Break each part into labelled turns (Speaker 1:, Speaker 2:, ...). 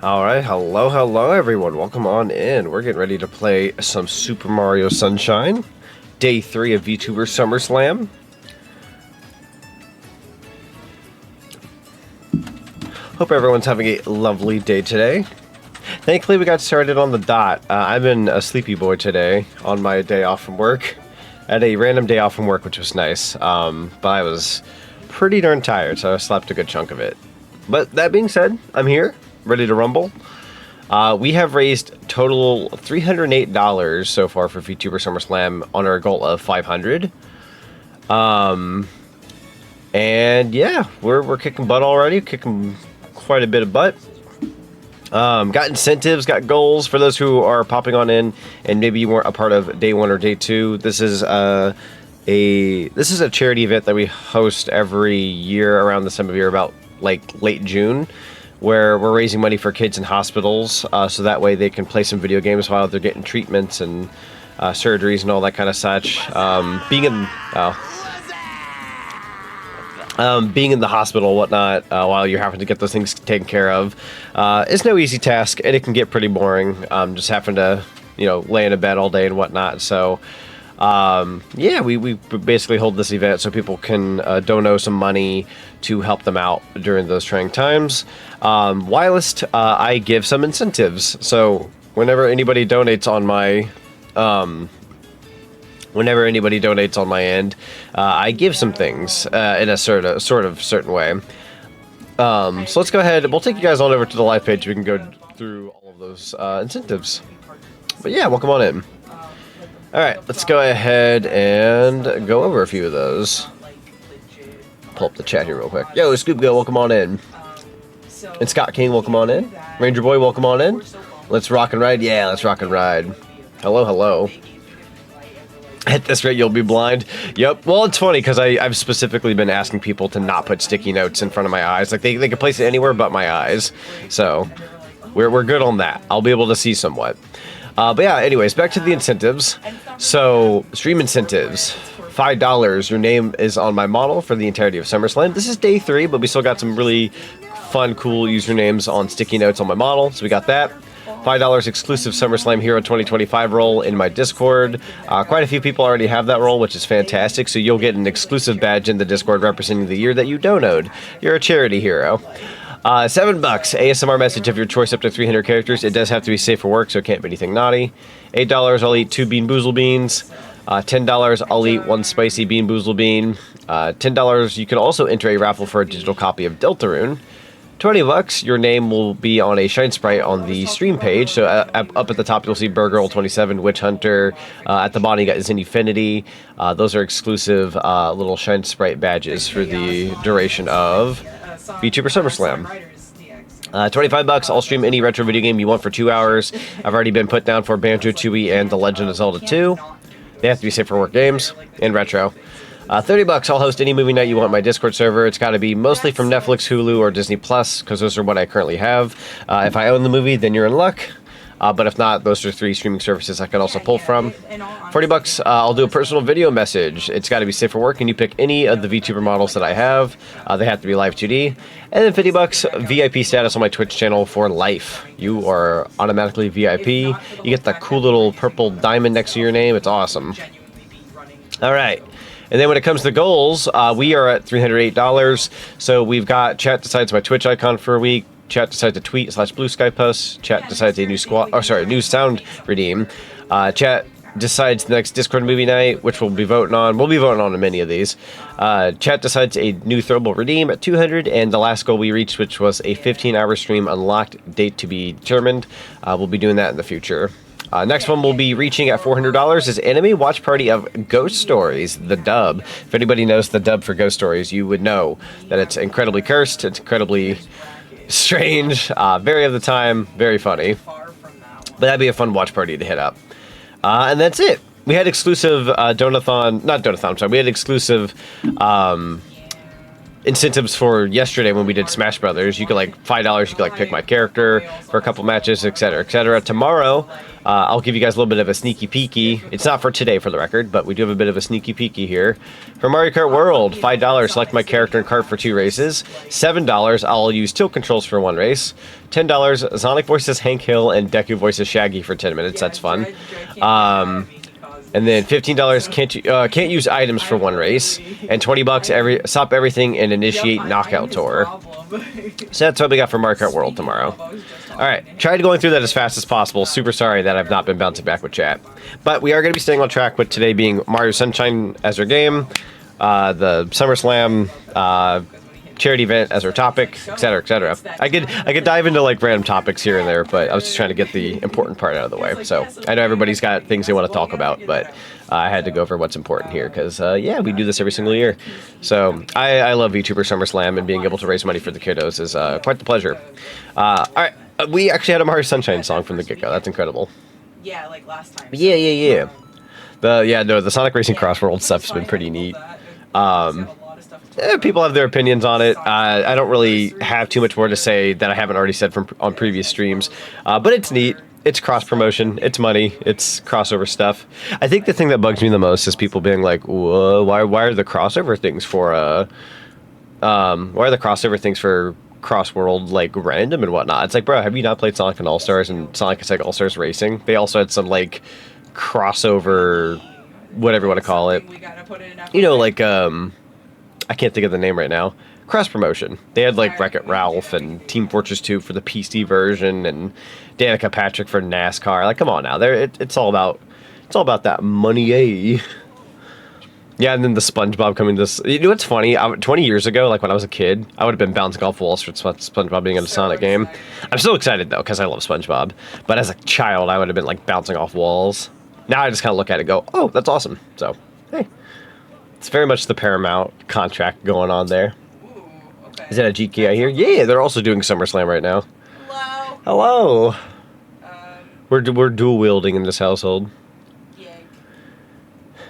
Speaker 1: Alright, hello everyone, welcome on in. We're getting ready to play some Super Mario Sunshine. Day 3 of VTuber SummerSlam. Hope everyone's having a lovely day today. Thankfully we got started on the dot. I've been a sleepy boy today on my day off from work. I had a random day off from work, which was nice, but I was pretty darn tired, so I slept a good chunk of it. But that being said, I'm here, ready to rumble. We have raised total $308 so far for VTuber SummerSlam on our goal of 500. And yeah, we're kicking butt already, kicking quite a bit of butt. Got incentives, got goals for those who are popping on in, and maybe you weren't a part of day 1 or day 2. This is a charity event that we host every year around this time of year, about like late June, where we're raising money for kids in hospitals, so that way they can play some video games while they're getting treatments and surgeries and all that kind of such. Being in the hospital and whatnot while you're having to get those things taken care of is no easy task, and it can get pretty boring, just having to, lay in a bed all day and whatnot. So yeah, we basically hold this event so people can dono some money to help them out during those trying times. Whilst I give some incentives. So whenever anybody donates on my end, I give some things in a sort of certain way. So let's go ahead. We'll take you guys on over to the live page. We can go through all of those incentives. But yeah, welcome on in. All right, let's go ahead and go over a few of those. Pull up the chat here real quick. Yo, Scoop Go, welcome on in. And Scott King, welcome on in. Ranger Boy, welcome on in. Let's rock and ride. Yeah, let's rock and ride. Hello. At this rate, you'll be blind. Yep. Well, it's funny because I've specifically been asking people to not put sticky notes in front of my eyes. Like they can place it anywhere but my eyes. So we're good on that. I'll be able to see somewhat. But yeah, anyways, back to the incentives. So, stream incentives. $5. Your name is on my model for the entirety of SummerSlam. This is day 3, but we still got some really fun, cool usernames on sticky notes on my model. So we got that. $5 exclusive SummerSlam Hero 2025 role in my Discord. Quite a few people already have that role, which is fantastic. So you'll get an exclusive badge in the Discord representing the year that you donoed. You're a charity hero. $7, ASMR message of your choice up to 300 characters. It does have to be safe for work, so it can't be anything naughty. $8, I'll eat 2 Bean Boozle beans. $10, I'll eat 1 spicy Bean Boozle bean. $10, you can also enter a raffle for a digital copy of Deltarune. $20, your name will be on a Shine Sprite on the stream page. So up at the top, you'll see Burgirl27, Witch Hunter. At the bottom, you got Zinfinity. Those are exclusive little Shine Sprite badges for the duration of VTuber SummerSlam. $25, I'll stream any retro video game you want for 2 hours. I've already been put down for Banjo-Tooie and The Legend of Zelda 2. They have to be safe for work games and retro. $30, I'll host any movie night you want on my Discord server. It's got to be mostly from Netflix, Hulu, or Disney Plus, because those are what I currently have. If I own the movie, then you're in luck. But if not, those are 3 streaming services I can also pull from. $40, I'll do a personal video message. It's got to be safe for work, and you pick any of the VTuber models that I have. They have to be live 2D. And then $50, VIP status on my Twitch channel for life. You are automatically VIP. You get that cool little purple diamond next to your name. It's awesome. All right. And then when it comes to goals, we are at $308. So we've got chat decides my Twitch icon for a week. Chat decides a tweet / blue sky post. Chat decides a new new sound redeem. Chat decides the next Discord movie night, which we'll be voting on. We'll be voting on many of these. Chat decides a new throwable redeem at 200, and the last goal we reached, which was a 15-hour stream unlocked, date to be determined. We'll be doing that in the future. Next one we'll be reaching at $400 is Anime Watch Party of Ghost Stories, the dub. If anybody knows the dub for Ghost Stories, you would know that it's incredibly cursed, it's incredibly strange, very of the time, very funny. But that'd be a fun watch party to hit up. And that's it. We had exclusive we had exclusive incentives for yesterday when we did Smash Brothers. You could like $5. You could like pick my character for a couple matches, etc., etc. Tomorrow, I'll give you guys a little bit of a sneaky peeky. It's not for today, for the record, but we do have a bit of a sneaky peeky here. For Mario Kart World, $5. Select my character and cart for 2 races. $7. I'll use tilt controls for 1 race. $10. Zonic voices Hank Hill and Deku voices Shaggy for 10 minutes. That's fun. And then $15 can't use items for 1 race, and $20 stop everything and initiate knockout tour. So that's what we got for Mario Kart World tomorrow. All right, tried going through that as fast as possible. Super sorry that I've not been bouncing back with chat, but we are going to be staying on track with today being Mario Sunshine as our game, the SummerSlam charity event as our topic, etc., etc. I could dive into like random topics here and there, but I was just trying to get the important part out of the way. So I know everybody's got things they want to talk about, but I had to go over what's important here because yeah, we do this every single year. So I love VTuber SummerSlam, and being able to raise money for the kiddos is quite the pleasure. All right, we actually had a Mario Sunshine song from the get-go. That's incredible.
Speaker 2: Yeah, like last time.
Speaker 1: Yeah. The Sonic Racing Cross World stuff's been pretty neat. People have their opinions on it. I don't really have too much more to say that I haven't already said on previous streams, but it's neat. It's cross promotion. It's money. It's crossover stuff. I think the thing that bugs me the most is people being like, "Whoa, why are the crossover things for Cross World like random and whatnot?" It's like, bro, have you not played Sonic and All Stars and Sonic Attack All Stars Racing? They also had some like crossover, whatever you want to call it. You know, like I can't think of the name right now. Cross promotion. They had like Wreck-It Ralph and Team Fortress 2 for the PC version, and Danica Patrick for NASCAR. Like, come on now, it's all about that money, eh? Yeah, and then the SpongeBob coming to this. You know what's funny? 20 years ago, like when I was a kid, I would have been bouncing off walls for SpongeBob being in a Sonic game. I'm still excited though because I love SpongeBob. But as a child, I would have been like bouncing off walls. Now I just kind of look at it and go, "Oh, that's awesome." So, hey. It's very much the Paramount contract going on there.
Speaker 2: Ooh, okay.
Speaker 1: Is that a GK I hear? Yeah, they're also doing SummerSlam right now.
Speaker 2: Hello.
Speaker 1: We're dual wielding in this household.
Speaker 2: Yay.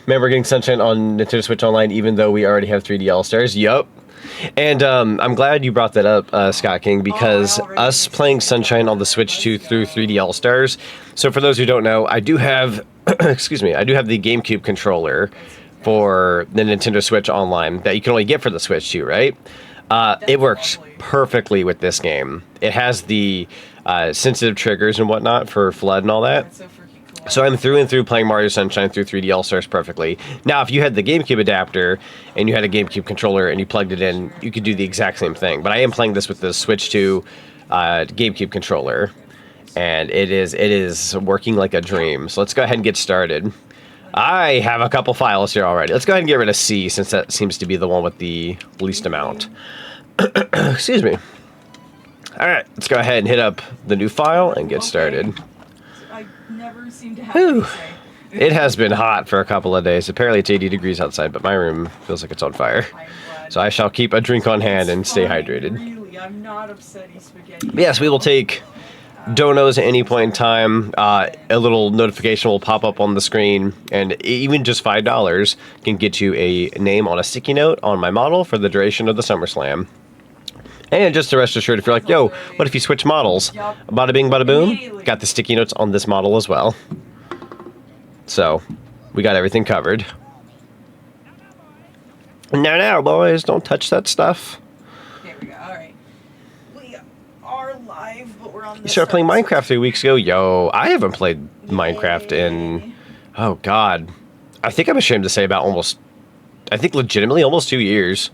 Speaker 1: Man, we're getting Sunshine on Nintendo Switch Online, even though we already have 3D All Stars. Yup. And I'm glad you brought that up, Scott King, because us playing Sunshine on the Switch 2 through 3D All Stars. So for those who don't know, I do have, excuse me, I do have the GameCube controller for the Nintendo Switch Online that you can only get for the Switch 2, right? It works perfectly with this game. It has the sensitive triggers and whatnot for flood and all that. So I'm through and through playing Mario Sunshine through 3D All-Stars perfectly. Now, if you had the GameCube adapter and you had a GameCube controller and you plugged it in, you could do the exact same thing. But I am playing this with the Switch 2 GameCube controller, and it is working like a dream. So let's go ahead and get started. I have a couple files here already. Let's go ahead and get rid of C, since that seems to be the one with the least amount. Excuse me. All right, let's go ahead and hit up the new file and get started.
Speaker 2: I never seem to have
Speaker 1: It has been hot for a couple of days. Apparently it's 80 degrees outside, but my room feels like it's on fire. So I shall keep a drink on hand and stay hydrated.
Speaker 2: Really, I'm not upsetty spaghetti.
Speaker 1: Yes, we will take donos at any point in time. A little notification will pop up on the screen, and even just $5 can get you a name on a sticky note on my model for the duration of the SummerSlam. And just to rest assured, if you're like, yo, what if you switch models? Bada bing, bada boom. Got the sticky notes on this model as well. So, we got everything covered. No, boys, don't touch that stuff.
Speaker 2: There we go, alright. We are live, but we're on
Speaker 1: You started playing Minecraft 3 weeks ago? Yo, I haven't played Minecraft in, oh god, I think I'm ashamed to say about legitimately almost 2 years.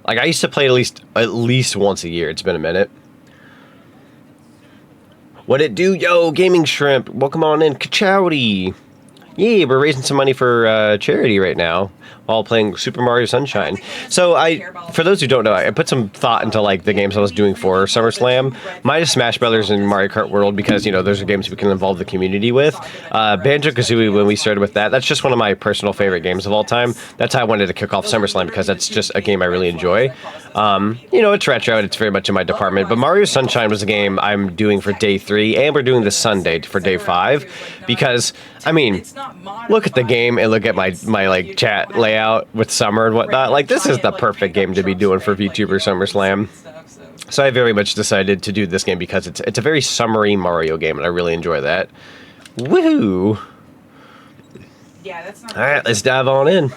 Speaker 1: Like, I used to play at least once a year. It's been a minute. What it do? Yo, Gaming Shrimp, welcome on in. Ka-chowdy. Yeah, we're raising some money for charity right now while playing Super Mario Sunshine. So for those who don't know, I put some thought into like the games I was doing for SummerSlam. Minus Smash Brothers and Mario Kart World, because you know those are games we can involve the community with. Banjo-Kazooie, when we started with that's just one of my personal favorite games of all time. That's how I wanted to kick off SummerSlam, because that's just a game I really enjoy. You know, it's retro and it's very much in my department. But Mario Sunshine was a game I'm doing for day 3, and we're doing this Sunday for day 5, because I mean, look at the game and look at my like chat layout. out with summer and whatnot. Like, this is the perfect game to be doing for VTuber SummerSlam. So I very much decided to do this game because it's a very summery Mario game, and I really enjoy that. Woohoo!
Speaker 2: Yeah, that's not.
Speaker 1: All right, let's dive on in.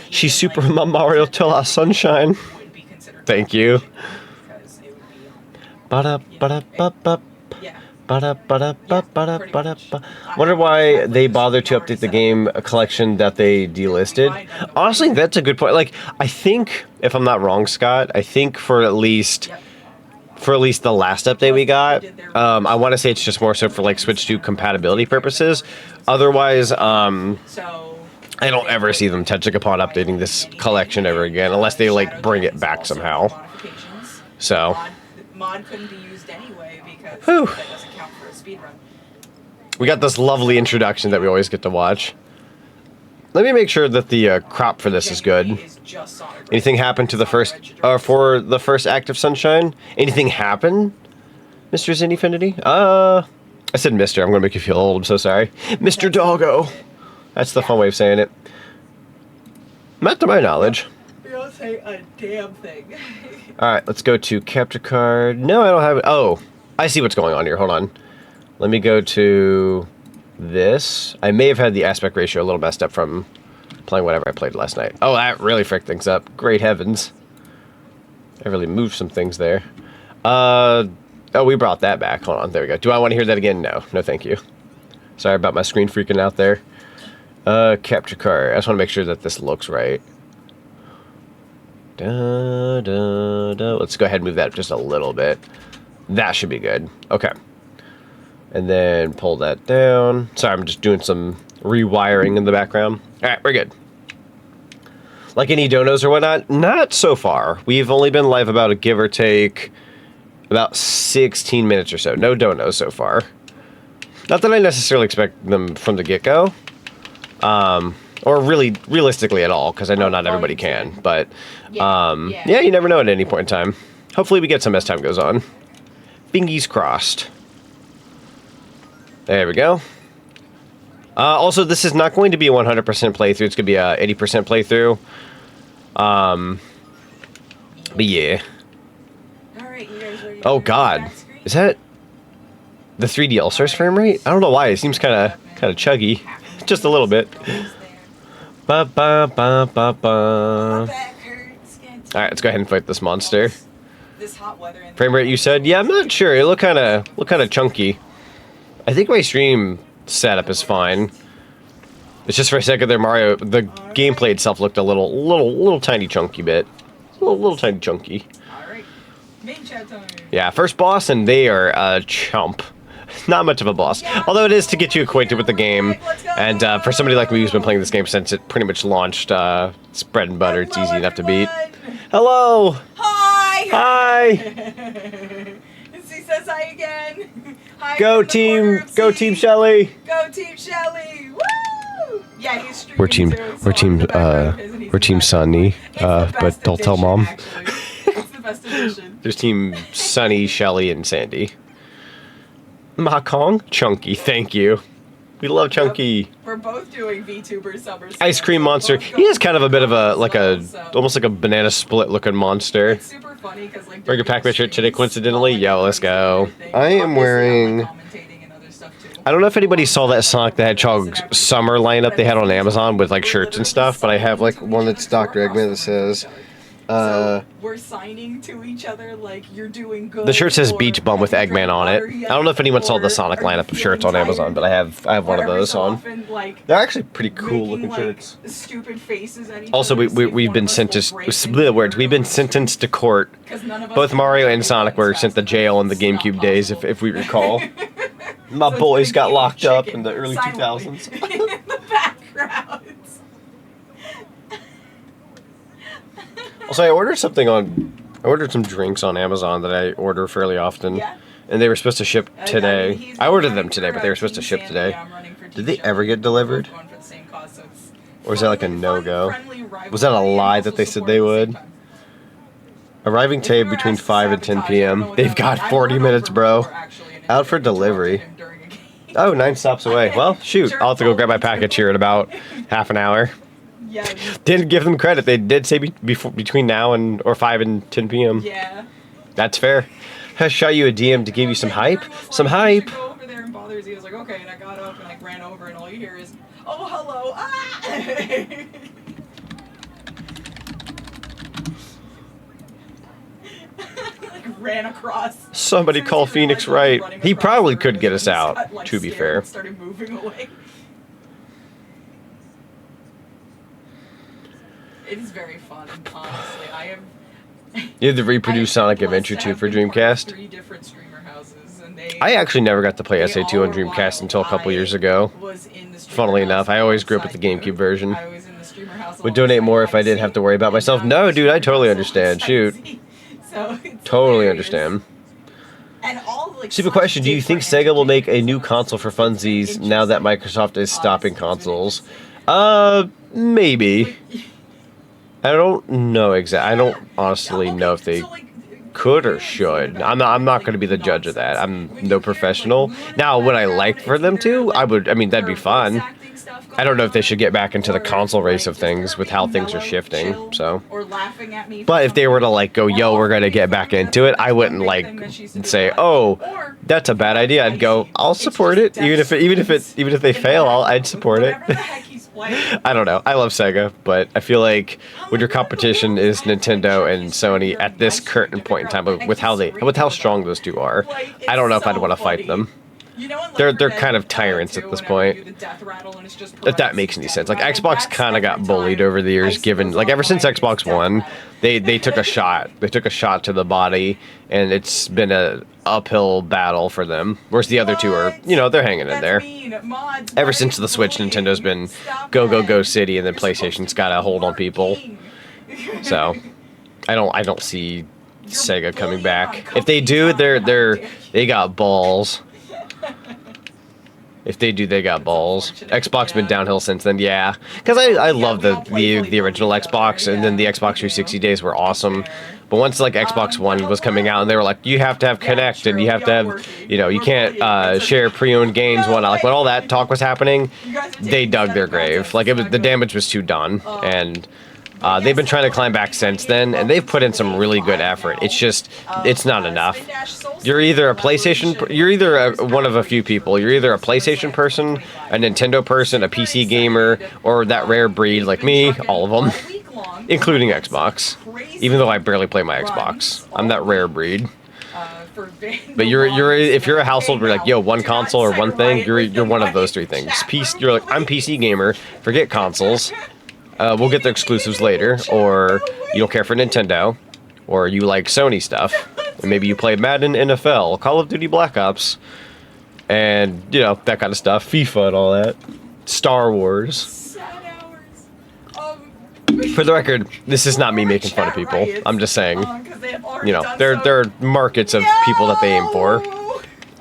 Speaker 1: She's Super Mario till our sunshine. Thank you. Ba-da-ba-da-ba-ba. Wonder why they bothered to update the game collection that they delisted. Honestly, that's a good point. Like, I think, if I'm not wrong, Scott, I think for at least the last update we got, I want to say it's just more so for like Switch 2 compatibility purposes. Otherwise, I don't ever see them touching upon updating this collection ever again, unless they like bring it back somehow. So.
Speaker 2: Mod couldn't be used anyway because
Speaker 1: Whew.
Speaker 2: that doesn't count for a speedrun.
Speaker 1: We got this lovely introduction that we always get to watch. Let me make sure that the crop for this is good. Anything happen to the first, for the first act of Sunshine? Anything happen, Mr. Zinfinity? I said Mr. I'm gonna make you feel old. I'm so sorry, Mr. Doggo. That's the fun way of saying it. Not to my knowledge.
Speaker 2: You don't say a damn thing.
Speaker 1: Alright, let's go to capture card. No, I don't have it. Oh, I see what's going on here. Hold on. Let me go to this. I may have had the aspect ratio a little messed up from playing whatever I played last night. Oh, that really fricked things up. Great heavens. I really moved some things there. Oh, we brought that back. Hold on. There we go. Do I want to hear that again? No. No, thank you. Sorry about my screen freaking out there. Capture card. I just want to make sure that this looks right. Da, da, da. Let's go ahead and move that just a little bit. That should be good. Okay. And then pull that down. Sorry, I'm just doing some rewiring in the background. Alright, we're good. Like any donos or whatnot? Not so far. We've only been live about a give or take about 16 minutes or so. No donos so far. Not that I necessarily expect them from the get-go. Or really, realistically at all, because I know not everybody can. But, yeah, you never know at any point in time. Hopefully we get some as time goes on. Fingies crossed. There we go. Also, this is not going to be a 100% playthrough. It's going to be a 80% playthrough. But yeah.
Speaker 2: Alright, you guys ready?
Speaker 1: Oh God, is that the 3D All-Stars frame rate? I don't know why. It seems kind of chuggy, just a little bit. Ba ba ba ba ba. All right, let's go ahead and fight this monster.
Speaker 2: This hot weather and
Speaker 1: Frame rate, you said? Yeah, I'm not sure. It looked kind of chunky. I think my stream setup is fine. It's just for a second there, Mario. The gameplay itself looked a little tiny chunky bit. Little tiny chunky.
Speaker 2: Alright. Main chat time.
Speaker 1: Yeah, first boss, and they are a chump. Not much of a boss. Although it is to get you acquainted with the game. And for somebody like me who's been playing this game since it pretty much launched, it's bread and butter. It's easy enough to beat. Hello!
Speaker 2: Hi!
Speaker 1: Hi!
Speaker 2: He says hi again. Hi
Speaker 1: Go team Shelly!
Speaker 2: Go team Shelly! Woo! Yeah, he's streaming
Speaker 1: We're team Sunny, but don't tell mom.
Speaker 2: It's the best edition.
Speaker 1: There's team Sunny, Shelly, and Sandy. Ma Kong? Chunky, thank you. We love Chunky.
Speaker 2: We're both doing VTuber Summer.
Speaker 1: Ice Cream Monster. He is kind of a bit of a, almost like a banana split looking monster.
Speaker 2: It's super funny because like.
Speaker 1: Wearing a Pac-Man shirt today coincidentally. Yo, let's go. I am wearing. I don't know if anybody saw that Sonic the Hedgehog summer lineup they had on Amazon with like shirts and stuff, but I have like one that's Dr. Eggman that says.
Speaker 2: So we're signing to each other like you're doing good.
Speaker 1: The shirt says Beach Bum with Eggman on it. I don't know if anyone saw the Sonic lineup of shirts on Amazon, but I have one of those on. They're actually pretty cool looking shirts.
Speaker 2: Stupid faces at each
Speaker 1: also, we've been sentenced. We've been sentenced to court. Both Mario and Sonic were sent to jail in the GameCube days, if we recall. My boys got locked up in the early 2000s.
Speaker 2: In the backgrounds.
Speaker 1: Also, I ordered some drinks on Amazon that I order fairly often.
Speaker 2: Yeah.
Speaker 1: And they were supposed to ship today. I ordered them today, but they were supposed to ship today. Did they ever get delivered? Or is that like a no-go? Was that a lie that they said they would? Arriving today between 5 and 10 p.m. They've got 40 minutes, bro. Out for delivery. Oh, 9 stops away. Well, shoot. I'll have to go grab my package here in about half an hour.
Speaker 2: Yeah.
Speaker 1: Didn't give them credit. They did say between now and or 5 and 10 p.m.
Speaker 2: Yeah.
Speaker 1: That's fair. I shot you a DM to give you some hype. Some hype.
Speaker 2: Go over there and bother Z. I was like, okay, and I got up and I ran over, and all you hear is, oh, hello. Ah! Like ran across.
Speaker 1: Somebody call Phoenix right. He probably could get us out,
Speaker 2: got, like,
Speaker 1: to be
Speaker 2: scared
Speaker 1: fair.
Speaker 2: and started moving away. It is very fun, honestly. I have.
Speaker 1: You had to reproduce Sonic Adventure 2 for Dreamcast.
Speaker 2: 3 different streamer houses, and they.
Speaker 1: I actually never got to play
Speaker 2: they
Speaker 1: SA2
Speaker 2: all
Speaker 1: on
Speaker 2: were
Speaker 1: Dreamcast
Speaker 2: wild.
Speaker 1: until a couple years ago.
Speaker 2: Was in the streamer
Speaker 1: Funnily
Speaker 2: house
Speaker 1: enough, I always grew up with the
Speaker 2: alongside
Speaker 1: GameCube
Speaker 2: you.
Speaker 1: version.
Speaker 2: I was in the streamer house
Speaker 1: Would donate more if I didn't
Speaker 2: alongside
Speaker 1: have to worry about
Speaker 2: Z,
Speaker 1: myself.
Speaker 2: and
Speaker 1: No, dude, I
Speaker 2: was
Speaker 1: totally
Speaker 2: alongside
Speaker 1: understand. Shoot.
Speaker 2: Z. So it's
Speaker 1: Totally
Speaker 2: hilarious.
Speaker 1: understand.
Speaker 2: And all, like,
Speaker 1: Stupid
Speaker 2: such
Speaker 1: question, do you think
Speaker 2: different
Speaker 1: Sega will make a new
Speaker 2: entertainment
Speaker 1: console for
Speaker 2: styles. It's
Speaker 1: funsies now that
Speaker 2: interesting.
Speaker 1: Microsoft is stopping
Speaker 2: Honestly, it's been
Speaker 1: consoles? Maybe.
Speaker 2: interesting.
Speaker 1: I don't know exactly. I don't honestly
Speaker 2: Okay,
Speaker 1: know if they
Speaker 2: so, like,
Speaker 1: could or should. I'm not going to be the judge of that. I'm no professional. Now, would I like for them to? I mean, that'd be fun. I don't know if they should get back into the console race of things with how things are shifting, so. But if they were to, like, go, yo, we're going to get back into it, I wouldn't, like, say, oh, that's a bad idea. I'd go, I'll support it. Even if they fail, I'd support it. I don't know. I love Sega, but I feel like when your competition is Nintendo and Sony at this current point in time, with how strong those two are, I don't know if I'd want to fight them. They're kind of tyrants at this point. If that makes any sense. Like, Xbox kind of got bullied over the years, given, like, ever since Xbox One, they took a shot. They took a shot to the body, and it's been a uphill battle for them. Whereas the other two are, they're hanging in there. Ever since the Switch, Nintendo's been go City, and then PlayStation's got a hold on people. So, I don't see Sega coming back. If they do, they got balls. If they do, they got balls. Xbox been downhill since then, yeah. Because I love the original Xbox, and then the Xbox 360 days were awesome. But once, like, Xbox One was coming out, and they were like, you have to have Connect, and you have to have, you can't share pre-owned games, whatnot. Like, when all that talk was happening, they dug their grave. Like, the damage was too done, and they've been trying to climb back since then, and they've put in some really good effort. It's just, it's not enough. You're either a PlayStation, one of a few people. You're either a PlayStation person, a Nintendo person, a PC gamer, or that rare breed like me, all of them, including Xbox. Even though I barely play my Xbox, I'm that rare breed. But if you're a household where you're like, yo, one console or one thing, you're one of those three things. You're like, I'm PC gamer, forget consoles. We'll get the exclusives later, or you don't care for Nintendo, or you like Sony stuff, and maybe you play Madden, NFL, Call of Duty Black Ops, and, that kind of stuff, FIFA and all that, Star Wars. For the record, this is not me making fun of people. I'm just saying, there are markets of people that they aim for.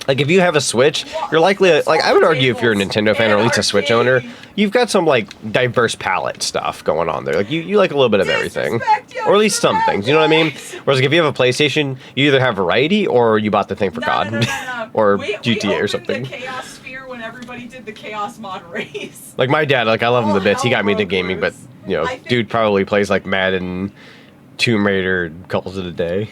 Speaker 1: Like, if you have a Switch, you're likely, like, I would argue if you're a Nintendo fan, or at least a Switch owner, you've got some, like, diverse palette stuff going on there. Like, you like a little bit of everything. Or at least some things, you know what I mean? Whereas, like, if you have a PlayStation, you either have variety, or you bought the thing for God. Or GTA or something.
Speaker 2: The Chaos Sphere when everybody did the Chaos Mod race.
Speaker 1: Like, my dad, like, I love him to bits. He got me into gaming, but, dude probably plays, like, Madden, Tomb Raider, couples of the day.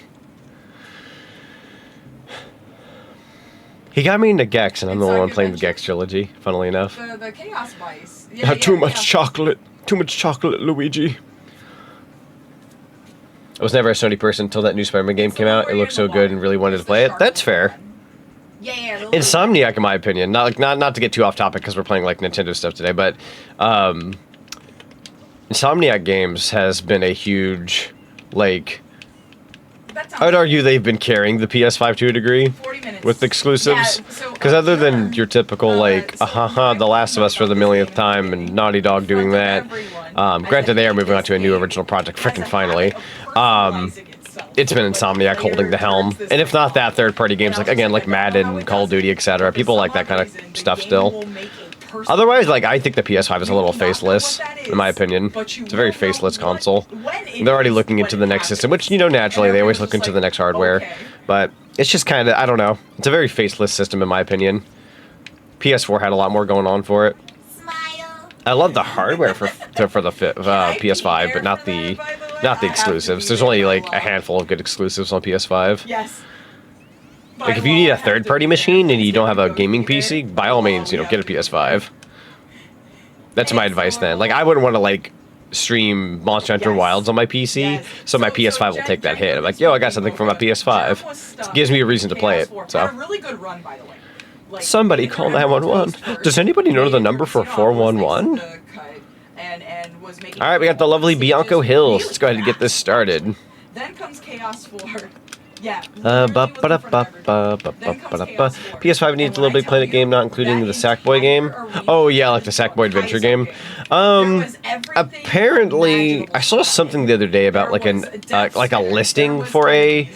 Speaker 1: He got me into Gex, and I'm the one playing the Gex trilogy, funnily enough.
Speaker 2: The Chaos Vice.
Speaker 1: Too much chocolate. Too much chocolate, Luigi. I was never a Sony person until that new Spider-Man game came out. It looked so good and really wanted to play it. That's fair. Insomniac, in my opinion. Not to get too off topic because we're playing, like, Nintendo stuff today, but Insomniac Games has been a huge, like, I would argue they've been carrying the PS5 to a degree with exclusives. Because other than your typical, like, The Last of Us for the millionth time and Naughty Dog doing that, granted they are moving on to a new original project, frickin' finally, it's been Insomniac holding the helm. And if not that, third-party games, like, again, like Madden, Call of Duty, etc. People like that kind of stuff still. Otherwise, like, I think the PS5 is a little faceless, in my opinion. It's a very faceless console. They're already looking into the next system, which, naturally, they always look into the next hardware. But it's just kind of, I don't know. It's a very faceless system, in my opinion. PS4 had a lot more going on for it. I love the hardware for the PS5, but not the exclusives. There's only like a handful of good exclusives on PS5.
Speaker 2: Yes.
Speaker 1: Like if you need a third-party machine and you don't have a gaming PC, by all means, you know, get a PS5. That's my advice then. Like I wouldn't want to like stream Monster Hunter Wilds on my PC, so my PS5 will take that hit. I'm like, yo, I got something for my PS5. It gives me a reason to play it. So.
Speaker 2: Really good run, by the way. Like,
Speaker 1: somebody call 911. Does anybody know the number for 411? Alright, we got the lovely Bianco Hills. Let's go ahead and get this started.
Speaker 2: Then comes Chaos 4. Yeah.
Speaker 1: PS5 needs a Little Big Planet game, not including the Sackboy game. Oh yeah, like the Sackboy Adventure game. Apparently, I saw something the other day about like a listing for a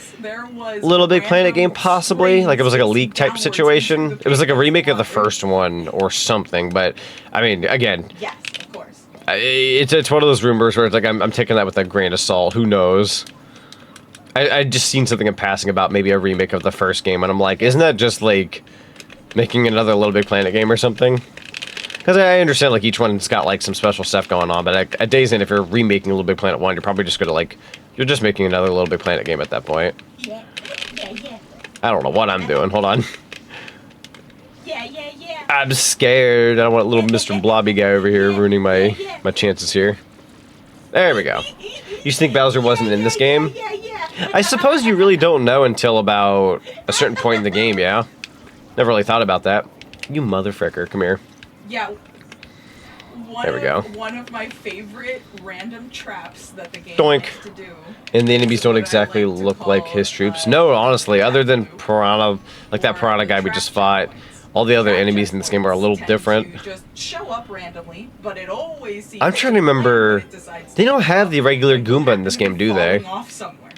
Speaker 1: Little Big Planet game, possibly. Like it was like a leak type situation. It was like a remake of the first one or something. But I mean, again,
Speaker 2: yes, of course.
Speaker 1: It's one of those rumors where it's like I'm taking that with a grain of salt. Who knows? I just seen something in passing about maybe a remake of the first game, and I'm like, isn't that just like making another Little Big Planet game or something? Because I understand like each one's got like some special stuff going on, but at Days End, if you're remaking Little Big Planet 1, you're probably just gonna like, you're just making another Little Big Planet game at that point.
Speaker 2: Yeah.
Speaker 1: I don't know what I'm doing. Hold on.
Speaker 2: Yeah.
Speaker 1: I'm scared. I don't want little Mr. Blobby guy over here ruining my chances here. There we go. You think Bowser wasn't in this game? I suppose you really don't know until about a certain point in the game, yeah? Never really thought about that. You motherfricker, come here.
Speaker 2: Yeah.
Speaker 1: There we go.
Speaker 2: One of my favorite random traps that the game
Speaker 1: Doink.
Speaker 2: likes to do.
Speaker 1: And the enemies don't exactly look like his troops. No, honestly, other than Piranha, like that Piranha guy we just fought, all the other enemies in this game are a little different.
Speaker 2: Just show up randomly, but it always seems
Speaker 1: I'm trying to remember. They don't have the regular Goomba in this game, do they?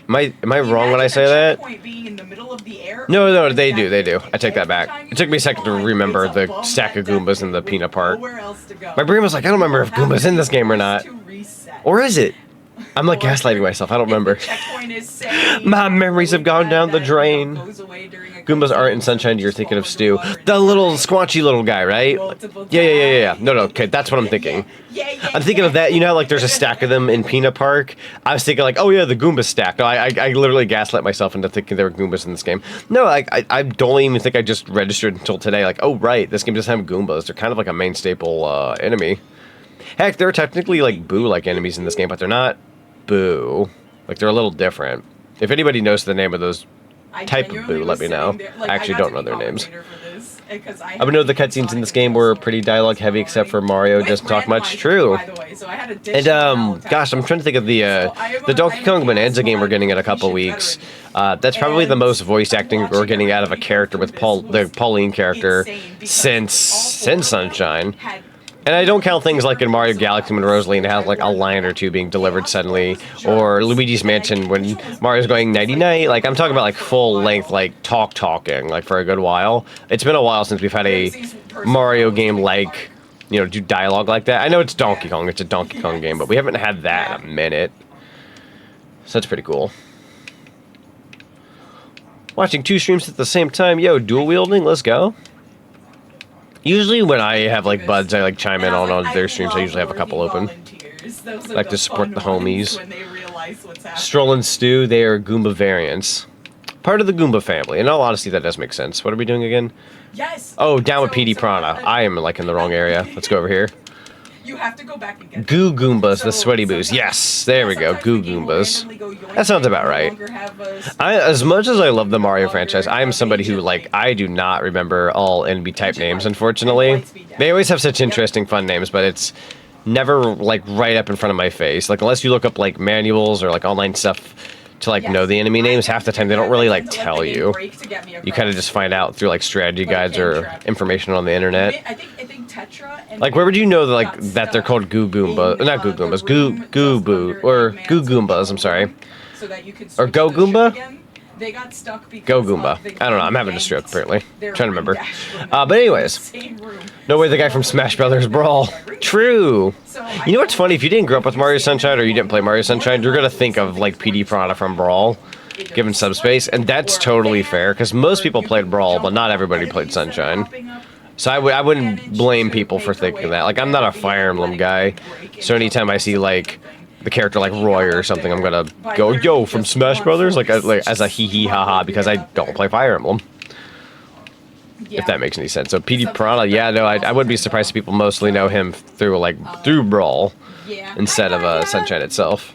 Speaker 1: Am I wrong when I say that? No, they do. I take that back. It took me a second to remember the stack of Goombas in the peanut part. My brain was like, I don't remember if Goomba's in this game or not. Or is it? I'm like gaslighting myself. I don't remember. My memories have gone down the drain. Goombas aren't in Sunshine. You're thinking of Stu, the little squanchy little guy, right? Yeah. No. Okay, that's what I'm thinking. I'm thinking of that. You know how like there's a stack of them in Peanut Park? I was thinking like, oh yeah, the Goomba stack. No, I literally gaslit myself into thinking there were Goombas in this game. No, I don't even think I just registered until today. Like, oh right, this game doesn't have Goombas. They're kind of like a main staple enemy. Heck, there are technically like Boo-like enemies in this game, but they're not Boo. Like they're a little different. If anybody knows the name of those type of Boo, let me know. I actually don't know their names. I would know the cutscenes in this game were pretty dialogue heavy, except for Mario doesn't talk much. True. And gosh, I'm trying to think of the Donkey Kong Bonanza game we're getting in a couple weeks. That's probably the most voice acting we're getting out of a character with the Pauline character since Sunshine. And I don't count things like in Mario Galaxy when Rosalina has like a line or two being delivered suddenly, or Luigi's Mansion when Mario's going nighty-night. Like I'm talking about like full length, like talking, like for a good while. It's been a while since we've had a Mario game like, you know, do dialogue like that. I know it's Donkey Kong, it's a Donkey Kong game, but we haven't had that in a minute. So that's pretty cool. Watching 2 streams at the same time, yo, dual wielding, let's go. Usually when I have like buds, I like chime in on their streams. I usually have a couple open. I like to support the homies. Stroll and Stew, they are Goomba variants. Part of the Goomba family. In all honesty, that does make sense. What are we doing again?
Speaker 2: Yes.
Speaker 1: Oh, down with PD Piranha. I am like in the wrong area. Let's go over here.
Speaker 2: You have to go back and get
Speaker 1: Goo Goombas, the sweaty boos. Yes, there we go. Goo Goombas. That sounds about right. As much as I love the Mario franchise, I am somebody who, like, I do not remember all enemy type names, unfortunately. They always have such interesting, fun names, but it's never, like, right up in front of my face. Like, unless you look up, like, manuals or, like, online stuff to, like, know the enemy names, half the time they don't really, like, tell you. You kind of just find out through, like, strategy guides or information on the internet. Like, where would you know that, like, that they're called Goo Goomba? Not Goo Goombas, Goo Boo, or Goo Goombas, I'm sorry. Or Go Goomba? Go Goomba. I don't know, I'm having a stroke, apparently. I'm trying to remember. But anyways, no way the guy from Smash Brothers Brawl. True. You know what's funny? If you didn't grow up with Mario Sunshine or you didn't play Mario Sunshine, you're going to think of, like, PD Piranha from Brawl, given subspace, and that's totally fair, because most people played Brawl, but not everybody played Sunshine. So I wouldn't blame people for thinking that. Like, I'm not a Fire Emblem guy, so anytime I see like the character like Roy or something, I'm gonna go, yo, from Smash Brothers, like as a hee hee ha ha, because I don't play Fire Emblem. If that makes any sense. So PD Piranha, yeah, no, I wouldn't be surprised if people mostly know him through Brawl instead of Sunshine itself.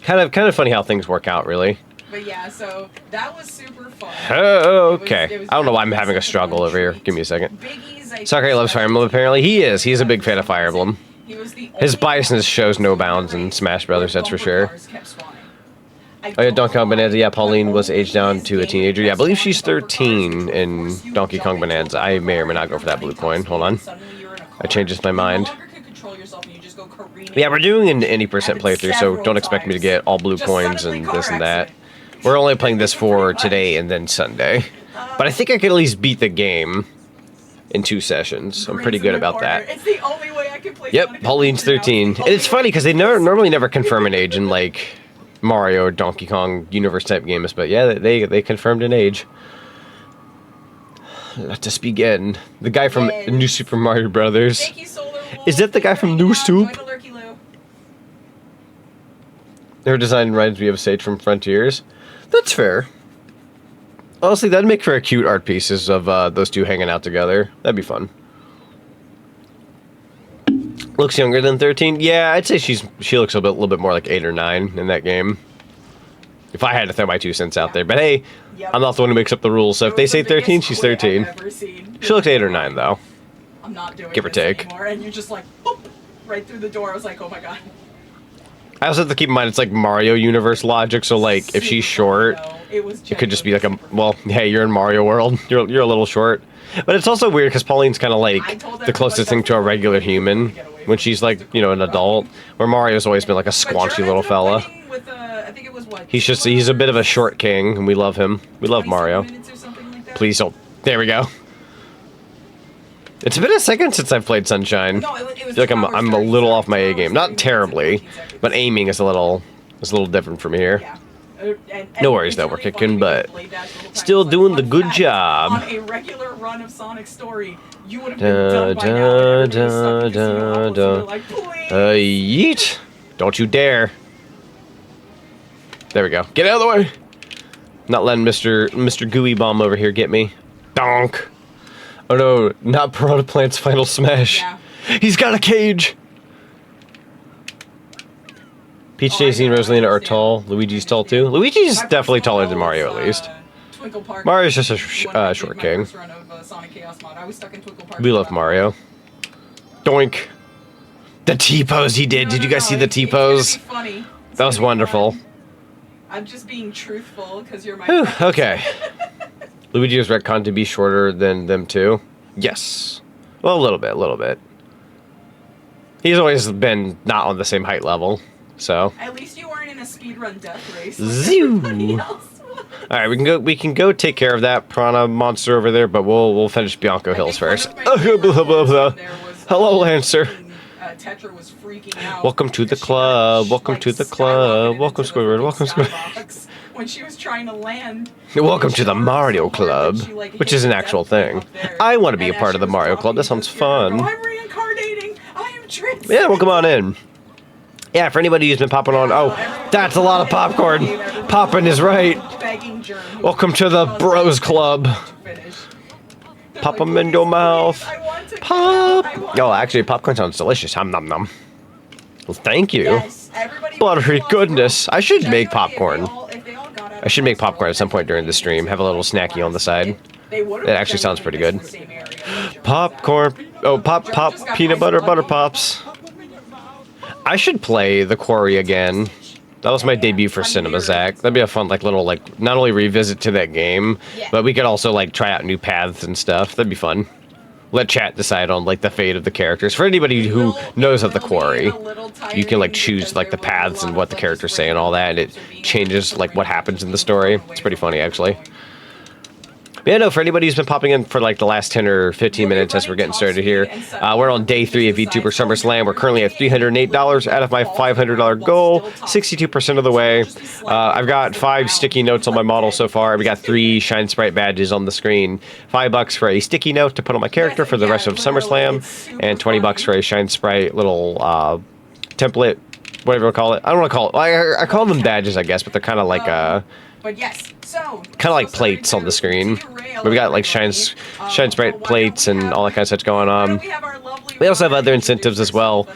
Speaker 1: Kind of funny how things work out, really.
Speaker 2: But yeah, so that was super fun.
Speaker 1: Okay. I don't know why I'm having a struggle over here. Give me a second. Soccer loves Fire Emblem, apparently. He is. He's a big fan of Fire Emblem. His biasness shows no bounds in Smash Brothers, that's for sure. Oh yeah, Donkey Kong Bonanza. Yeah, Pauline was aged down to a teenager. Yeah, I believe she's 13 in Donkey Kong Bonanza. I may or may not go for that blue coin. Hold on. I changed my mind. Yeah, we're doing an 80% playthrough, so don't expect me to get all blue coins and this and that. We're only playing this for today and then Sunday. But I think I could at least beat the game in 2 sessions. I'm pretty good about that.
Speaker 2: It's the only way I can play.
Speaker 1: Yep, Pauline's 13. And it's funny because they normally never confirm an age in like Mario or Donkey Kong universe type games, but yeah, they confirmed an age. Let us begin. The guy from New Super Mario Brothers. Is that the guy from New Soup? Their design reminds me of Sage from Frontiers. That's fair. Honestly, that'd make for a cute art pieces of those two hanging out together. That'd be fun. Looks younger than 13. Yeah, I'd say she looks a little bit more like 8 or 9 in that game. If I had to throw my 2 cents out there. But hey, I'm not the one who makes up the rules, so if they say 13, she's 13. She looks 8 or 9, though.
Speaker 2: I'm not doing
Speaker 1: give or take.
Speaker 2: Anymore, and you're just like, boop, right through the door. I was like, oh my god.
Speaker 1: I also have to keep in mind it's like Mario universe logic, so like if she's short, it could just be like well, hey, you're in Mario World, you're a little short. But it's also weird because Pauline's kind of like the closest thing to a regular human when she's like, you know, an adult, where Mario's always been like a squanchy little fella. He's a bit of a short king, and we love him. We love Mario. Please don't. There we go. It's been a second since I've played Sunshine. I feel like I'm a little off my A game. Not terribly, but aiming is a little different from here. No worries though, we're kicking butt. Still doing the good job.
Speaker 2: On a regular run of Sonic Story, you would have been done by now.
Speaker 1: Yeet! Don't you dare! There we go. Get out of the way! Not letting Mr. Gooey Bomb over here get me. Donk! Oh no, not Piranha Plant's final smash. Yeah. He's got a cage! Peach, Daisy, and Rosalina are tall. Luigi's tall too. Luigi's definitely taller than Mario, at least. Mario's just a short king. We love Mario. Doink! The T-pose he did. Did you guys see the T-pose? That was wonderful.
Speaker 2: I'm just being truthful because you're my
Speaker 1: friend. Okay. Luigi was retconned to be shorter than them too. Yes. Well, a little bit. He's always been not on the same height level, so.
Speaker 2: At least you weren't in a speedrun death race.
Speaker 1: Zoo. All right, we can go take care of that piranha monster over there, but we'll finish Bianco Hills first. Hello, Lancer.
Speaker 2: Tetra was freaking out.
Speaker 1: Welcome to the club. Welcome to the club. Welcome, Squidward. Welcome, Squidward.
Speaker 2: When she was trying to land.
Speaker 1: Welcome to the Mario Club, which is an actual thing. I want to be a part of the Mario Club. That sounds fun.
Speaker 2: I'm reincarnating. I am Trixie.
Speaker 1: Yeah, well, come on in. Yeah, for anybody who's been popping on. Oh, that's a lot of popcorn. Poppin' is right. Welcome to the Bros Club. Pop them in your mouth. Pop. Oh, actually, popcorn sounds delicious. Hum nom nom. Well, thank you. Buttery goodness. I should make popcorn. I should make popcorn at some point during the stream. Have a little snacky on the side. That actually sounds pretty good. Popcorn. Oh, pop, peanut butter pops. I should play The Quarry again. That was my debut for Cinema Zack. That'd be a fun, little, not only revisit to that game, but we could also, try out new paths and stuff. That'd be fun. Let chat decide on, the fate of the characters. For anybody who knows of The Quarry, you can, choose, the paths and what the characters say and all that, and it changes, what happens in the story. It's pretty funny, actually. Yeah, no, for anybody who's been popping in for like the last 10 or 15 minutes as we're getting started here, we're on day 3 of VTuber SummerSlam. We're currently at $308 out of my $500 goal, 62% of the way. I've got 5 sticky notes on my model so far. We got 3 Shine Sprite badges on the screen. $5 for a sticky note to put on my character for the rest of SummerSlam, and $20 for a Shine Sprite little template, whatever you call it. I don't want to call it. I call them badges, I guess, but they're kind of like
Speaker 2: but yes, so
Speaker 1: kind of like plates on the screen. But we got like Shine Sprite plates and all that kind of stuff going on. We also have other incentives as well.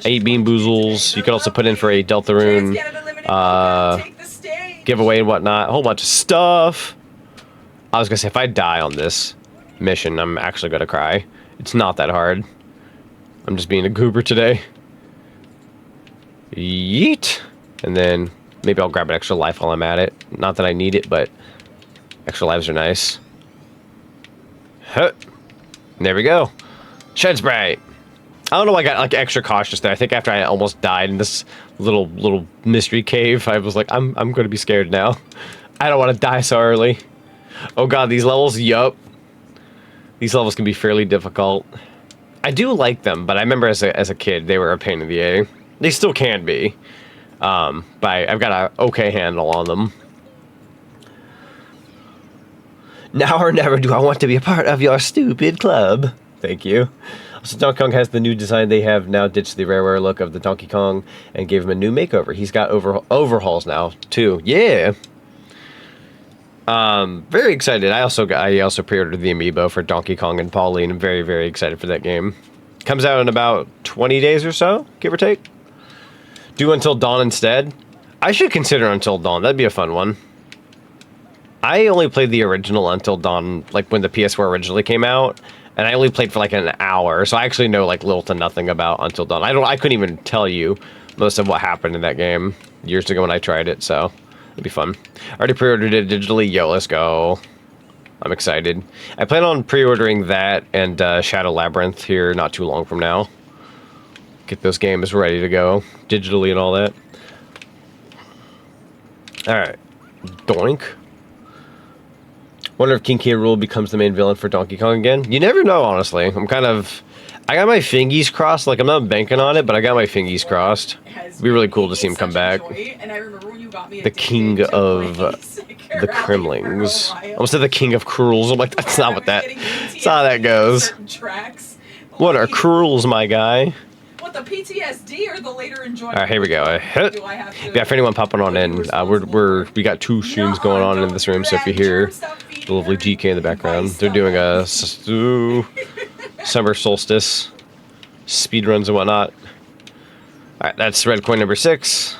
Speaker 1: 8 Bean Boozles. You can also put in for a Deltarune giveaway and whatnot. A whole bunch of stuff. I was gonna say, if I die on this mission, I'm actually gonna cry. It's not that hard. I'm just being a goober today. Yeet. And then maybe I'll grab an extra life while I'm at it. Not that I need it, but extra lives are nice. Huh. There we go. Shine Sprite. I don't know why I got like extra cautious there. I think after I almost died in this little mystery cave, I was like, I'm going to be scared now. I don't want to die so early. Oh god, these levels, yup. These levels can be fairly difficult. I do like them, but I remember as a kid, they were a pain in the A. They still can be. But I've got an okay handle on them. Now or never do I want to be a part of your stupid club. Thank you. So Donkey Kong has the new design. They have now ditched the rare look of the Donkey Kong and gave him a new makeover. He's got overhauls now too. Yeah. Very excited. I also pre-ordered the amiibo for Donkey Kong and Pauline. I'm very, very excited for that game. Comes out in about 20 days or so, give or take. Do Until Dawn instead. I should consider Until Dawn. That'd be a fun one. I only played the original Until Dawn, like when the PS4 originally came out, and I only played for like an hour, so I actually know like little to nothing about Until Dawn. I couldn't even tell you most of what happened in that game years ago when I tried it, so it'd be fun. I already pre-ordered it digitally. Yo, let's go. I'm excited. I plan on pre-ordering that and Shadow Labyrinth here not too long from now. Get those games ready to go digitally and all that. Alright. Doink. Wonder if King K. Rool becomes the main villain for Donkey Kong again. You never know, honestly. I got my fingies crossed. Like, I'm not banking on it, but I got my fingies crossed. It'd be really cool to see him come back. The king of the Kremlings. I almost said the king of Cruels. I'm like, that's not what that... That's not how that goes. What are Cruels, my guy?
Speaker 2: What, the PTSD or the later enjoyment?
Speaker 1: Alright, here we go. Yeah, for anyone popping on in, we got 2 streams going on in this room, so if you hear the lovely GK in the background, they're doing a summer solstice speed runs and whatnot. Alright, that's red coin number 6.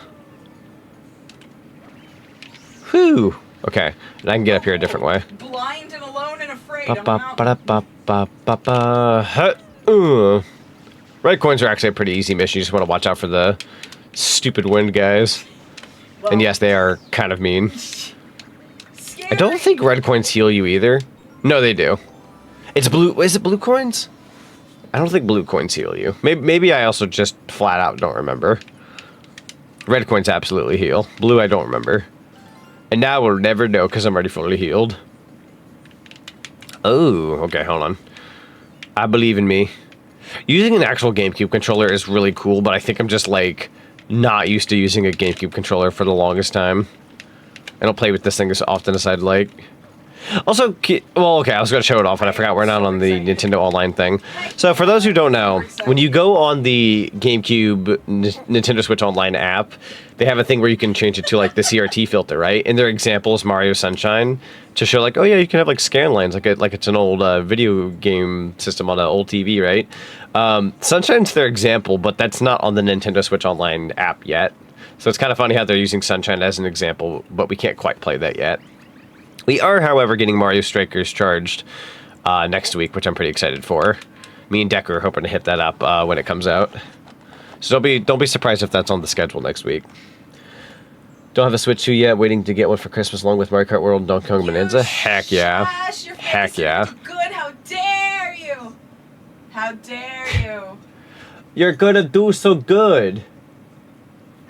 Speaker 1: Whew. Okay, and I can get up here a different way.
Speaker 2: Blind and alone and afraid.
Speaker 1: Red coins are actually a pretty easy mission. You just want to watch out for the stupid wind guys. Well, and yes, they are kind of mean. I don't think red coins heal you either. No, they do. It's blue. Is it blue coins? I don't think blue coins heal you. Maybe I also just flat out don't remember. Red coins absolutely heal. Blue, I don't remember. And now we'll never know because I'm already fully healed. Oh, okay, hold on. I believe in me. Using an actual GameCube controller is really cool, but I think I'm just, like, not used to using a GameCube controller for the longest time. I don't play with this thing as often as I'd like. Also, well, okay, I was going to show it off, and I forgot we're not on the Nintendo Online thing. So, for those who don't know, when you go on the GameCube Nintendo Switch Online app, they have a thing where you can change it to, like, the CRT filter, right? And their example is Mario Sunshine, to show, like, oh, yeah, you can have, like, scan lines, like it's an old video game system on an old TV, right? Sunshine's their example, but that's not on the Nintendo Switch Online app yet. So it's kind of funny how they're using Sunshine as an example, but we can't quite play that yet. We are, however, getting Mario Strikers Charged next week, which I'm pretty excited for. Me and Decker are hoping to hit that up when it comes out. So don't be surprised if that's on the schedule next week. Don't have a Switch 2 yet, waiting to get one for Christmas along with Mario Kart World and Donkey Kong Bonanza. Heck yeah. Heck yeah.
Speaker 2: Good, how dare you? How dare you?
Speaker 1: You're gonna do so good.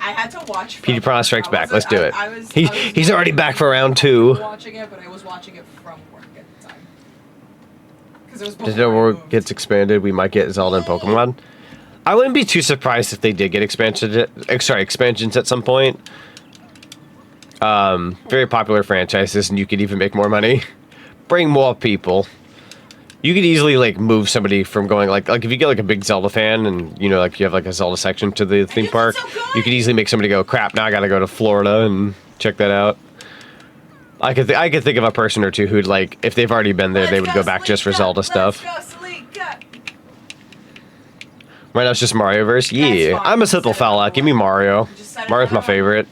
Speaker 2: I had to watch.
Speaker 1: PD Prawn Strikes Back. Let's do it.
Speaker 2: I was
Speaker 1: He's already back for round 2.
Speaker 2: Watching it, but I was watching it from work at the time. Because it was
Speaker 1: Did
Speaker 2: before I
Speaker 1: work
Speaker 2: moved.
Speaker 1: gets expanded? We might get Zelda and Pokemon. I wouldn't be too surprised if they did get expansions at some point. Very popular franchises, and you could even make more money. Bring more people. You could easily like move somebody from going like if you get like a big Zelda fan and you know like you have like a Zelda section to the theme park, you could easily make somebody go, crap, now I gotta go to Florida and check that out. I could think of a person or two who'd like if they've already been there, they would go back just for Zelda stuff. Right now it's just Marioverse. Yeah, I'm a simple fella. Give me Mario. Mario's my favorite.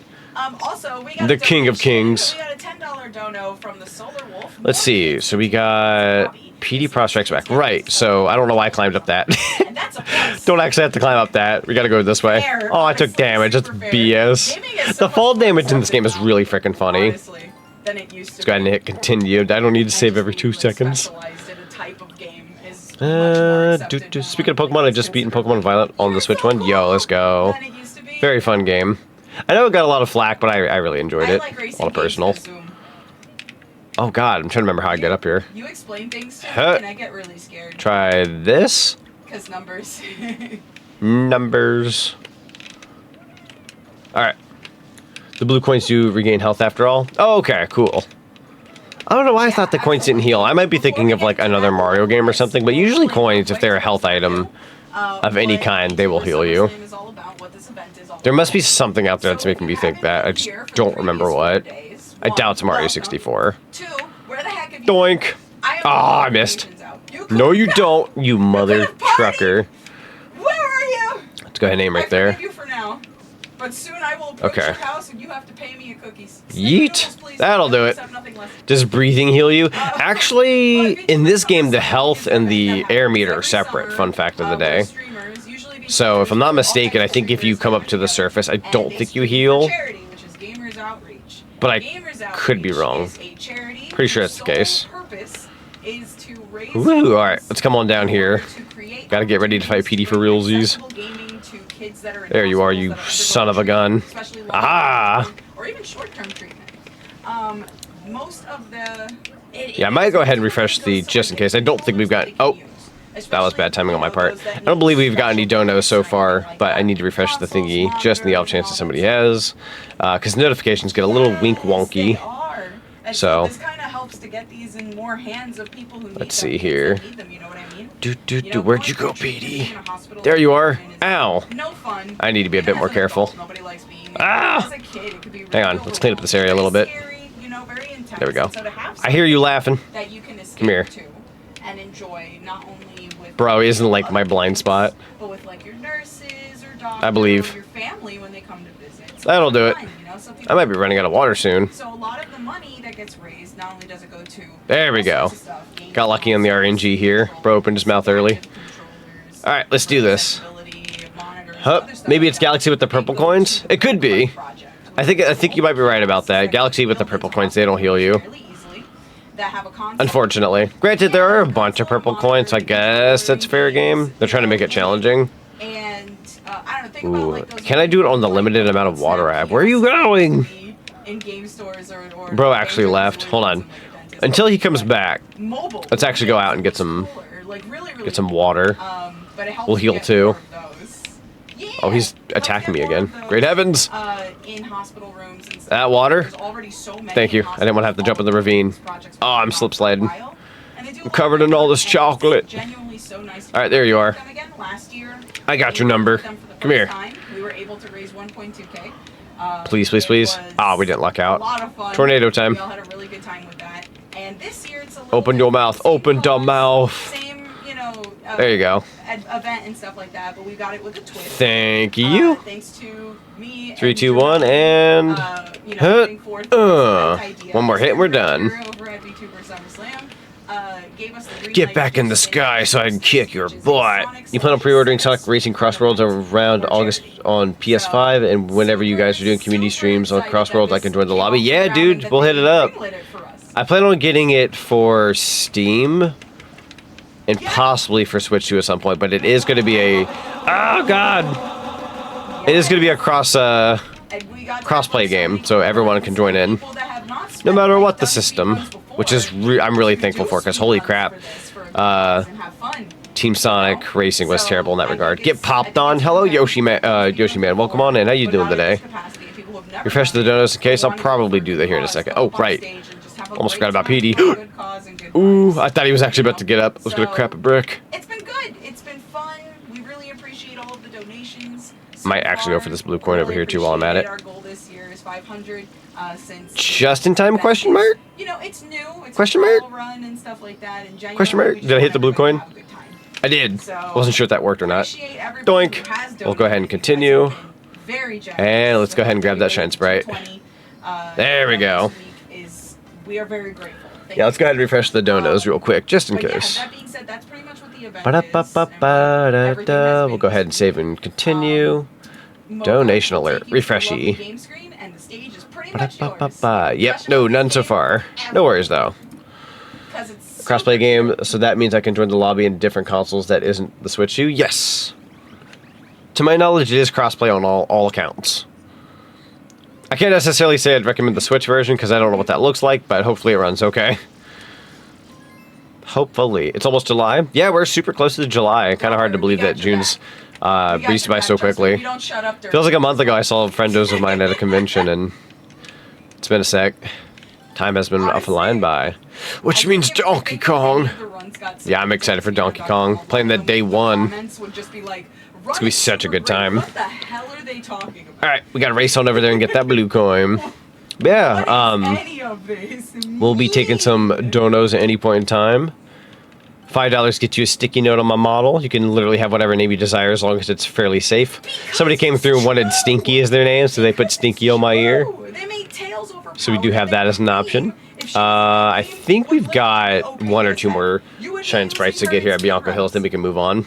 Speaker 2: Also, we got
Speaker 1: The King of Kings.
Speaker 2: We got a $10 dono from the Solar Wolf.
Speaker 1: Let's see. So we got PD Pro Strikes Back. Right. So I don't know why I climbed up that.
Speaker 2: And that's a plus.
Speaker 1: Don't actually have to climb up that. We gotta go this way.
Speaker 2: Fair.
Speaker 1: Oh, I took damage. That's
Speaker 2: Super fair.
Speaker 1: BS.
Speaker 2: Gaming is so
Speaker 1: The
Speaker 2: much
Speaker 1: fall
Speaker 2: more
Speaker 1: damage in this game is
Speaker 2: acceptable,
Speaker 1: really freaking funny.
Speaker 2: honestly, than it used to
Speaker 1: Let's go ahead and
Speaker 2: be.
Speaker 1: hit continue. I don't need to save every 2 seconds.
Speaker 2: Specialized in a type of game is much more accepted now.
Speaker 1: Speaking of Pokemon, I just beaten Pokemon Violet on the Switch one. Yo, let's go.
Speaker 2: Than it used to be.
Speaker 1: Very fun game. I know it got a lot of flack, but I really enjoyed
Speaker 2: I
Speaker 1: it.
Speaker 2: like
Speaker 1: A
Speaker 2: racing
Speaker 1: lot of
Speaker 2: games
Speaker 1: personal.
Speaker 2: that zoom.
Speaker 1: Oh god, I'm trying to remember how I get up here.
Speaker 2: You explain things to me
Speaker 1: Huh.
Speaker 2: and I get really scared.
Speaker 1: Try this.
Speaker 2: Because numbers.
Speaker 1: Numbers. Alright. The blue coins do regain health after all. Oh, okay, cool. I don't know why I thought the coins didn't heal. I might be thinking of like another Mario game or something, but usually coins, if they're a health item of any kind, they will heal you. There must be something out there that's making me think that. I just don't remember what. I doubt it's Mario 64. Doink! Ah, I missed. No, you don't, you mother trucker.
Speaker 2: Where are you?
Speaker 1: Let's go ahead and aim right
Speaker 2: I
Speaker 1: there.
Speaker 2: forgive you for now, but soon I will approach
Speaker 1: Okay.
Speaker 2: your house and you have to pay me a cookie.
Speaker 1: Yeet. That'll do it. Does breathing heal you? Actually, in this game, the health and the air meter are separate. Fun fact of the day. So, if I'm not mistaken, I think if you come up to the surface, I don't think you heal. But I could be wrong. Pretty sure that's the case. Woo! Alright, let's come on down here. Gotta get ready to fight PD for realsies. There you are, you son of a gun. Ah!
Speaker 2: Or even short-term treatment. Most of the...
Speaker 1: Yeah, I might go ahead and refresh the just in case. I don't think we've got... Oh! That was bad timing on my part. I don't believe we've got any donos so far, but I need to refresh the thingy just in the off chance that somebody has. Because notifications get a little wink wonky. So,
Speaker 2: this kind of helps to get these in more hands of people who need
Speaker 1: let's
Speaker 2: them,
Speaker 1: see here.
Speaker 2: kids that need them, you know what I mean?
Speaker 1: Where'd you go, PD? There you are. Ow.
Speaker 2: No fun.
Speaker 1: I need to be a bit more careful.
Speaker 2: Nobody likes being
Speaker 1: Ah!
Speaker 2: as a kid, it could be
Speaker 1: Hang on,
Speaker 2: real,
Speaker 1: let's clean up this area a little bit.
Speaker 2: scary, you know, very intense.
Speaker 1: There we go.
Speaker 2: And so to have
Speaker 1: I hear you
Speaker 2: something
Speaker 1: laughing.
Speaker 2: that you can escape
Speaker 1: Come here.
Speaker 2: to and enjoy not only with
Speaker 1: Bro, isn't like my blind spot.
Speaker 2: but with like your nurses or doctors
Speaker 1: I believe.
Speaker 2: or your family when they come to visit. It's
Speaker 1: That'll do it.
Speaker 2: fun, you know, so
Speaker 1: I might be running out of water soon.
Speaker 2: So a lot of the money that gets raised, not only does it go to
Speaker 1: There we
Speaker 2: all
Speaker 1: go.
Speaker 2: sorts of stuff, game
Speaker 1: Got lucky on the RNG here. Bro opened his mouth early.
Speaker 2: controllers,
Speaker 1: Alright, let's do this.
Speaker 2: accessibility, monitors,
Speaker 1: Huh?
Speaker 2: other stuff
Speaker 1: Maybe
Speaker 2: like
Speaker 1: it's
Speaker 2: that.
Speaker 1: Galaxy with the purple coins? It could be. I think you might be right about that. Galaxy with the purple coins, they don't heal you. Unfortunately. Granted, there are a bunch of purple coins, so I guess that's fair game. They're trying to make it challenging.
Speaker 2: And I don't know, think about
Speaker 1: Ooh,
Speaker 2: like those
Speaker 1: can I do it on the limited amount of water I have? Where are you going?
Speaker 2: in game stores or
Speaker 1: Bro actually left. Hold on. Until he comes back,
Speaker 2: mobile.
Speaker 1: let's actually go out and get some
Speaker 2: like really
Speaker 1: water.
Speaker 2: But it helps
Speaker 1: We'll
Speaker 2: to
Speaker 1: heal
Speaker 2: get
Speaker 1: too.
Speaker 2: more of those. Yeah,
Speaker 1: Oh, he's
Speaker 2: let's
Speaker 1: attacking
Speaker 2: get
Speaker 1: me
Speaker 2: more
Speaker 1: again.
Speaker 2: of those,
Speaker 1: Great heavens.
Speaker 2: In hospital rooms and stuff.
Speaker 1: That water?
Speaker 2: There's already so many
Speaker 1: Thank you.
Speaker 2: in
Speaker 1: I didn't want to have to jump in the ravine.
Speaker 2: projects
Speaker 1: Oh, I'm
Speaker 2: for
Speaker 1: slip
Speaker 2: a
Speaker 1: sliding.
Speaker 2: while, and they do a
Speaker 1: I'm
Speaker 2: lot
Speaker 1: covered
Speaker 2: of
Speaker 1: in all this
Speaker 2: things
Speaker 1: chocolate.
Speaker 2: genuinely so nice.
Speaker 1: Alright, there you are.
Speaker 2: Them again last year.
Speaker 1: I got
Speaker 2: We
Speaker 1: your number.
Speaker 2: worked with them for the
Speaker 1: Come
Speaker 2: first
Speaker 1: here.
Speaker 2: time. We were able to raise 1.2K.
Speaker 1: Please, please,
Speaker 2: It
Speaker 1: please.
Speaker 2: was
Speaker 1: Ah, we didn't luck out.
Speaker 2: A lot of fun.
Speaker 1: Tornado time.
Speaker 2: We all had a really good time with that. And this year it's a little
Speaker 1: Open your
Speaker 2: different.
Speaker 1: mouth.
Speaker 2: Same
Speaker 1: Open the
Speaker 2: cause,
Speaker 1: mouth.
Speaker 2: Same, you know.
Speaker 1: There you go.
Speaker 2: Event and stuff like that, but we got it with a twist.
Speaker 1: Thank you.
Speaker 2: Thanks to me.
Speaker 1: 3, 2, 1, and...
Speaker 2: you know,
Speaker 1: Huh.
Speaker 2: putting forth this idea.
Speaker 1: One more hit and we're done.
Speaker 2: Over at VTuber SummerSlam, gave us the green
Speaker 1: Get
Speaker 2: light
Speaker 1: back
Speaker 2: to
Speaker 1: in the
Speaker 2: do
Speaker 1: sky so I can
Speaker 2: this,
Speaker 1: kick your
Speaker 2: which is a
Speaker 1: butt.
Speaker 2: Sonic
Speaker 1: You plan on
Speaker 2: slash
Speaker 1: pre-ordering
Speaker 2: Sonic
Speaker 1: Sonic Racing Crossroads around August on PS5, and whenever you guys are doing community streams on Crossroads, I can join the lobby. Yeah, dude, we'll hit it up. I plan on getting it for Steam and possibly for Switch 2 at some point, but it is going to be a... Oh, God! It is going to be a cross cross-play game, so everyone can join in, no matter what the system, which is I'm really thankful for, because holy crap, Team Sonic Racing was terrible in that regard. Get popped on. Hello, Yoshi Man. Welcome on in. How you doing today? Refresh the donuts in case. I'll probably do that here in a second. Oh, right. Almost forgot about PD. Ooh, I thought he was actually about to get up. I was going to crap a brick.
Speaker 2: It's been good. It's been fun. We really appreciate all of the donations.
Speaker 1: Might actually go for this blue coin over here too while I'm at it.
Speaker 2: Our goal this year is 500. Since
Speaker 1: just in time? Question mark?
Speaker 2: You know, it's new. It's
Speaker 1: question mark?
Speaker 2: Run and stuff like that. In January,
Speaker 1: question mark? Did I hit the blue coin? I did. So, wasn't sure if that worked or not. Doink. We'll go ahead and continue. And let's go ahead and grab that shine sprite. There we go.
Speaker 2: We are very grateful.
Speaker 1: Yeah, let's go ahead and refresh the donos real quick, just in case.
Speaker 2: That being said, that's pretty much what the event is.
Speaker 1: We'll go ahead and save and continue. Donation alert. Refreshy. Yep, no, none so far. No worries, though. Crossplay game, so that means I can join the lobby in different consoles that isn't the Switch 2? Yes. To my knowledge, it is crossplay on all accounts. I can't necessarily say I'd recommend the Switch version because I don't know what that looks like, but hopefully it runs okay. Hopefully. It's almost July. Yeah, we're super close to July. Kind of hard to believe that June's breezed by so quickly. Feels like a month ago I saw friendos of mine at a convention, and it's been a sec. Time has been flying by. Which means Donkey Kong. Yeah, I'm excited for Donkey Kong. Playing that day one. It's gonna be such a good time.
Speaker 2: What the hell are they talking about?
Speaker 1: Alright, we gotta race on over there and get that blue coin. Yeah, we'll be taking some donos at any point in time. $5 gets you a sticky note on my model. You can literally have whatever name you desire as long as it's fairly safe. Somebody came through and wanted Stinky as their name, so they put Stinky on my ear. So we do have that as an option. I think we've got one or two more shine sprites to get here at Bianco Hills, then we can move on.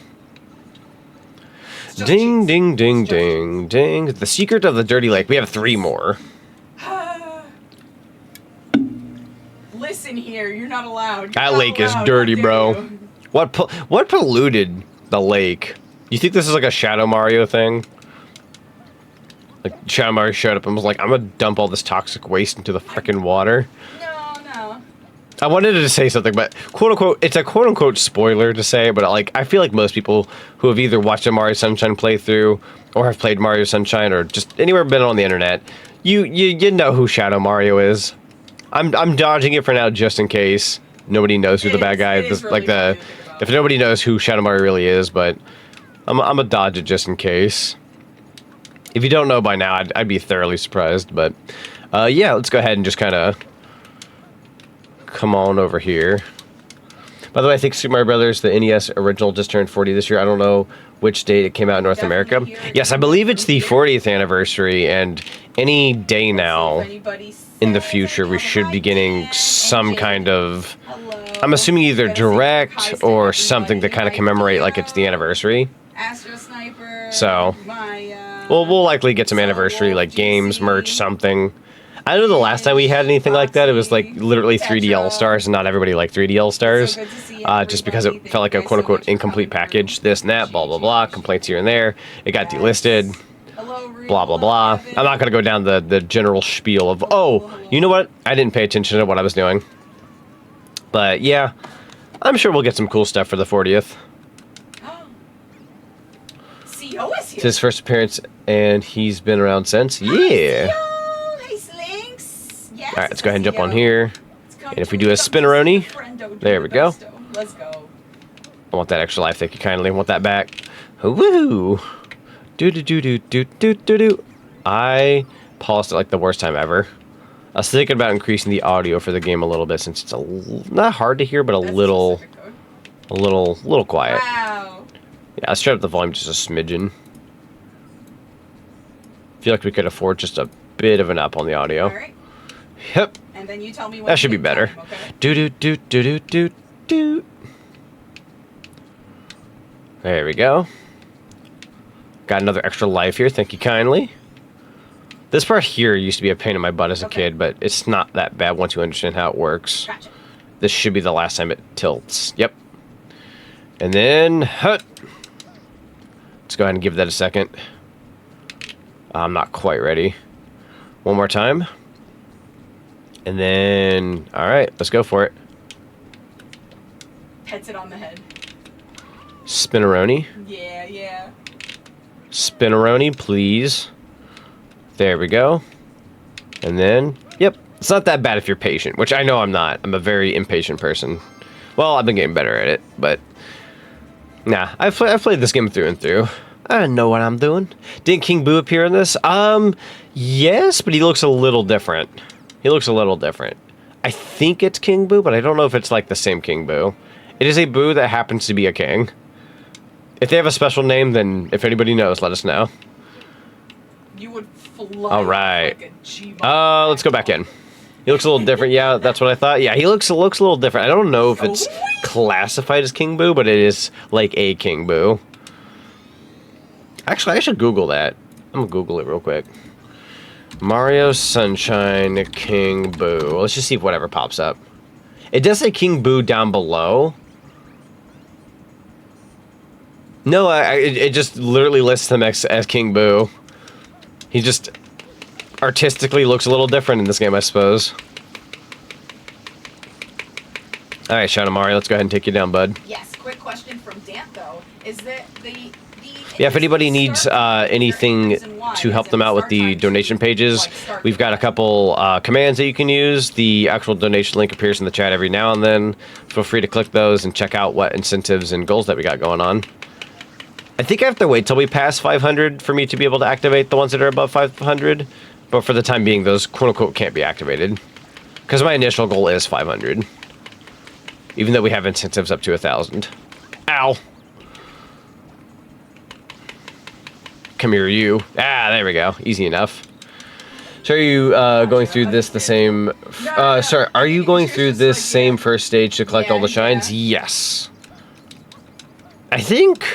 Speaker 1: Ding, ding, ding, ding, ding. The Secret of the Dirty Lake. We have 3 more.
Speaker 2: Listen here, you're not allowed.
Speaker 1: That lake is dirty, bro. What polluted the lake? You think this is like a Shadow Mario thing? Like Shadow Mario showed up and was like, I'm gonna dump all this toxic waste into the frickin' water.
Speaker 2: No.
Speaker 1: I wanted to say something, but quote unquote, it's a quote unquote spoiler to say, but like I feel like most people who have either watched a Mario Sunshine playthrough or have played Mario Sunshine or just anywhere been on the internet, you know who Shadow Mario is. I'm dodging it for now just in case nobody knows who the bad guy is. Like if nobody knows who Shadow Mario really is, but I'm gonna dodge it just in case. If you don't know by now, I'd be thoroughly surprised. But yeah, let's go ahead and just kind of come on over here. By the way, I think Super Mario Brothers, the NES original, just turned 40 this year. I don't know which date it came out in North America. Yes, I believe it's the 40th anniversary, and any day now in the future, we should be getting some kind of, I'm assuming either direct or something to kind of commemorate like it's the anniversary. So, we'll likely get some anniversary, like games, merch, something. I know the last time we had anything like that, it was like literally 3D All-Stars, and not everybody liked 3D All-Stars, just because it felt like a quote-unquote incomplete package, this and that, blah, blah, blah, complaints here and there, it got delisted, blah, blah, blah. I'm not going to go down the general spiel of, oh, you know what, I didn't pay attention to what I was doing. But yeah, I'm sure we'll get some cool stuff for the 40th. It's his first appearance, and he's been around since. Yeah. Alright, let's go ahead and jump on here. And if we do a spinneroni, there we go.
Speaker 2: Let's go.
Speaker 1: I want that extra life, thank you kindly. I want that back. Woo! Do. I paused it like the worst time ever. I was thinking about increasing the audio for the game a little bit since it's not hard to hear, but a little quiet.
Speaker 2: Wow.
Speaker 1: Yeah, let's try up the volume just a smidgen. Feel like we could afford just a bit of an up on the audio.
Speaker 2: All right.
Speaker 1: Yep.
Speaker 2: And then you tell me when
Speaker 1: that should be better.
Speaker 2: Time, okay?
Speaker 1: Do. There we go. Got another extra life here. Thank you kindly. This part here used to be a pain in my butt as a kid, but it's not that bad once you understand how it works.
Speaker 2: Gotcha.
Speaker 1: This should be the last time it tilts. Yep. And then, let's go ahead and give that a second. I'm not quite ready. One more time. And then, all right, let's go for it.
Speaker 2: Pets it on the head.
Speaker 1: Spinneroni.
Speaker 2: Yeah, yeah.
Speaker 1: Spinneroni, please. There we go. And then, yep, it's not that bad if you're patient, which I know I'm not. I'm a very impatient person. Well, I've been getting better at it, but nah, I've played this game through and through. I know what I'm doing. Didn't King Boo appear in this? Yes, but he looks a little different. He looks a little different. I think it's King Boo, but I don't know if it's like the same King Boo. It is a Boo that happens to be a king. If they have a special name, then if anybody knows, let us know.
Speaker 2: You would fly
Speaker 1: All right.
Speaker 2: like a G-bomb.
Speaker 1: Let's go back in. He looks a little different. Yeah, that's what I thought. Yeah, he looks a little different. I don't know if it's classified as King Boo, but it is like a King Boo. Actually, I should Google that. I'm gonna Google it real quick. Mario Sunshine King Boo. Let's just see if whatever pops up. It does say King Boo down below. No, it just literally lists him as King Boo. He just artistically looks a little different in this game, I suppose. All right, Shadow Mario, let's go ahead and take you down, bud.
Speaker 2: Yes, quick question from Dant, though. Is that the
Speaker 1: Yeah, if anybody needs anything to help them out with the donation pages, we've got a couple commands that you can use. The actual donation link appears in the chat every now and then. Feel free to click those and check out what incentives and goals that we got going on. I think I have to wait till we pass 500 for me to be able to activate the ones that are above 500. But for the time being, those quote-unquote can't be activated. Because my initial goal is 500. Even though we have incentives up to 1,000. Ow! Come here, you. Ah, there we go. Easy enough. So are you going through this the same... sorry, are you going through this same first stage to collect all the shines? Yes. I think...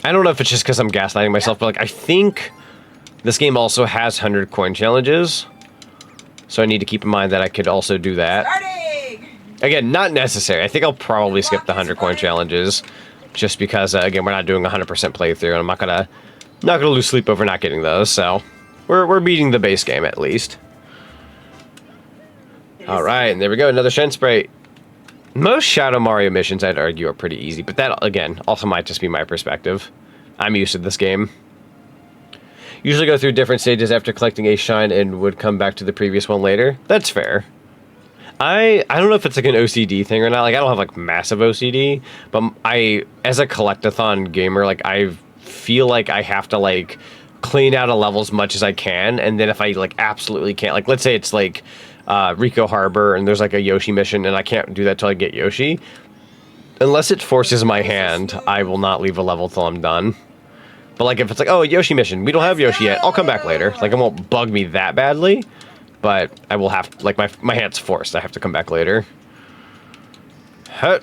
Speaker 1: I don't know if it's just because I'm gaslighting myself, but like I think this game also has 100 coin challenges. So I need to keep in mind that I could also do that. Again, not necessary. I think I'll probably skip the 100 coin challenges. Just because, again, we're not doing a 100% playthrough, and I'm not gonna lose sleep over not getting those. So we're beating the base game at least. All right, and there we go, another Shen Spray. Most Shadow Mario missions, I'd argue, are pretty easy, but that, again, also might just be my perspective. I'm used to this game. Usually go through different stages after collecting a shine and would come back to the previous one later. That's fair. I don't know if it's like an OCD thing or not. Like, I don't have like massive OCD, but as a collectathon gamer, like I feel like I have to like clean out a level as much as I can, and then if I like absolutely can't, like let's say it's like Rico Harbor and there's like a Yoshi mission and I can't do that till I get Yoshi, unless it forces my hand, I will not leave a level till I'm done. But like if it's like, oh, a Yoshi mission, we don't have Yoshi yet, I'll come back later. Like it won't bug me that badly, but I will have, like my hand's forced, I have to come back later. Huh.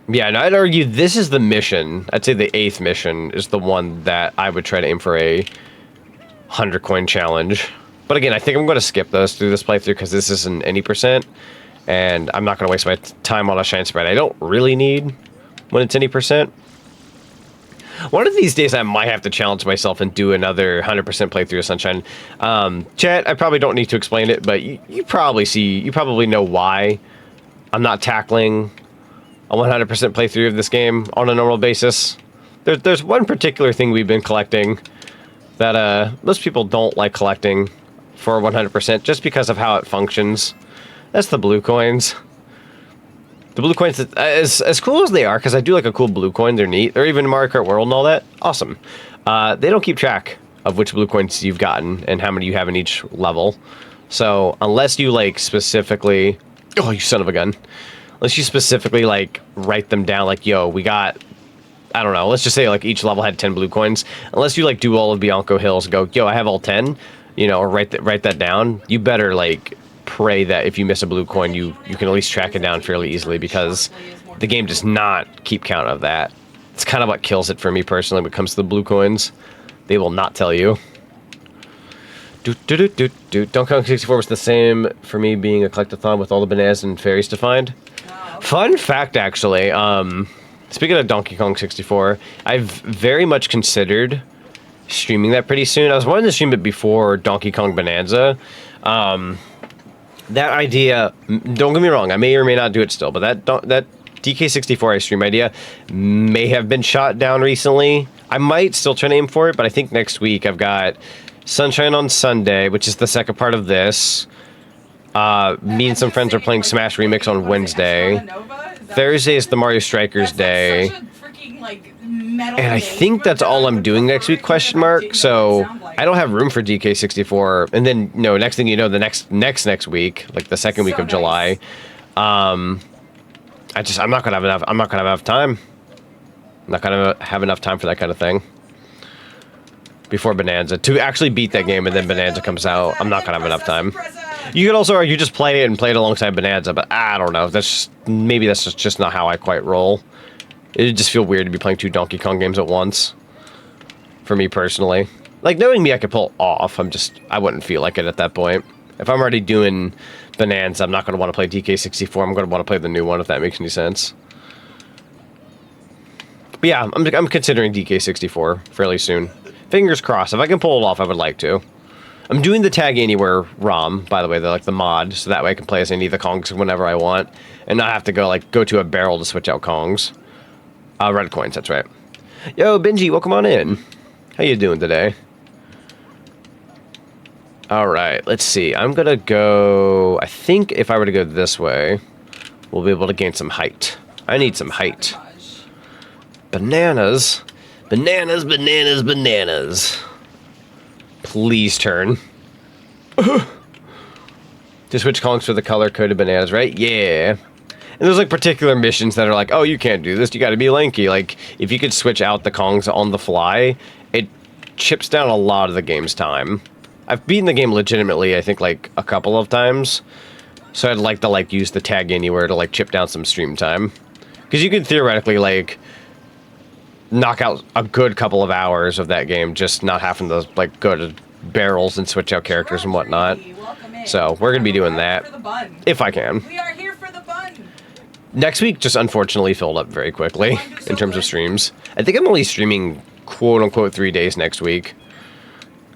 Speaker 1: Yeah, and I'd argue this is the mission. I'd say the 8th mission is the one that I would try to aim for a 100 coin challenge. But again, I think I'm going to skip those through this playthrough because this isn't any percent. And I'm not going to waste my time on a shine spread I don't really need when it's any percent. One of these days I might have to challenge myself and do another 100% playthrough of Sunshine. Chat, I probably don't need to explain it, but you probably know why I'm not tackling a 100% playthrough of this game on a normal basis. There's one particular thing we've been collecting that most people don't like collecting for 100% just because of how it functions. That's the blue coins. The blue coins, as cool as they are, because I do like a cool blue coin, they're neat. They're even in Mario Kart World and all that. Awesome. They don't keep track of which blue coins you've gotten and how many you have in each level. So unless you like specifically... Oh, you son of a gun. Unless you specifically like write them down like, yo, we got... I don't know, let's just say like each level had 10 blue coins. Unless you like do all of Bianco Hills and go, yo, I have all 10, you know, or write that down, you better like pray that if you miss a blue coin, you can at least track it down fairly easily, because the game does not keep count of that. It's kind of what kills it for me personally when it comes to the blue coins. They will not tell you. Donkey Kong 64 was the same for me, being a collectathon with all the bananas and fairies to find. Fun fact, actually, speaking of Donkey Kong 64, I've very much considered streaming that pretty soon. I was wanting to stream it before Donkey Kong Bonanza. That idea, don't get me wrong, I may or may not do it still, but that DK64 ice stream idea may have been shot down recently. I might still try to aim for it, but I think next week I've got Sunshine on Sunday, which is the second part of this. Me and some friends are playing Smash Remix on Wednesday. Thursday is the Mario Strikers Day. And I think that's all I'm doing next week, question mark. So I don't have room for DK64. And then, no, next thing you know, the next week, like the second week of July, I'm not gonna have enough time. I'm not gonna have enough time for that kind of thing. Before Bonanza. To actually beat that game and then Bonanza comes out, I'm not gonna have enough time. You could also argue just play it and play it alongside Bonanza, but I don't know. Maybe that's just not how I quite roll. It'd just feel weird to be playing 2 Donkey Kong games at once. For me personally. Like, knowing me, I could pull off. I wouldn't feel like it at that point. If I'm already doing Bonanza, I'm not going to want to play DK64. I'm going to want to play the new one, if that makes any sense. But yeah, I'm considering DK64 fairly soon. Fingers crossed. If I can pull it off, I would like to. I'm doing the Tag Anywhere ROM, by the way, the mod, so that way I can play as any of the Kongs whenever I want, and not have to go to a barrel to switch out Kongs. Red coins, that's right. Yo, Benji, welcome on in. How you doing today? Alright, let's see. I'm gonna go... I think if I were to go this way, we'll be able to gain some height. I need some height. Bananas. Bananas, bananas, bananas. Please turn. To switch Kongs for the color-coded bananas, right? Yeah. And there's like particular missions that are like, oh, you can't do this, you gotta be lanky. Like, if you could switch out the Kongs on the fly, it chips down a lot of the game's time. I've beaten the game legitimately, I think, like, a couple of times. So I'd like to, use the Tag Anywhere to, chip down some stream time. Because you could theoretically, knock out a good couple of hours of that game just not having to, go to barrels and switch out characters and whatnot. So we're gonna be doing that, if I can.
Speaker 2: We are here for the bun.
Speaker 1: Next week just unfortunately filled up very quickly in terms of streams. I think I'm only streaming quote-unquote 3 days next week.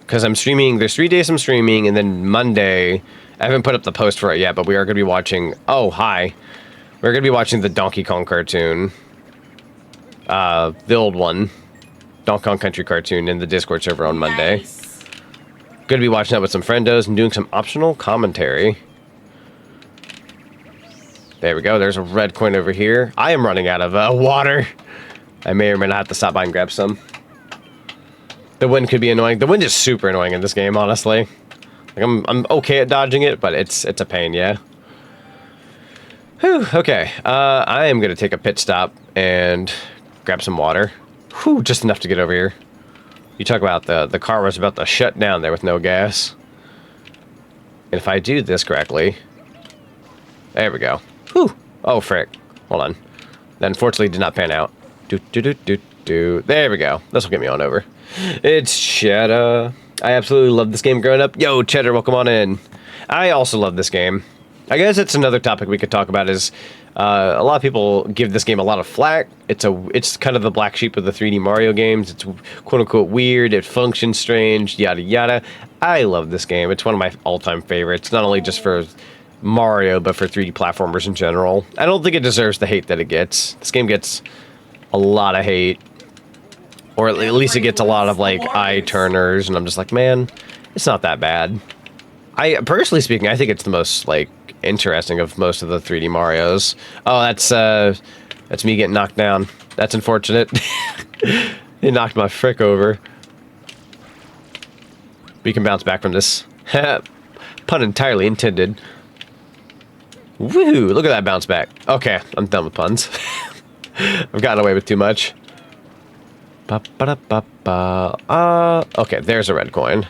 Speaker 1: Because there's 3 days I'm streaming, and then Monday, I haven't put up the post for it yet, but we are going to be watching, oh, hi. We're going to be watching the Donkey Kong cartoon. The old one. Donkey Kong Country cartoon in the Discord server on Monday.
Speaker 2: Nice.
Speaker 1: Going to be watching that with some friendos and doing some optional commentary. There we go. There's a red coin over here. I am running out of water. I may or may not have to stop by and grab some. The wind could be annoying. The wind is super annoying in this game, honestly. Like, I'm okay at dodging it, but it's a pain, yeah. Whew, okay. I am going to take a pit stop and grab some water. Whew, just enough to get over here. You talk about the car was about to shut down there with no gas. And if I do this correctly... There we go. Whew. Oh, frick. Hold on. That unfortunately did not pan out. There we go. This will get me on over. It's Cheddar. I absolutely love this game growing up. Yo, Cheddar, welcome on in. I also love this game. I guess it's another topic we could talk about is a lot of people give this game a lot of flack. It's kind of the black sheep of the 3D Mario games. It's quote-unquote weird. It functions strange, yada yada. I love this game. It's one of my all-time favorites, not only just for Mario, but for 3D platformers in general. I don't think it deserves the hate that it gets. This game gets a lot of hate. Or at least it gets a lot of, eye turners, and I'm just like, man, it's not that bad. Personally speaking, I think it's the most, interesting of most of the 3D Marios. Oh, that's me getting knocked down. That's unfortunate. It knocked my frick over. We can bounce back from this. Pun entirely intended. Woohoo! Look at that bounce back. Okay, I'm done with puns. I've gotten away with too much. Okay, there's a red coin.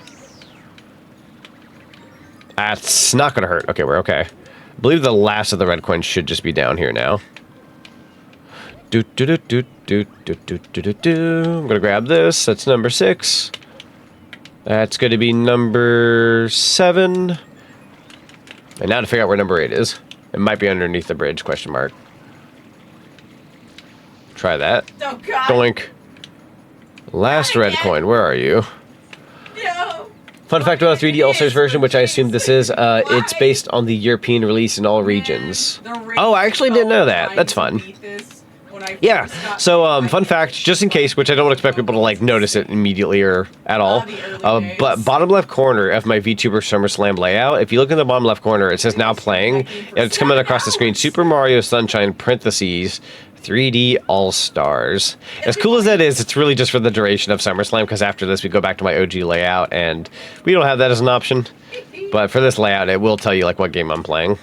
Speaker 1: That's not gonna hurt. Okay, we're okay. I believe the last of the red coins should just be down here now. I'm gonna grab this. That's number 6. That's gonna be number 7. And now to figure out where number 8 is. It might be underneath the bridge, question mark. Try that.
Speaker 2: Oh, God.
Speaker 1: Doink. Last red coin, where are you?
Speaker 2: Yo.
Speaker 1: Fun fact about the 3D All-Stars version, which I assume this is, it's based on the European release in all regions. Oh, I actually didn't know that. That's fun. Yeah, so fun fact, just in case, which I don't expect people to like notice it immediately or at all, but bottom left corner of my VTuber SummerSlam layout, if you look in the bottom left corner, it says now playing, and it's coming across the screen, Super Mario Sunshine, parentheses, 3D All-Stars. As cool as that is, it's really just for the duration of SummerSlam, because after this we go back to my OG layout, and we don't have that as an option. But for this layout, it will tell you like what game I'm playing.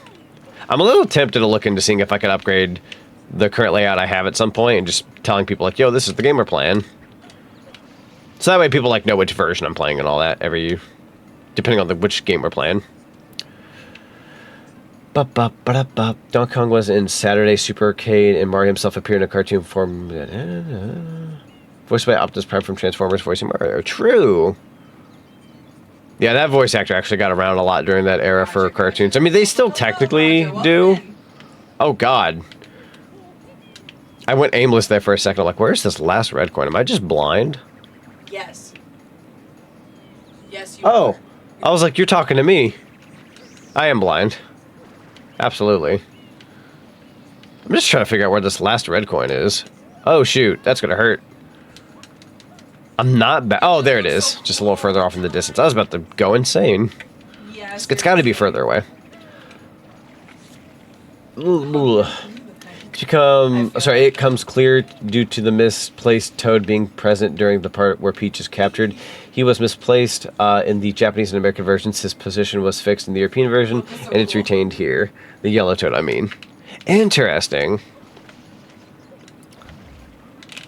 Speaker 1: I'm a little tempted to look into seeing if I could upgrade the current layout I have at some point, and just telling people like, yo, this is the game we're playing. So that way people like know which version I'm playing and all that, depending on which game we're playing. Donkey Kong was in Saturday Super Arcade, and Mario himself appeared in a cartoon form. Voiced by Optimus Prime from Transformers, voicing Mario. True. Yeah, that voice actor actually got around a lot during that era for cartoons. I mean, they still technically do. Oh, God. I went aimless there for a second. I'm like, where's this last red coin? Am I just blind?
Speaker 2: Yes. Yes, you
Speaker 1: Oh.
Speaker 2: are.
Speaker 1: I was like, you're talking to me. I am blind. Absolutely. I'm just trying to figure out where this last red coin is. Oh, shoot. That's going to hurt. I'm not bad. Oh, there it is. Just a little further off in the distance. I was about to go insane.
Speaker 2: Yes.
Speaker 1: It's got to be further away. Ooh. It comes clear due to the misplaced Toad being present during the part where Peach is captured. He was misplaced in the Japanese and American versions. His position was fixed in the European version, and it's retained here. The yellow Toad, I mean. Interesting.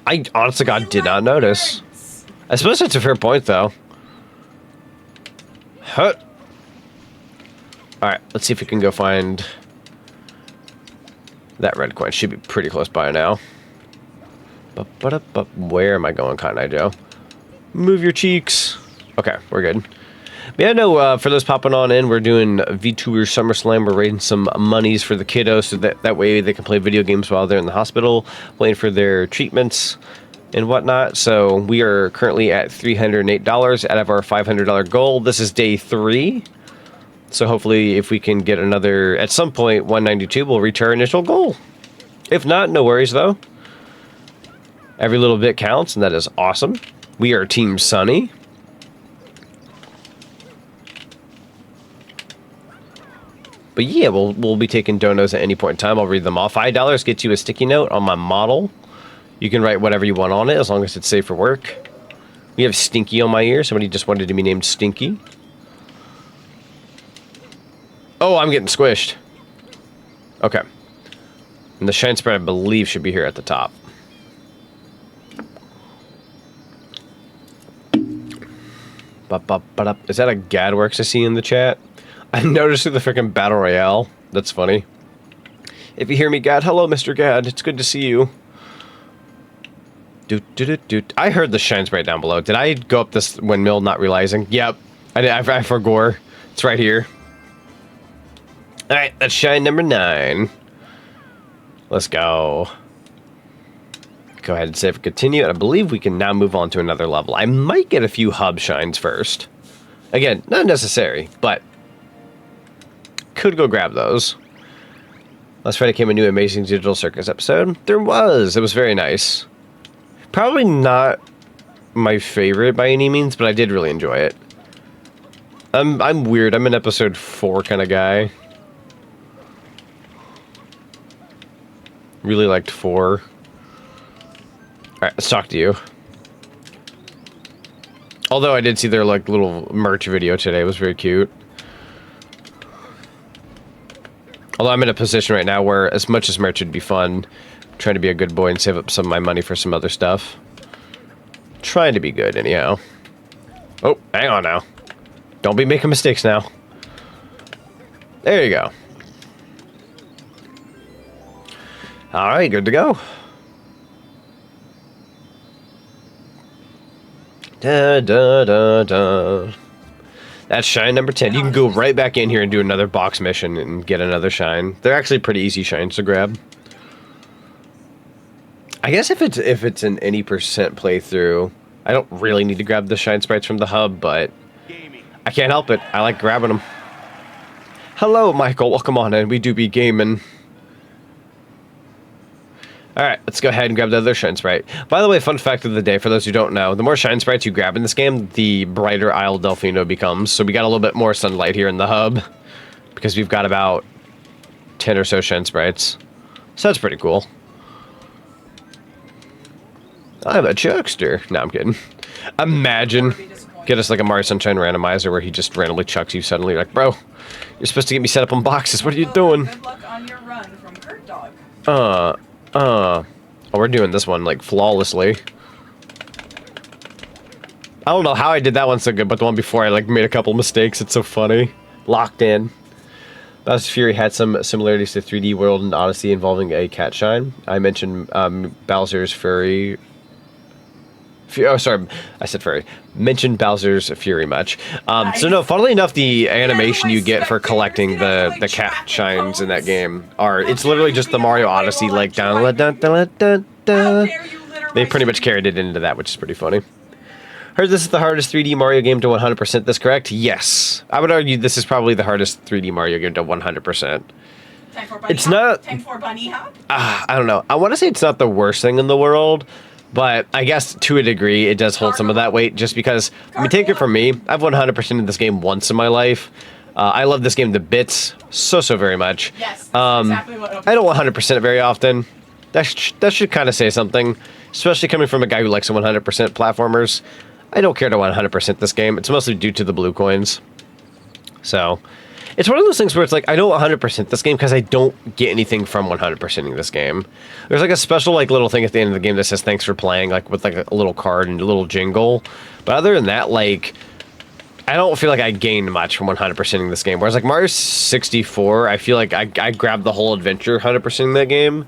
Speaker 1: I honestly, God, did not notice. I suppose that's a fair point, though. Huh. Alright, let's see if we can go find that red coin. Should be pretty close by now. Where am I going, Cotton Eye Joe? Move your cheeks. Okay, we're good. Yeah, no, for those popping on in, we're doing VTuber SummerSlam. We're raising some monies for the kiddos so that way they can play video games while they're in the hospital, waiting for their treatments and whatnot. So we are currently at $308 out of our $500 goal. This is day 3. So hopefully if we can get another, at some point, 192, we'll reach our initial goal. If not, no worries though. Every little bit counts, and that is awesome. We are Team Sunny. But yeah, we'll be taking donos at any point in time. I'll read them off. $5 gets you a sticky note on my model. You can write whatever you want on it, as long as it's safe for work. We have Stinky on my ear. Somebody just wanted to be named Stinky. Oh, I'm getting squished. Okay. And the shine spread, I believe, should be here at the top. Is that a Gadworks I see in the chat? I noticed the freaking Battle Royale. That's funny. If you hear me, Gad, hello, Mr. Gad. It's good to see you. I heard the shine sprite down below. Did I go up this windmill not realizing? Yep. I forgot. It's right here. Alright, that's shine number 9. Let's go. Go ahead and save and continue. And I believe we can now move on to another level. I might get a few hub shines first. Again, not necessary, but could go grab those. Last Friday came a new Amazing Digital Circus episode. There was. It was very nice. Probably not my favorite by any means, but I did really enjoy it. I'm weird. I'm an episode 4 kind of guy. Really liked 4. Alright, let's talk to you. Although I did see their like little merch video today. It was very cute. Although I'm in a position right now where as much as merch would be fun, I'm trying to be a good boy and save up some of my money for some other stuff. Trying to be good anyhow. Oh, hang on now. Don't be making mistakes now. There you go. Alright, good to go. That's shine number 10. You can go right back in here and do another box mission and get another shine. They're actually pretty easy shines to grab. I guess if it's an any percent playthrough, I don't really need to grab the shine sprites from the hub, but I can't help it. I like grabbing them. Hello, Michael. Welcome on in. We do be gaming. Alright, let's go ahead and grab the other shine sprite. By the way, fun fact of the day, for those who don't know, the more shine sprites you grab in this game, the brighter Isle Delfino becomes. So we got a little bit more sunlight here in the hub, because we've got about 10 or so shine sprites. So that's pretty cool. I'm a chuckster. No, I'm kidding. Imagine, get us like a Mario Sunshine randomizer where he just randomly chucks you suddenly. You're like, bro, you're supposed to get me set up on boxes. What are you doing?
Speaker 2: Good luck on your run from Kurt Dog.
Speaker 1: Oh, we're doing this one, like, flawlessly. I don't know how I did that one so good, but the one before I, like, made a couple mistakes. It's so funny. Locked in. Bowser's Fury had some similarities to 3D World and Odyssey involving a cat shine. I mentioned Bowser's Fury... Oh, sorry, I said furry. Mentioned Bowser's Fury much. So no, funnily enough, the animation you get for collecting the cat shines in that game it's literally just the Mario Odyssey, like dun dun dun dun dun. They pretty much carried it into that, which is pretty funny. Heard this is the hardest 3D Mario game to 100%. This correct? Yes, I would argue this is probably the hardest 3D Mario game to 100%. It's not. I don't know. I want to say it's not the worst thing in the world. But I guess to a degree, it does hold some of that weight just because, I mean, take it from me, I've 100% of this game once in my life. I love this game to bits so very much.
Speaker 2: Yes, exactly what
Speaker 1: I don't 100% it very often. That should kind of say something, especially coming from a guy who likes 100% platformers. I don't care to 100% this game. It's mostly due to the blue coins. So, it's one of those things where it's like, I don't 100% this game because I don't get anything from 100%ing this game. There's like a special like little thing at the end of the game that says thanks for playing, like with like a little card and a little jingle. But other than that, like, I don't feel like I gained much from 100%ing this game. Whereas like Mario 64, I feel like I grabbed the whole adventure 100%ing that game.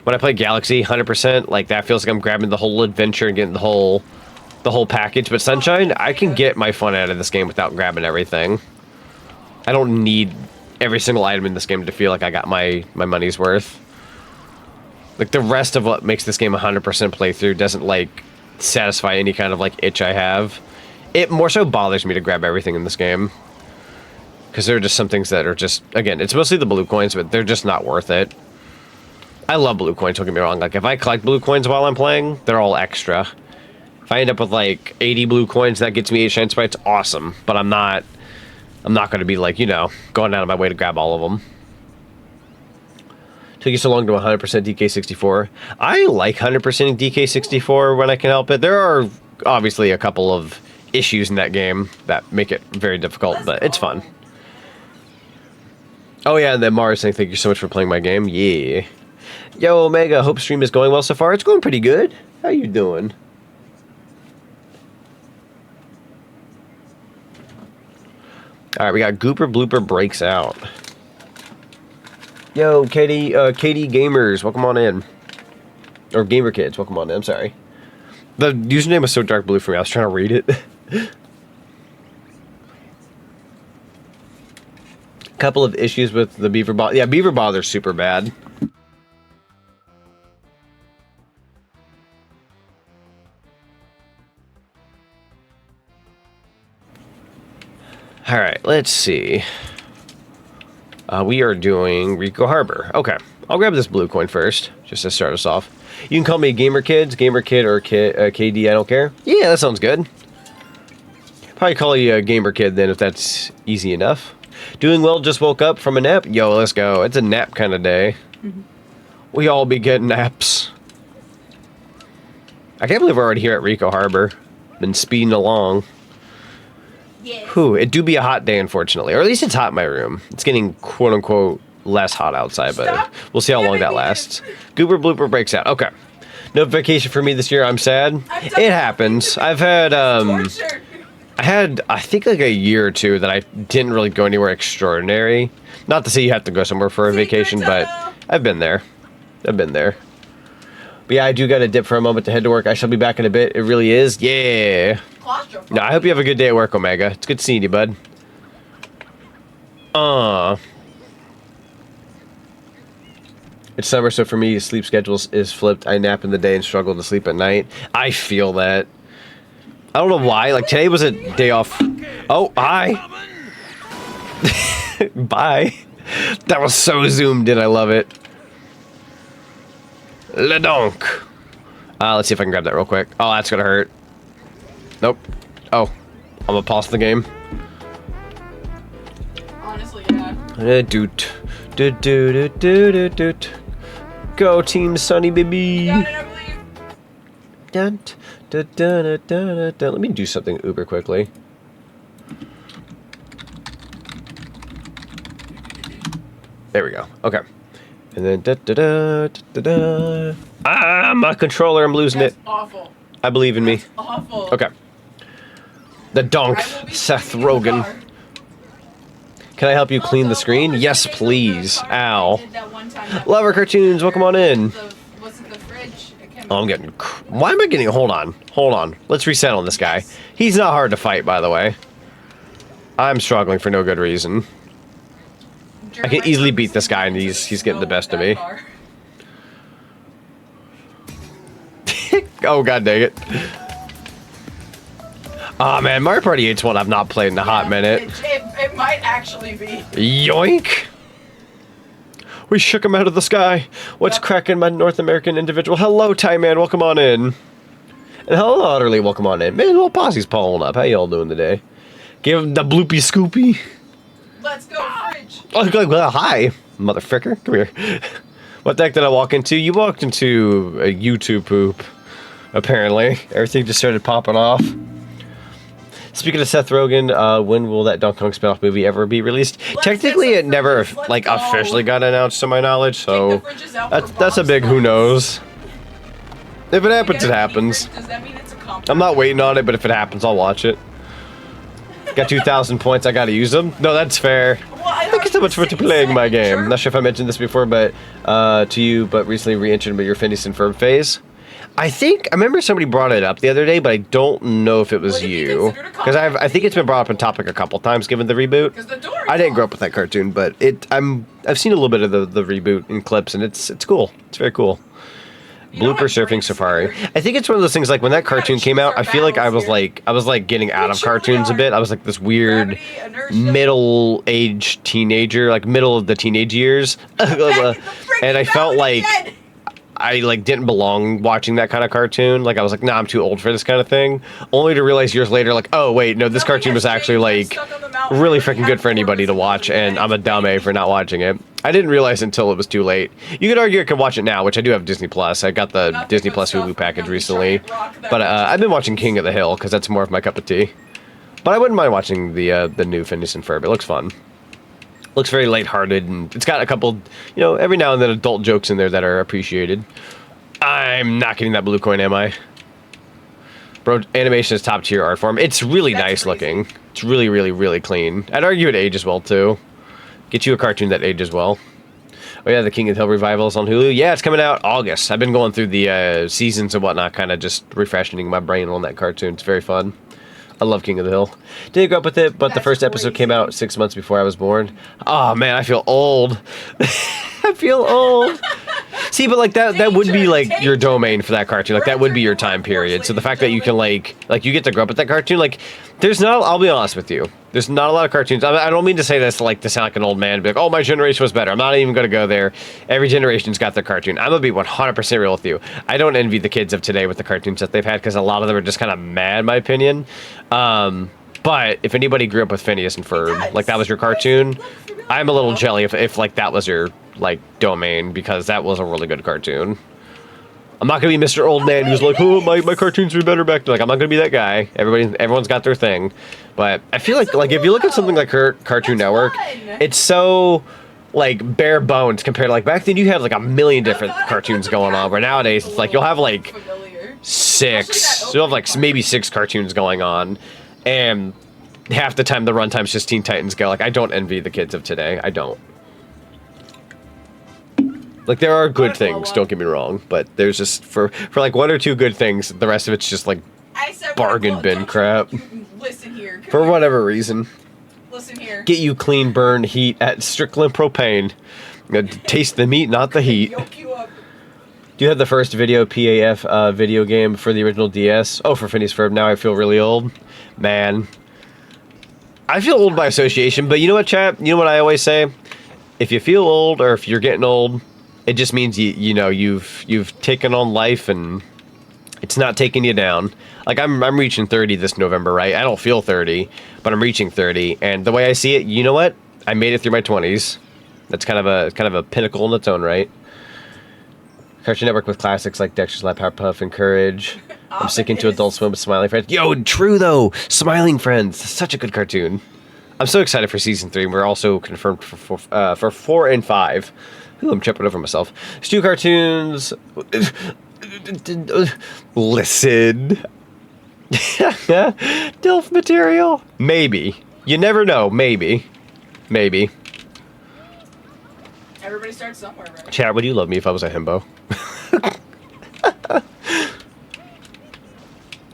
Speaker 1: When I play Galaxy 100%, like that feels like I'm grabbing the whole adventure and getting the whole package. But Sunshine, I can get my fun out of this game without grabbing everything. I don't need every single item in this game to feel like I got my money's worth. Like, the rest of what makes this game 100% playthrough doesn't, like, satisfy any kind of, like, itch I have. It more so bothers me to grab everything in this game. Because there are just some things that are just, again, it's mostly the blue coins, but they're just not worth it. I love blue coins, don't get me wrong. Like, if I collect blue coins while I'm playing, they're all extra. If I end up with, like, 80 blue coins, that gets me 8 shine sprites, awesome. But I'm not going to be, like, you know, going out of my way to grab all of them. Took you so long to 100% DK64. I like 100%ing DK64 when I can help it. There are obviously a couple of issues in that game that make it very difficult, but it's fun. Oh yeah, and then Mars saying thank you so much for playing my game. Yeah. Yo, Omega, hope stream is going well so far. It's going pretty good. How you doing? Alright, we got Gooper Blooper Breaks Out. Yo, KD Gamers, welcome on in. Or Gamer Kids, welcome on in, I'm sorry. The username was so dark blue for me, I was trying to read it. Couple of issues with the Beaver Bother. Yeah, Beaver Bother's super bad. Alright, let's see. We are doing Rico Harbor. Okay, I'll grab this blue coin first, just to start us off. You can call me Gamer Kids, Gamer Kid, or KD, I don't care. Yeah, that sounds good. Probably call you a Gamer Kid then, if that's easy enough. Doing well, just woke up from a nap. Yo, let's go. It's a nap kind of day. Mm-hmm. We all be getting naps. I can't believe we're already here at Rico Harbor. Been speeding along.
Speaker 2: Yes.
Speaker 1: Whew, it do be a hot day, unfortunately. Or at least it's hot in my room. It's getting, quote-unquote, less hot outside, but we'll see how long that lasts. Goober Blooper Breaks Out. Okay. No vacation for me this year. I'm sad. It happens. I think, like a year or two that I didn't really go anywhere extraordinary. Not to say you have to go somewhere for a vacation, but I've been there. But yeah, I do got to dip for a moment to head to work. I shall be back in a bit. It really is. Yeah. No, I hope you have a good day at work, Omega. It's good seeing you, bud. It's summer, so for me, sleep schedule is flipped. I nap in the day and struggle to sleep at night. I feel that. I don't know why. Like, today was a day off. Oh, hi. Bye. That was so zoomed in. I love it. Le donk. Let's see if I can grab that real quick. Oh, that's gonna hurt. Nope. Oh, I'm gonna pause the game.
Speaker 2: Honestly, yeah.
Speaker 1: Doot. Doot, doot, doot, doot, doot. Go, Team Sunny, baby.
Speaker 2: You got it, I believe.
Speaker 1: Dun, dun, dun, dun, dun, dun. Let me do something uber quickly. There we go. Okay. And then da da da da da. Ah, my controller! I'm losing
Speaker 2: That's
Speaker 1: it.
Speaker 2: awful.
Speaker 1: I believe in me.
Speaker 2: That's awful.
Speaker 1: Okay. The donk,
Speaker 2: I will be
Speaker 1: Seth
Speaker 2: swinging in the
Speaker 1: Rogen.
Speaker 2: car.
Speaker 1: Can I help you clean the
Speaker 2: Also,
Speaker 1: screen?
Speaker 2: what was
Speaker 1: Yes,
Speaker 2: the thing
Speaker 1: please.
Speaker 2: with the car I
Speaker 1: Ow.
Speaker 2: did that one time that
Speaker 1: Lover
Speaker 2: was
Speaker 1: cartoons, welcome on in.
Speaker 2: Was it the fridge? I can't
Speaker 1: Oh, I'm
Speaker 2: remember.
Speaker 1: getting. Why am I getting? Hold on. Hold on. Let's reset on this guy. He's not hard to fight, by the way. I'm struggling for no good reason. I can easily beat this guy, and he's getting the best of me. Oh, god dang it. Oh man, Mario Party 8's one I've not played in a hot minute.
Speaker 2: It might actually be.
Speaker 1: Yoink! We shook him out of the sky. What's
Speaker 2: Yep.
Speaker 1: cracking, my North American individual? Hello, Ty Man, welcome on in. And hello, Utterly, welcome on in. Man, little posse's pulling up. How y'all doing today? Give him the bloopy scoopy.
Speaker 2: Let's go, fridge.
Speaker 1: Oh, well, hi, motherfucker. Come here. What the heck did I walk into? You walked into a YouTube poop, apparently. Everything just started popping off. Speaking of Seth Rogen, when will that Donkey Kong spin-off movie ever be released?
Speaker 2: Let's
Speaker 1: Technically,
Speaker 2: get
Speaker 1: it
Speaker 2: some
Speaker 1: never,
Speaker 2: fridges. Let's
Speaker 1: like,
Speaker 2: go.
Speaker 1: officially got announced to my knowledge, so
Speaker 2: Take the fridges out for
Speaker 1: that's a
Speaker 2: Bob's
Speaker 1: big who
Speaker 2: Buns.
Speaker 1: knows. If it happens, it
Speaker 2: Guys,
Speaker 1: happens.
Speaker 2: Does that mean it's a compliment?
Speaker 1: I'm not waiting on it, but if it happens, I'll watch it. Got 2,000 points, I gotta use them. No, that's fair. Thank you so much for playing my game. Not sure if I mentioned this before, but to you, but recently re-entered your Phineas and Ferb phase. I remember somebody brought it up the other day, but I don't know if it was
Speaker 2: Would it be
Speaker 1: you.
Speaker 2: considered a
Speaker 1: Because I think it's been brought up in topic a couple times given the reboot.
Speaker 2: 'Cause the door is
Speaker 1: I didn't grow up
Speaker 2: locked.
Speaker 1: with that cartoon, but I've seen a little bit of the reboot in clips, and it's cool. It's very cool.
Speaker 2: You know
Speaker 1: Blooper
Speaker 2: what
Speaker 1: Surfing
Speaker 2: breaks
Speaker 1: Safari.
Speaker 2: your-
Speaker 1: I think it's one of those things like when that
Speaker 2: We gotta
Speaker 1: cartoon came
Speaker 2: choose
Speaker 1: out,
Speaker 2: our
Speaker 1: I feel like I was
Speaker 2: battles
Speaker 1: like getting out
Speaker 2: We
Speaker 1: of
Speaker 2: truly
Speaker 1: cartoons a
Speaker 2: are.
Speaker 1: bit. I was like this weird
Speaker 2: Gravity, inertia.
Speaker 1: middle-aged teenager, like middle of the teenage years.
Speaker 2: Back at the
Speaker 1: And
Speaker 2: freaking
Speaker 1: I felt
Speaker 2: mountain
Speaker 1: like
Speaker 2: again.
Speaker 1: I like didn't belong watching that kind of cartoon. Like I was like, nah, I'm too old for this kind of thing. Only to realize years later, like, oh wait, no, this
Speaker 2: Nothing
Speaker 1: cartoon
Speaker 2: has
Speaker 1: was actually
Speaker 2: changed. I'm
Speaker 1: like
Speaker 2: stuck on the mountain.
Speaker 1: really
Speaker 2: We
Speaker 1: freaking
Speaker 2: have
Speaker 1: good for
Speaker 2: four
Speaker 1: anybody to
Speaker 2: lessons
Speaker 1: watch,
Speaker 2: in
Speaker 1: and I'm a
Speaker 2: it.
Speaker 1: dumb A for not watching it. I didn't realize until it was too late. You could argue I could watch it now, which I do have Disney Plus. I got the
Speaker 2: Nothing
Speaker 1: Disney
Speaker 2: but
Speaker 1: Plus
Speaker 2: stuff
Speaker 1: Hulu
Speaker 2: from
Speaker 1: package
Speaker 2: the
Speaker 1: recently,
Speaker 2: giant rock that
Speaker 1: but
Speaker 2: was
Speaker 1: I've been watching King of the Hill because that's more of my cup of tea. But I wouldn't mind watching the new Phineas and Ferb. It looks fun. Looks very lighthearted, and it's got a couple, every now and then adult jokes in there that are appreciated. I'm not getting that blue coin, am I? Bro, animation is top tier art form. It's really
Speaker 2: That's
Speaker 1: nice
Speaker 2: crazy.
Speaker 1: looking. It's really, really, really clean. I'd argue it ages well too. Get you a cartoon that ages well. Oh yeah, the King of the Hill revival is on Hulu. Yeah, it's coming out August. I've been going through the seasons and whatnot, kind of just refreshing my brain on that cartoon. It's very fun. I love King of the Hill. Didn't grow up with it, but the
Speaker 2: That's
Speaker 1: first episode came
Speaker 2: crazy.
Speaker 1: out 6 months before I was born. Oh man, I feel old. I feel old. See, but like that would be like your domain for that cartoon. Like that would be your time period. So the fact that you can like you get to grow up with that cartoon, like there's not. I'll be honest with you. There's not a lot of cartoons. I don't mean to say this like to sound like an old man. Be like, oh, my generation was better. I'm not even going to go there. Every generation's got their cartoon. I'm gonna be 100% real with you. I don't envy the kids of today with the cartoons that they've had because a lot of them are just kind of mad, in my opinion. But if anybody grew up with Phineas and Ferb, like that was your cartoon, I'm a little jelly if like that was your like domain because that was a really good cartoon. I'm not gonna be Mr. Old Man who's like, oh, my cartoons were better back then. Like I'm not gonna be that guy. Everyone's got their thing, but I feel like if you look at something like Cartoon Network, it's so like bare bones compared to like back then you had like a million different cartoons going on. Where nowadays it's like you'll have like
Speaker 2: Familiar.
Speaker 1: six. You'll have like maybe 6 cartoons going on, and half the time the runtime's just Teen Titans Go. Like I don't envy the kids of today. I don't. Like there are good things, don't get me wrong, but there's just for like 1 or 2 good things, the rest of it's just like
Speaker 2: I said,
Speaker 1: bargain
Speaker 2: look,
Speaker 1: bin
Speaker 2: don't
Speaker 1: crap.
Speaker 2: you listen here. Come
Speaker 1: For
Speaker 2: here.
Speaker 1: whatever reason.
Speaker 2: Listen here.
Speaker 1: Get you clean burn heat at Strickland Propane. Taste the meat, not the heat.
Speaker 2: Yoke you up.
Speaker 1: Do you have the first video PAF video game for the original DS? Oh, for Phineas Ferb. Now I feel really old. Man. I feel old by association, but you know what, chat? You know what I always say? If you feel old or if you're getting old, it just means you've taken on life and it's not taking you down. Like I'm reaching 30 this November, right? I don't feel 30, but I'm reaching 30, and the way I see it, you know what? I made it through my 20s. That's kind of a pinnacle in its own right. Cartoon Network with classics like Dexter's Lab, Powerpuff, and Courage. I'm sticking to Adult Swim with Smiling Friends. Yo, true though, Smiling Friends, such a good cartoon. I'm so excited for season 3. We're also confirmed for 4 and 5. Ooh, I'm tripping over myself. Stu cartoons. Listen. DILF material. Maybe. You never know. Maybe. Maybe.
Speaker 2: Everybody starts somewhere, right?
Speaker 1: Chat, would you love me if I was a himbo?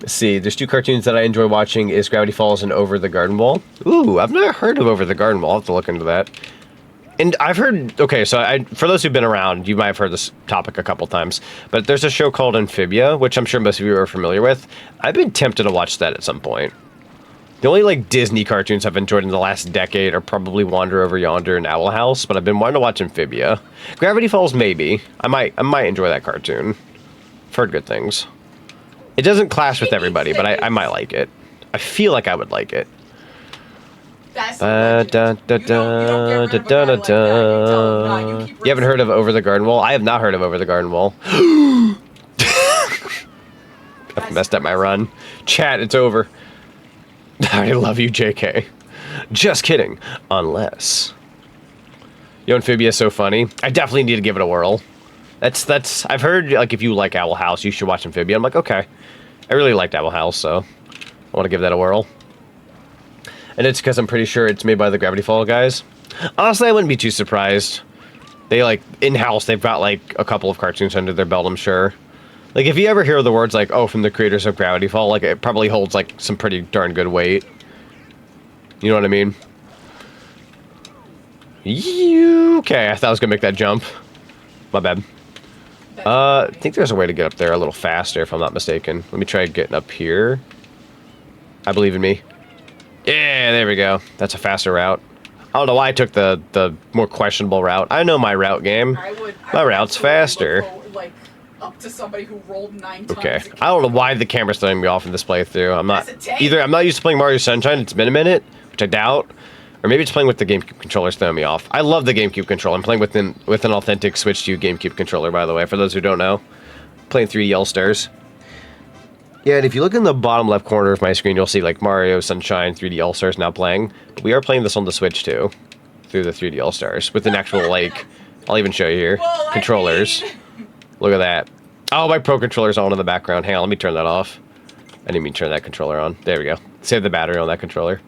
Speaker 1: Let's see, there's 2 cartoons that I enjoy watching is Gravity Falls and Over the Garden Wall. Ooh, I've never heard of Over the Garden Wall. I'll have to look into that. And I've heard, okay, so for those who've been around, you might have heard this topic a couple times, but there's a show called Amphibia, which I'm sure most of you are familiar with. I've been tempted to watch that at some point. The only, like, Disney cartoons I've enjoyed in the last decade are probably Wander Over Yonder and Owl House, but I've been wanting to watch Amphibia. Gravity Falls, maybe. I might enjoy that cartoon. I've heard good things. It doesn't clash with everybody, but I might like it. I feel like I would like it.
Speaker 2: That's you don't get rid of a guy like that. You tell him, nah, you keep
Speaker 1: You haven't heard of Over the Garden Wall? I have not heard of Over the Garden Wall. I've messed up my run. Chat, it's over. I love you, JK. Just kidding. Unless. Yo, Amphibia is so funny. I definitely need to give it a whirl. That's I've heard, like, if you like Owl House, you should watch Amphibia. I'm like, okay. I really liked Owl House, so I want to give that a whirl. And it's because I'm pretty sure it's made by the Gravity Fall guys. Honestly, I wouldn't be too surprised. They, like, in-house, they've got, like, a couple of cartoons under their belt, I'm sure. Like, if you ever hear the words, like, oh, from the creators of Gravity Fall, like, it probably holds, like, some pretty darn good weight. You know what I mean? Okay, I thought I was gonna make that jump. My bad. I think there's a way to get up there a little faster, if I'm not mistaken. Let me try getting up here. I believe in me. Yeah, there we go. That's a faster route. I don't know why I took the more questionable route. I know my route game. My route's faster.
Speaker 2: Like, up to somebody who rolled 9 times.
Speaker 1: Okay. I don't know why the camera's throwing me off in this playthrough. I'm not either. I'm not used to playing Mario Sunshine. It's been a minute, which I doubt. Or maybe it's playing with the GameCube controllers throwing me off. I love the GameCube controller. I'm playing with an authentic Switch 2 GameCube controller, by the way, for those who don't know. Playing 3D All-Stars. Yeah, and if you look in the bottom left corner of my screen, you'll see, like, Mario Sunshine 3D All-Stars now playing. But we are playing this on the Switch, too. Through the 3D All-Stars. With an actual, like, I'll even show you here.
Speaker 2: Well,
Speaker 1: controllers. Look at that. Oh, my Pro Controller's on in the background. Hang on, let me turn that off. I didn't mean to turn that controller on. There we go. Save the battery on that controller.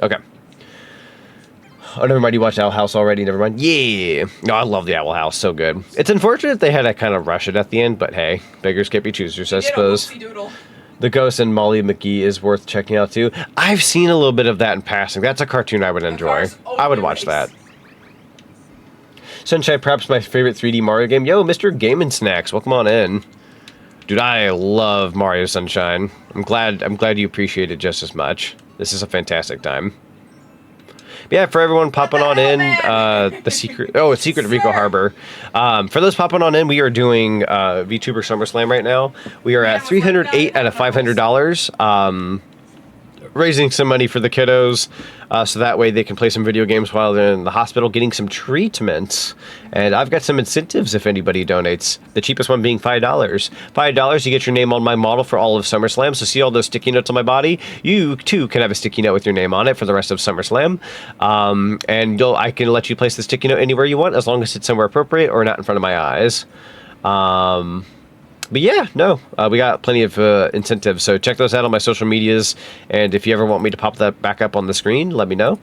Speaker 1: Okay. Oh, never mind. You watched Owl House already? Never mind. Yeah. No, I love the Owl House. So good. It's unfortunate they had to kind of rush it at the end, but hey, beggars can't be choosers, I suppose. The Ghost and Molly McGee is worth checking out too. I've seen a little bit of that in passing. That's a cartoon I would enjoy. I would watch that. Sunshine, perhaps my favorite 3D Mario game. Yo, Mr. Game & Snacks, welcome on in. Dude, I love Mario Sunshine. I'm glad you appreciate it just as much. This is a fantastic time. But yeah, for everyone popping on in, it's Secret of Rico Harbor. For those popping on in, we are doing VTuber SummerSlam right now. We are at 308 out of $500. Raising some money for the kiddos, so that way they can play some video games while they're in the hospital getting some treatments. And I've got some incentives if anybody donates. The cheapest one being $5. $5, you get your name on my model for all of SummerSlam. So see all those sticky notes on my body? You too can have a sticky note with your name on it for the rest of SummerSlam. And I can let you place the sticky note anywhere you want, as long as it's somewhere appropriate or not in front of my eyes. But yeah, no, we got plenty of incentives, so check those out on my social medias, and if you ever want me to pop that back up on the screen, let me know.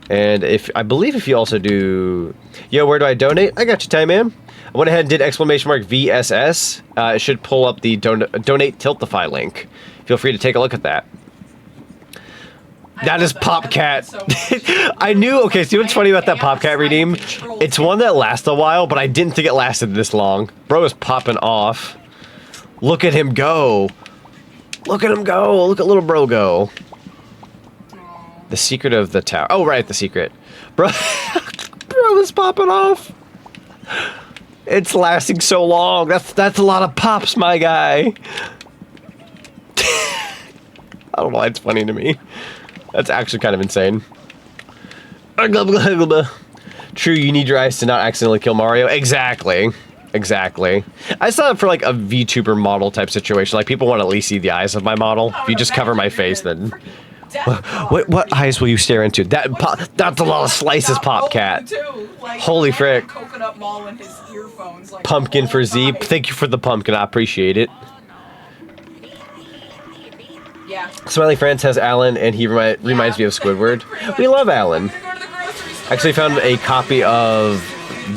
Speaker 1: And I believe if you also do, yo, where do I donate? I got you, time, man. I went ahead and did !VSS. It should pull up the donate Tiltify link. Feel free to take a look at that. That is Popcat. I knew. Okay, see what's funny about that Popcat redeem? It's one that lasts a while, but I didn't think it lasted this long. Bro is popping off. Look at him go. Look at him go. Look at little bro go. The secret of the tower. Oh, right, the secret. Bro, bro is popping off. It's lasting so long. That's a lot of pops, my guy. I don't know why it's funny to me. That's actually kind of insane. True, you need your eyes to not accidentally kill Mario. Exactly. Exactly. I saw it for like a VTuber model type situation. Like people want to at least see the eyes of my model. If you just cover my face, then... What eyes will you stare into? That's a lot of slices, Popcat. Holy frick. Pumpkin for Z. Thank you for the pumpkin. I appreciate it.
Speaker 2: Yeah.
Speaker 1: Smiley Friends has Alan, and he reminds me of Squidward. We love Alan. Actually found a copy of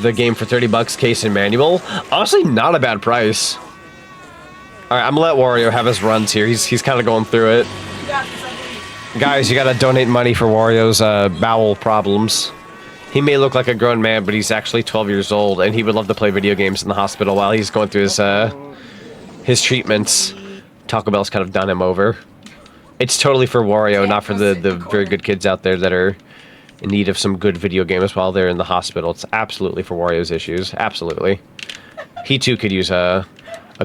Speaker 1: the game for 30 bucks, case and manual. Honestly, not a bad price. Alright, I'm gonna let Wario have his runs here. He's kind of going through it. Guys, you gotta donate money for Wario's bowel problems. He may look like a grown man, but he's actually 12 years old, and he would love to play video games in the hospital while he's going through his treatments. Taco Bell's kind of done him over. It's totally for Wario, not for the very good kids out there that are in need of some good video games while they're in the hospital. It's absolutely for Wario's issues. Absolutely. He too could use a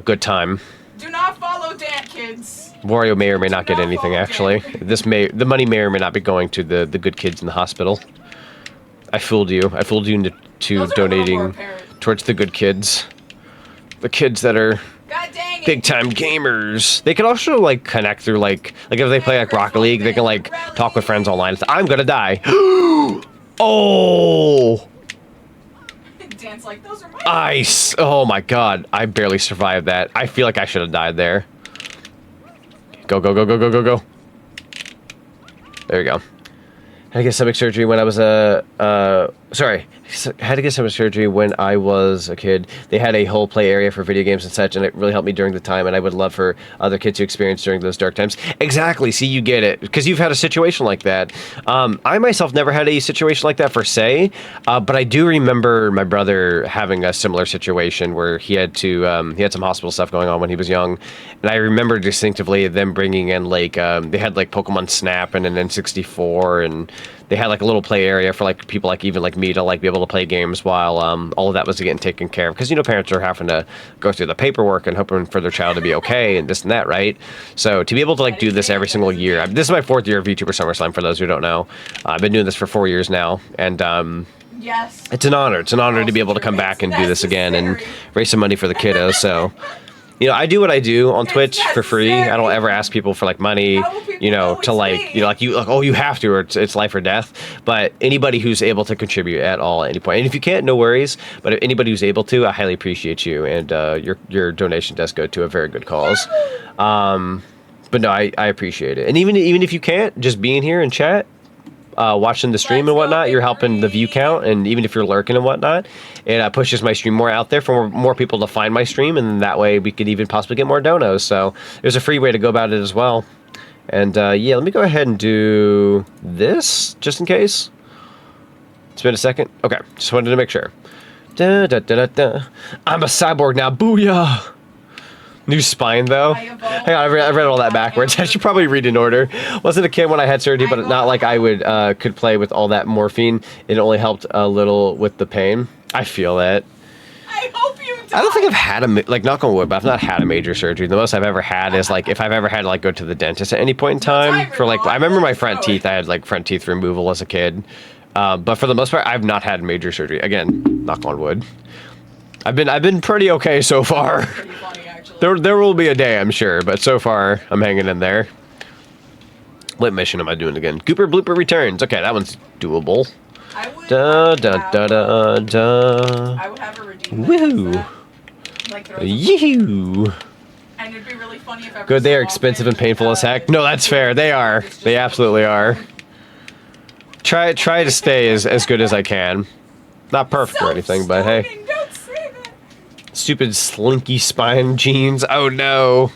Speaker 1: good time.
Speaker 2: Do not follow Dan, kids.
Speaker 1: Wario may or may not get anything, actually. The money may or may not be going to the good kids in the hospital. I fooled you. I fooled you into donating towards the good kids. The kids that are big time gamers. They can also like connect through like if they play like Rocket League, they can like talk with friends online. I'm gonna die. Oh!
Speaker 2: Dan's like, those are my
Speaker 1: ice. Oh my god, I barely survived that. I feel like I should have died there. Go, go, go, go, go, go, go. There you go. Had to get stomach surgery when I was sorry. Had to get stomach surgery when I was a kid. They had a whole play area for video games and such, and it really helped me during the time, and I would love for other kids to experience during those dark times. Exactly. See, you get it. Because you've had a situation like that. I myself never had a situation like that per se, but I do remember my brother having a similar situation where he had to, he had some hospital stuff going on when he was young, and I remember distinctively them bringing in, like, they had, like, Pokemon Snap and an N64, and they had like a little play area for like people like even like me to like be able to play games while all of that was getting taken care of, because you know parents are having to go through the paperwork and hoping for their child to be okay and this and that, right? So to be able to like do this every single year, this is my 4th year of VTuber SummerSlam for those who don't know. I've been doing this for 4 years now, and
Speaker 2: yes,
Speaker 1: it's an honor. It's an honor to be able to come back and do this again and raise some money for the kiddos. So. You know, I do what I do on Twitch for free. I don't ever ask people for like money, you know, to like, you know, like oh, you have to, or it's life or death. But anybody who's able to contribute at all at any point, and if you can't, no worries. But if anybody who's able to, I highly appreciate you, and your donation does go to a very good cause. But no, I appreciate it, and even if you can't, just being here and chat. Watching the stream and whatnot, you're helping the view count, and even if you're lurking and whatnot, it pushes my stream more out there for more people to find my stream, and that way we could even possibly get more donos. So there's a free way to go about it as well. And yeah, let me go ahead and do this just in case. It's been a second. Okay, just wanted to make sure. Da, da, da, da, da. I'm a cyborg now. Booyah! New spine, though. Hang on, I read all that backwards. I should probably read in order. Wasn't a kid when I had surgery, but not like I would could play with all that morphine. It only helped a little with the pain. I feel that.
Speaker 2: I hope you die.
Speaker 1: I don't think I've had like knock on wood, but I've not had a major surgery. The most I've ever had is like if I've ever had to like go to the dentist at any point in time for like I remember my front teeth. I had like front teeth removal as a kid, but for the most part, I've not had major surgery. Again, knock on wood. I've been pretty okay so far. There will be a day, I'm sure, but so far, I'm hanging in there. What mission am I doing again? Gooper Blooper Returns. Okay, that one's doable.
Speaker 2: I would have a redeem.
Speaker 1: Woohoo!
Speaker 2: Like
Speaker 1: Yee-hoo!
Speaker 2: And it'd be really funny if
Speaker 1: Good, they are expensive and painful as heck. No, that's fair. They are. They absolutely are. Try to stay as good as I can. Not perfect or anything, but hey. Stupid slinky spine jeans. Oh no.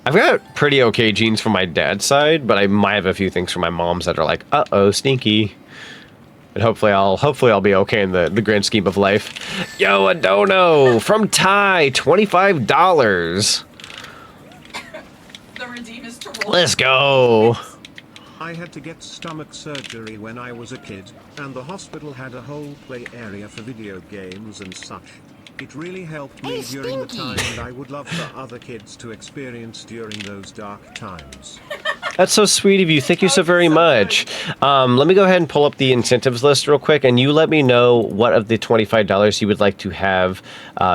Speaker 1: I've got pretty okay genes from my dad's side, but I might have a few things from my mom's that are like, uh-oh, stinky. And hopefully I'll be okay in the grand scheme of life. Yo, a dono from Ty, $25.
Speaker 2: The redeem is to roll.
Speaker 1: Let's go.
Speaker 3: I had to get stomach surgery when I was a kid, and the hospital had a whole play area for video games and such. It really helped me during the time, and I would love for other kids to experience during those dark times.
Speaker 1: That's so sweet of you. Thank you so very much. Let me go ahead and pull up the incentives list real quick, and you let me know what of the $25 you would like to have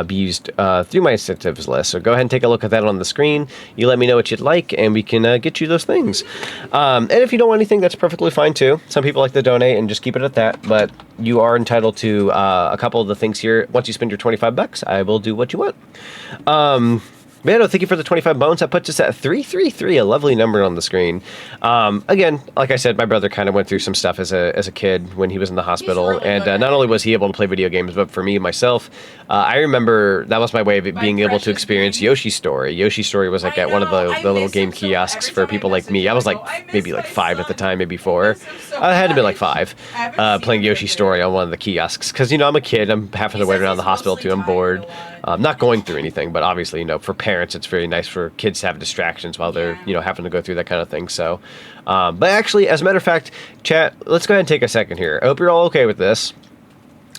Speaker 1: be used through my incentives list. So go ahead and take a look at that on the screen. You let me know what you'd like, and we can get you those things. And if you don't want anything, that's perfectly fine too. Some people like to donate and just keep it at that, but you are entitled to a couple of the things here. Once you spend your $25, I will do what you want. Mano, thank you for the 25 bones. That puts us at 333, a lovely number on the screen. Again, like I said, my brother kind of went through some stuff as a kid when he was in the hospital.
Speaker 2: Really
Speaker 1: and not only was he able to play video games, but for me, myself, I remember that was my way of being able to experience Yoshi's Story. Yoshi's Story was like at one of the little game kiosks for people like me. I was like maybe like 5 at the time, maybe 4. I had to be like 5, playing Yoshi's Story on one of the kiosks. Because, you know, I'm a kid. I'm having to wait around the hospital too. I'm bored. Not going through anything, but obviously, you know, for parents, it's very nice for kids to have distractions while they're, you know, having to go through that kind of thing. So, but actually, as a matter of fact, chat, let's go ahead and take a second here. I hope you're all okay with this.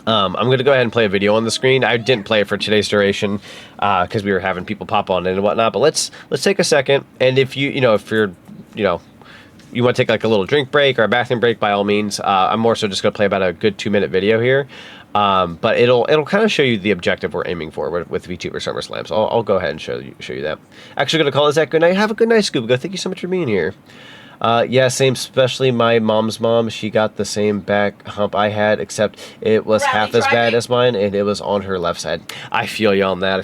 Speaker 1: I'm going to go ahead and play a video on the screen. I didn't play it for today's duration because we were having people pop on in and whatnot. But let's take a second. And if you want to take like a little drink break or a bathroom break, by all means. I'm more so just going to play about a good 2-minute video here. But it'll kind of show you the objective we're aiming for with VTuber SummerSlam. So I'll go ahead and show you that. Actually, going to call Zach good night. Have a good night, Scooby. Thank you so much for being here. Yeah, same. Especially my mom's mom. She got the same back hump I had, except it was half as bad as mine, and it was on her left side. I feel you on that.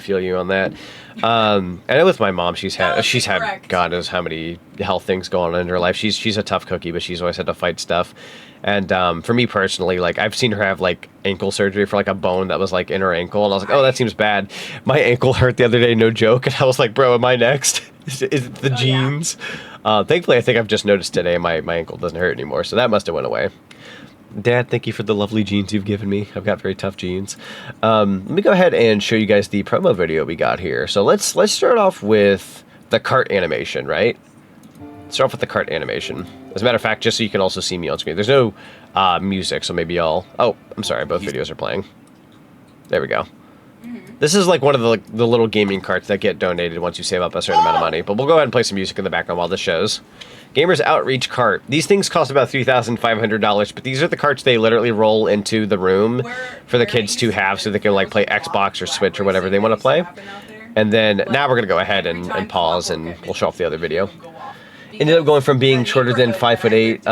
Speaker 1: And with my mom, she's had God knows how many health things going on in her life. She's a tough cookie, but she's always had to fight stuff. And for me personally, like I've seen her have like ankle surgery for like a bone that was like in her ankle, and I was like, oh, that seems bad. My ankle hurt the other day, no joke, and I was like, bro, am I next? Is it the genes? Thankfully, I think I've just noticed today my ankle doesn't hurt anymore, so that must have went away. Dad, thank you for the lovely genes you've given me. I've got very tough genes. Let me go ahead and show you guys the promo video we got here. So let's start off with the cart animation, right? Start off with the cart animation. As a matter of fact, just so you can also see me on screen. There's no music, so maybe I'll... Oh, I'm sorry, both videos are playing. There we go. This is like one of the little gaming carts that get donated once you save up a certain amount of money. But we'll go ahead and play some music in the background while this shows. Gamers Outreach Cart. These things cost about $3,500, but these are the carts they literally roll into the room for the kids to have so they can like play Xbox or Switch or whatever they want to play. And then now we're going to go ahead and pause and we'll show off the other video. Ended up going from being shorter than 5'8",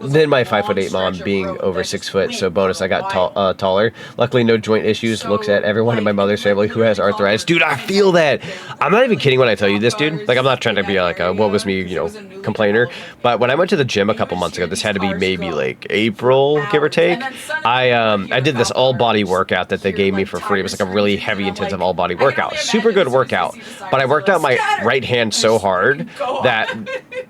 Speaker 1: then my 5'8" mom being over 6 foot, so bonus I got taller. Luckily no joint issues. Looks at everyone in my mother's family who has arthritis. Dude, I feel that. I'm not even kidding when I tell you this, dude. Like I'm not trying to be like a what was me, you know, complainer. But when I went to the gym a couple months ago, this had to be maybe like April, give or take. I did this all body workout that they gave me for free. It was like a really heavy, intensive all body workout. Super good workout. But I worked out my right hand so hard that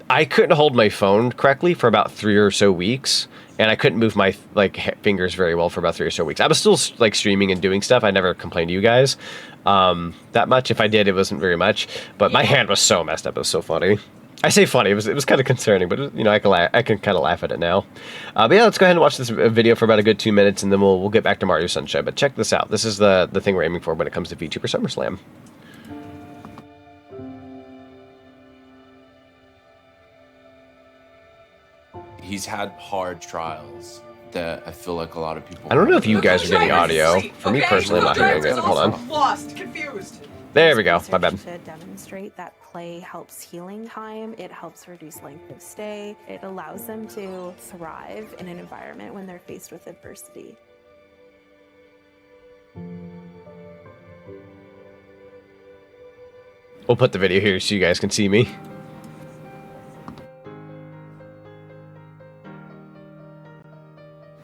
Speaker 1: I couldn't hold my phone correctly for about 3 or so weeks, and I couldn't move my fingers very well for about 3 or so weeks. I was still like streaming and doing stuff. I never complained to you guys that much. If I did, it wasn't very much. But my hand was so messed up. It was so funny. I say funny. It was kind of concerning, but you know I can kind of laugh at it now. But yeah, let's go ahead and watch this video for about a good 2 minutes, and then we'll get back to Mario Sunshine. But check this out. This is the thing we're aiming for when it comes to VTuber SummerSlam.
Speaker 4: He's had hard trials that I feel like a lot of people...
Speaker 1: I don't know if you guys are getting audio. For me personally, I'm not hearing it. Hold on.
Speaker 2: Lost, confused.
Speaker 1: There we go. My bad.
Speaker 5: To demonstrate that play helps healing time, it helps reduce length of stay, it allows them to thrive in an environment when they're faced with adversity.
Speaker 1: We'll put the video here so you guys can see me.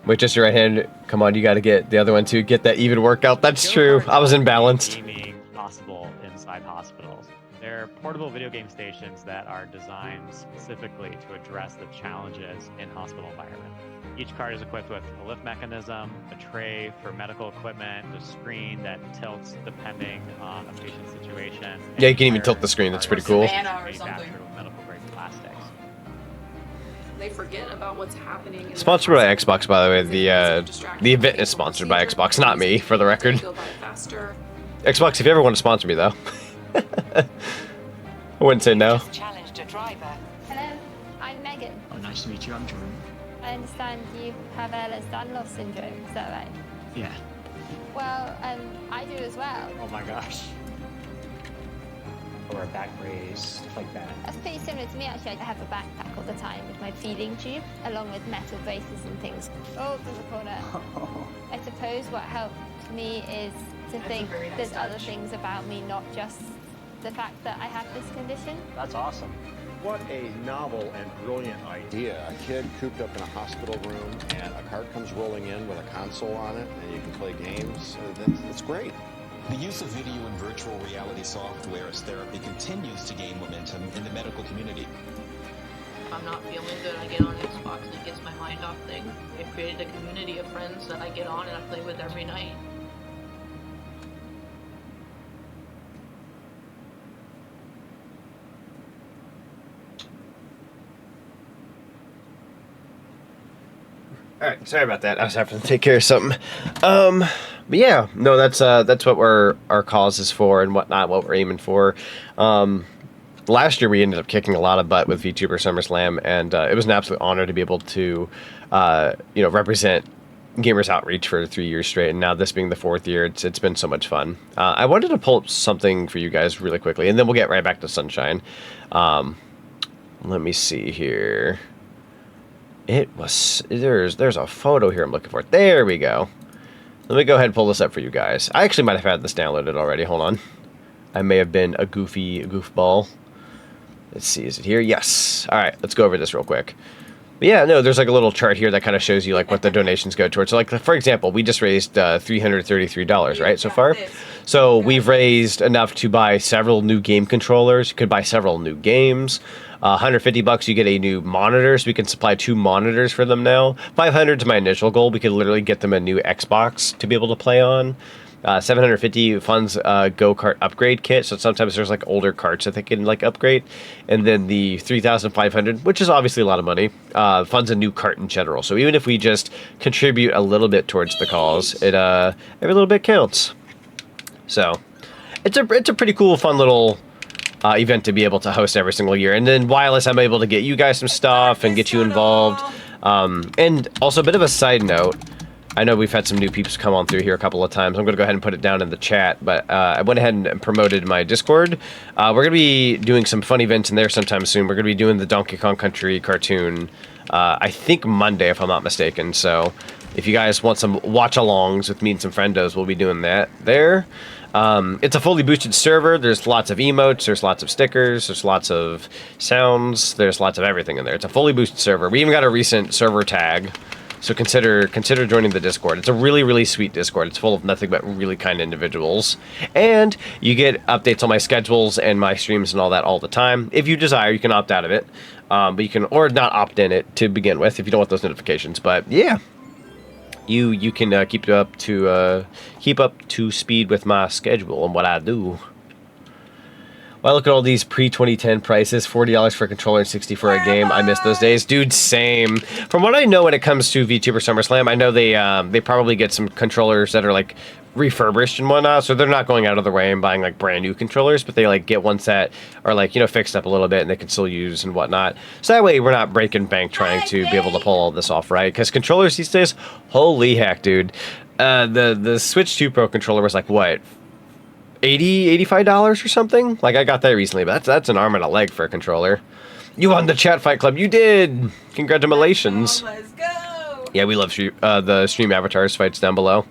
Speaker 1: Wait, just your right hand. Come on, you got to get the other one too. Get that even workout. That's true. I was imbalanced.
Speaker 6: Gaming possible inside hospitals. They're portable video game stations that are designed specifically to address the challenges in hospital environment. Each cart is equipped with a lift mechanism, a tray for medical equipment, a screen that tilts depending on the patient's situation.
Speaker 1: Yeah, you can even tilt the screen. That's pretty cool.
Speaker 2: Savannah or something.
Speaker 6: Manufactured with medical grade plastics.
Speaker 2: They forget about what's happening. In
Speaker 1: Sponsored by Xbox, by the way. The event is sponsored by Xbox, not me, for the record.
Speaker 2: Go by faster.
Speaker 1: Xbox, if you ever want to sponsor me, though. I wouldn't say no.
Speaker 7: Challenged a driver.
Speaker 8: Hello, I'm Megan.
Speaker 9: Oh, nice to meet you. I'm Jordan.
Speaker 8: I understand you have Ehlers-Danlos syndrome, is that right?
Speaker 9: Yeah.
Speaker 8: Well, I do as well.
Speaker 9: Oh my gosh. Or a back brace, stuff like that.
Speaker 8: That's pretty similar to me, actually. I have a backpack all the time with my feeding tube, along with metal braces and things. Oh, there's a corner. I suppose what helped me is to think there's other things about me, not just the fact that I have this condition.
Speaker 9: That's awesome.
Speaker 10: What a novel and brilliant idea. A kid cooped up in a hospital room and a cart comes rolling in with a console on it and you can play games. That's great.
Speaker 11: The use of video and virtual reality software as therapy continues to gain momentum in the medical community.
Speaker 12: If I'm not feeling good, I get on Xbox and it gets my mind off things. I've created a community of friends that I get on and I play with every night.
Speaker 1: All right, sorry about that. I was having to take care of something. But yeah, no, that's what our cause is for and whatnot, what we're aiming for. Last year we ended up kicking a lot of butt with VTuber SummerSlam, and it was an absolute honor to be able to, represent Gamers Outreach for 3 years straight. And now this being the 4th year, it's been so much fun. I wanted to pull up something for you guys really quickly, and then we'll get right back to Sunshine. Let me see here. It was there's a photo here I'm looking for. There we go. Let me go ahead and pull this up for you guys. I actually might have had this downloaded already. Hold on. I may have been a goofball. Let's see, is it here? Yes. All right, let's go over this real quick. But yeah, no, there's like a little chart here that kind of shows you like what the donations go towards. So like, for example, we just raised $333, right, so far. So we've raised enough to buy several new game controllers. You could buy several new games. $150, you get a new monitor, so we can supply 2 monitors for them now. $500 is my initial goal. We could literally get them a new Xbox to be able to play on. $750 funds go-kart upgrade kit, so sometimes there's like older carts that they can like upgrade. And then the $3,500, which is obviously a lot of money, funds a new cart in general. So even if we just contribute a little bit towards the cause, it every little bit counts. So it's a pretty cool, fun little event to be able to host every single year. And then Wireless, I'm able to get you guys some stuff and get you involved. And also a bit of a side note, I know we've had some new peeps come on through here a couple of times. I'm going to go ahead and put it down in the chat, but I went ahead and promoted my Discord. We're going to be doing some fun events in there sometime soon. We're going to be doing the Donkey Kong Country cartoon, I think Monday, if I'm not mistaken. So if you guys want some watch-alongs with me and some friendos, we'll be doing that there. It's a fully boosted server. There's lots of emotes, there's lots of stickers, there's lots of sounds, there's lots of everything in there. It's a fully boosted server. We even got a recent server tag. So consider joining the Discord. It's a really, really sweet Discord. It's full of nothing but really kind individuals. And you get updates on my schedules and my streams and all that all the time. If you desire, you can opt out of it. But you can, or not opt in it to begin with if you don't want those notifications. But yeah, you can keep up to speed with my schedule and what I do. Well, look at all these pre-2010 prices. $40 for a controller and $60 for a game. I miss those days. Dude, same. From what I know when it comes to VTuber SummerSlam, I know they probably get some controllers that are like refurbished and whatnot, so they're not going out of their way and buying like brand new controllers, but they like get ones that are like, fixed up a little bit and they can still use and whatnot. So that way we're not breaking bank trying to be able to pull all this off, right? Because controllers these days, holy heck, dude. The Switch 2 Pro controller was like, what? $85 or something? Like, I got that recently, but that's an arm and a leg for a controller. You won the chat fight club. You did. Congratulations.
Speaker 2: Let's go.
Speaker 1: Yeah, we love the stream avatars fights down below.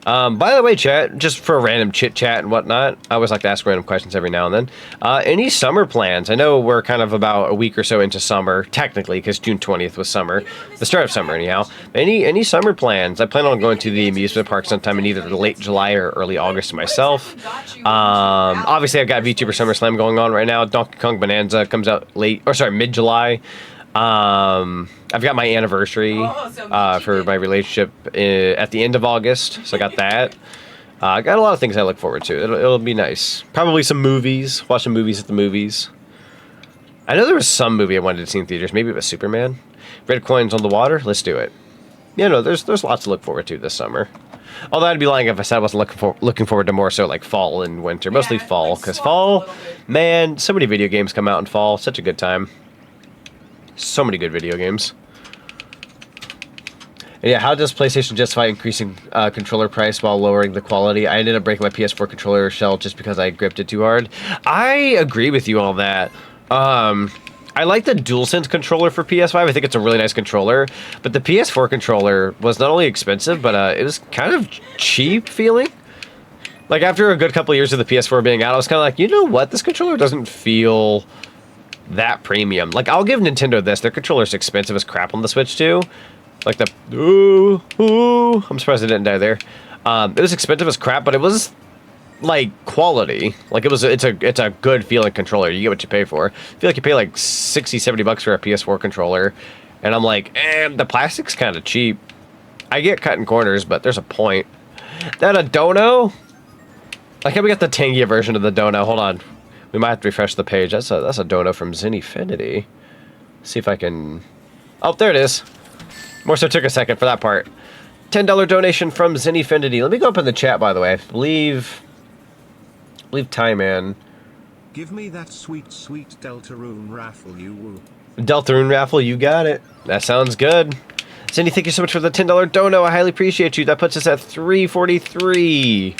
Speaker 1: By the way, chat, just for a random chit chat and whatnot, I always like to ask random questions every now and then. Any summer plans? I know we're kind of about a week or so into summer, technically, because June 20th was summer, the start of summer, anyhow. Any summer plans? I plan on going to the amusement park sometime in either late July or early August myself. Obviously, I've got VTuber SummerSlam going on right now. Donkey Kong Bonanza comes out mid-July. I've got my anniversary for my relationship at the end of August, so I got that. I got a lot of things I look forward to. It'll be nice. Probably some movies. Watching movies at the movies. I know there was some movie I wanted to see in theaters. Maybe it was Superman. Red coins on the water. Let's do it. You know, there's lots to look forward to this summer. Although I'd be lying if I said I wasn't looking forward to more so like fall and winter. Mostly fall, because fall, man, so many video games come out in fall. Such a good time. So many good video games. And yeah, how does PlayStation justify increasing controller price while lowering the quality? I ended up breaking my PS4 controller shell just because I gripped it too hard. I agree with you on that. I like the DualSense controller for PS5. I think it's a really nice controller. But the PS4 controller was not only expensive, but it was kind of cheap feeling. Like, after a good couple of years of the PS4 being out, I was kind of like, you know what? This controller doesn't feel that premium. Like, I'll give Nintendo this. Their controller's expensive as crap on the Switch, too. Like the I'm surprised I didn't die there. It was expensive as crap, but it was like quality. Like it's a good feeling controller. You get what you pay for. I feel like you pay like $60-70 for a PS4 controller, and I'm like, the plastic's kind of cheap. I get cutting corners, but there's a point. That a dono? Like how we got the Tangia version of the dono. Hold on, we might have to refresh the page. That's a dono from ZonicTHedgehog. See if I can. Oh, there it is. More so took a second for that part. $10 donation from ZonicTHedgehog. Let me go up in the chat, by the way. I believe Ty Man.
Speaker 3: Give me that sweet, sweet Deltarune raffle, you woo.
Speaker 1: Deltarune raffle, you got it. That sounds good. Zinny, thank you so much for the $10 dono. I highly appreciate you. That puts us at 343.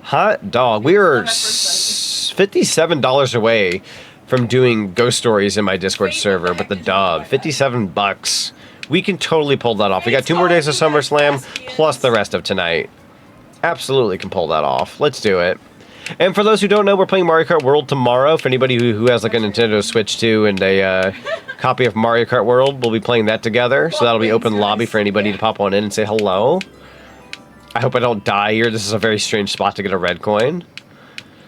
Speaker 1: Hot dog. We are $57 away from doing ghost stories in my Discord server, but the dub, $57. We can totally pull that off. We got 2 more days of SummerSlam, plus the rest of tonight. Absolutely can pull that off. Let's do it. And for those who don't know, we're playing Mario Kart World tomorrow. For anybody who has like a Nintendo Switch 2 and a copy of Mario Kart World, we'll be playing that together. So that'll be open lobby for anybody to pop on in and say hello. I hope I don't die here. This is a very strange spot to get a red coin.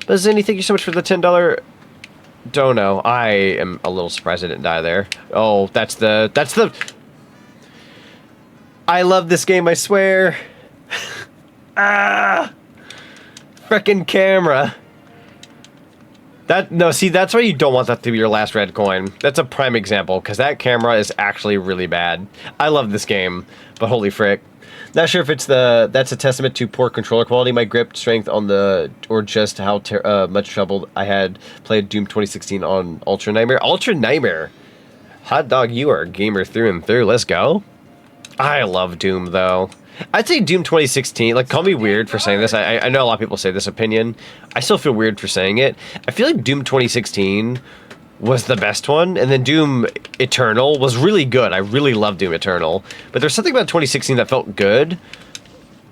Speaker 1: But Zinny, thank you so much for the $10 dono. I am a little surprised I didn't die there. Oh, that's the... I love this game, I swear. Frickin' camera. See, that's why you don't want that to be your last red coin. That's a prime example, because that camera is actually really bad. I love this game, but holy frick. Not sure if that's a testament to poor controller quality, my grip strength or just how much trouble I had played Doom 2016 on Ultra Nightmare. Ultra Nightmare. Hot dog, you are a gamer through and through. Let's go. I love Doom, though. I'd say Doom 2016, like, call me weird for saying this. I know a lot of people say this opinion. I still feel weird for saying it. I feel like Doom 2016 was the best one, and then Doom Eternal was really good. I really loved Doom Eternal. But there's something about 2016 that felt good,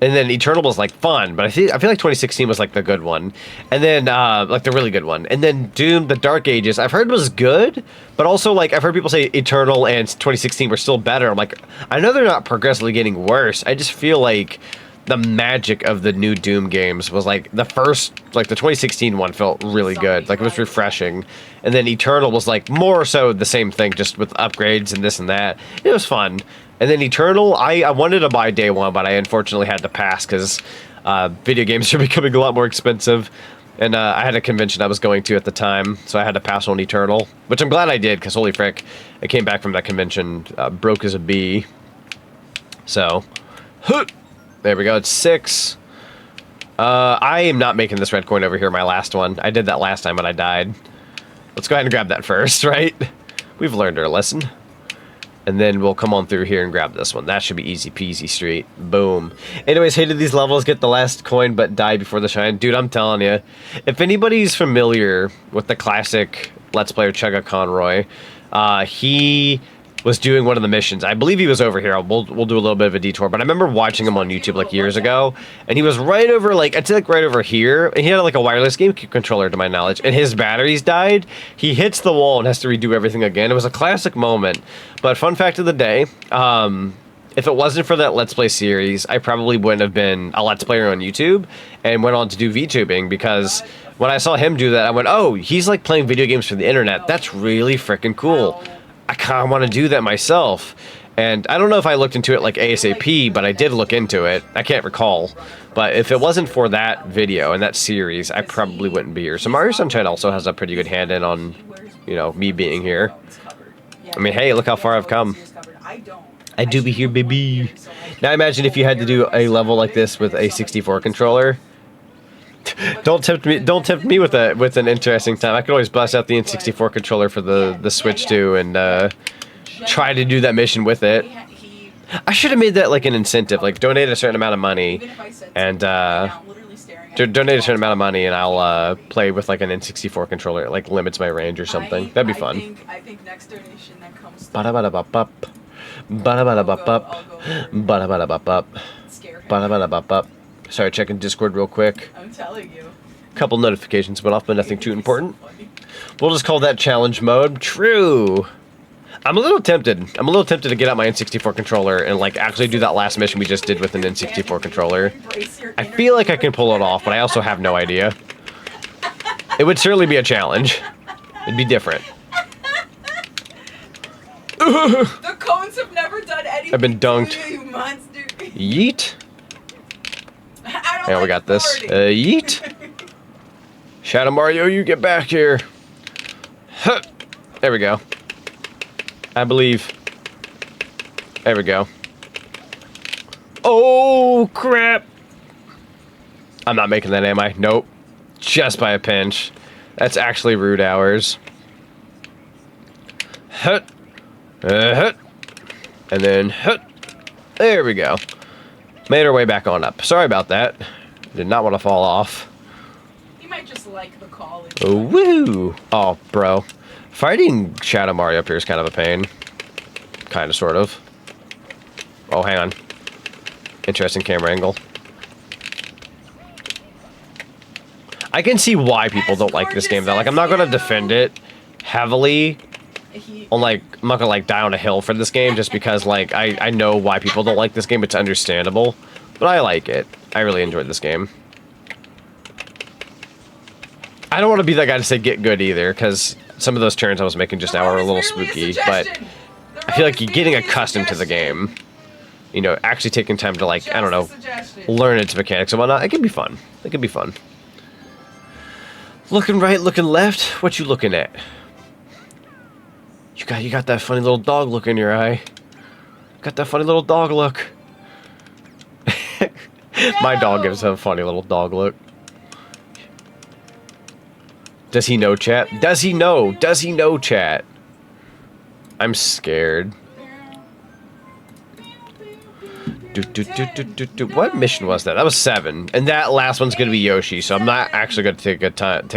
Speaker 1: and then Eternal was, like, fun. But I feel like 2016 was, like, the good one. And then, like, the really good one. And then Doom, the Dark Ages, I've heard was good, but also, like, I've heard people say Eternal and 2016 were still better. I'm like, I know they're not progressively getting worse. I just feel like the magic of the new Doom games was, like, the 2016 one felt really good. Like, it was refreshing. And then Eternal was, like, more so the same thing, just with upgrades and this and that. It was fun. And then Eternal, I wanted to buy day one, but I unfortunately had to pass because video games are becoming a lot more expensive. And I had a convention I was going to at the time, so I had to pass on Eternal. Which I'm glad I did, because holy frick, I came back from that convention broke as a bee. So, there we go, it's 6. I am not making this red coin over here, my last one. I did that last time, but I died. Let's go ahead and grab that first, right? We've learned our lesson. And then we'll come on through here and grab this one. That should be easy peasy street. Boom. Anyways, hated these levels. Get the last coin, but die before the shine. Dude, I'm telling you. If anybody's familiar with the classic Let's Player Chugga Conroy, he was doing one of the missions. I believe he was over here. We'll do a little bit of a detour, but I remember watching him on YouTube like years ago, and he was right over like I'd say like right over here, and he had like a wireless GameCube controller to my knowledge, and his batteries died. He hits the wall and has to redo everything again. It was a classic moment. But fun fact of the day, if it wasn't for that Let's Play series, I probably wouldn't have been a Let's Player on YouTube and went on to do VTubing, because when I saw him do that, I went, oh, he's like playing video games for the internet. That's really freaking cool. I kind of want to do that myself. And I don't know if I looked into it like ASAP, but I did look into it. I can't recall. But if it wasn't for that video and that series, I probably wouldn't be here. So Mario Sunshine also has a pretty good hand in on, you know, me being here. I mean, hey, look how far I've come. I do be here, baby. Now imagine if you had to do a level like this with a 64 controller. Don't tempt me with an interesting time. I could always bust out the N64 controller for the Switch too, and try to do that mission with it. I should have made that like an incentive, like donate a certain amount of money, and donate a certain amount of money, and I'll play with like an N64 controller. It like limits my range or something. That'd be fun.
Speaker 2: I think next donation that comes through.
Speaker 1: Ba-da-ba-da-ba-bup. Ba-da-ba-da-ba-bup. Ba-da-ba-da-ba-bup. Ba-da-ba-da-ba-bup. Sorry, checking Discord real quick.
Speaker 2: I'm telling you.
Speaker 1: Couple notifications went off, but nothing too important. We'll just call that challenge mode. True. I'm a little tempted. I'm a little tempted to get out my N64 controller and like actually do that last mission we just did with an N64 controller. I feel like I can pull it off, but I also have no idea. It would certainly be a challenge. It'd be different.
Speaker 2: The cones have never done anything.
Speaker 1: I've been dunked.
Speaker 2: To you, monster.
Speaker 1: Yeet. Yeah, we got this. Yeet. Shadow Mario, you get back here. Huh. There we go. I believe. There we go. Oh, crap. I'm not making that, am I? Nope. Just by a pinch. That's actually rude hours. Hut. Hut. And then hut. There we go. Made our way back on up. Sorry about that. Did not want to fall off.
Speaker 2: You might just like the call.
Speaker 1: Oh, woo! Oh, bro. Fighting Shadow Mario up here is kind of a pain. Kind of, sort of. Oh, hang on. Interesting camera angle. I can see why people don't like this game, though. Like, I'm not going to defend it heavily. I'm not going to, like, die on a hill for this game just because, like, I know why people don't like this game. It's understandable. But I like it. I really enjoyed this game. I don't want to be that guy to say get good either, because some of those turns I was making just now are a little spooky, but I feel like you're getting accustomed to the game. You know, actually taking time to, like, I don't know, learn its mechanics and whatnot. It can be fun. It can be fun. Looking right, looking left. What you looking at? You got that funny little dog look in your eye. Got that funny little dog look. My dog gives a funny little dog look. Does he know, chat? Does he know? Does he know, chat? I'm scared. What mission was that? That was 7. And that last one's gonna be Yoshi, so I'm not actually gonna take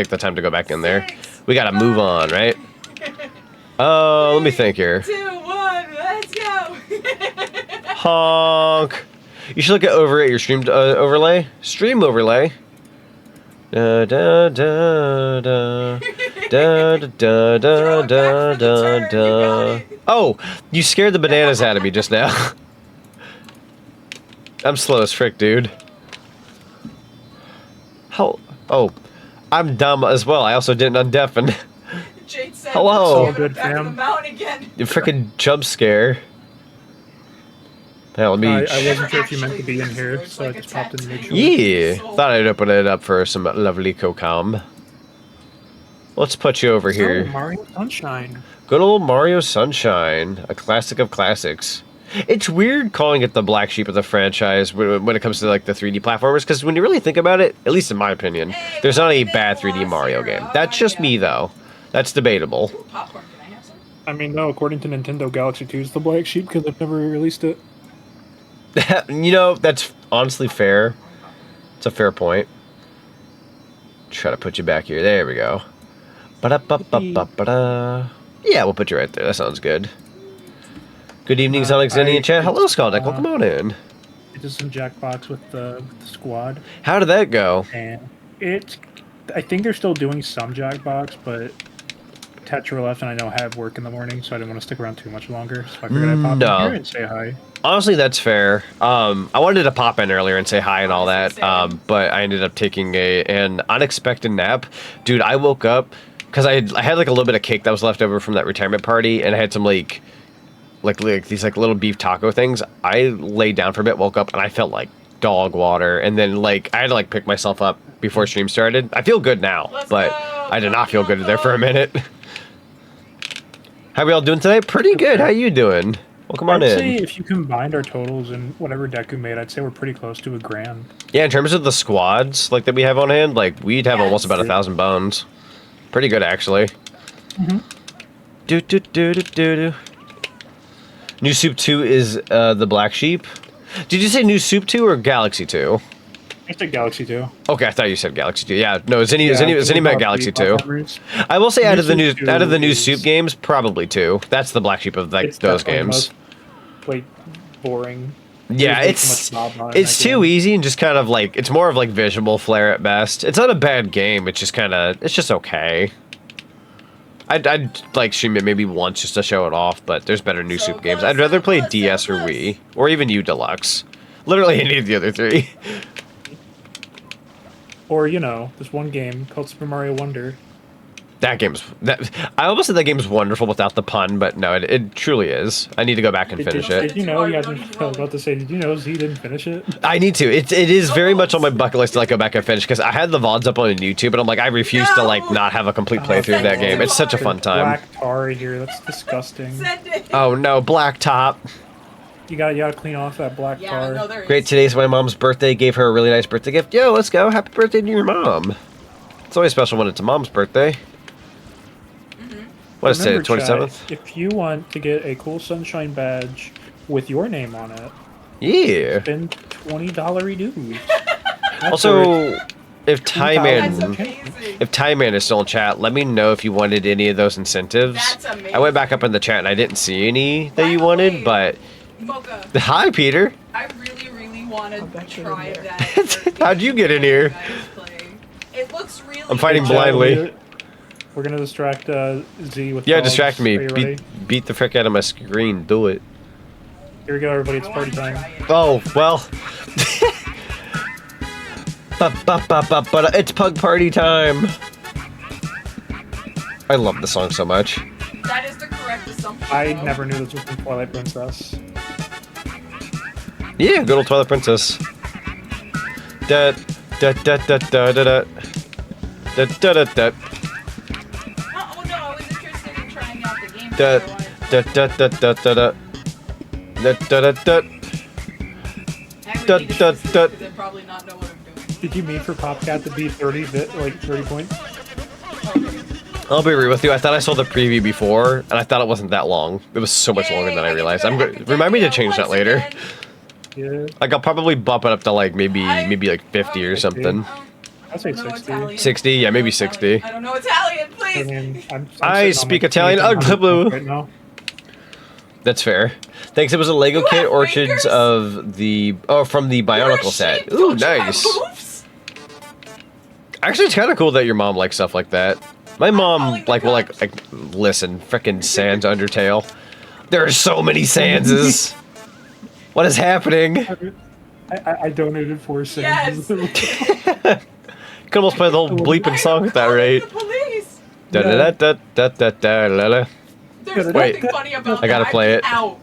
Speaker 1: the time to go back in there. We gotta move on, right? Let me think here.
Speaker 2: 2, 1, let's go!
Speaker 1: Honk. You should look at your stream overlay. Stream overlay. Da da da da da da da da da da. Oh, you scared the bananas out of me just now. I'm slow as frick, dude. How? Oh, I'm dumb as well. I also didn't undeafen.
Speaker 2: Jade said,
Speaker 1: hello.
Speaker 2: Good, back of the mountain again.
Speaker 1: You freaking jump scare. Now, let me.
Speaker 7: I wasn't sure if you meant to be in here, so I just popped in to make sure.
Speaker 1: Yeah, thought I'd open it up for some lovely Kokam. Let's put you over here.
Speaker 7: Oh, Mario Sunshine.
Speaker 1: Good old Mario Sunshine, a classic of classics. It's weird calling it the black sheep of the franchise when it comes to like the 3D platformers, because when you really think about it, at least in my opinion, there's not a bad 3D Mario game. That's just me, though. That's debatable.
Speaker 7: I mean, no, according to Nintendo, Galaxy 2 is the black sheep because they've never released it.
Speaker 1: You know, that's honestly fair. It's a fair point. Try to put you back here. There we go. Ba-da-ba-ba-ba-ba-da. Yeah, we'll put you right there. That sounds good. Good evening, Zonic Zenny in chat. Hello, Scaldeck. Welcome on in.
Speaker 7: I did some Jackbox with the squad.
Speaker 1: How did that go?
Speaker 7: And I think they're still doing some Jackbox, but Tetra left and I know I have work in the morning, so I didn't want to stick around too much longer. So I figured I'd pop in here and say hi.
Speaker 1: Honestly, that's fair. I wanted to pop in earlier and say hi and all that, but I ended up taking an unexpected nap. Dude, I woke up because I had like a little bit of cake that was left over from that retirement party, and I had some like these like little beef taco things. I laid down for a bit, woke up, and I felt like dog water, and then like I had to like pick myself up before stream started. I feel good now, but I did not feel good there for a minute. How we all doing today? Pretty good. How you doing? Welcome on in.
Speaker 7: I'd say if you combined our totals and whatever deck we made, I'd say we're pretty close to $1,000.
Speaker 1: Yeah, in terms of the squads like that we have on hand, like we'd have almost about 1,000 bones. Pretty good actually. New Soup 2 is the Black Sheep. Did you say New Soup 2 or Galaxy 2?
Speaker 7: I said Galaxy 2.
Speaker 1: Okay, I thought you said Galaxy 2. Yeah, no, Zenny meant Galaxy 2. I will say out of the new Soup games, probably 2. That's the Black Sheep of like those games.
Speaker 7: Like boring.
Speaker 1: Yeah, it's too easy and just kind of like it's more of like visual flair at best. It's not a bad game. It's just okay. I'd like stream it maybe once just to show it off, but there's better new Soup games. I'd rather play DS or Wii or even U Deluxe. Literally any of the other three.
Speaker 7: Or this one game called Super Mario Wonder.
Speaker 1: I almost said that game's wonderful without the pun, but no, it truly is. I need to go back and finish it.
Speaker 7: Did you know? I was about to say, did you know Z didn't finish it?
Speaker 1: I need to. It is very much on my bucket list to like go back and finish because I had the VODs up on YouTube, but I'm like I refuse to like not have a complete playthrough of that game. It's such a fun time.
Speaker 7: Black tar here. That's disgusting.
Speaker 1: Oh no, black top.
Speaker 7: You gotta clean off that black tar.
Speaker 12: No,
Speaker 1: Great. Today's my mom's birthday. Gave her a really nice birthday gift. Yo, let's go. Happy birthday to your mom. It's always special when it's a mom's birthday. What is today, the 27th?
Speaker 7: If you want to get a cool Sunshine badge with your name on it,
Speaker 1: yeah,
Speaker 7: spend $20 dues.
Speaker 1: Also, if Tie Man is still in chat, let me know if you wanted any of those incentives. I went back up in the chat and I didn't see any that you wanted, but
Speaker 2: Mocha,
Speaker 1: hi, Peter.
Speaker 2: I really want to try that.
Speaker 1: How'd you get in here?
Speaker 2: It looks really.
Speaker 1: I'm fighting blindly.
Speaker 7: We're gonna distract Z with.
Speaker 1: Yeah, distract me. Beat the frick out of my screen. Do it.
Speaker 7: Here we go, everybody. It's party time.
Speaker 1: Oh well. But it's pug party time. I love the song so much.
Speaker 2: That is the correct assumption.
Speaker 7: I never knew this was from Twilight Princess.
Speaker 1: Yeah, good old Twilight Princess. Da da da da da da da da da da da.
Speaker 2: Oh no, I was interested in trying out the game.
Speaker 1: Da da da da da da da da da da da da da.
Speaker 2: Probably not know what I'm doing.
Speaker 7: Did you mean for Popcat to be 30 points?
Speaker 1: I'll be real with you. I thought I saw the preview before, and I thought it wasn't that long. It was so much longer than I realized. Remind me to change that later.
Speaker 7: Yeah.
Speaker 1: Like I'll probably bump it up to like maybe like 50 or something.
Speaker 7: I'd say 60.
Speaker 1: 60, yeah, maybe 60.
Speaker 2: I don't know Italian, please.
Speaker 7: I mean,
Speaker 1: I speak Italian.
Speaker 7: Right now.
Speaker 1: That's fair. Thanks. It was a Lego kit, Orchids of the from the Bionicle set. Ooh, nice. Actually, it's kind of cool that your mom likes stuff like that. My mom will listen. Frickin' Sans Undertale. There are so many Sanses. What is happening?
Speaker 7: I donated 4 cents.
Speaker 1: Yes. Could almost play the whole bleeping song at that rate. Da da da da da da da da.
Speaker 2: There's
Speaker 1: Wait,
Speaker 2: nothing funny about
Speaker 1: I gotta
Speaker 2: that.
Speaker 1: play it.
Speaker 2: Out.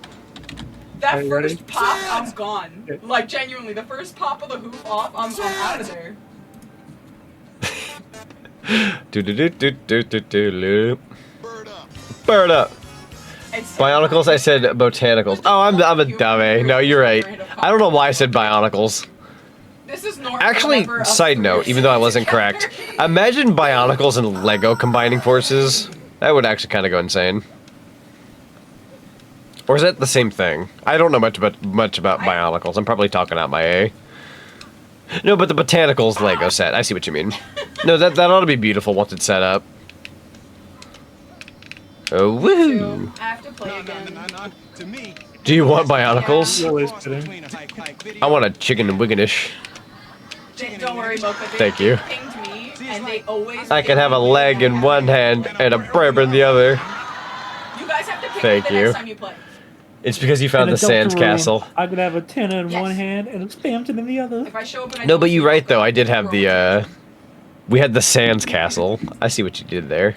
Speaker 2: That
Speaker 7: you
Speaker 2: first
Speaker 7: ready?
Speaker 2: pop, I'm gone. Like genuinely, the first pop of the hoop off, I'm out of there.
Speaker 1: Do do do do do do do. Bird up. Bionicles. I said botanicals. Oh, I'm a dummy. No, you're right. I don't know why I said bionicles.
Speaker 2: This is
Speaker 1: Actually, side note, even though I wasn't correct, imagine Bionicles and Lego combining forces. That would actually kind of go insane. Or is that the same thing? I don't know much about Bionicles. I'm probably talking out my A. No, but the Botanicals Lego set. I see what you mean. No, that ought to be beautiful once it's set up. Oh, woohoo!
Speaker 2: I have to play again.
Speaker 11: To me,
Speaker 1: Do you want bionicles?
Speaker 7: Always kidding.
Speaker 1: I want a chicken and wigginish.
Speaker 2: Don't worry, Mocha.
Speaker 1: Thank you.
Speaker 2: Pinged me, and they always
Speaker 1: I can have a leg in one hand and a brib in the other.
Speaker 2: You guys have to pick
Speaker 1: Thank
Speaker 2: the
Speaker 1: you.
Speaker 2: next time you play.
Speaker 1: It's because you found the Sands Castle.
Speaker 7: I could have a 10 in one hand and a Spamton in the other.
Speaker 2: If I show up and I
Speaker 1: No,
Speaker 2: don't
Speaker 1: but
Speaker 2: see
Speaker 1: you're right
Speaker 2: Mocha,
Speaker 1: though. I did have the we had the Sands Castle. I see what you did there.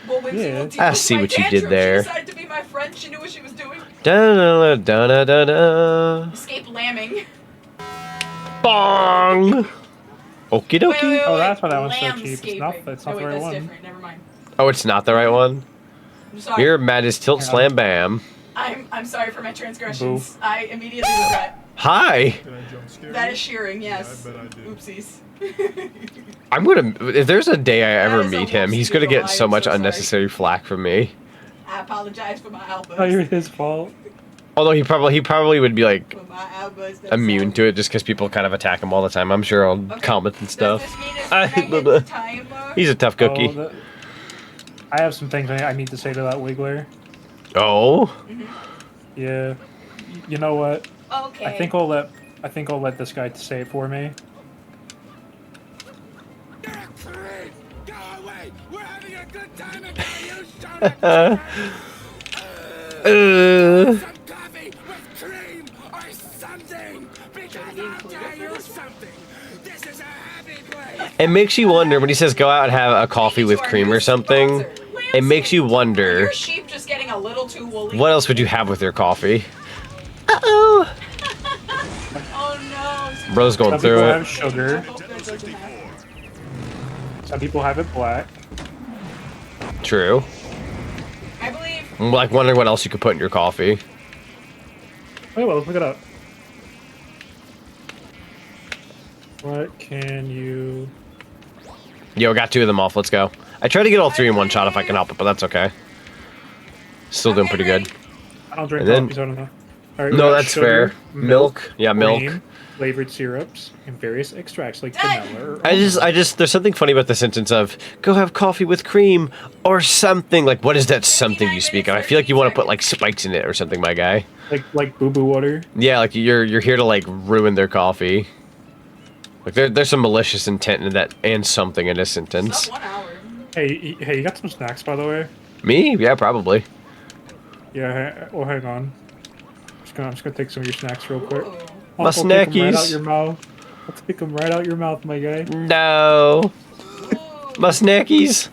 Speaker 2: Well, when
Speaker 7: Yeah.
Speaker 2: she
Speaker 1: I see
Speaker 2: my
Speaker 1: what you did
Speaker 2: tantrum,
Speaker 1: there.
Speaker 2: She decided to be my friend. She knew what she was doing.
Speaker 1: Da da da da da da.
Speaker 2: Escape lambing.
Speaker 1: Bong. Okie dokie.
Speaker 7: Oh, that's why that one's so
Speaker 2: Lamb
Speaker 7: cheap. It's
Speaker 2: escaping.
Speaker 7: not the
Speaker 2: No, wait,
Speaker 7: right
Speaker 2: that's
Speaker 7: one.
Speaker 2: different. Never mind.
Speaker 1: Oh, it's not the right one.
Speaker 2: I'm sorry.
Speaker 1: Here, Matt is tilt slam bam.
Speaker 2: I'm sorry for my transgressions. I immediately regret.
Speaker 1: Hi.
Speaker 2: That is shearing, yes. Oopsies.
Speaker 1: I'm gonna. If there's a day I ever
Speaker 2: is a
Speaker 1: meet him, he's
Speaker 2: whoopsie
Speaker 1: gonna
Speaker 2: doodle.
Speaker 1: get so
Speaker 2: I'm
Speaker 1: much
Speaker 2: so sorry.
Speaker 1: unnecessary flack from me.
Speaker 2: I apologize for my
Speaker 7: Oh,
Speaker 2: outburst.
Speaker 7: you're his fault.
Speaker 1: Although he probably would be like
Speaker 2: For my outburst.
Speaker 1: immune to it just because people kind of attack him all the time. I'm sure on comments and stuff. He's a tough cookie.
Speaker 7: Oh, I have some things I need to say to that Wiggler.
Speaker 1: Oh.
Speaker 7: Yeah. You know what?
Speaker 2: Okay.
Speaker 7: I think I'll let this guy say it for me.
Speaker 1: It makes you wonder when he says go out and have a coffee with cream or something. It makes you wonder
Speaker 2: Your sheep just getting a little too woolly.
Speaker 1: what else would you have with your coffee? Uh-oh.
Speaker 2: Oh no.
Speaker 1: Bro's going
Speaker 7: Some
Speaker 1: through
Speaker 7: people
Speaker 1: it.
Speaker 7: have sugar. Some people have it black.
Speaker 1: True.
Speaker 2: I believe.
Speaker 1: I'm like wondering what else you could put in your coffee.
Speaker 7: Oh, well, let's look it up. What can you...
Speaker 1: Yo, got 2 of them off. Let's go. I tried to get all 3 in one shot if I can help it, but that's okay. Still doing pretty good.
Speaker 7: I don't drink
Speaker 1: And then-
Speaker 7: coffee, so I don't know. All right, we
Speaker 1: No,
Speaker 7: got
Speaker 1: that's
Speaker 7: sugar,
Speaker 1: fair. Milk. Yeah, milk.
Speaker 7: cream, flavored syrups, and various extracts like vanilla. Or
Speaker 1: I just, there's something funny about the sentence of, go have coffee with cream, or something. Like, what is that something you speak of? I feel like you want to put, like, spikes in it or something, my guy.
Speaker 7: like boo-boo water.
Speaker 1: Yeah, like, you're here to, like, ruin their coffee. Like, there's some malicious intent in that, and something in a sentence.
Speaker 7: Hey, you got some snacks, by the way?
Speaker 1: Me? Yeah, probably.
Speaker 7: Yeah, well, hang on. I'm just gonna take some of your snacks real quick.
Speaker 1: My
Speaker 7: I'll take 'em right
Speaker 1: snackies.
Speaker 7: out your mouth. I'll take them right out your mouth, my guy.
Speaker 1: No. My snackies.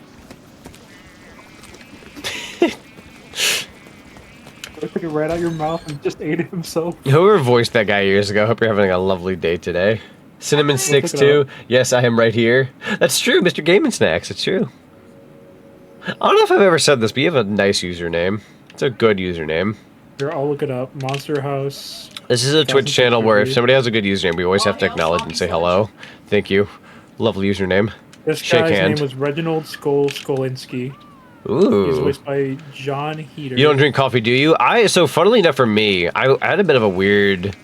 Speaker 7: I took it right out your mouth and just ate it himself.
Speaker 1: Whoever voiced that guy years ago, hope you're having a lovely day today. Cinnamon Sticks
Speaker 7: look it
Speaker 1: too.
Speaker 7: up.
Speaker 1: Yes, I am right here. That's true, Mr. Game and Snacks. It's true. I don't know if I've ever said this, but you have a nice username. It's a good username.
Speaker 7: Here, I'll look it up. Monster House.
Speaker 1: This is a Twitch channel where if somebody has a good username, we always have to acknowledge and say hello. Thank you. Lovely username.
Speaker 7: This
Speaker 1: Shake
Speaker 7: guy's
Speaker 1: hand.
Speaker 7: name was Reginald Skolinski.
Speaker 1: Ooh.
Speaker 7: He's voiced by John Heater.
Speaker 1: You don't drink coffee, do you? So funnily enough for me, I had a bit of a weird...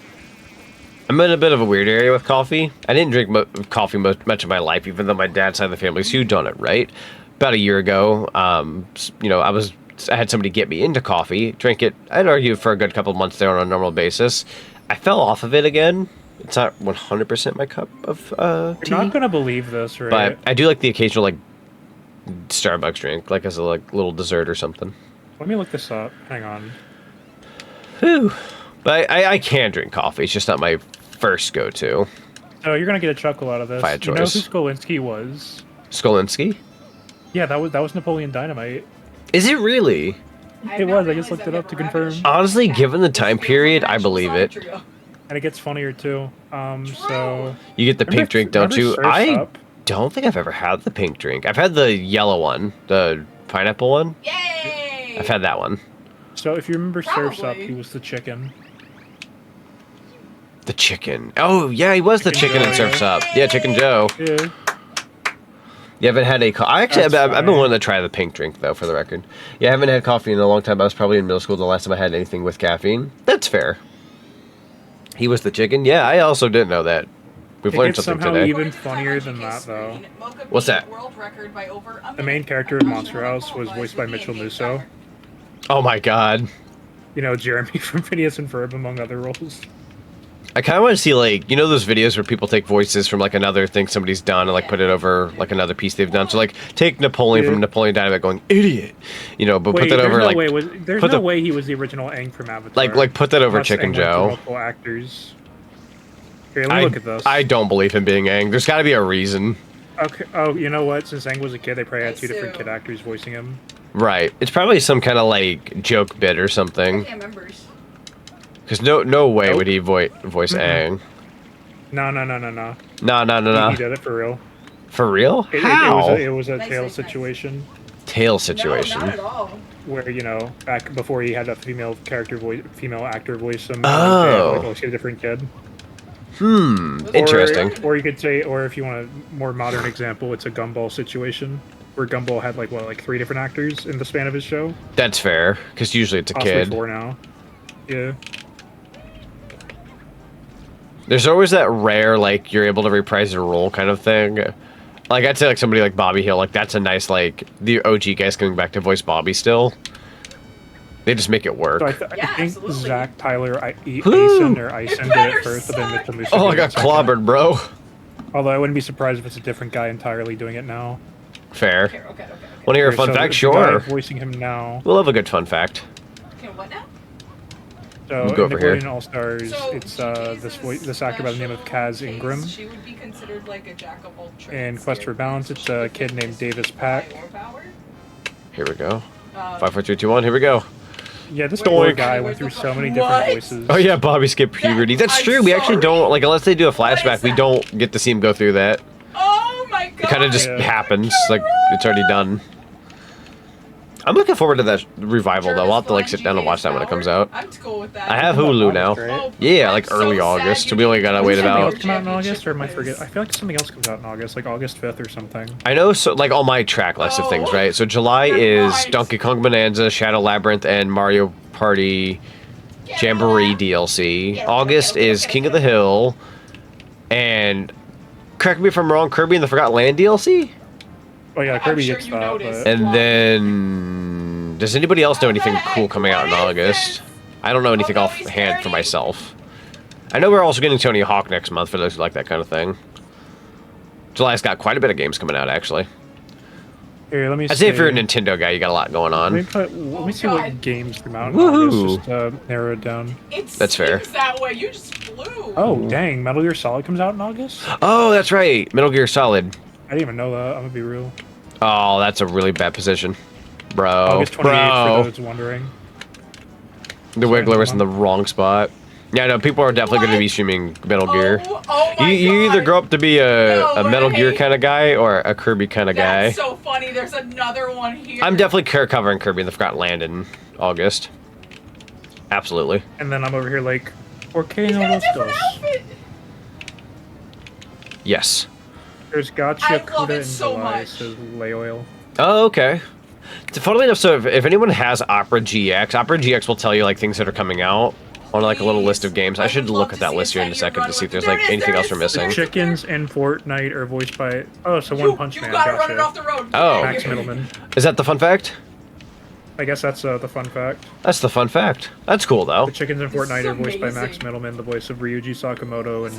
Speaker 1: I'm in a bit of a weird area with coffee. I didn't drink coffee much of my life, even though my dad's side of the family's huge on it, right? About a year ago, you know, I had somebody get me into coffee, drink it, I'd argue for a good couple months there on a normal basis. I fell off of it again. It's not 100% my cup of tea.
Speaker 7: You're not gonna believe this, right?
Speaker 1: But I do like the occasional, like, Starbucks drink, like as a little dessert or something.
Speaker 7: Let me look this up. Hang on.
Speaker 1: Whew. But I can drink coffee. It's just not my first go-to.
Speaker 7: Oh, you're gonna get a chuckle out of this.
Speaker 1: If I had
Speaker 7: You know who
Speaker 1: choice.
Speaker 7: Skolinski was?
Speaker 1: Skolinski?
Speaker 7: Yeah, that was Napoleon Dynamite.
Speaker 1: Is it really?
Speaker 7: It was. I just looked it up to confirm.
Speaker 1: Honestly, given the time period, I believe it.
Speaker 7: And it gets funnier too. So
Speaker 1: You get the pink drink, don't you?
Speaker 7: Surf's
Speaker 1: I
Speaker 7: Up?
Speaker 1: don't think I've ever had the pink drink. I've had the yellow one, the pineapple one.
Speaker 2: Yay!
Speaker 1: I've had that one.
Speaker 7: So if you remember Surf's Up,
Speaker 2: Probably.
Speaker 7: he was the chicken.
Speaker 1: The chicken. Oh, yeah, he was the chicken in Surf's Up. Yeah, Chicken Joe.
Speaker 7: Yeah.
Speaker 1: You haven't had a I actually,
Speaker 7: That's
Speaker 1: I've been
Speaker 7: fine.
Speaker 1: wanting to try the pink drink, though, for the record. Yeah, I haven't had coffee in a long time. I was probably in middle school the last time I had anything with caffeine. That's fair. He was the chicken? Yeah, I also didn't know that. We've
Speaker 7: It
Speaker 1: learned
Speaker 7: gets
Speaker 1: something
Speaker 7: somehow
Speaker 1: today.
Speaker 7: even funnier than that, though.
Speaker 1: What's that?
Speaker 7: The main character of Monster House was voiced by Mitchell Musso.
Speaker 1: Oh my god.
Speaker 7: You know, Jeremy from Phineas and Ferb, among other roles.
Speaker 1: I kind of want to see, like, you know those videos where people take voices from, like, another thing somebody's done and, like, put it over, like, another piece they've done. So, like, take Napoleon from Napoleon Dynamite going, idiot! You know, but put that over, like...
Speaker 7: There's no way he was the original Aang from Avatar.
Speaker 1: Like, put that over
Speaker 7: Unless
Speaker 1: Chicken
Speaker 7: Aang went
Speaker 1: Joe.
Speaker 7: through multiple actors. Here, let me look at this.
Speaker 1: I don't believe him being Aang. There's got to be a reason.
Speaker 7: Okay. Oh, you know what? Since Aang was a kid, they probably had two different kid actors voicing him.
Speaker 1: Right. It's probably some kind of, like, joke bit or something.
Speaker 2: I can't remember.
Speaker 1: Because no way would he voice Aang.
Speaker 7: No.
Speaker 1: No.
Speaker 7: He did it for real.
Speaker 1: For real? How?
Speaker 7: It was a tail situation.
Speaker 1: Tail situation.
Speaker 2: No, not at all.
Speaker 7: Where, you know, back before he had a female actor voice him.
Speaker 1: Oh.
Speaker 7: Like, a different kid.
Speaker 1: Interesting.
Speaker 7: Or you could say, or if you want a more modern example, it's a Gumball situation. Where Gumball had, like, what, like 3 different actors in the span of his show?
Speaker 1: That's fair, because usually it's a
Speaker 7: Possibly
Speaker 1: kid.
Speaker 7: 4 now. Yeah.
Speaker 1: There's always that rare, like, you're able to reprise a role kind of thing. Like, I'd say, like, somebody like Bobby Hill, like, that's a nice, like, the OG guys coming back to voice Bobby still. They just make it work.
Speaker 7: So I think Zach Tyler Eisen did it first, but then Mitchell Musso.
Speaker 1: Oh, I got clobbered, bro.
Speaker 7: Although I wouldn't be surprised if it's a different guy entirely doing it now.
Speaker 1: Fair. Want to hear a fun fact? Sure.
Speaker 7: Voicing him now.
Speaker 1: We'll have a good fun fact.
Speaker 2: Okay, what now?
Speaker 7: So
Speaker 1: We'll go
Speaker 7: in
Speaker 1: over here.
Speaker 7: Nickelodeon All Stars, it's this actor by the name of Kaz Ingram.
Speaker 2: She would be considered like a jack of all trades.
Speaker 7: In Quest for Balance, it's a kid named Davis Pack.
Speaker 1: Here we go. 5, 4, 3, 2, 1. Here we go.
Speaker 7: Yeah, this poor guy went through so many different voices.
Speaker 1: Oh yeah, Bobby skipped puberty. That's true. We actually don't, like, unless they do a flashback, we don't get to see him go through that.
Speaker 2: Oh my god!
Speaker 1: It kind of just happens. Like, it's already done. I'm looking forward to that revival, though. I'll have to, like, sit down and watch that when it comes out.
Speaker 2: I'm cool with that.
Speaker 1: I have Hulu now. Yeah, like early August. So we only gotta wait about.
Speaker 7: Something else come out in August, or am I forget? I feel like something else comes out in August, like August 5th or something.
Speaker 1: I know, so like all my track list of things, right? So July is Donkey Kong Bonanza, Shadow Labyrinth, and Mario Party Jamboree DLC. August is King of the Hill, and correct me if I'm wrong, Kirby and the Forgotten Land DLC.
Speaker 7: Oh yeah, Kirby gets that. But...
Speaker 1: And then, does anybody else know anything cool coming out in August? I don't know anything offhand for myself. I know we're also getting Tony Hawk next month for those who like that kind of thing. July's got quite a bit of games coming out, actually.
Speaker 7: Here, let me
Speaker 1: I'd say if you're a Nintendo guy, you got a lot going on.
Speaker 7: Let me see what games come out in August, just narrow it down.
Speaker 1: That's fair.
Speaker 2: That way, you just flew.
Speaker 7: Oh, dang, Metal Gear Solid comes out in August?
Speaker 1: Oh, that's right, Metal Gear Solid.
Speaker 7: I didn't even know that, I'm gonna be real.
Speaker 1: Oh, that's a really bad position. Bro.
Speaker 7: August 28th, for those wondering.
Speaker 1: The Wiggler was in the wrong spot. Yeah, no, people are definitely going to be streaming Metal Gear. You either grow up to be a Metal Gear kind of guy or a Kirby kind of guy.
Speaker 2: That's so funny. There's another one here.
Speaker 1: I'm definitely covering Kirby and the Forgotten Land in August. Absolutely.
Speaker 7: And then I'm over here like, ¿Por qué no los dos?
Speaker 1: Yes.
Speaker 7: There's Gotcha, Kuda, and July, says Lay Oil.
Speaker 1: Oh, okay. Funnily enough, so if anyone has Opera GX will tell you like things that are coming out on like a little list of games. I should look at that list here in a second to see if there's like anything else we're missing.
Speaker 7: The chickens in Fortnite are voiced by One Punch Man.
Speaker 2: Gotta run it off the road.
Speaker 1: Oh,
Speaker 7: Max Middleman.
Speaker 1: Is that the fun fact?
Speaker 7: I guess that's the fun fact.
Speaker 1: That's the fun fact. That's cool though.
Speaker 7: The chickens in Fortnite are voiced by Max Middleman, the voice of Ryuji Sakamoto and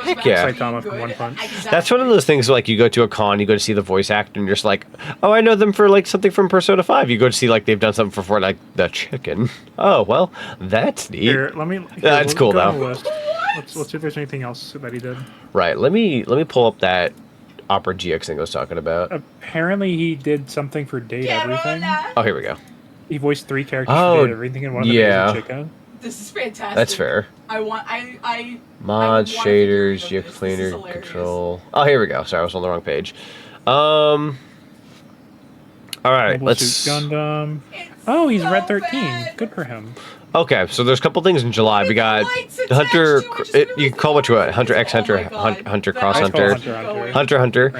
Speaker 1: Heck yeah.
Speaker 7: Saitama from One Punch.
Speaker 1: That's one of those things like you go to a con, you go to see the voice actor, and you're just like, oh, I know them for like something from Persona 5. You go to see like they've done something for like the chicken. Oh, well, that's neat.
Speaker 7: Here,
Speaker 1: That's cool though.
Speaker 7: Let's see if there's anything else that he did.
Speaker 1: Right. Let me pull up that Opera GX thing I was talking about.
Speaker 7: Apparently, he did something for Date Everything.
Speaker 1: Oh, here we go.
Speaker 7: He voiced 3 characters for Date Everything, and one of them is a chicken.
Speaker 2: This is fantastic.
Speaker 1: That's fair. Mods, shaders, GX Cleaner, Control. Oh, here we go. Sorry, I was on the wrong page. All right,
Speaker 7: Mobile Suit Gundam. Oh, he's Red 13. Good for him.
Speaker 1: Okay, so there's a couple things in July. We got Hunter. You can call what you want. Hunter X Hunter, Hunter Cross Hunter, Hunter.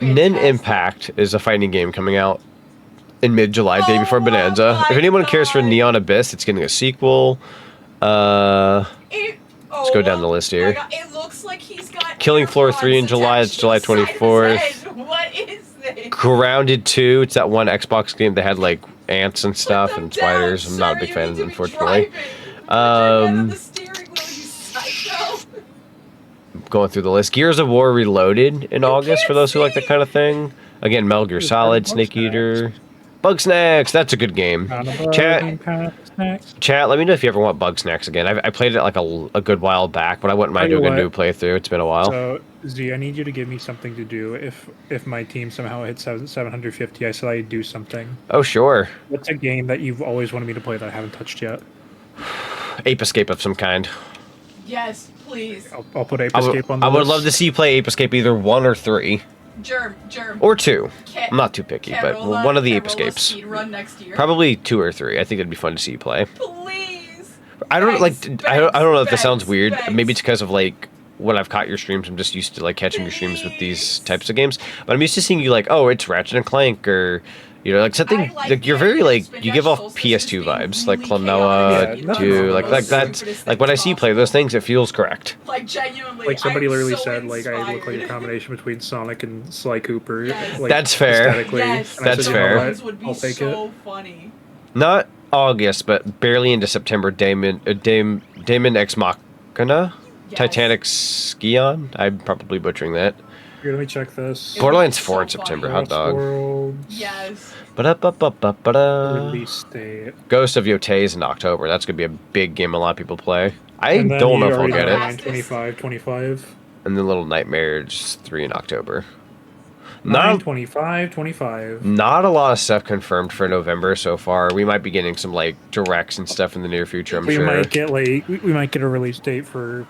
Speaker 1: Nin Impact is a fighting game coming out in mid-July, day before Bonanza. If anyone cares for Neon Abyss, it's getting a sequel. Let's go down the list here.
Speaker 2: It looks like he's got
Speaker 1: Killing Floor 3 in July. It's July 24th.
Speaker 2: What is this?
Speaker 1: Grounded 2. It's that one Xbox game that had like ants and stuff and spiders. I'm not a big fan of it, unfortunately. Going through the list. Gears of War Reloaded in August for those who like that kind of thing. Again, Metal Gear Solid, Snake Eater. Bug Snacks, that's a good game. Chat, let me know if you ever want Bug Snacks again. I played it like a good while back, but I wouldn't mind doing a new playthrough. It's been a while.
Speaker 7: So, Z, I need you to give me something to do. If my team somehow hits 750, I said I'd do something.
Speaker 1: Oh, sure.
Speaker 7: What's a game that you've always wanted me to play that I haven't touched yet?
Speaker 1: Ape Escape of some kind.
Speaker 2: Yes, please.
Speaker 7: I'll put Ape Escape on the
Speaker 1: I would
Speaker 7: list.
Speaker 1: love to see you play Ape Escape either 1 or 3.
Speaker 2: Germ.
Speaker 1: Or 2. I'm not too picky, but one of the Ape Escapes.
Speaker 2: Next year.
Speaker 1: Probably 2 or 3. I think it'd be fun to see you play.
Speaker 2: Please.
Speaker 1: I don't I don't know if this sounds weird. Maybe it's because of like when I've caught your streams, I'm just used to like catching your streams with these types of games. But I'm used to seeing you like, oh, it's Ratchet and Clank, or you know, like something like you're very like you give off PS2 vibes, like Klonoa 2, like that's like when I see you play those things, it feels correct.
Speaker 2: Like genuinely,
Speaker 7: like somebody literally said, like I look like a combination between Sonic and Sly Cooper.
Speaker 2: Yes.
Speaker 7: Like,
Speaker 1: that's fair.
Speaker 2: Yes.
Speaker 1: That's fair.
Speaker 2: I'll take it. Funny.
Speaker 1: Not August, but barely into September. Damon Ex Machina, yes. Titanic Skion. I'm probably butchering that.
Speaker 7: Here, let me check this.
Speaker 1: Borderlands 4 in September. Hot dog.
Speaker 2: Yes.
Speaker 7: Release date.
Speaker 1: Ghost of Yotei in October. That's gonna be a big game. A lot of people play. I don't know if I'll get it.
Speaker 7: 25.
Speaker 1: And then Little Nightmares 3 in October.
Speaker 7: 25.
Speaker 1: Not a lot of stuff confirmed for November so far. We might be getting some like directs and stuff in the near future. I'm sure.
Speaker 7: We might get a release date for.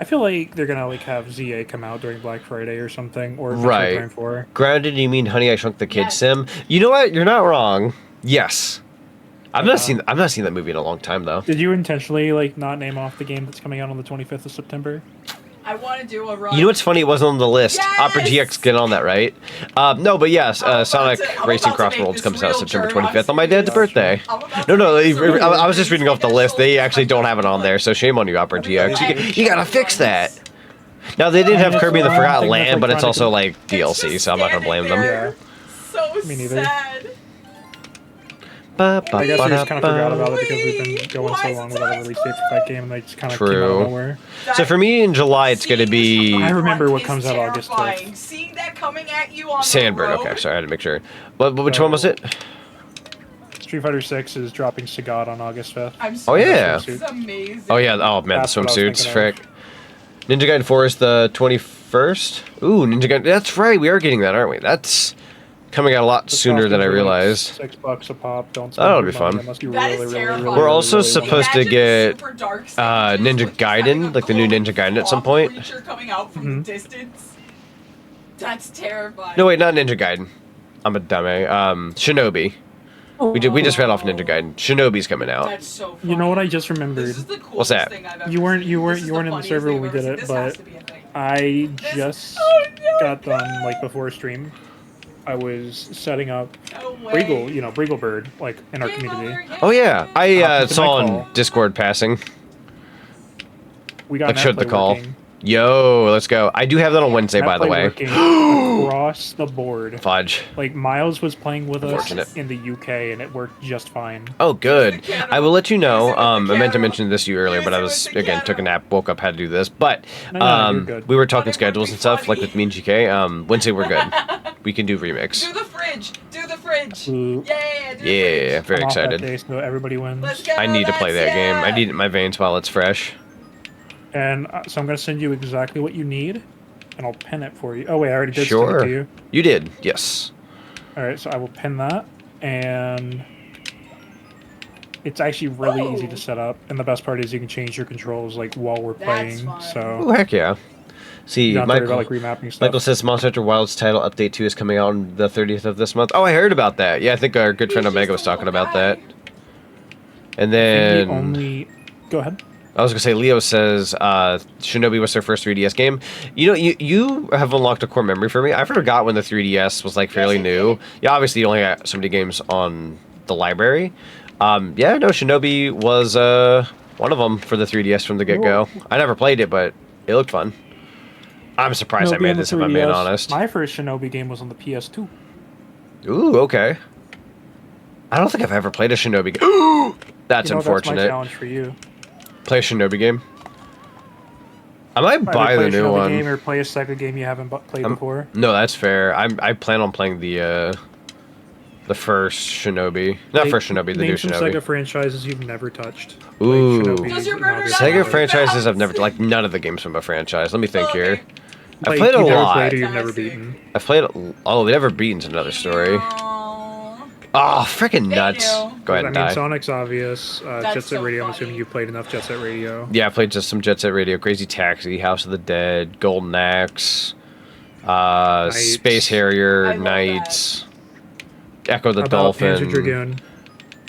Speaker 7: I feel like they're gonna like have ZA come out during Black Friday or something, or
Speaker 1: right. Grounded? You mean Honey I Shrunk the Kid sim? You know what? You're not wrong. Yes. I've not seen that movie in a long time though.
Speaker 7: Did you intentionally like not name off the game that's coming out on the 25th of September?
Speaker 2: I want to do a run.
Speaker 1: You know what's funny? It wasn't on the list. Yes! Opera GX, get on that, right? No, but yes, Sonic Racing Crossworlds comes out September 25th on my dad's birthday. No, I was just reading off the list. They actually don't have it on there, so shame on you, Opera GX. You gotta fix that. Now, they did have Kirby and the Forgotten Land, but it's also like DLC, so I'm not gonna blame them.
Speaker 7: Yeah.
Speaker 2: So
Speaker 7: me neither.
Speaker 2: sad.
Speaker 7: I guess we just kind of forgot about it because we've been going so long without a release date for that game, and they just kind of came out of nowhere.
Speaker 1: So for me in July, it's going to be...
Speaker 7: I remember what comes out August 5th.
Speaker 2: Seeing that coming at you on
Speaker 1: Sandbird, okay, sorry, I had to make sure. Which one was it?
Speaker 7: Street Fighter 6 is dropping Sagat on August 5th.
Speaker 1: Oh, yeah.
Speaker 2: This is amazing.
Speaker 1: Oh, yeah, oh, man, the swimsuits, frick. Ninja Gaiden 4 is the 21st? Ooh, Ninja Gaiden, that's right, we are getting that, aren't we? That's... coming out a lot sooner than I realized.
Speaker 7: $6 a pop. Don't spend
Speaker 1: that'll be fun. We're also supposed to get Ninja Gaiden, like the new Ninja Gaiden, at some point.
Speaker 2: Coming out from the distance. That's terrifying.
Speaker 1: No, wait, not Ninja Gaiden. I'm a dummy. Shinobi. We just read off Ninja Gaiden. Shinobi's coming out.
Speaker 2: That's so funny.
Speaker 7: You know what I just remembered?
Speaker 1: What's that?
Speaker 7: You weren't in the server when we did it, but I just got done like before stream. I was setting up Briegel Bird, like in our community.
Speaker 1: Oh yeah, I saw on Discord passing.
Speaker 7: We got
Speaker 1: like showed the call. Working. Yo, let's go. I do have that on Wednesday, by the way.
Speaker 7: Across the board.
Speaker 1: Fudge.
Speaker 7: Like Miles was playing with us in the UK, and it worked just fine.
Speaker 1: Oh, good. I will let you know. I meant to mention this to you earlier, but I was took a nap, woke up, had to do this. But we were talking schedules and stuff, like with me and GK. Wednesday we're good. We can do remix.
Speaker 2: Do the fridge. Do the fridge.
Speaker 1: Yeah, very excited.
Speaker 7: Day, so everybody wins.
Speaker 1: I need to play that game. I need it in my veins while it's fresh.
Speaker 7: And so I'm going to send you exactly what you need, and I'll pin it for you. Oh, wait, I already did send it to you.
Speaker 1: You did, yes.
Speaker 7: All right, so I will pin that, and it's actually really easy to set up. And the best part is you can change your controls like while we're playing. So.
Speaker 1: Oh, heck yeah. See,
Speaker 7: Michael, like remapping stuff.
Speaker 1: Michael says Monster Hunter Wilds title update 2 is coming out on the 30th of this month. Oh, I heard about that. Yeah, I think our good friend Omega was talking about that. And then...
Speaker 7: Go ahead.
Speaker 1: I was going to say, Leo says Shinobi was their first 3DS game. You know, you have unlocked a core memory for me. I forgot when the 3DS was, like, fairly new. Yeah, obviously, you only got so many games on the library. Yeah, no, Shinobi was one of them for the 3DS from the get-go. I never played it, but it looked fun. I'm surprised I made this, if I'm being honest.
Speaker 7: My first Shinobi game was on the PS2.
Speaker 1: Ooh, okay. I don't think I've ever played a Shinobi game. That's unfortunate.
Speaker 7: That's my challenge for you.
Speaker 1: Play a Shinobi game. I might buy the new one.
Speaker 7: Game or play a Sega game you haven't played before.
Speaker 1: No, that's fair. I plan on playing the first Shinobi. Not first Shinobi, the new
Speaker 7: Name some
Speaker 1: Shinobi.
Speaker 7: Sega franchises you've never touched.
Speaker 1: Ooh.
Speaker 7: Sega
Speaker 1: franchises I've never, like, none of the games from a franchise. Let me think here. I've
Speaker 7: Like,
Speaker 1: played a
Speaker 7: you've never
Speaker 1: lot.
Speaker 7: played or you've never beaten.
Speaker 1: I've played, oh, they never beaten's another story. Oh, freaking nuts. Go ahead and die.
Speaker 7: Sonic's obvious. Jet Set Radio, I'm assuming you've played enough Jet Set Radio.
Speaker 1: Yeah, I played just some Jet Set Radio, Crazy Taxi, House of the Dead, Golden Axe, Space Harrier, Knights, Echo the Dolphin.
Speaker 7: Panzer Dragoon.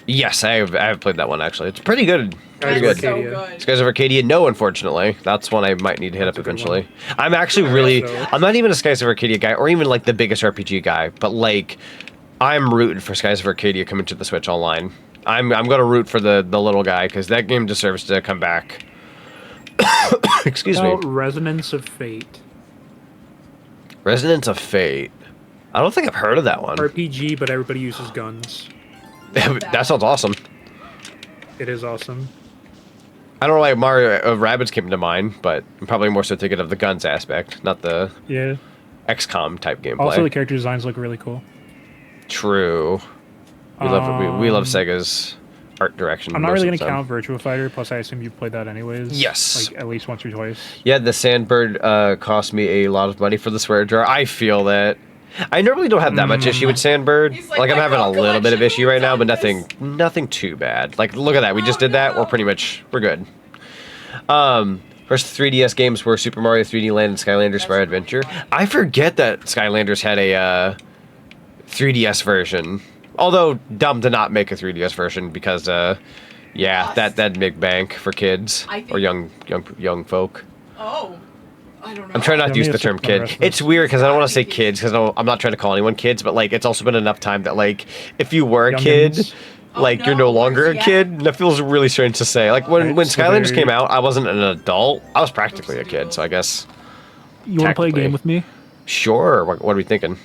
Speaker 1: Yes, I have played that one actually. It's pretty good. Pretty
Speaker 7: Skies
Speaker 1: good.
Speaker 7: of Arcadia.
Speaker 1: Skies of Arcadia, no, unfortunately. That's one I might need to hit up eventually. I'm actually really, I'm not even a Skies of Arcadia guy, or even like the biggest RPG guy, but like, I'm rooting for Skies of Arcadia coming to the Switch Online. I'm gonna root for the little guy because that game deserves to come back. Excuse me.
Speaker 7: Resonance of Fate.
Speaker 1: Resonance of Fate. I don't think I've heard of that one.
Speaker 7: RPG, but everybody uses guns.
Speaker 1: That sounds awesome.
Speaker 7: It is awesome.
Speaker 1: I don't know why Mario Rabbids came to mind, but I'm probably more so thinking of the guns aspect, not the XCOM type gameplay.
Speaker 7: Also, the character designs look really cool.
Speaker 1: True. We love Sega's art direction.
Speaker 7: I'm not really going to count Virtua Fighter, plus I assume you played that anyways.
Speaker 1: Yes.
Speaker 7: Like, at least once or twice.
Speaker 1: Yeah, the Sandbird cost me a lot of money for the swear jar. I feel that. I normally don't have that much issue with Sandbird. Like I'm having a little bit of issue right now, but nothing too bad. Like, look at that. We just did that. We're good. First 3DS games were Super Mario 3D Land and Skylanders Spire Adventure. I forget that Skylanders had a 3DS version. Although dumb to not make a 3DS version because yeah, that'd make bank for kids or young folk.
Speaker 2: Oh. I don't know.
Speaker 1: I'm trying not to use the term kid. It's weird because I don't want to say kids because I'm not trying to call anyone kids, but like it's also been enough time that like if you were a kid, like you're no longer a kid, and that feels really strange to say. Like when Skylanders came out, I wasn't an adult. I was practically a kid, so I guess.
Speaker 7: You want to play a game with me?
Speaker 1: Sure. What are we thinking?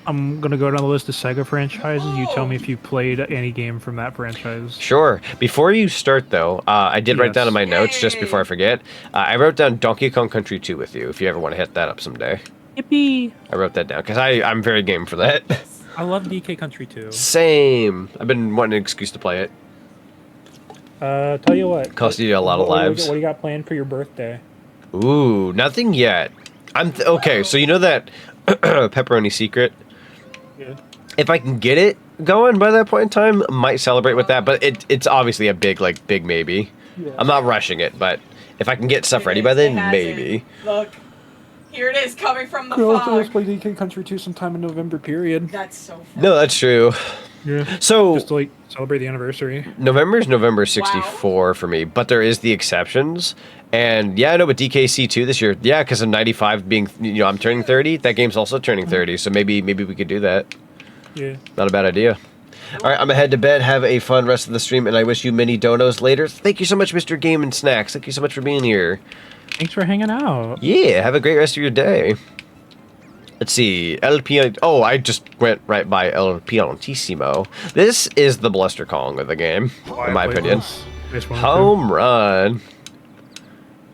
Speaker 7: I'm going to go down the list of Sega franchises. You tell me if you played any game from that franchise.
Speaker 1: Sure. Before you start, though, I did write down in my notes, just before I forget, I wrote down Donkey Kong Country 2 with you, if you ever want to hit that up someday.
Speaker 7: Yippee!
Speaker 1: I wrote that down, because I'm very game for that.
Speaker 7: I love DK Country 2.
Speaker 1: Same. I've been wanting an excuse to play it.
Speaker 7: Tell you what.
Speaker 1: Cost you a lot of lives.
Speaker 7: What do you got planned for your birthday?
Speaker 1: Ooh, nothing yet. Okay, so you know that Pepperoni Secret?
Speaker 7: Yeah.
Speaker 1: If I can get it going by that point in time, I might celebrate with that, but it's obviously a big maybe. Yeah. I'm not rushing it, but if I can get stuff ready by then, maybe.
Speaker 2: Look, here it is coming from the
Speaker 7: fog.
Speaker 2: fog.
Speaker 7: Let's play DK Country 2 sometime in November, period.
Speaker 2: That's so fun.
Speaker 1: No, that's true.
Speaker 7: Yeah.
Speaker 1: So
Speaker 7: just to like celebrate the anniversary.
Speaker 1: November 64 for me, but there is the exceptions. And yeah, I know, but DKC 2 this year, yeah, because of 95 being, I'm turning 30. That game's also turning 30, so maybe we could do that.
Speaker 7: Yeah.
Speaker 1: Not a bad idea. All right, I'm gonna head to bed. Have a fun rest of the stream, and I wish you many donos later. Thank you so much, Mr. Game and Snacks. Thank you so much for being here.
Speaker 7: Thanks for hanging out.
Speaker 1: Yeah, have a great rest of your day. Let's see, LP. Oh, I just went right by El Pianissimo. This is the Bluster Kong of the game, in my opinion. Home run.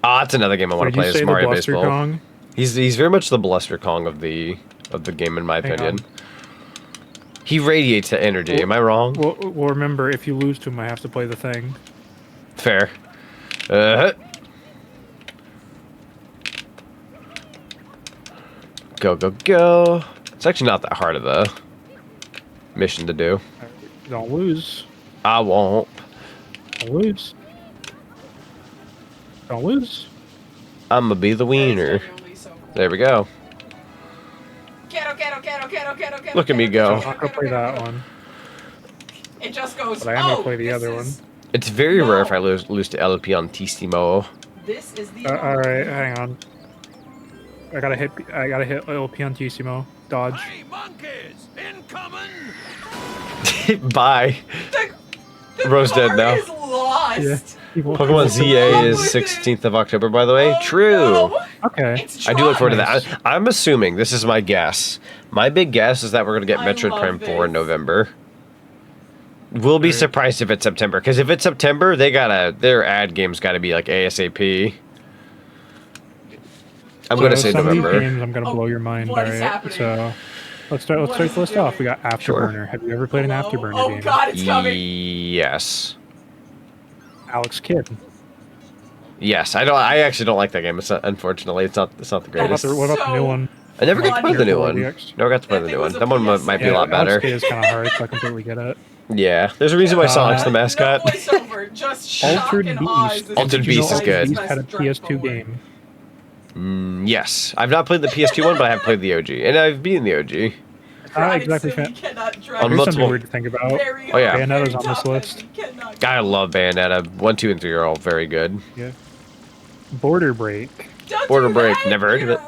Speaker 1: Ah, that's another game I want to play. Is Mario Baseball.
Speaker 7: Kong?
Speaker 1: He's very much the Bluster Kong of the game, in my opinion. He radiates the energy. Am I wrong?
Speaker 7: Well, remember, if you lose to him, I have to play the thing.
Speaker 1: Fair. Go. It's actually not that hard of a mission to do.
Speaker 7: Don't lose.
Speaker 1: I won't.
Speaker 7: Don't lose. Don't lose.
Speaker 1: I'm gonna be the wiener. There we go. Look at me go.
Speaker 7: I'm not gonna play that one.
Speaker 2: It just goes.
Speaker 7: But I am gonna play the other one.
Speaker 1: It's very rare if I lose to El Pianissimo.
Speaker 2: This is the.
Speaker 7: All right, hang on. I gotta hit El Pianissimo. Dodge.
Speaker 13: Hey, monkeys, incoming!
Speaker 1: Bye. Rose dead now.
Speaker 2: Is lost.
Speaker 7: Yeah.
Speaker 1: Pokemon ZA is 16th of October, by the way. True.
Speaker 2: No.
Speaker 7: Okay.
Speaker 1: I do look forward to that. I'm assuming, this is my guess. My big guess is that we're going to get Metroid Prime 4 in November. We'll be surprised if it's September, because if it's September, their ad game's gotta be like ASAP. I'm gonna say
Speaker 7: some
Speaker 1: November.
Speaker 7: Of these games, I'm gonna blow your mind. All right, so let's start the list off. We got Afterburner. Have you ever played an Afterburner game?
Speaker 2: Oh God, it's coming.
Speaker 1: Yes.
Speaker 7: Alex Kidd.
Speaker 1: Yes, I actually don't like that game. Unfortunately, it's not the greatest.
Speaker 7: What about the new one?
Speaker 1: I never got to play the new one. Never got to play the new one. That one might be a lot better.
Speaker 7: Alex Kidd is kind of hard, so I completely get it.
Speaker 1: Yeah, there's a reason why Sonic's the mascot.
Speaker 7: Altered Beast.
Speaker 1: Altered Beast is good.
Speaker 7: Beast had a PS2 game.
Speaker 1: Yes, I've not played the PS2 one, but I have played the OG, and I've beaten the OG.
Speaker 7: Exactly.
Speaker 1: On
Speaker 7: Here's
Speaker 1: multiple.
Speaker 7: something weird to think about.
Speaker 1: Oh yeah,
Speaker 7: Bayonetta's on this list.
Speaker 1: I love Bayonetta. 1, 2, and 3 are all very good.
Speaker 7: Yeah. Border Break.
Speaker 1: Border Break, never heard of it.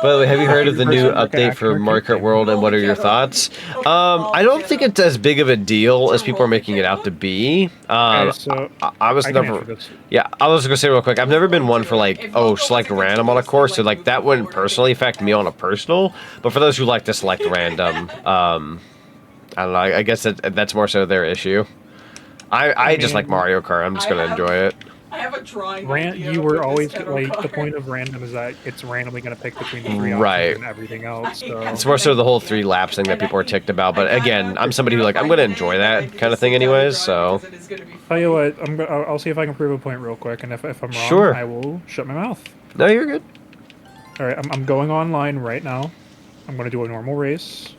Speaker 1: By the way, have you heard of the new update for Mario Kart World, and what are your thoughts? I don't think it's as big of a deal as people are making it out to be. I was gonna say real quick, I've never been one for like, select random on a course, so like that wouldn't personally affect me on a personal, but for those who like to select random, I don't know, I guess that's more so their issue. I just like Mario Kart, I'm just gonna enjoy it.
Speaker 2: I have a drawing.
Speaker 7: You were always like the point of random is that it's randomly going to pick between the 3 options and everything else. So.
Speaker 1: It's more so the whole 3 laps thing that people are ticked about. But again, I'm somebody who I'm going to enjoy that kind of thing anyways. So.
Speaker 7: Tell you what, I'll see if I can prove a point real quick, and if I'm wrong,
Speaker 1: sure.
Speaker 7: I will shut my mouth.
Speaker 1: No, you're good.
Speaker 7: All right, I'm going online right now. I'm going to do a normal race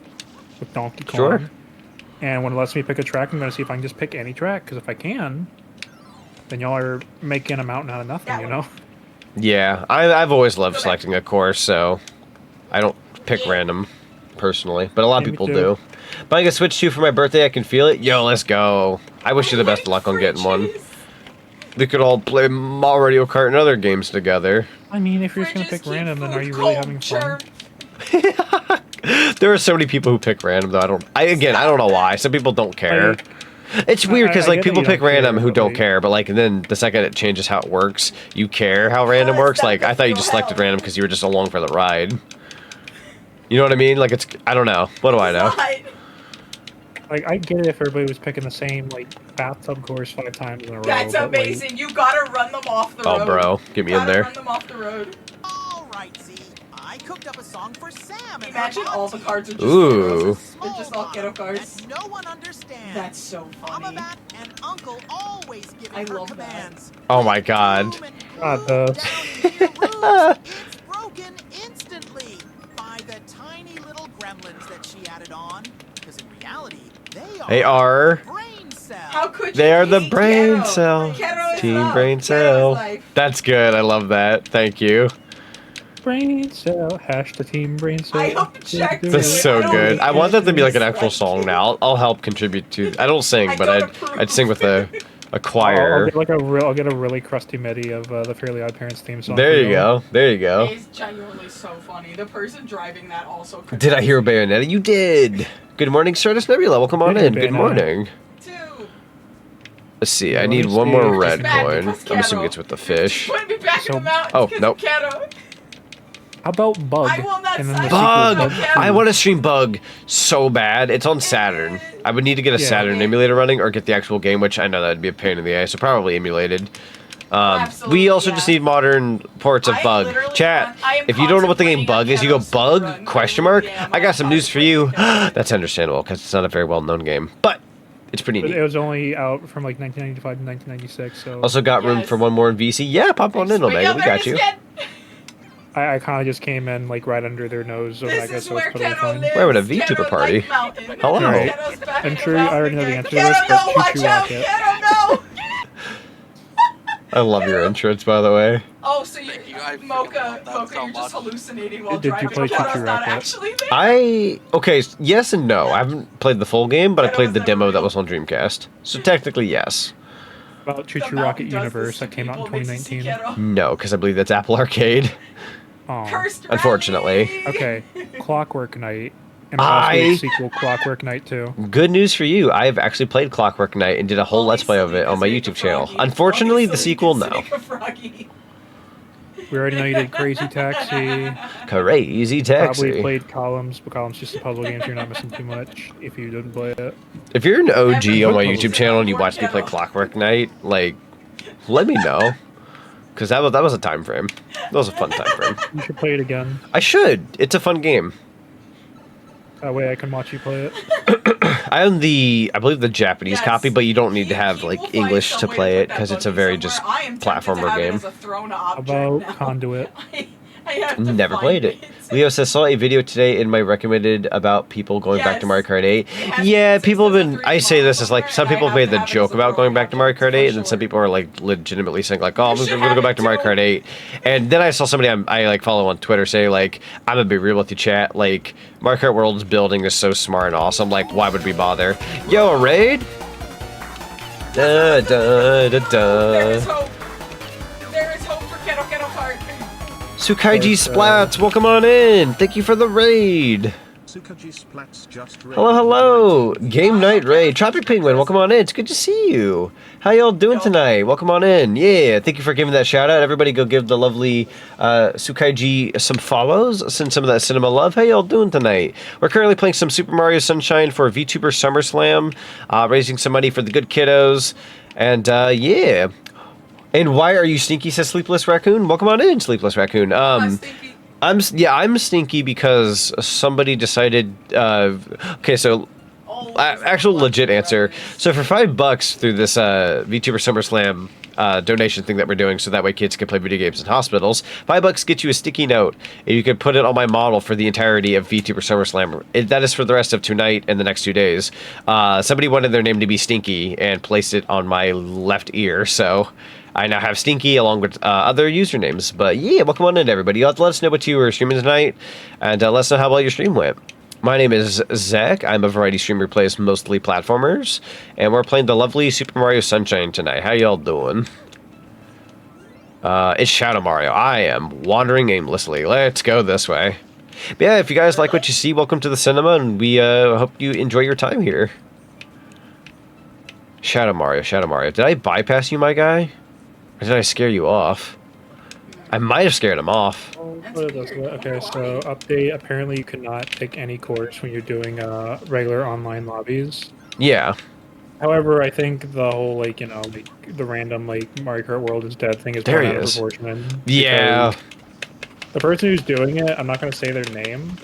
Speaker 7: with Donkey Kong.
Speaker 1: Sure.
Speaker 7: And when it lets me pick a track, I'm going to see if I can just pick any track. Because if I can, then y'all are making a mountain out of nothing, you know?
Speaker 1: Yeah, I've always loved selecting a course, so I don't pick random, personally. But a lot of people do. Buying a Switch 2 for my birthday, I can feel it. Yo, let's go. I wish you the best of luck on getting one. We could all play Mario Kart and other games together.
Speaker 7: I mean, if you're just going to pick random, then are you really having fun?
Speaker 1: There are so many people who pick random, though. I don't know why. Some people don't care. It's weird because people pick random who don't care, but then the second it changes how it works, you care how random works. Like I thought you just selected random because you were just along for the ride. You know what I mean? Like I don't know. What do I know?
Speaker 7: Like I get it if everybody was picking the same bathtub course 5 times in a row.
Speaker 2: That's amazing. You gotta run them off the road.
Speaker 1: Oh, bro, get me in there.
Speaker 2: Run them off the road.
Speaker 13: All right, Z. I cooked up a song for Sam.
Speaker 2: Imagine all the cards are just they're just all ghetto cards.
Speaker 13: No one understands.
Speaker 2: That's so funny.
Speaker 13: Mama Bat and Uncle always give her commands.
Speaker 1: Oh my God.
Speaker 13: It's broken instantly by the tiny little gremlins that she added on. Because in reality, they are brain cells.
Speaker 2: How could
Speaker 1: they are the brain cell. Team brain cell. That's good. I love that. Thank you.
Speaker 7: Brain cell, hash the team brain cell.
Speaker 2: I hope to check.
Speaker 1: That's so good. I want that to be like an actual song now. I'll help contribute to. I don't sing, but I'd sing with a choir.
Speaker 7: I'll get a really crusty MIDI of the Fairly Odd Parents theme song.
Speaker 1: There you go. There you go.
Speaker 2: It's genuinely so funny. The person driving that also.
Speaker 1: Did I hear Bayonetta? You did. Good morning, Stratus Nebula. Welcome on in. Good morning. Let's see. I need one more red coin. I'm assuming it's with the fish. Oh nope.
Speaker 7: How about Bug?
Speaker 1: Bug! I want to stream Bug so bad. It's on Saturn. I would need to get a Saturn emulator running or get the actual game, which I know that would be a pain in the ass, so probably emulated. We also just need modern ports of Bug. Chat, if you don't know what the game Bug is, you go Bug, question mark. I got some news for you. That's understandable, because it's not a very well-known game. But it's pretty neat.
Speaker 7: It was only out from 1995 to 1996, so...
Speaker 1: Also got room for one more in VC. Yeah, pop on in, Omega. We got you.
Speaker 7: I kind of just came in right under their nose, Omega, so it's totally fine.
Speaker 1: We're at a VTuber party. Hello.
Speaker 7: Right. I'm sure I already know the answer to this, but Choo Choo Rocket.
Speaker 1: I love your entrance, by the way.
Speaker 2: Oh, so Mocha, you're just hallucinating while driving.
Speaker 7: Did you play Choo Choo Rocket?
Speaker 1: Okay, yes and no. I haven't played the full game, but I played the demo that was on Dreamcast. So technically, yes.
Speaker 7: About Choo Choo Rocket Universe that came out in 2019?
Speaker 1: No, because I believe that's Apple Arcade. Unfortunately.
Speaker 7: Okay, Clockwork Knight. And possibly sequel Clockwork Knight 2.
Speaker 1: Good news for you. I've actually played Clockwork Knight and did a whole Let's Play of it on my YouTube channel. Unfortunately, the sequel, no.
Speaker 7: We already know you did Crazy Taxi.
Speaker 1: Crazy Taxi.
Speaker 7: Probably played Columns, but Columns just a puzzle game, so you're not missing too much if you didn't play it.
Speaker 1: If you're an OG on my YouTube channel and you watch me play Clockwork Knight, like, let me know. Because that was a time frame. That was a fun time frame.
Speaker 7: You should play it again.
Speaker 1: I should. It's a fun game.
Speaker 7: That way I can watch you play it.
Speaker 1: I own I believe the Japanese copy, but you don't need to have like English to play it because it's a very just platformer game.
Speaker 7: How about Conduit?
Speaker 1: Never played it. Leo says, saw a video today in my recommended about people going back to Mario Kart 8. Yeah, people have been, I say this as like, some people have made the joke about going back to Mario Kart 8, and then some people are like legitimately saying like, oh, I'm gonna go back to Mario Kart 8. And then I saw somebody I like follow on Twitter say like, I'm gonna be real with you, chat, like, Mario Kart World's building is so smart and awesome, like, why would we bother? Yo, a raid? Da da da da.
Speaker 2: There is hope. There is hope for Keto Keto Heart.
Speaker 1: Sukaiji Splats, welcome on in. Thank you for the raid. Hello, hello. Game night raid. Tropic Penguin, welcome on in. It's good to see you. How y'all doing tonight? Welcome on in. Yeah, thank you for giving that shout out. Everybody go give the lovely Sukaiji some follows. Send some of that cinema love. How y'all doing tonight? We're currently playing some Super Mario Sunshine for VTuber SummerSlam. Raising some money for the good kiddos. And yeah. And why are you stinky, says Sleepless Raccoon? Welcome on in, Sleepless Raccoon. I'm stinky because somebody decided. Okay, so actual legit answer. So for $5 through this VTuber SummerSlam donation thing that we're doing, so that way kids can play video games in hospitals. $5 gets you a sticky note, and you can put it on my model for the entirety of VTuber SummerSlam. That is for the rest of tonight and the next 2 days. Somebody wanted their name to be Stinky and placed it on my left ear, so I now have Stinky along with other usernames. But yeah, welcome on in, everybody. You'll have to let us know what you were streaming tonight, and let us know how well your stream went. My name is Zach. I'm a variety streamer who plays mostly platformers, and we're playing the lovely Super Mario Sunshine tonight. How y'all doing? It's Shadow Mario. I am wandering aimlessly. Let's go this way. But yeah, if you guys like what you see, welcome to the cinema, and we hope you enjoy your time here. Shadow Mario, Shadow Mario. Did I bypass you, my guy? Or did I scare you off? I might have scared him off.
Speaker 7: Okay, so update. Apparently you cannot pick any course when you're doing regular online lobbies.
Speaker 1: Yeah.
Speaker 7: However, I think the whole, like, you know, like, the random, like, Mario Kart World is dead thing is
Speaker 1: there
Speaker 7: going
Speaker 1: he
Speaker 7: out of
Speaker 1: is.
Speaker 7: proportion.
Speaker 1: Yeah.
Speaker 7: The person who's doing it, I'm not going to say their name,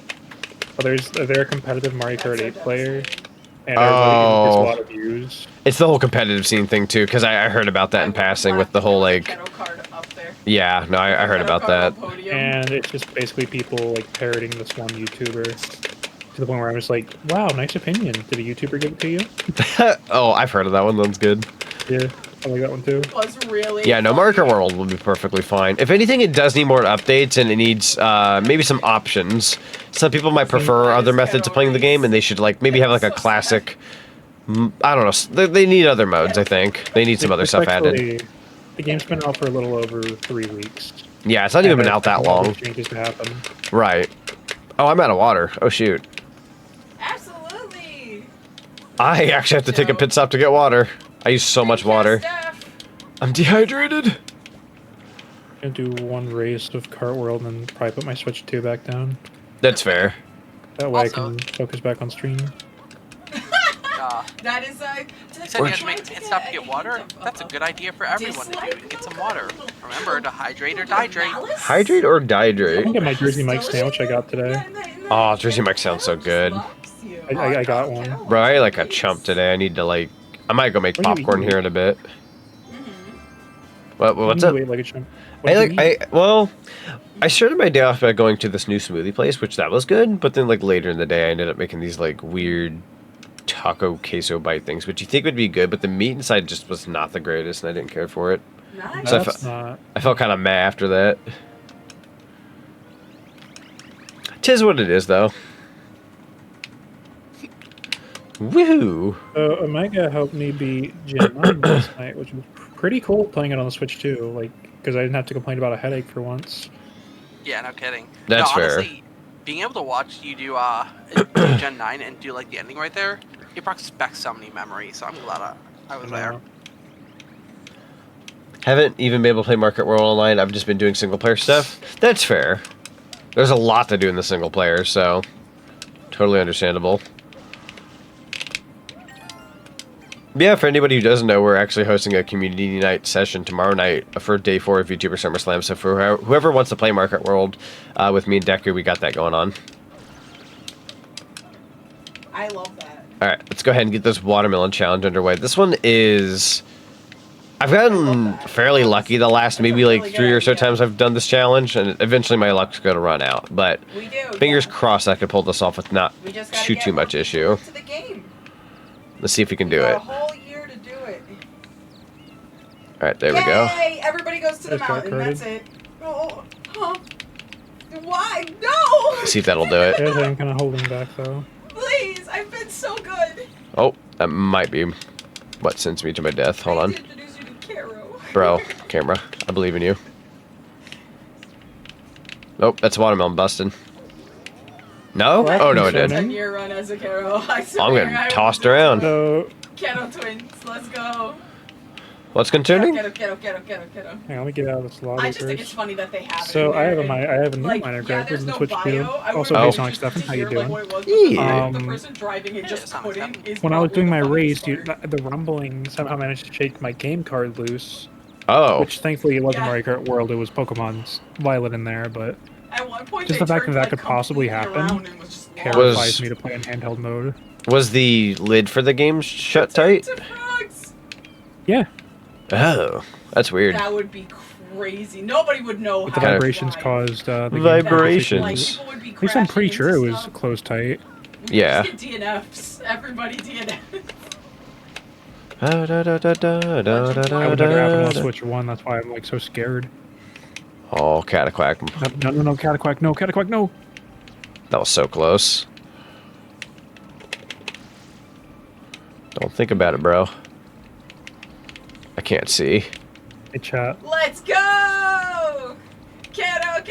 Speaker 7: but they're a competitive Mario Kart 8 player, and everybody gets a lot of views.
Speaker 1: It's the whole competitive scene thing, too, because I heard about that in passing with the whole, like... Yeah, no, I heard about that.
Speaker 7: And it's just basically people, like, parroting this one YouTuber to the point where I'm just like, wow, nice opinion. Did a YouTuber give it to you?
Speaker 1: Oh, I've heard of that one. That's good.
Speaker 7: Yeah, I like that one, too.
Speaker 2: Was really
Speaker 1: Yeah, no, Mario Kart World will be perfectly fine. If anything, it does need more updates, and it needs maybe some options. Some people might prefer other methods of playing the game, and they should, like, maybe have, like, a classic... I don't know. They need other modes, I think. They need some other stuff added.
Speaker 7: The game's been out for a little over 3 weeks.
Speaker 1: Yeah, it's not even been out that long.
Speaker 7: Changes to happen.
Speaker 1: Right. Oh, I'm out of water. Oh, shoot.
Speaker 2: Absolutely.
Speaker 1: I actually have to take a pit stop to get water. I use so much water. I'm dehydrated.
Speaker 7: I'm gonna do one race of Kart World and probably put my Switch 2 back down.
Speaker 1: That's fair.
Speaker 7: That way I can focus back on stream.
Speaker 2: That is
Speaker 14: you said you had to make a pit stop to get water? That's a good idea for everyone to do, to get some water. Remember to hydrate or dihydrate.
Speaker 1: Hydrate or dihydrate?
Speaker 7: I think get my Jersey Mike sandwich I got today.
Speaker 1: Oh, Jersey Mike sounds so good.
Speaker 7: I got one.
Speaker 1: Bro, I like a chump today. I need to, like... I might go make popcorn here in a bit. What's up?
Speaker 7: Like a chump.
Speaker 1: Well, I started my day off by going to this new smoothie place, which that was good, but then, like, later in the day, I ended up making these, like, weird taco queso bite things, which you think would be good, but the meat inside just was not the greatest, and I didn't care for it.
Speaker 2: Nice.
Speaker 1: So I felt kind of meh after that. Tis what it is, though. Woohoo!
Speaker 7: Omega helped me beat Gen 9 last night, which was pretty cool playing it on the Switch too, like, because I didn't have to complain about a headache for once.
Speaker 14: Yeah, no kidding.
Speaker 1: That's fair.
Speaker 14: Honestly, being able to watch you do Gen 9 and do, like, the ending right there, it brought back so many memories, so I'm glad I was there.
Speaker 1: Haven't even been able to play Market World online. I've just been doing single player stuff. That's fair. There's a lot to do in the single player, so totally understandable. Yeah, for anybody who doesn't know, we're actually hosting a community night session tomorrow night for day 4 of VTuber SummerSlam. So for whoever wants to play Market World with me and Deku, we got that going on.
Speaker 2: I love that.
Speaker 1: All right, let's go ahead and get this watermelon challenge underway. This one is... I've gotten fairly lucky the last maybe like 3 or so times I've done this challenge, and eventually my luck's going to run out. But fingers crossed I could pull this off with not too much issue. Let's see if we can do it.
Speaker 2: A whole year to do it.
Speaker 1: All right, there we go.
Speaker 2: Yay! Everybody goes to the mountain. That's it. Oh, huh? Why? No!
Speaker 1: Let's see if that'll do it.
Speaker 7: I'm kind of holding back though.
Speaker 2: Please, I've been so good.
Speaker 1: Oh, that might be what sends me to my death. Hold on. Bro, camera, I believe in you. Nope, that's watermelon busted. No? Oh, no, it did.
Speaker 2: I'm
Speaker 1: getting tossed around.
Speaker 2: Keto twins, let's go.
Speaker 1: What's concerning?
Speaker 2: Keto.
Speaker 7: Hang on, let me get out of this lobby
Speaker 2: I just think
Speaker 7: first.
Speaker 2: it's funny that they have it.
Speaker 7: So I have a new
Speaker 2: Like,
Speaker 7: minor
Speaker 2: yeah,
Speaker 7: graphic
Speaker 2: there's
Speaker 7: in
Speaker 2: no
Speaker 7: Twitch
Speaker 2: bio.
Speaker 7: too.
Speaker 2: I
Speaker 7: Also,
Speaker 2: would
Speaker 7: hey
Speaker 2: love
Speaker 7: Sonic
Speaker 2: to
Speaker 7: Stefan, how you
Speaker 2: hear, like,
Speaker 7: doing?
Speaker 2: what it was, but the person driving it just couldn't.
Speaker 7: When I was doing my race, dude, the rumbling somehow managed to shake my game card loose.
Speaker 1: Oh.
Speaker 7: Which thankfully it wasn't Mario Kart World, it was Pokemon's Violet in there, but
Speaker 2: At one point
Speaker 7: just
Speaker 2: they
Speaker 7: the fact that
Speaker 2: turned,
Speaker 7: that could possibly happen terrifies me to play in handheld mode.
Speaker 1: Was the lid for the game shut tight?
Speaker 7: Yeah.
Speaker 1: Oh, that's weird.
Speaker 2: That would be crazy. Nobody would know
Speaker 7: But
Speaker 2: how
Speaker 7: the
Speaker 2: to
Speaker 7: vibrations
Speaker 2: drive.
Speaker 7: caused the game
Speaker 1: Vibrations.
Speaker 7: to At least I'm pretty sure it was closed tight.
Speaker 1: Yeah.
Speaker 2: Just get DNFs. Everybody DNFs.
Speaker 7: I would never happen on Switch 1, that's why I'm like so scared.
Speaker 1: Oh, Cataquack.
Speaker 7: No, Cataquack, no, Cataquack, no!
Speaker 1: That was so close. Don't think about it, bro. I can't see.
Speaker 7: Hey, chat.
Speaker 2: Let's go! Keto!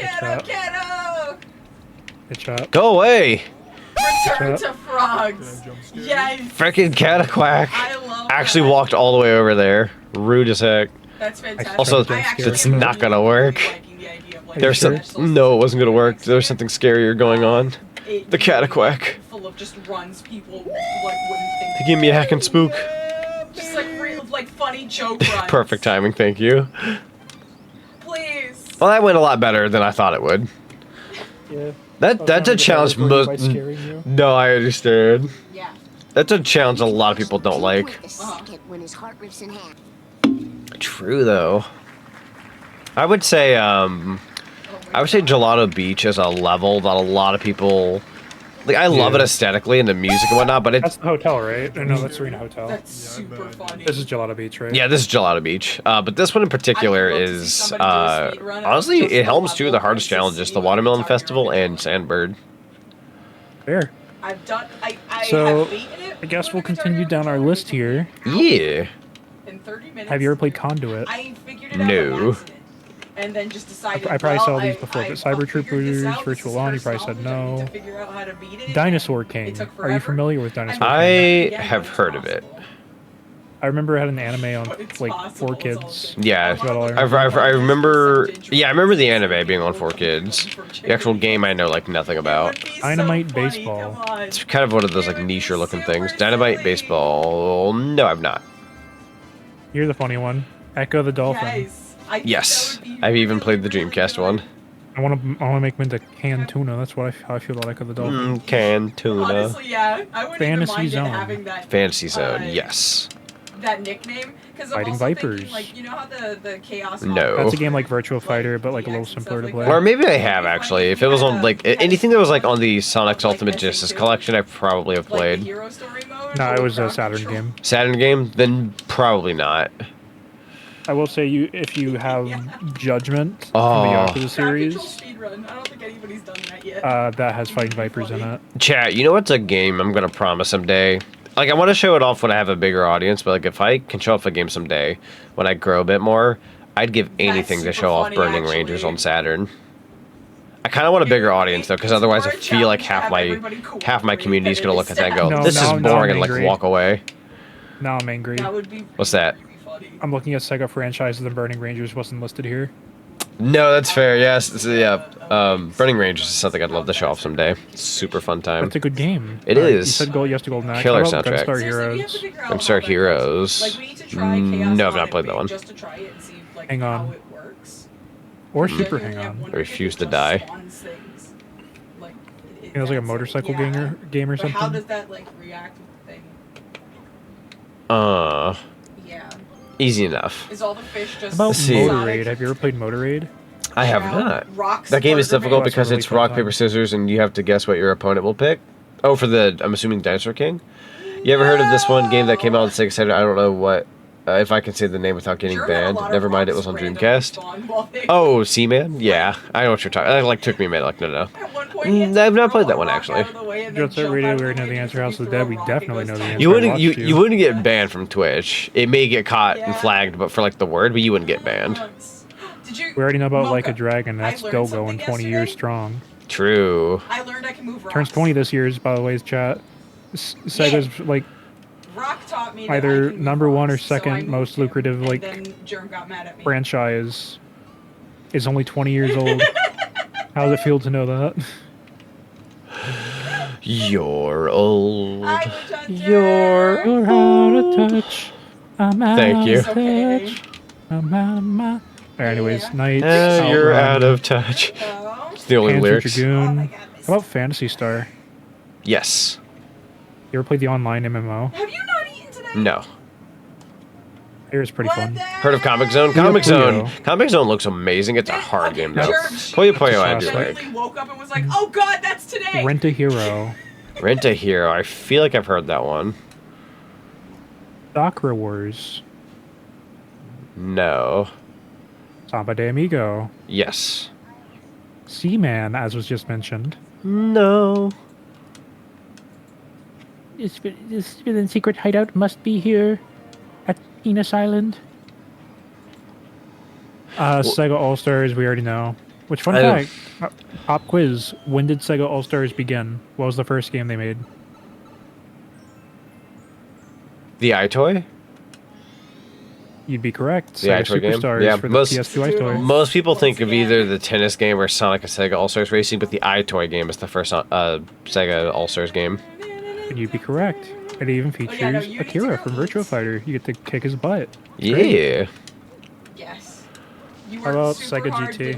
Speaker 7: Hey, chat.
Speaker 1: Go away!
Speaker 2: Return to frogs. Yes.
Speaker 1: Frickin' Cataquack.
Speaker 2: I love
Speaker 1: actually walked all the way over there. Rude as heck.
Speaker 2: That's fantastic.
Speaker 1: Also, it's not gonna work. There's some. No, it wasn't gonna work. There's something scarier going on. The Cataquack.
Speaker 2: Full of just runs people like wouldn't think.
Speaker 1: To give me a hack and spook.
Speaker 2: Just like real, like funny joke runs.
Speaker 1: Perfect timing, thank you.
Speaker 2: Please.
Speaker 1: Well, that went a lot better than I thought it would.
Speaker 7: Yeah.
Speaker 1: That's a challenge most. No, I understand.
Speaker 2: Yeah.
Speaker 1: That's a challenge a lot of people don't like.
Speaker 15: When his heart rips in half.
Speaker 1: True though. I would say Gelato Beach is a level that a lot of people like. I love it aesthetically and the music and whatnot, but it's
Speaker 7: That's the hotel, right? Or no, that's Serena Hotel.
Speaker 2: That's super funny.
Speaker 7: This is Gelato Beach, right?
Speaker 1: yeah, this is Gelato Beach. But this one in particular is honestly it helms two of the hardest challenges: the Watermelon Festival and Sandbird.
Speaker 7: Fair.
Speaker 2: I've done. I
Speaker 7: So,
Speaker 2: have beaten it.
Speaker 7: I guess we'll continue down our list here.
Speaker 1: Yeah.
Speaker 2: In 30 minutes.
Speaker 7: Have you ever played Conduit?
Speaker 2: I figured it out.
Speaker 1: No.
Speaker 2: And then just decided.
Speaker 7: I probably
Speaker 2: well,
Speaker 7: saw these before, but Cyber Troopers, Virtual On, you probably said no. Dinosaur King. Are you familiar with Dinosaur King?
Speaker 1: I have heard of it.
Speaker 7: I remember it had an anime on like 4Kids.
Speaker 1: Yeah,
Speaker 7: That's about all I
Speaker 1: I remember. Yeah, I remember the anime being on 4Kids. The actual game I know like nothing about.
Speaker 7: Dynamite Baseball.
Speaker 1: It's kind of one of those like niche looking things. Dynamite Baseball. No, I've not.
Speaker 7: Here's the funny one. Echo the Dolphin.
Speaker 1: Yes, I've even played the Dreamcast one.
Speaker 7: I want to make him into canned tuna. That's what how I feel about Echo the Dolphin.
Speaker 1: Canned tuna.
Speaker 2: Honestly, yeah, I wouldn't
Speaker 7: Fantasy
Speaker 2: even mind
Speaker 7: Zone.
Speaker 2: it having that.
Speaker 1: Fantasy Zone. Yes.
Speaker 2: That nickname, because I'm
Speaker 7: Fighting
Speaker 2: also
Speaker 7: Vipers.
Speaker 2: thinking, like, you know how the Chaos.
Speaker 1: No.
Speaker 7: That's a game like Virtual Fighter, but like a little simpler to play.
Speaker 1: Or maybe I have actually. If it was on like anything that was like on the Sonic's Ultimate Genesis collection, I probably have played.
Speaker 7: No, it was a Saturn game.
Speaker 1: Saturn game? Then probably not.
Speaker 7: I will say if you have Judgment from the Yakuza series, that has Fighting Vipers in it.
Speaker 1: Chat, you know what's a game I'm gonna promise someday? Like I want to show it off when I have a bigger audience, but like if I can show off a game someday when I grow a bit more, I'd give anything to show off Burning Rangers on Saturn. I kind of want a bigger audience though, because otherwise I feel like half my community is gonna look at that and go, "This is boring," and like walk away.
Speaker 7: Now I'm angry.
Speaker 1: What's that?
Speaker 7: I'm looking at Sega franchises and Burning Rangers wasn't listed here.
Speaker 1: No, that's fair. Yes, yeah. Burning Rangers is something I'd love to show off someday. Super fun time.
Speaker 7: It's a good game.
Speaker 1: It is.
Speaker 7: You said you have to Golden Axe.
Speaker 1: Killer
Speaker 7: How about
Speaker 1: soundtrack.
Speaker 7: Gunstar Heroes.
Speaker 1: Gunstar Heroes. No, I've not played that one.
Speaker 2: Just to try it and see like
Speaker 7: Hang
Speaker 2: how
Speaker 7: on.
Speaker 2: it works.
Speaker 7: Or Super Hang On.
Speaker 1: I refuse to die.
Speaker 7: It was like a motorcycle game or
Speaker 2: But how does
Speaker 7: something.
Speaker 2: that like react with the thing? Yeah.
Speaker 1: Easy enough.
Speaker 2: Is all the fish just
Speaker 7: How about
Speaker 1: Let's see.
Speaker 7: Motorade? Have you ever played Motorade?
Speaker 1: I have not.
Speaker 2: Rocks
Speaker 1: That game is
Speaker 2: Burger
Speaker 1: difficult
Speaker 2: Man?
Speaker 1: because
Speaker 7: That's a
Speaker 1: it's
Speaker 7: really
Speaker 1: rock,
Speaker 7: fun
Speaker 1: paper, scissors, and you have to guess what your opponent will pick. Oh, for the, I'm assuming Dinosaur King? You ever heard of this one game that came out on Sega Saturn? I don't know what, if I can say the name without getting banned. Never mind, it was on Dreamcast. Oh, Seaman? Yeah, I know what you're talking. That like took me a minute. Like, no. I've not played that one actually.
Speaker 7: Just that radio, we already know the answer. House of the Dead, we definitely know the answer.
Speaker 1: You wouldn't,
Speaker 7: I
Speaker 1: you,
Speaker 7: watched
Speaker 1: you wouldn't get banned from Twitch. It may get caught and flagged, but for like the word, but you wouldn't get banned.
Speaker 7: We already know about Like a Dragon. That's still going 20 years strong.
Speaker 1: True.
Speaker 2: I learned I can move rocks.
Speaker 7: Turns 20 this year, by the way, chat. Sega's like
Speaker 2: Rock taught me that
Speaker 7: either
Speaker 2: I can move
Speaker 7: number one or
Speaker 2: rocks, so I
Speaker 7: second
Speaker 2: moved
Speaker 7: most
Speaker 2: him,
Speaker 7: lucrative
Speaker 2: and
Speaker 7: like
Speaker 2: then Germ got mad at me.
Speaker 7: franchise. Is only 20 years old. How does it feel to know that?
Speaker 1: You're old.
Speaker 7: You're out of touch. I'm out
Speaker 1: Thank you.
Speaker 7: of touch. I'm out of my... Anyways, Knights.
Speaker 1: You're
Speaker 7: Outrun,
Speaker 1: out of touch. It's the only
Speaker 7: Panzer
Speaker 1: lyrics.
Speaker 7: Dragoon. How about Phantasy Star?
Speaker 1: Yes.
Speaker 7: You ever played the online MMO?
Speaker 2: Have you not eaten today?
Speaker 1: No.
Speaker 7: It was pretty fun.
Speaker 1: Heard of Comic Zone? Comic Zone. Comic Zone looks amazing. It's a hard game though. Puyo Puyo I do like.
Speaker 2: Literally woke up and was like, "Oh God, that's today."
Speaker 7: Rent a Hero.
Speaker 1: Rent a Hero. I feel like I've heard that one.
Speaker 7: Sakura Wars.
Speaker 1: No.
Speaker 7: Samba de Amigo.
Speaker 1: Yes.
Speaker 7: Seaman, as was just mentioned.
Speaker 1: No.
Speaker 7: This villain secret hideout must be here at Penis Island. Sega All Stars, we already know. Which fun fact? Pop quiz. When did Sega All Stars begin? What was the first game they made?
Speaker 1: The iToy?
Speaker 7: You'd be correct.
Speaker 1: The
Speaker 7: Sega
Speaker 1: iToy game?
Speaker 7: Superstars
Speaker 1: Yeah,
Speaker 7: for the
Speaker 1: most,
Speaker 7: PS2 iToy.
Speaker 1: most people think of either the tennis game or Sonic and Sega All-Stars Racing, but the iToy game is the first Sega All-Stars game.
Speaker 7: And you'd be correct. It even features Akira from Virtua Fighter. You get to kick his butt.
Speaker 1: Yeah.
Speaker 2: Yes.
Speaker 7: How about Sega GT?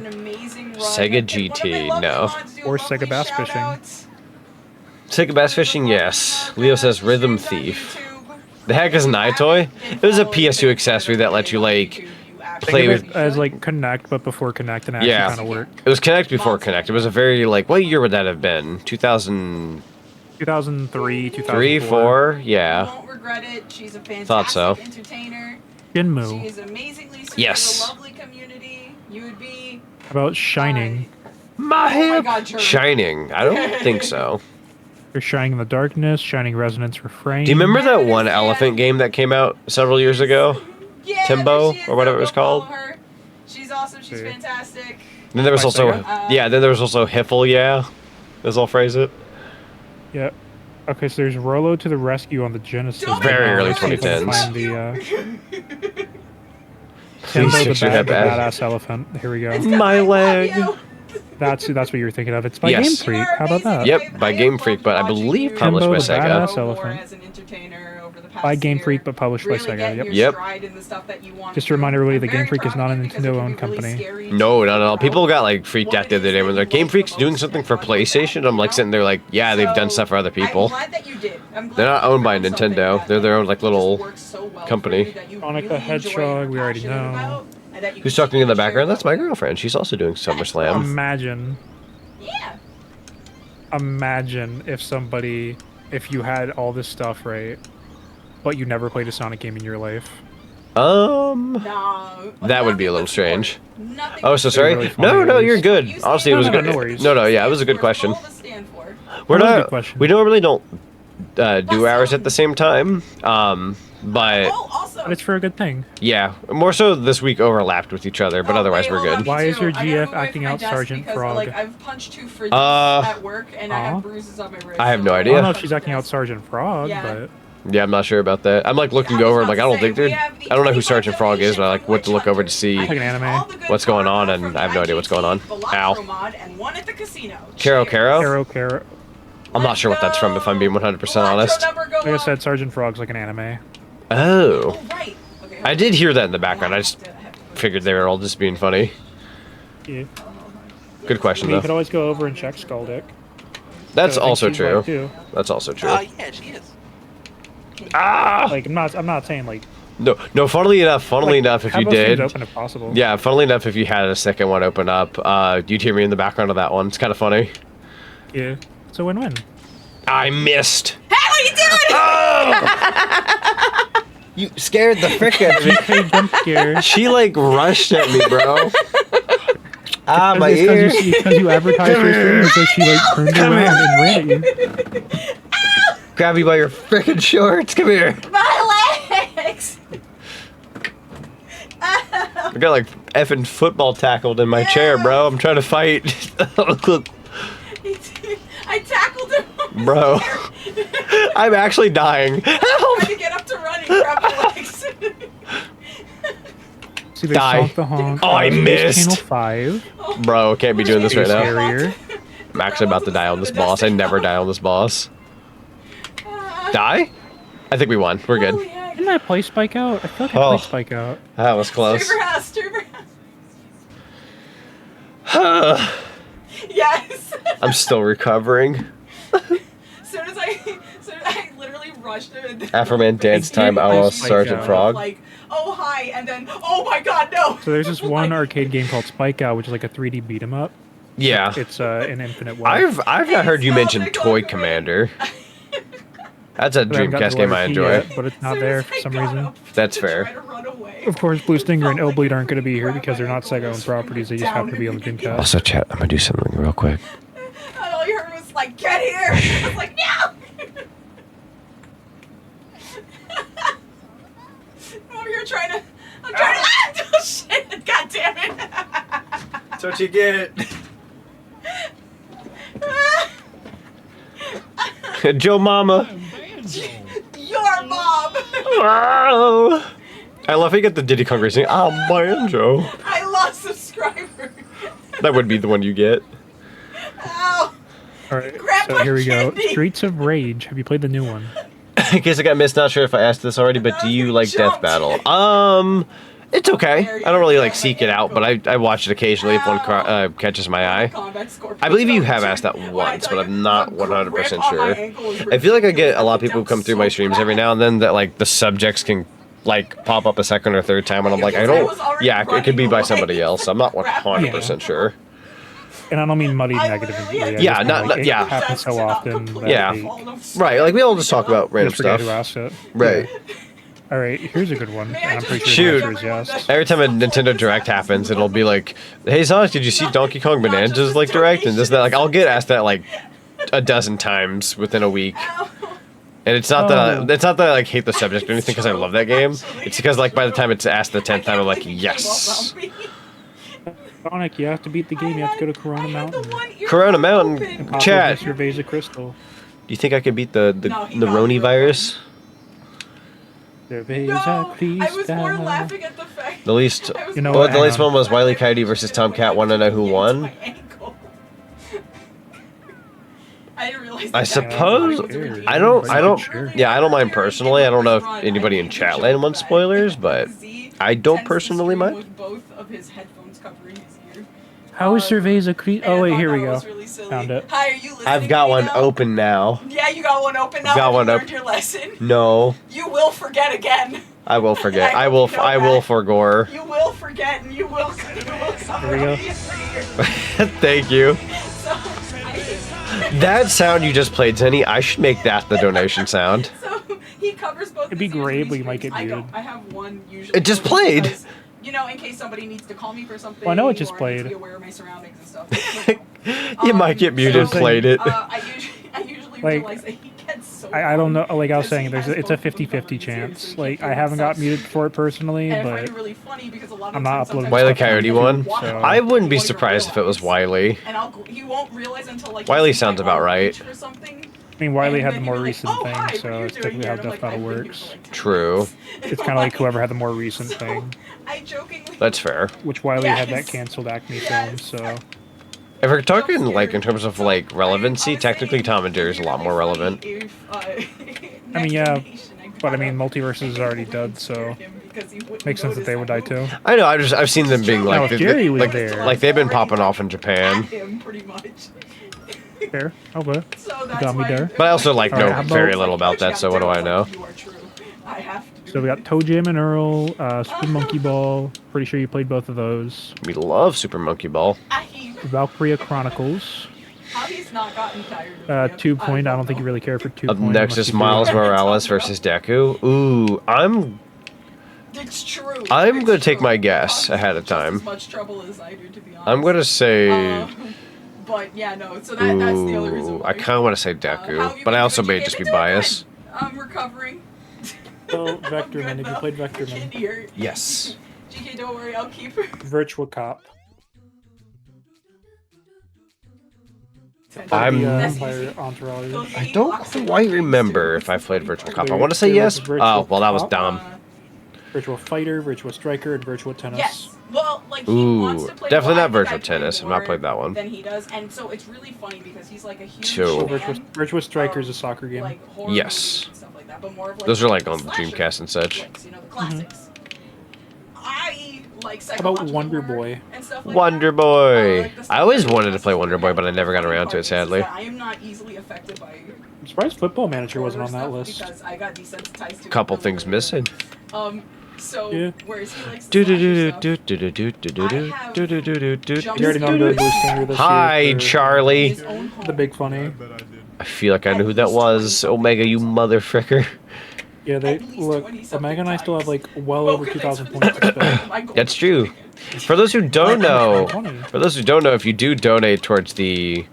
Speaker 1: Sega GT, no.
Speaker 7: Or Sega Bass Fishing.
Speaker 1: Sega Bass Fishing, yes. Leo says Rhythm Thief. The heck is an iToy? It was a PS2 accessory that lets you like play with
Speaker 7: as like Connect, but before Connect and actually kind of work.
Speaker 1: It was Connect before Connect. It was a very like what year would that have been?
Speaker 7: 2003, 2004.
Speaker 1: 3, 4, yeah.
Speaker 2: Won't regret it. She's a fantastic
Speaker 1: Thought so.
Speaker 2: entertainer.
Speaker 7: Shenmue.
Speaker 2: She is amazingly served
Speaker 1: Yes.
Speaker 2: a lovely community. You would be
Speaker 7: How about Shining?
Speaker 1: My
Speaker 2: hip. God,
Speaker 1: Shining. I don't think so.
Speaker 7: There's Shining in the Darkness, Shining Resonance Refrain.
Speaker 1: Do you remember that one elephant game that came out several years ago?
Speaker 2: Yeah,
Speaker 1: Timbo
Speaker 2: there she is,
Speaker 1: or whatever it
Speaker 2: though.
Speaker 1: was
Speaker 2: Go follow
Speaker 1: called.
Speaker 2: her. She's awesome. She's fantastic.
Speaker 1: Then there was
Speaker 7: By
Speaker 1: also
Speaker 7: Sega?
Speaker 1: yeah. Then there was also Hiffle. Yeah, as I'll phrase it.
Speaker 7: Yeah. Okay, so there's Rolo to the Rescue on the Genesis.
Speaker 1: Very early
Speaker 7: Let's see if I can
Speaker 1: 2010s.
Speaker 7: find the,
Speaker 1: Please
Speaker 7: Timbo the
Speaker 1: fix your head back.
Speaker 7: Badass Elephant. Here we go.
Speaker 1: My leg.
Speaker 7: That's what you're thinking of. It's by
Speaker 1: Yes.
Speaker 7: Game Freak. How about that?
Speaker 1: Yep, by Game Freak, but I believe published
Speaker 7: Timbo
Speaker 1: by
Speaker 7: the
Speaker 1: Sega.
Speaker 7: Badass Elephant. By Game Freak, but published by Sega. Yep.
Speaker 1: Yep.
Speaker 7: Just to remind everybody, the Game Freak is not a Nintendo-owned company.
Speaker 1: No, not at all. People got like freaked out the other day when they're like, Game Freak's doing something for PlayStation. I'm like sitting there like, yeah, they've done stuff for other people. They're not owned by Nintendo. They're their own like little company.
Speaker 7: Sonic the Hedgehog, we already know.
Speaker 1: Who's talking in the background? That's my girlfriend. She's also doing SummerSlam.
Speaker 7: Imagine. Imagine if you had all this stuff, right, but you never played a Sonic game in your life.
Speaker 1: That would be a little strange. Oh, so
Speaker 7: Really
Speaker 1: sorry.
Speaker 7: funny,
Speaker 1: No,
Speaker 7: at
Speaker 1: no,
Speaker 7: least.
Speaker 1: you're good. Honestly, it was a good.
Speaker 7: No worries.
Speaker 1: No, yeah, it was a good question. We're
Speaker 7: That was a good
Speaker 1: not.
Speaker 7: question.
Speaker 1: We normally don't do hours at the same time. But
Speaker 7: But it's for a good thing.
Speaker 1: yeah, more so this week overlapped with each other, but otherwise we're good.
Speaker 7: Why is your GF acting out Sergeant Frog?
Speaker 2: Like I've punched 2 fridges at work and I have bruises on my wrist.
Speaker 1: I have no
Speaker 7: I
Speaker 1: idea.
Speaker 7: don't know if she's acting out Sergeant Frog,
Speaker 2: Yeah.
Speaker 7: but
Speaker 1: Yeah, I'm not sure about that. I'm like looking over. I'm like, I don't think they're. I don't know who Sergeant Frog is, but I like went to look over to see
Speaker 7: Like an anime.
Speaker 1: what's going on, and I have no idea what's going on. Ow.
Speaker 2: Mod and one at the casino.
Speaker 1: Caro.
Speaker 7: Caro.
Speaker 1: I'm not sure what that's from, if I'm being 100% honest.
Speaker 7: Like I said, Sergeant Frog's like an anime.
Speaker 1: Oh. I did hear that in the background. I just figured they were all just being funny.
Speaker 7: Yeah.
Speaker 1: Good question,
Speaker 7: You
Speaker 1: though.
Speaker 7: could always go over and check Skull Dick.
Speaker 1: That's
Speaker 7: So I think
Speaker 1: also
Speaker 7: she's
Speaker 1: true.
Speaker 7: white, too.
Speaker 1: That's also true.
Speaker 14: Yeah, she is.
Speaker 1: Ah!
Speaker 7: Like I'm not saying like.
Speaker 1: No. Funnily enough, if
Speaker 7: have
Speaker 1: you
Speaker 7: those things
Speaker 1: did,
Speaker 7: open if possible.
Speaker 1: yeah. Funnily enough, if you had a second one open up, you'd hear me in the background of that one. It's kind of funny.
Speaker 7: Yeah. It's a win-win.
Speaker 1: I missed.
Speaker 2: Hey, what are you doing?
Speaker 1: You scared the frick out of me.
Speaker 7: GK jump scare.
Speaker 1: She like rushed at me, bro. Ah, my ear.
Speaker 7: Because you advertised her stream, so she like turned around and ran at you.
Speaker 1: Grab you by your frickin' shorts. Come here.
Speaker 2: My legs.
Speaker 1: I got like effing football tackled in my chair, bro. I'm trying to fight.
Speaker 2: I tackled him.
Speaker 1: Bro. I'm actually dying. Help!
Speaker 2: I to get up to running, grab my legs.
Speaker 7: See, they
Speaker 1: Die.
Speaker 7: solved the honk.
Speaker 1: Oh, I
Speaker 7: There's
Speaker 1: missed.
Speaker 7: Channel 5.
Speaker 1: Bro, can't be doing this right now.
Speaker 7: Carrier.
Speaker 1: I'm actually about to die on this boss. I never die on this boss. Die? I think we won. We're good.
Speaker 7: Didn't I play Spike Out? I feel like I played Spike Out.
Speaker 1: That was close.
Speaker 2: Turbo house. Yes.
Speaker 1: I'm still recovering.
Speaker 2: Soon as I literally rushed him.
Speaker 1: Afroman dance time, our Sergeant Frog.
Speaker 2: Like, oh hi, and then oh my god, no.
Speaker 7: So there's this one arcade game called Spike Out, which is like a 3D beat 'em up.
Speaker 1: Yeah.
Speaker 7: It's an infinite wealth.
Speaker 1: I've not heard you mention Toy Commander. That's a
Speaker 7: I haven't gotten
Speaker 1: Dreamcast
Speaker 7: to
Speaker 1: game I
Speaker 7: Letter T
Speaker 1: enjoy.
Speaker 7: yet, but it's not there for some reason.
Speaker 1: That's fair.
Speaker 7: Of course, Blue Stinger and Illbleed aren't going to be here because they're not Sega-owned properties. They just have to be on the Dreamcast.
Speaker 1: Also, chat, I'm gonna do something real quick.
Speaker 2: And all you heard was like, get here. I was like, no. I'm over here trying to. Oh shit! God damn it!
Speaker 1: That's what you get. Joe Mama.
Speaker 2: Your mom.
Speaker 1: Oh. I love how you get the Diddy Kong Racing. Oh, banjo.
Speaker 2: I lost subscriber.
Speaker 1: That would be the one you get.
Speaker 2: Ow.
Speaker 7: Alright, so here we go. Streets of Rage. Have you played the new one?
Speaker 1: In case I got missed, not sure if I asked this already, but do you like Death Battle? It's okay. I don't really like seek it out, but I watch it occasionally if one catches my eye. I believe you have asked that once, but I'm not 100% sure. I feel like I get a lot of people who come through my streams every now and then that like the subjects can like pop up a second or third time, and I'm like, I don't. Yeah, it could be by somebody else. I'm not 100% sure.
Speaker 7: And I don't mean muddy negatively.
Speaker 1: Yeah,
Speaker 7: It happens so often. That
Speaker 1: Right. Like we all just talk about random
Speaker 7: forget
Speaker 1: stuff.
Speaker 7: who asked it.
Speaker 1: Right.
Speaker 7: All right, here's a good one. And I'm pretty sure
Speaker 1: Shoot.
Speaker 7: the answer is yes.
Speaker 1: Every time a Nintendo Direct happens, it'll be like, "Hey Zonic, did you see Donkey Kong Bonanza's like Direct?" And this, that. Like, I'll get asked that like a dozen times within a week. And it's not that I like hate the subject or anything because I love that game. It's because like by the time it's asked the 10th time, I'm like, yes.
Speaker 7: Sonic, you have to beat the game. You have to go to Corona Mountain.
Speaker 1: Corona Mountain,
Speaker 7: And
Speaker 1: chat.
Speaker 7: pop your vase of crystal.
Speaker 1: Do you think I can beat the Roni virus?
Speaker 7: Cerveza
Speaker 2: I was more laughing at the fact.
Speaker 1: The least,
Speaker 7: You know
Speaker 1: well,
Speaker 7: what,
Speaker 1: the least
Speaker 7: hang on.
Speaker 1: one was Wile E. Coyote versus Tomcat. Want to know who won?
Speaker 2: I didn't realize.
Speaker 1: I suppose I don't. Yeah, I don't mind personally. I don't know if anybody in chat land wants spoilers, but I don't personally mind.
Speaker 2: Both of his headphones covering his ear.
Speaker 7: How is Cerveza Oh wait, here we go. Found it.
Speaker 2: Hi, are you listening?
Speaker 1: I've got one open now.
Speaker 2: Yeah, you got one open now.
Speaker 1: Got
Speaker 2: Have
Speaker 1: one
Speaker 2: you
Speaker 1: up.
Speaker 2: learned your lesson.
Speaker 1: No,
Speaker 2: You will forget again.
Speaker 1: I will forget. I will forgore.
Speaker 2: You will forget, and you will.
Speaker 7: Here we go.
Speaker 1: Thank you. That sound you just played, Zenny, I should make that the donation sound.
Speaker 2: So he covers both.
Speaker 7: It'd be great, but you might get muted.
Speaker 2: I have one usually.
Speaker 1: It just played.
Speaker 2: because, you know, in case somebody needs to call me for something.
Speaker 7: Well, I know it just
Speaker 2: or I need to
Speaker 7: played.
Speaker 2: be aware of my surroundings and stuff.
Speaker 1: You might get muted.
Speaker 7: so-
Speaker 1: Played it.
Speaker 2: I usually
Speaker 7: Like,
Speaker 2: realize that he gets so.
Speaker 7: I don't know. Like I was saying, it's a 50-50 chance. Like I haven't got muted for it personally,
Speaker 2: And I find
Speaker 7: but
Speaker 2: it really funny because a lot of
Speaker 7: I'm
Speaker 2: the
Speaker 7: not
Speaker 2: time
Speaker 7: uploading.
Speaker 1: Wile E.
Speaker 7: stuff on
Speaker 1: Coyote
Speaker 7: YouTube,
Speaker 1: one.
Speaker 7: so-
Speaker 1: I wouldn't be surprised if it was Wiley.
Speaker 2: And he won't realize until like.
Speaker 1: Wiley
Speaker 2: he's
Speaker 1: sounds
Speaker 2: like,
Speaker 1: about
Speaker 2: on
Speaker 1: right.
Speaker 2: reach for something.
Speaker 7: I mean, Wiley had the more recent thing, so it's typically how Death Battle works.
Speaker 1: True.
Speaker 7: It's kind of like whoever had the more recent thing.
Speaker 1: That's fair.
Speaker 7: Which Wiley had that canceled Acme film, so...
Speaker 1: If we're talking, like, in terms of, like, relevancy, technically Tom and Jerry's a lot more relevant.
Speaker 7: I mean, yeah, but I mean, Multiverses is already dead, so... Makes sense that they would die too.
Speaker 1: I know, I've seen them being, like...
Speaker 7: Now, if Jerry was there...
Speaker 1: Like, they've been popping off in Japan.
Speaker 7: Fair. Okay. Got me there.
Speaker 1: But I also, like, know very little about that, so what do I know?
Speaker 7: So we got Toe Jam and Earl, Super Monkey Ball. Pretty sure you played both of those.
Speaker 1: We love Super Monkey Ball.
Speaker 7: Valkyria Chronicles. 2 Point. I don't think you really care for 2 Point.
Speaker 1: Up next is Miles Morales versus Deku. Ooh, I'm gonna take my guess ahead of time. I'm gonna say.
Speaker 2: But yeah, no. So that's the other reason.
Speaker 1: I kind of want to say Deku, but I also may just be biased.
Speaker 2: I'm recovering.
Speaker 7: So Vectorman. Have you played Vectorman?
Speaker 1: Yes.
Speaker 2: GK, don't worry, I'll keep her.
Speaker 7: Virtua Cop.
Speaker 1: I don't quite remember if I played Virtual Cop. I want to say yes. Oh, well, that was dumb.
Speaker 7: Virtua Fighter, Virtua Striker, and Virtua Tennis.
Speaker 2: Yes. Well, like he wants to play
Speaker 1: definitely not
Speaker 2: more,
Speaker 1: Virtua Tennis. I've not played that one.
Speaker 2: Than he does, and so it's really funny because he's like a huge
Speaker 1: Two.
Speaker 7: Virtua Striker is a soccer game.
Speaker 2: Like
Speaker 1: yes.
Speaker 2: And stuff like that, but more of like
Speaker 1: those are like on the Dreamcast and such.
Speaker 2: You know, the classics. I like
Speaker 7: How about Wonder Boy?
Speaker 2: And stuff like
Speaker 1: Wonder Boy. I always wanted to play Wonder Boy, but I never got around to it, sadly.
Speaker 2: I am not easily affected by.
Speaker 7: I'm surprised Football Manager wasn't on that list.
Speaker 2: Because I got desensitized to
Speaker 1: Couple things missing.
Speaker 2: So
Speaker 7: yeah.
Speaker 2: Whereas he likes
Speaker 1: Hi, Charlie.
Speaker 7: The big funny.
Speaker 1: I feel like I knew who that was. Omega, you motherfricker.
Speaker 7: Yeah, they look. Omega and I still have like well over 2,000 points to spend.
Speaker 1: That's true. For those who don't know, if you do donate towards the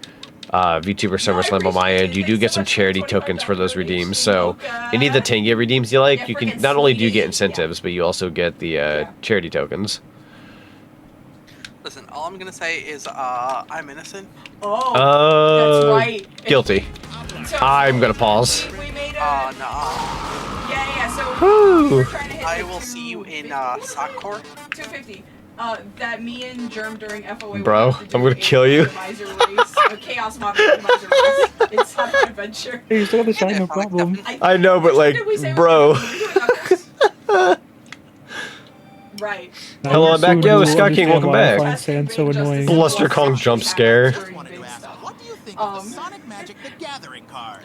Speaker 1: VTuber SummerSlam on my end, you do get some charity tokens for those redeems. So any of the Tengia redeems you like, you can not only do you get incentives, but you also get the charity tokens.
Speaker 14: Listen, all I'm gonna say is I'm innocent.
Speaker 2: Oh, that's right.
Speaker 1: Guilty. I'm gonna pause.
Speaker 14: No.
Speaker 2: Yeah, so
Speaker 14: I will see you in Sakura.
Speaker 2: 250. That me and Germ during FOA.
Speaker 1: Bro, I'm gonna kill you.
Speaker 2: Chaos Mod randomizer race. It's not an adventure.
Speaker 7: Hey, you still have the shine, no problem.
Speaker 1: I know, but like, bro.
Speaker 2: Right.
Speaker 1: Hello, I'm back. Yo, Scott King, welcome back.
Speaker 7: So annoying.
Speaker 1: Bluster Kong jump scare.
Speaker 13: Sonic Magic the Gathering card.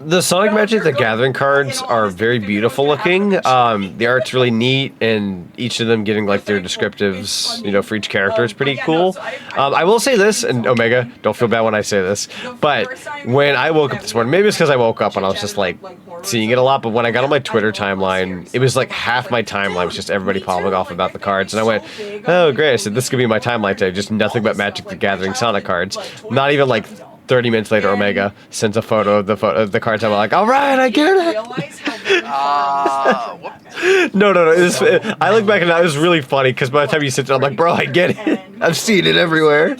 Speaker 1: The Sonic Magic the Gathering cards are very beautiful looking. The art's really neat, and each of them getting like their descriptives, you know, for each character is pretty cool. I will say this, and Omega, don't feel bad when I say this, but when I woke up this morning, maybe it's because I woke up and I was just like seeing it a lot, but when I got on my Twitter timeline, it was like half my timeline was just everybody popping off about the cards, and I went, oh great, I said this could be my timeline today, just nothing but Magic the Gathering Sonic cards. Not even like 30 minutes later, Omega sends a photo of the cards. I'm like, all right, I get it. No. I look back and it was really funny because by the time you sit down, I'm like, bro, I get it. I've seen it everywhere.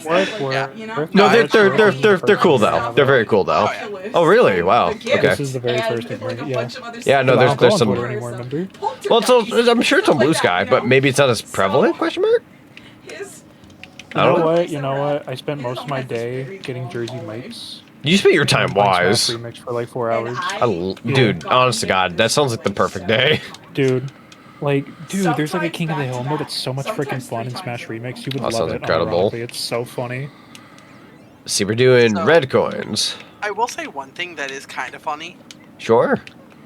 Speaker 1: No, they're cool though. They're very cool though. Oh, really? Wow. Okay.
Speaker 7: This is the very first one, yeah.
Speaker 1: Yeah, no, there's some. Well, I'm sure it's on Blue Sky, but maybe it's not as prevalent? Question mark.
Speaker 7: You know what? I spent most of my day getting jersey mics.
Speaker 1: You spent your time wise.
Speaker 7: Remix for like 4 hours.
Speaker 1: Dude, honest to God, that sounds like the perfect day.
Speaker 7: Dude, there's like a King of the Hill mode that's so much freaking fun in Smash Remix. You would love
Speaker 1: sounds
Speaker 7: it.
Speaker 1: Incredible.
Speaker 7: It's so funny.
Speaker 1: See, we're doing red coins.
Speaker 14: I will say one thing that is kind of funny.
Speaker 1: Sure.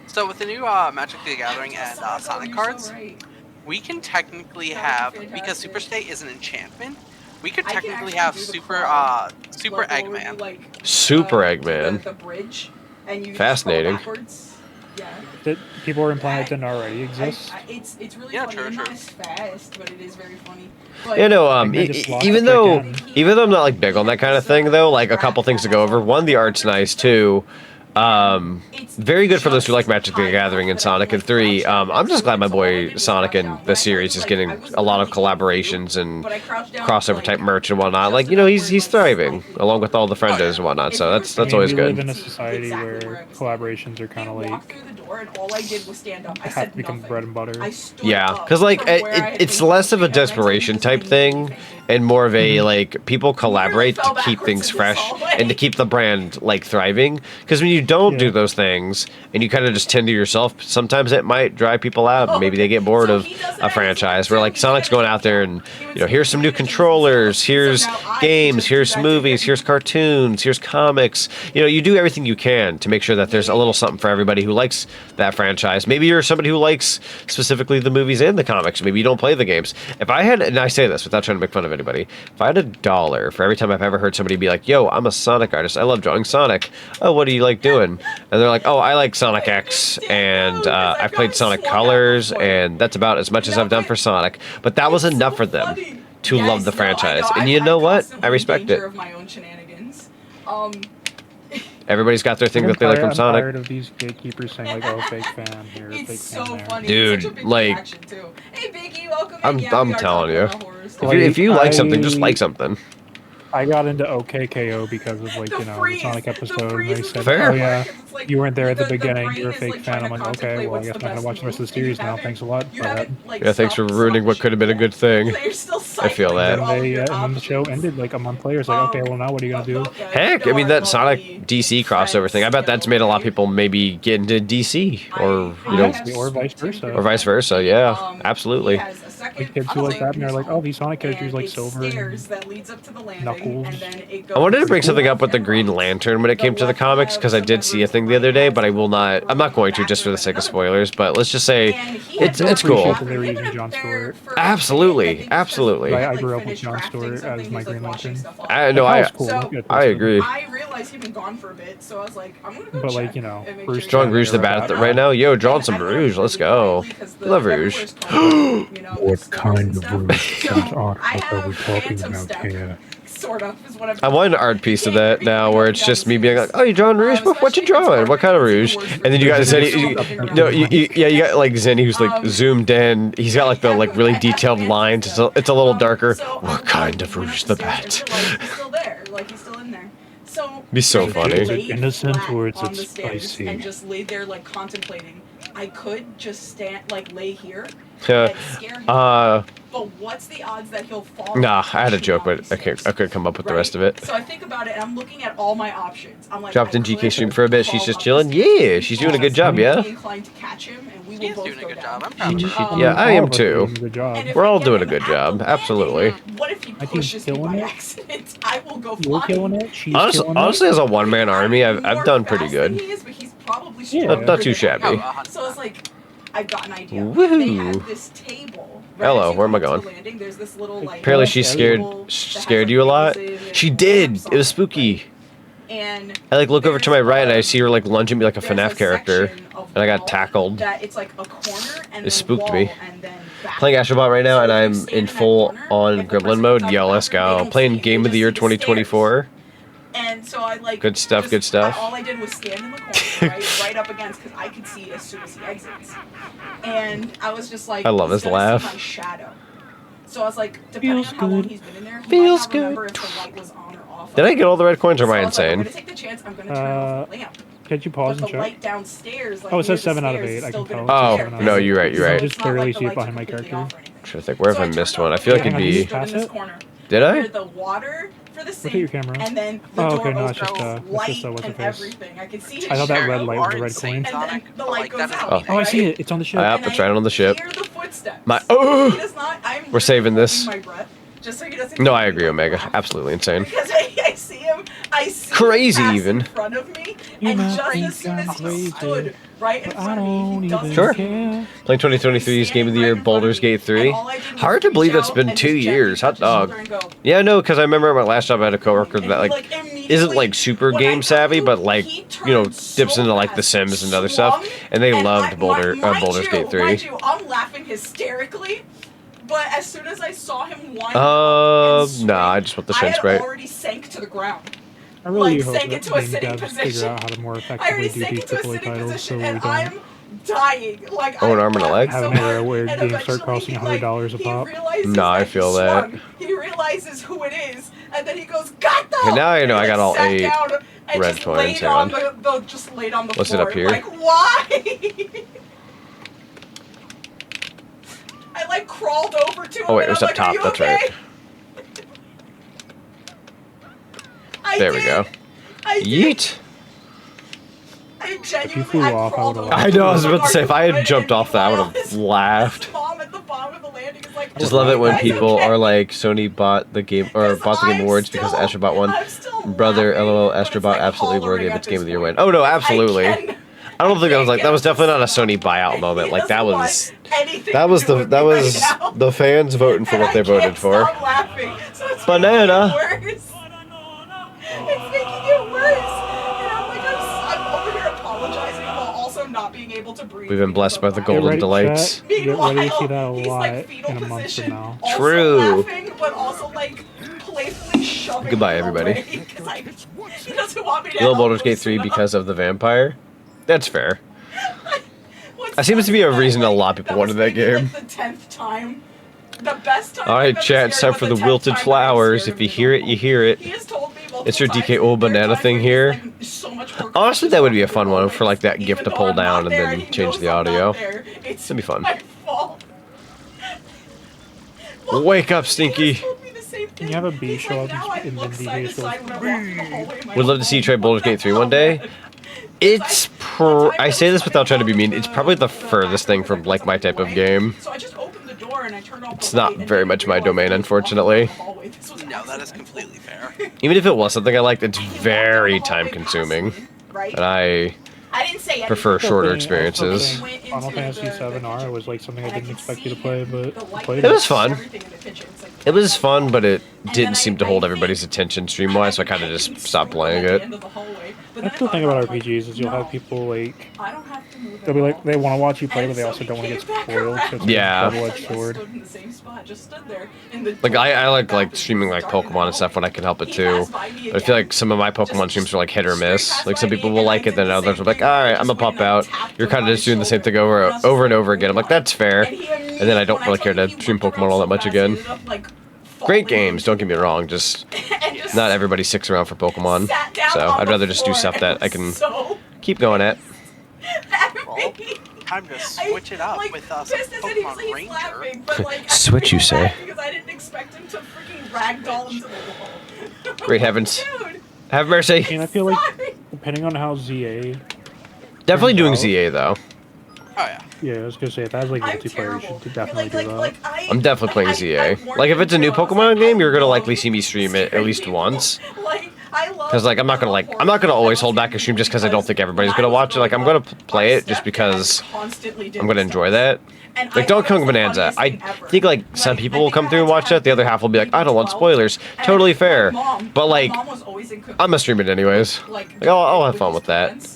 Speaker 14: So with the new Magic the Gathering and Sonic cards, we can technically have, because Super State is an enchantment, we could technically have Super Eggman.
Speaker 1: Super Eggman. Fascinating.
Speaker 7: People are implying it didn't already exist.
Speaker 2: It's really funny. Not as fast, but it is very funny.
Speaker 1: You know, even though I'm not like big on that kind of thing though, like a couple things to go over. One, the art's nice too. Very good for those who like Magic the Gathering and Sonic. And 3, I'm just glad my boy Sonic in the series is getting a lot of collaborations and crossover type merch and whatnot. Like, you know, he's thriving along with all the friendos and whatnot. So that's always
Speaker 7: we
Speaker 1: good.
Speaker 7: live in a society where collaborations are kind of like have to become bread and butter.
Speaker 1: Yeah, because like it's less of a desperation type thing and more of a like people collaborate to keep things fresh and to keep the brand like thriving. Because when you don't do those things and you kind of just tend to yourself, sometimes it might drive people out. Maybe they get bored of a franchise. Where like Sonic's going out there and, you know, here's some new controllers, here's games, here's movies, here's cartoons, here's comics. You know, you do everything you can to make sure that there's a little something for everybody who likes that franchise. Maybe you're somebody who likes specifically the movies and the comics. Maybe you don't play the games. If I had, and I say this without trying to make fun of anybody, if I had $1 for every time I've ever heard somebody be like, yo, I'm a Sonic artist, I love drawing Sonic. Oh, what do you like doing? And they're like, oh, I like Sonic X, and I played Sonic Colors, and that's about as much as I've done for Sonic. But that was enough for them to love the franchise. And you know what? I respect it. Everybody's got their thing that they like from Sonic.
Speaker 7: I'm tired of these gatekeepers saying like, "Oh, fake fan here, fake fan there."
Speaker 1: Dude, like, I'm telling you, if you like something, just like something.
Speaker 7: I got into OKKO because of like, you know, the Sonic episode. And they said,
Speaker 1: Fair.
Speaker 7: "Oh yeah, you weren't there at the beginning. You're a fake fan." I'm like, "Okay, well, I guess I'm not gonna watch the rest of the series now. Thanks a lot." But,
Speaker 1: yeah, thanks for ruining what could have been a good thing. I feel that.
Speaker 7: And then the show ended like a month later. It's like, okay, well now what are you gonna do?
Speaker 1: Heck, I mean that Sonic DC crossover thing. I bet that's made a lot of people maybe get into DC or you know,
Speaker 7: or vice versa.
Speaker 1: Or vice versa. Yeah, absolutely.
Speaker 7: Like kids who like that, and they're like, "Oh, these Sonic characters like Silver and Knuckles."
Speaker 1: I wanted to bring something up with the Green Lantern when it came to the comics because I did see a thing the other day, but I will not. I'm not going to just for the sake of spoilers. But let's just say it's cool.
Speaker 7: They were using John Stewart.
Speaker 1: Absolutely, absolutely.
Speaker 7: I grew up with John Stewart as my Green Lantern.
Speaker 1: I agree.
Speaker 2: I realized he'd been gone for a bit, so I was like, I'm gonna go
Speaker 7: But like, you know,
Speaker 1: Bruce drawing Rouge the Bat right now. Yo, drawing some Rouge. Let's go. I love Rouge.
Speaker 7: What kind of Rouge art are we talking about here?
Speaker 2: Sort of is what
Speaker 1: I want an art piece of that now, where it's just me being like, "Oh, you drawing Rouge? What you drawing? What kind of Rouge?" And then you got Zenny. You got like Zenny who's like zoomed in. He's got like the like really detailed lines. It's a little darker. What kind of Rouge the Bat?
Speaker 2: He's still there, like he's still in there. So
Speaker 1: be so funny.
Speaker 7: Is it innocent or is it spicy?
Speaker 2: And just laid there like contemplating. I could just stand like lay here.
Speaker 1: Yeah.
Speaker 2: But what's the odds that he'll fall?
Speaker 1: Nah, I had a joke, but I couldn't come up with the rest of it.
Speaker 2: So I think about it, and I'm looking at all my options. I'm like,
Speaker 1: dropped in GK stream for a bit. She's just chilling. Yeah, she's doing a good job. Yeah.
Speaker 2: Inclined to catch him, and we will both
Speaker 14: doing a
Speaker 2: go
Speaker 14: good
Speaker 2: down.
Speaker 14: job. I'm proud of her.
Speaker 1: Yeah, I am too. We're all doing a good job. Absolutely.
Speaker 2: What if he pushes me by accident? I will go
Speaker 7: You're
Speaker 2: flying.
Speaker 7: killing it. She's killing
Speaker 1: Honestly, as a one-man army, I've done pretty good.
Speaker 2: He is, but he's probably
Speaker 1: Not too shabby.
Speaker 2: So it's like, I've got an idea.
Speaker 1: Woohoo.
Speaker 2: They had this table.
Speaker 1: Hello, where am I going?
Speaker 2: Landing. There's this little, like,
Speaker 1: Apparently she scared you a lot. She did. It was spooky.
Speaker 2: And
Speaker 1: I like look over to my right and I see her like lunging me like a FNAF character, and I got tackled.
Speaker 2: that it's like a corner and
Speaker 1: It spooked me. Playing Astrobot right now, and I'm in full on Gremlin mode. Yo, let's go. Playing Game of the Year 2024.
Speaker 2: And so I like
Speaker 1: Good stuff. Good stuff.
Speaker 2: all I did was stand in the corner, right up against, because I could see as soon as he exits. And I was just like,
Speaker 1: I love his
Speaker 2: he's gonna
Speaker 1: laugh.
Speaker 2: see my shadow. So I was like, depending on how long he's been in there, he
Speaker 1: Feels
Speaker 2: might not remember
Speaker 1: good.
Speaker 2: if the light was on or off.
Speaker 1: Did I get all the red coins, or am I
Speaker 2: So I was like, I'm
Speaker 1: insane?
Speaker 2: gonna take the chance. I'm gonna turn off the lamp.
Speaker 7: Could you pause
Speaker 2: But
Speaker 7: and
Speaker 2: the light
Speaker 7: check?
Speaker 2: downstairs, like,
Speaker 7: Oh, it says
Speaker 2: near the
Speaker 7: 7 out of
Speaker 2: stairs
Speaker 7: 8.
Speaker 2: is
Speaker 7: I
Speaker 2: still
Speaker 7: can
Speaker 2: gonna
Speaker 7: tell.
Speaker 2: be
Speaker 1: Oh,
Speaker 2: there.
Speaker 1: no, you're right. You're
Speaker 7: I
Speaker 1: right.
Speaker 7: just barely see it behind my character.
Speaker 1: I'm trying to think, where have I missed one? I feel like it'd be.
Speaker 7: Pass it?
Speaker 1: Did I?
Speaker 2: Near the water for the
Speaker 7: Look at
Speaker 2: sink,
Speaker 7: your camera.
Speaker 2: and then the
Speaker 7: Oh,
Speaker 2: door
Speaker 7: okay, no,
Speaker 2: opens,
Speaker 7: it's just
Speaker 2: light
Speaker 7: what's the
Speaker 2: and
Speaker 7: face?
Speaker 2: everything. I can see his
Speaker 7: I thought that red
Speaker 2: shadow,
Speaker 7: light was the red coin.
Speaker 2: and then the light goes out.
Speaker 1: Oh.
Speaker 7: Oh, I see it. It's on the ship.
Speaker 1: Yep, it's right on the ship.
Speaker 2: Hear the footsteps.
Speaker 1: My
Speaker 2: He
Speaker 1: oh,
Speaker 2: does not. I'm
Speaker 1: we're saving this.
Speaker 2: holding my breath, just so he doesn't.
Speaker 1: No, I agree, Omega. Absolutely insane.
Speaker 2: Because I see him. I see
Speaker 1: Crazy
Speaker 2: him pass
Speaker 1: even.
Speaker 2: in front of me,
Speaker 7: You're
Speaker 2: and
Speaker 7: not
Speaker 2: just as soon as he
Speaker 7: crazy,
Speaker 2: stood right in
Speaker 7: but I
Speaker 2: front of me,
Speaker 7: don't
Speaker 2: he doesn't
Speaker 1: Sure.
Speaker 2: see me.
Speaker 1: Playing 2023's Game of the Year, Baldur's Gate 3. Hard to believe it's been 2 years. Hot dog. Yeah, no, because I remember at my last job I had a coworker that like isn't like super game savvy, but like dips into like The Sims and other stuff, and they loved Baldur's Gate 3.
Speaker 2: Mind you, I'm laughing hysterically, but as soon as I saw him wind
Speaker 1: Nah, I just want the
Speaker 2: I
Speaker 1: shin
Speaker 2: had
Speaker 1: sprite.
Speaker 2: already sank to the ground.
Speaker 7: I really
Speaker 2: like
Speaker 7: hope
Speaker 2: sank
Speaker 7: that
Speaker 2: into a
Speaker 7: game
Speaker 2: sitting
Speaker 7: devs figure
Speaker 2: position.
Speaker 7: out how to more
Speaker 2: I
Speaker 7: effectively
Speaker 2: already
Speaker 7: do
Speaker 2: sank
Speaker 7: these
Speaker 2: into a
Speaker 7: AAA
Speaker 2: sitting
Speaker 7: titles so
Speaker 2: position,
Speaker 7: we
Speaker 2: and
Speaker 7: don't
Speaker 2: I'm dying. Like
Speaker 1: Oh, an
Speaker 2: I'm
Speaker 1: arm and a leg?
Speaker 7: have an era where games start costing $100 a pop.
Speaker 1: Nah, I feel that.
Speaker 2: He realizes who it is, and then he goes, "Got the!"
Speaker 1: Okay, now I know I got all
Speaker 2: sat
Speaker 1: 8
Speaker 2: down and
Speaker 1: red
Speaker 2: just
Speaker 1: coins.
Speaker 2: laid
Speaker 1: Hang
Speaker 2: on
Speaker 1: on.
Speaker 2: just laid on the
Speaker 1: What's it
Speaker 2: floor.
Speaker 1: up here?
Speaker 2: Like, why? I like crawled over to him.
Speaker 1: Oh wait,
Speaker 2: and
Speaker 1: it was
Speaker 2: I'm
Speaker 1: up
Speaker 2: like, "Are
Speaker 1: top.
Speaker 2: you
Speaker 1: That's
Speaker 2: okay?"
Speaker 1: right. There we go. Yeet.
Speaker 2: I
Speaker 7: If you
Speaker 2: genuinely
Speaker 7: flew off, I would have
Speaker 1: I know. I was about to say if I had jumped off that, I would have laughed.
Speaker 2: Mom at the bottom of the landing is like,
Speaker 1: Just love it when people are like, Sony bought the game or bought the Game Awards because Astrobot won. Brother, LOL, Astrobot absolutely worthy of its Game of the Year win. Oh no, absolutely. I don't think that was definitely not a Sony buyout moment. Like that was the fans voting for what they voted for.
Speaker 2: laughing. So it's
Speaker 1: Banana.
Speaker 2: It's making it worse. And I'm like, I'm over here apologizing while also not being able to breathe.
Speaker 1: We've been blessed by the
Speaker 7: Get
Speaker 1: golden
Speaker 7: ready,
Speaker 1: delights.
Speaker 7: chat. Get ready to see that a
Speaker 2: he's
Speaker 7: lot
Speaker 2: like fetal
Speaker 7: in a month
Speaker 2: position,
Speaker 7: from now.
Speaker 2: also
Speaker 1: True.
Speaker 2: laughing, but also like playfully shoving
Speaker 1: Goodbye,
Speaker 2: me
Speaker 1: everybody.
Speaker 2: away, 'cause he doesn't want me to
Speaker 1: Little
Speaker 2: help
Speaker 1: Baldur's Gate 3
Speaker 2: loosen up.
Speaker 1: because of the vampire. That's fair. That seems to be a reason a lot of people wanted that game.
Speaker 2: The 10th time. The best time.
Speaker 1: Alright, chat, it's time for the wilted flowers. If you hear it, you hear it. It's your DK old banana thing here. Honestly, that would be a fun one for like that gift to pull down and then change the audio. That'd be fun. Wake up, Stinky.
Speaker 7: Can you have a bee show up in the DK store?
Speaker 1: Would love to see you try Baldur's Gate 3 one day. It's I say this without trying to be mean. It's probably the furthest thing from like my type of game.
Speaker 2: So I just opened the door and I turned off
Speaker 1: It's not very much my domain, unfortunately.
Speaker 14: No, that is completely fair.
Speaker 1: Even if it was something I liked, it's very time consuming. And I
Speaker 2: didn't say
Speaker 1: prefer shorter experiences.
Speaker 7: Final Fantasy VII R was like something I didn't expect you to play, but I played
Speaker 1: It was fun. It was fun, but it didn't seem to hold everybody's attention stream-wise, so I kind of just stopped playing it.
Speaker 7: That's the thing about RPGs is you'll have people like they'll be like they want to watch you play, but they also don't want to get spoiled. So it's
Speaker 1: Yeah.
Speaker 7: a double-edged sword.
Speaker 1: Like I like streaming like Pokemon and stuff when I can help it too. But I feel like some of my Pokemon streams are like hit or miss. Like some people will like it, then others are like, all right, I'm gonna pop out. You're kind of just doing the same thing over and over again. I'm like, that's fair. And then I don't really care to stream Pokemon all that much again. Great games, don't get me wrong. Just not everybody sticks around for Pokemon. So I'd rather just do stuff that I can keep going at.
Speaker 14: Well, time to switch it up with some Pokemon Ranger.
Speaker 1: Switch, you say?
Speaker 2: Because I didn't expect him to freaking ragdoll into the wall.
Speaker 1: Great heavens. Have mercy.
Speaker 7: And I feel like depending on how ZA.
Speaker 1: Definitely doing ZA though.
Speaker 14: Oh yeah.
Speaker 7: Yeah, I was gonna say if that has like multiplayer, you should definitely do that.
Speaker 1: I'm definitely playing ZA. Like if it's a new Pokemon game, you're gonna likely see me stream it at least once. Because like I'm not gonna always hold back a stream just because I don't think everybody's gonna watch it. Like I'm gonna play it just because I'm gonna enjoy that. Like Donkey Kong Bonanza, I think like some people will come through and watch it. The other half will be like, I don't want spoilers. Totally fair. But like, I'm gonna stream it anyways. Like I'll have fun with that.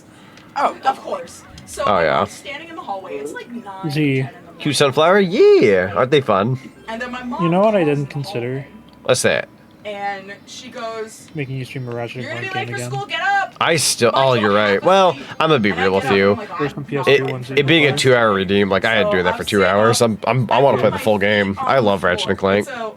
Speaker 2: Oh, of course. So
Speaker 1: Oh yeah.
Speaker 2: standing in the hallway, it's like 9.
Speaker 7: Z.
Speaker 1: Cute Sunflower? Yeah! Aren't they fun?
Speaker 2: And then my mom
Speaker 7: You know what I didn't consider?
Speaker 1: What's that?
Speaker 2: and she goes,
Speaker 7: Making you stream a Ratchet
Speaker 2: "You're
Speaker 7: and
Speaker 2: gonna
Speaker 7: Clank
Speaker 2: be late
Speaker 7: game
Speaker 2: for
Speaker 7: again.
Speaker 2: school, get up!"
Speaker 1: I still. Oh, you're right. Well, I'm gonna be real with you.
Speaker 7: There's some PS2 ones that
Speaker 1: It being
Speaker 7: you
Speaker 1: a
Speaker 7: play.
Speaker 1: 2-hour redeem, like I had doing that for 2 hours. I want to play the full game. I love Ratchet and Clank.
Speaker 7: I know,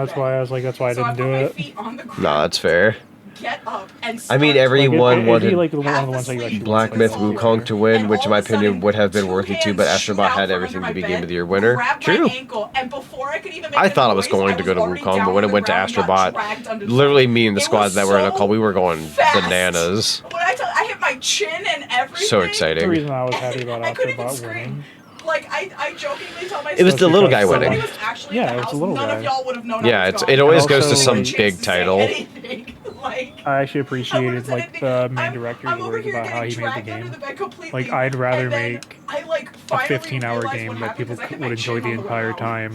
Speaker 7: that's why I was like, that's why I didn't do it.
Speaker 1: No, that's fair.
Speaker 2: Get up and
Speaker 1: I mean,
Speaker 7: Like,
Speaker 1: everyone
Speaker 7: it'd be
Speaker 1: wanted
Speaker 7: like one of the ones that you actually
Speaker 1: Black
Speaker 7: play.
Speaker 1: Myth Wukong to win, which in my opinion would have been worthy too, but Astrobot had everything to be Game of the Year winner. True. I thought I was going to go to Wukong, but when it went to Astrobot, literally me and the squad that were in a call, we were going bananas.
Speaker 2: When I hit my chin and everything.
Speaker 1: So
Speaker 7: The
Speaker 1: exciting.
Speaker 7: reason I was happy about Astrobot winning.
Speaker 2: Like I jokingly tell myself
Speaker 1: It was the little guy winning.
Speaker 2: It was actually
Speaker 7: Yeah,
Speaker 2: the
Speaker 7: it's a
Speaker 2: house.
Speaker 7: little
Speaker 2: None
Speaker 7: guy.
Speaker 2: of y'all would have known.
Speaker 1: Yeah,
Speaker 2: I was
Speaker 1: it always
Speaker 7: And
Speaker 1: goes to
Speaker 7: also,
Speaker 1: some
Speaker 7: like,
Speaker 1: big title.
Speaker 7: I actually appreciated like the main director's words about how he made the game. Like I'd rather make a 15-hour game that people would enjoy the entire time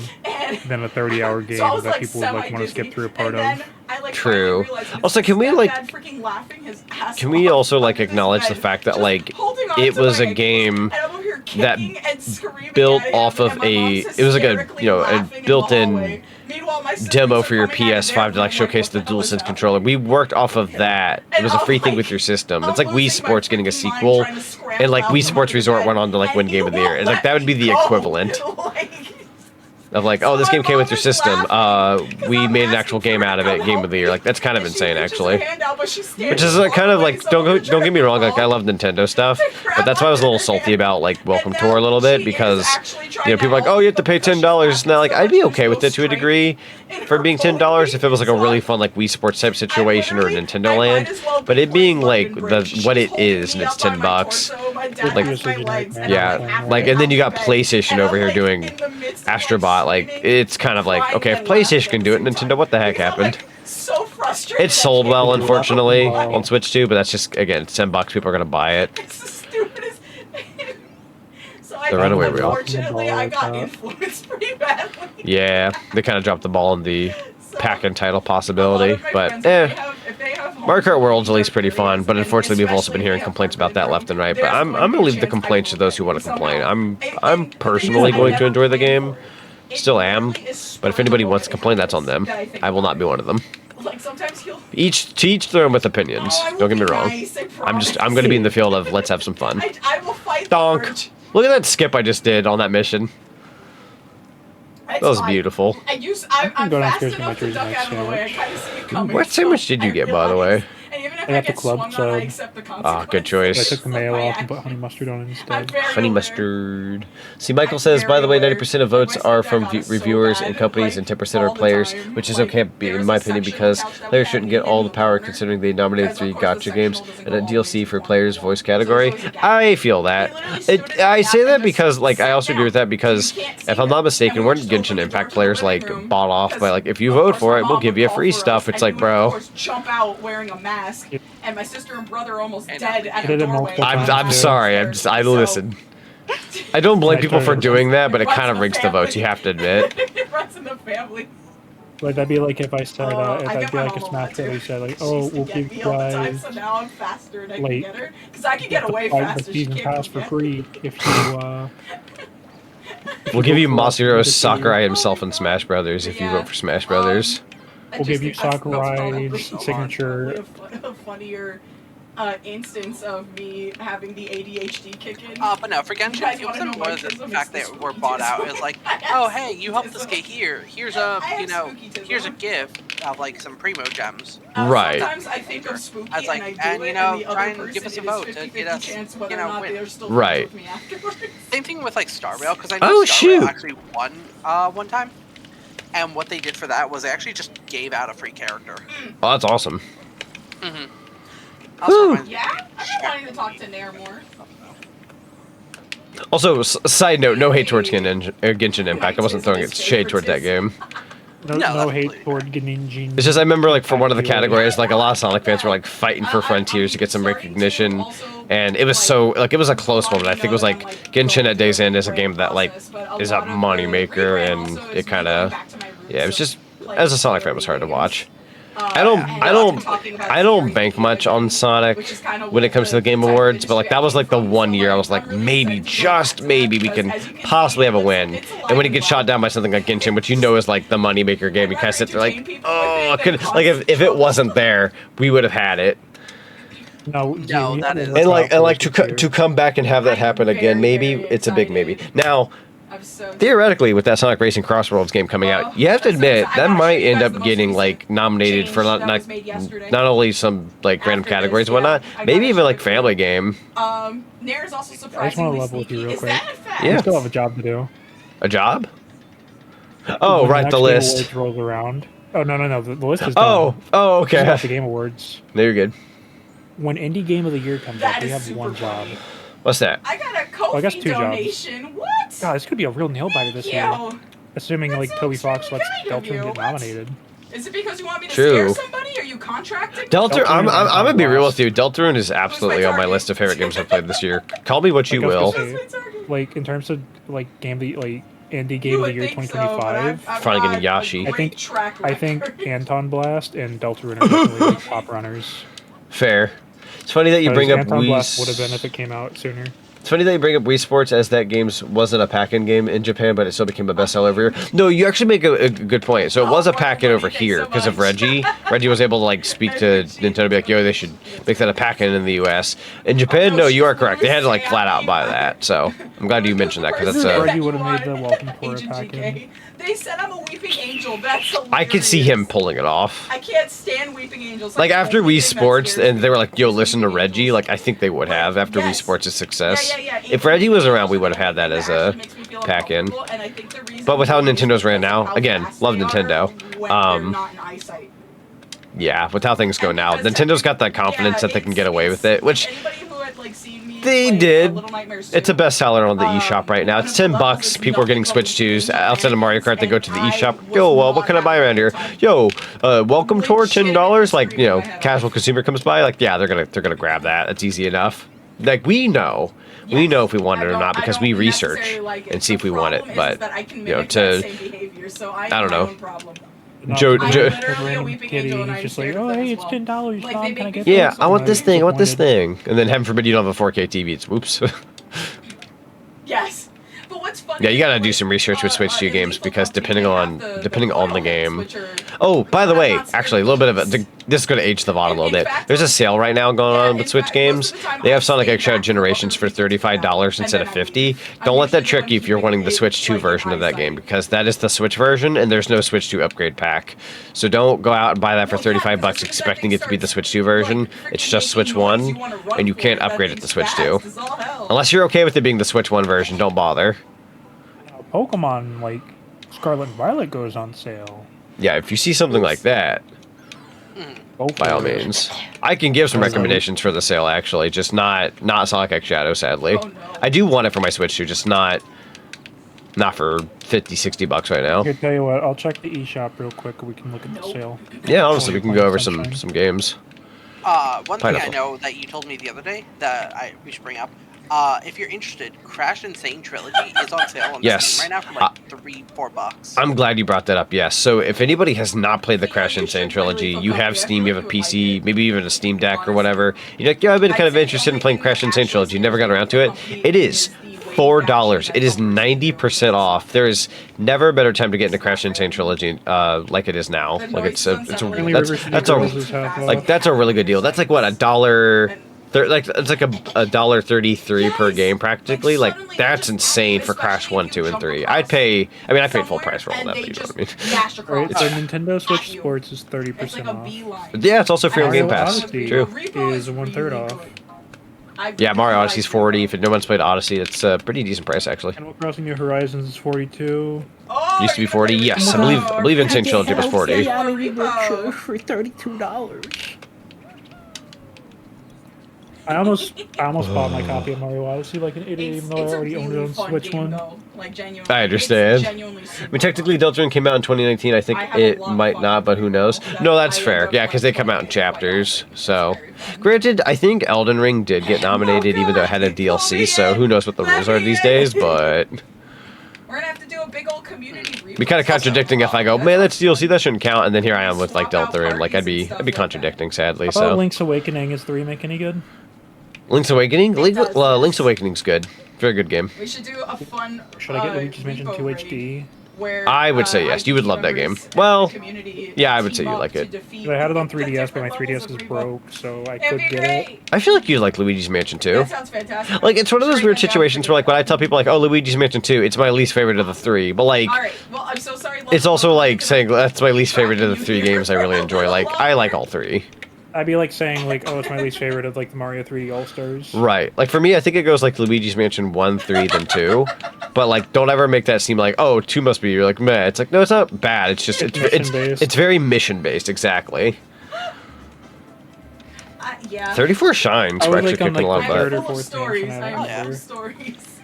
Speaker 7: than a 30-hour game that people would like want to skip through a part of.
Speaker 1: True. Also, can we also like acknowledge the fact that like it was a game that built off of it was like a built-in demo for your PS5 to like showcase the DualSense controller. We worked off of that. It was a free thing with your system. It's like Wii Sports getting a sequel, and like Wii Sports Resort went on to like win Game of the Year. It's like that would be the equivalent of like, oh, this game came with your system. We made an actual game out of it, Game of the Year. Like that's kind of insane, actually. Which is kind of like, don't get me wrong, like I love Nintendo stuff, but that's why I was a little salty about like Welcome Tour a little bit, because people are like, oh, you have to pay $10. Now, like I'd be okay with it to a degree for being $10 if it was like a really fun like Wii Sports type situation or Nintendo Land, but it being like what it is and it's $10, like yeah, like and then you got PlayStation over here doing Astrobot. Like it's kind of like, okay, if PlayStation can do it, Nintendo, what the heck happened?
Speaker 2: So frustrating.
Speaker 1: It's sold well, unfortunately, on Switch too, but that's just, again, it's $10. People are gonna buy it.
Speaker 2: It's the stupidest. So
Speaker 1: The runaway wheel.
Speaker 2: Unfortunately, I got influenced pretty badly.
Speaker 1: Yeah, they kind of dropped the ball on the pack and title possibility, but Mario Kart World's at least pretty fun, but unfortunately we've also been hearing complaints about that left and right, but I'm gonna leave the complaints to those who want to complain. I'm personally going to enjoy the game. Still am, but if anybody wants to complain, that's on them. I will not be one of them.
Speaker 2: Like sometimes he'll
Speaker 1: To each their own with opinions. Don't get me wrong. I'm gonna be in the field of let's have some fun.
Speaker 2: I will fight.
Speaker 1: Donk. Look at that skip I just did on that mission. That was beautiful.
Speaker 2: I'm fast enough to duck out of the way. I kind of see it coming.
Speaker 1: What sandwich did you get, by the way?
Speaker 7: I got the club sub.
Speaker 1: Ah, good choice.
Speaker 7: I took the mayo off and put honey mustard on it instead.
Speaker 1: Honey mustard. See, Michael says, by the way, 90% of votes are from reviewers and companies and 10% are players, which is okay, in my opinion, because players shouldn't get all the power considering they nominated 3 gacha games and a DLC for players' voice category. I feel that. I say that because, like, I also agree with that because, if I'm not mistaken, weren't Genshin Impact players, like, bought off by, like, if you vote for it, we'll give you free stuff. It's like, bro.
Speaker 2: Jump out wearing a mask, and my sister and brother are almost dead at the doorway.
Speaker 1: I'm sorry. I listen. I don't blame people for doing that, but it kind of rigs the votes. You have to admit.
Speaker 2: It runs in the family.
Speaker 7: Like that'd be like if I said, if I'd be like a Smash Bros. Said like, oh, we'll give you guys
Speaker 2: So now I'm faster and I
Speaker 7: like
Speaker 2: can get her because I can get away
Speaker 7: the
Speaker 2: faster.
Speaker 7: season pass for free if you.
Speaker 1: We'll give you Masahiro Sakurai himself in Smash Brothers if you vote for Smash Brothers.
Speaker 7: We'll give you Sakurai's signature.
Speaker 2: A funnier instance of me having the ADHD kick in.
Speaker 14: But no, for Genshin, it wasn't more the fact that we're bought out. It was like, oh, hey, you helped us get here. Here's a, here's a gift of like some primo gems.
Speaker 1: Right.
Speaker 2: Sometimes I think of Spooky
Speaker 14: I was like, and try and give us a vote to get us, win.
Speaker 1: Right.
Speaker 14: Same thing with like Star Rail, because I know Star Rail actually won one time. And what they did for that was they actually just gave out a free character.
Speaker 1: Oh, that's awesome.
Speaker 2: Yeah? I've been wanting to talk to Nair more.
Speaker 1: Also, side note, no hate towards Genshin Impact. I wasn't throwing shade towards that game.
Speaker 7: No hate toward Genshin.
Speaker 1: It's just I remember like for one of the categories, like a lot of Sonic fans were like fighting for Frontiers to get some recognition, and it was so like it was a close one. I think it was like Genshin at Day's End is a game that like is a money maker, and it kind of it was just as a Sonic fan it was hard to watch. I don't bank much on Sonic when it comes to the Game Awards, but like that was like the one year I was like maybe, just maybe we can possibly have a win. And when it gets shot down by something like Genshin, which you know is like the moneymaker game, you kind of sit there like, oh, if it wasn't there, we would have had it.
Speaker 7: No,
Speaker 14: that is.
Speaker 1: And like to come back and have that happen again, maybe it's a big maybe. Now, theoretically, with that Sonic Racing Crossworlds game coming out, you have to admit that might end up getting like nominated for not only some like random categories and whatnot, maybe even like family game.
Speaker 2: Nair is also
Speaker 7: I just want to
Speaker 2: surprisingly
Speaker 7: level with you
Speaker 2: sneaky.
Speaker 7: real
Speaker 2: Is
Speaker 7: quick.
Speaker 2: that a fact?
Speaker 1: Yeah.
Speaker 7: I still have a job to do.
Speaker 1: A job? Oh,
Speaker 7: When
Speaker 1: right, the
Speaker 7: Game
Speaker 1: list.
Speaker 7: Awards rolls around. Oh no, the list is done.
Speaker 1: Oh,
Speaker 7: It's about
Speaker 1: okay.
Speaker 7: the Game Awards.
Speaker 1: No, you're good.
Speaker 7: When Indie Game of the Year comes
Speaker 2: That
Speaker 7: up, we
Speaker 2: is
Speaker 7: have
Speaker 2: super
Speaker 7: one job.
Speaker 2: funny.
Speaker 1: What's that?
Speaker 2: I got a
Speaker 7: I guess
Speaker 2: Kofi
Speaker 7: 2 jobs.
Speaker 2: donation. What?
Speaker 7: God, this could be a real nail biter this year.
Speaker 2: Yo.
Speaker 7: Assuming like Toby Fox lets
Speaker 2: kind of
Speaker 7: Deltarune
Speaker 2: you.
Speaker 7: get nominated.
Speaker 2: Is it because you want me to
Speaker 1: True.
Speaker 2: scare somebody? Are you contracting?
Speaker 1: Deltarune, I'm
Speaker 7: Deltarune
Speaker 1: gonna be
Speaker 7: is
Speaker 1: real with you. Deltarune is absolutely on my list of favorite games I've played this year. Call me what you
Speaker 7: Like, I
Speaker 1: will.
Speaker 7: was gonna say, like in terms of like Indie Game of the Year 2025.
Speaker 1: Finally getting Yashi.
Speaker 7: I think Anton Blast and Deltarune are definitely like top runners.
Speaker 1: Fair. It's funny that you bring up
Speaker 7: Anton Blast would have
Speaker 1: Wii's.
Speaker 7: been if it came out sooner.
Speaker 1: It's funny that you bring up Wii Sports, as that game wasn't a pack-in game in Japan, but it still became a bestseller over here. No, you actually make a good point. So it was a pack-in over here because of Reggie. Reggie was able to like speak to Nintendo, be like, "Yo, they should make that a pack-in in the U.S." In Japan, no, you are correct. They had to like flat out buy that. So I'm glad you mentioned that because that's
Speaker 7: Reggie would have made the welcome for a pack-in.
Speaker 2: They said I'm a weeping angel. That's hilarious.
Speaker 1: I could see him pulling it off.
Speaker 2: I can't stand weeping angels.
Speaker 1: Like after Wii Sports, and they were like, "Yo, listen to Reggie." Like I think they would have after Wii Sports' success. If Reggie was around, we would have had that as a pack-in. But with how Nintendo's ran now, again, love Nintendo. Yeah, with how things go now, Nintendo's got that confidence that they can get away with it, which they did. It's a bestseller on the eShop right now. It's $10. People are getting Switch 2s. Outside of Mario Kart, they go to the eShop. Yo, well, what can I buy around here? Yo, welcome tour, $10. Like, you know, casual consumer comes by. Like, yeah, they're gonna grab that. It's easy enough. Like we know if we want it or not because we research and see if we want it. But you know, I don't know. Joe,
Speaker 7: He's just like, oh, hey, it's $10. Mom, can I get
Speaker 1: yeah,
Speaker 7: this?
Speaker 1: I want this thing. I want this thing. And then heaven forbid you don't have a 4K TV. It's whoops.
Speaker 2: Yes. But what's funny?
Speaker 1: Yeah, you gotta do some research with Switch 2 games because depending on the game. Oh, by the way, actually, a little bit of a. This is gonna age the VOD a little bit. There's a sale right now going on with Switch games. They have Sonic X Generations for $35 instead of $50. Don't let that trick you if you're wanting the Switch 2 version of that game because that is the Switch version and there's no Switch 2 upgrade pack. So don't go out and buy that for $35 expecting it to be the Switch 2 version. It's just Switch 1 and you can't upgrade it to Switch 2. Unless you're okay with it being the Switch 1 version, don't bother.
Speaker 7: Pokemon, like Scarlet and Violet, goes on sale.
Speaker 1: Yeah, if you see something like that, by all means. I can give some recommendations for the sale, actually, just not Sonic X Shadow, sadly. I do want it for my Switch 2, just not for $50-$60 right now.
Speaker 7: Here, tell you what, I'll check the eShop real quick and we can look at the sale.
Speaker 1: Yeah, honestly, we can go over some games.
Speaker 14: One thing I know that you told me the other day that we should bring up. If you're interested, Crash Insane Trilogy is on sale on Steam right now for like $3-4.
Speaker 1: I'm glad you brought that up. Yes. So if anybody has not played the Crash Insane Trilogy, you have Steam, you have a PC, maybe even a Steam Deck or whatever. You're like, yeah, I've been kind of interested in playing Crash Insane Trilogy. Never got around to it. It is $4. It is 90% off. There is never a better time to get into Crash Insane Trilogy like it is now. Like that's a really good deal. That's like what, $1. Like it's like a $1.33 per game practically. Like that's insane for Crash 1, 2, and 3. I paid full price for all that. But you know what I mean?
Speaker 7: Right, so Nintendo Switch Sports is 30% off.
Speaker 1: Yeah, it's also free on Game Pass.
Speaker 7: Odyssey
Speaker 1: True.
Speaker 7: Is 1/3 off.
Speaker 1: Yeah, Mario Odyssey's 40. If no one's played Odyssey, it's a pretty decent price actually.
Speaker 7: Animal Crossing New Horizons is 42.
Speaker 1: Used to be 40. Yes, I believe Insane Trilogy was 40.
Speaker 7: For $32. I almost bought my copy of Mario Odyssey like an idiot, even though I already owned it on Switch 1.
Speaker 1: I understand. I mean, technically, Deltarune came out in 2019. I think it might not, but who knows? No, that's fair. Yeah, because they come out in chapters. So, granted, I think Elden Ring did get nominated, even though it had a DLC. So, who knows what the rules are these days? But
Speaker 2: we're gonna have to do a big old community.
Speaker 1: Be kind of contradicting if I go, man, that's DLC, that shouldn't count, and then here I am with like Deltarune. Like I'd be contradicting, sadly. So,
Speaker 7: Link's Awakening, is the remake any good?
Speaker 1: Link's Awakening? Link's Awakening's good. Very good game.
Speaker 2: We should do a fun.
Speaker 7: Should I get Luigi's Mansion 2 HD?
Speaker 2: Where,
Speaker 1: I would say yes. You would love that game. Well, yeah, I would say you like it.
Speaker 7: I had it on 3DS, but my 3DS is broke, so I could get it.
Speaker 1: I feel like you like Luigi's Mansion 2.
Speaker 2: That sounds fantastic.
Speaker 1: Like, it's one of those weird situations where, like, when I tell people, like, oh, Luigi's Mansion 2, it's my least favorite of the 3. But, like,
Speaker 2: well, I'm so sorry,
Speaker 1: it's also, like, saying that's my least favorite of the 3 games I really enjoy. Like, I like all 3.
Speaker 7: I'd be like saying, like, oh, it's my least favorite of, like, the Mario 3D All-Stars.
Speaker 1: Right. Like, for me, I think it goes, like, Luigi's Mansion 1, 3, then 2. But, like, don't ever make that seem like, oh, 2 must be, you're like, meh. It's like, no, it's not bad. It's just, it's very mission-based, exactly.
Speaker 2: Yeah.
Speaker 1: 34 shines. We're actually kicking a lot of butt.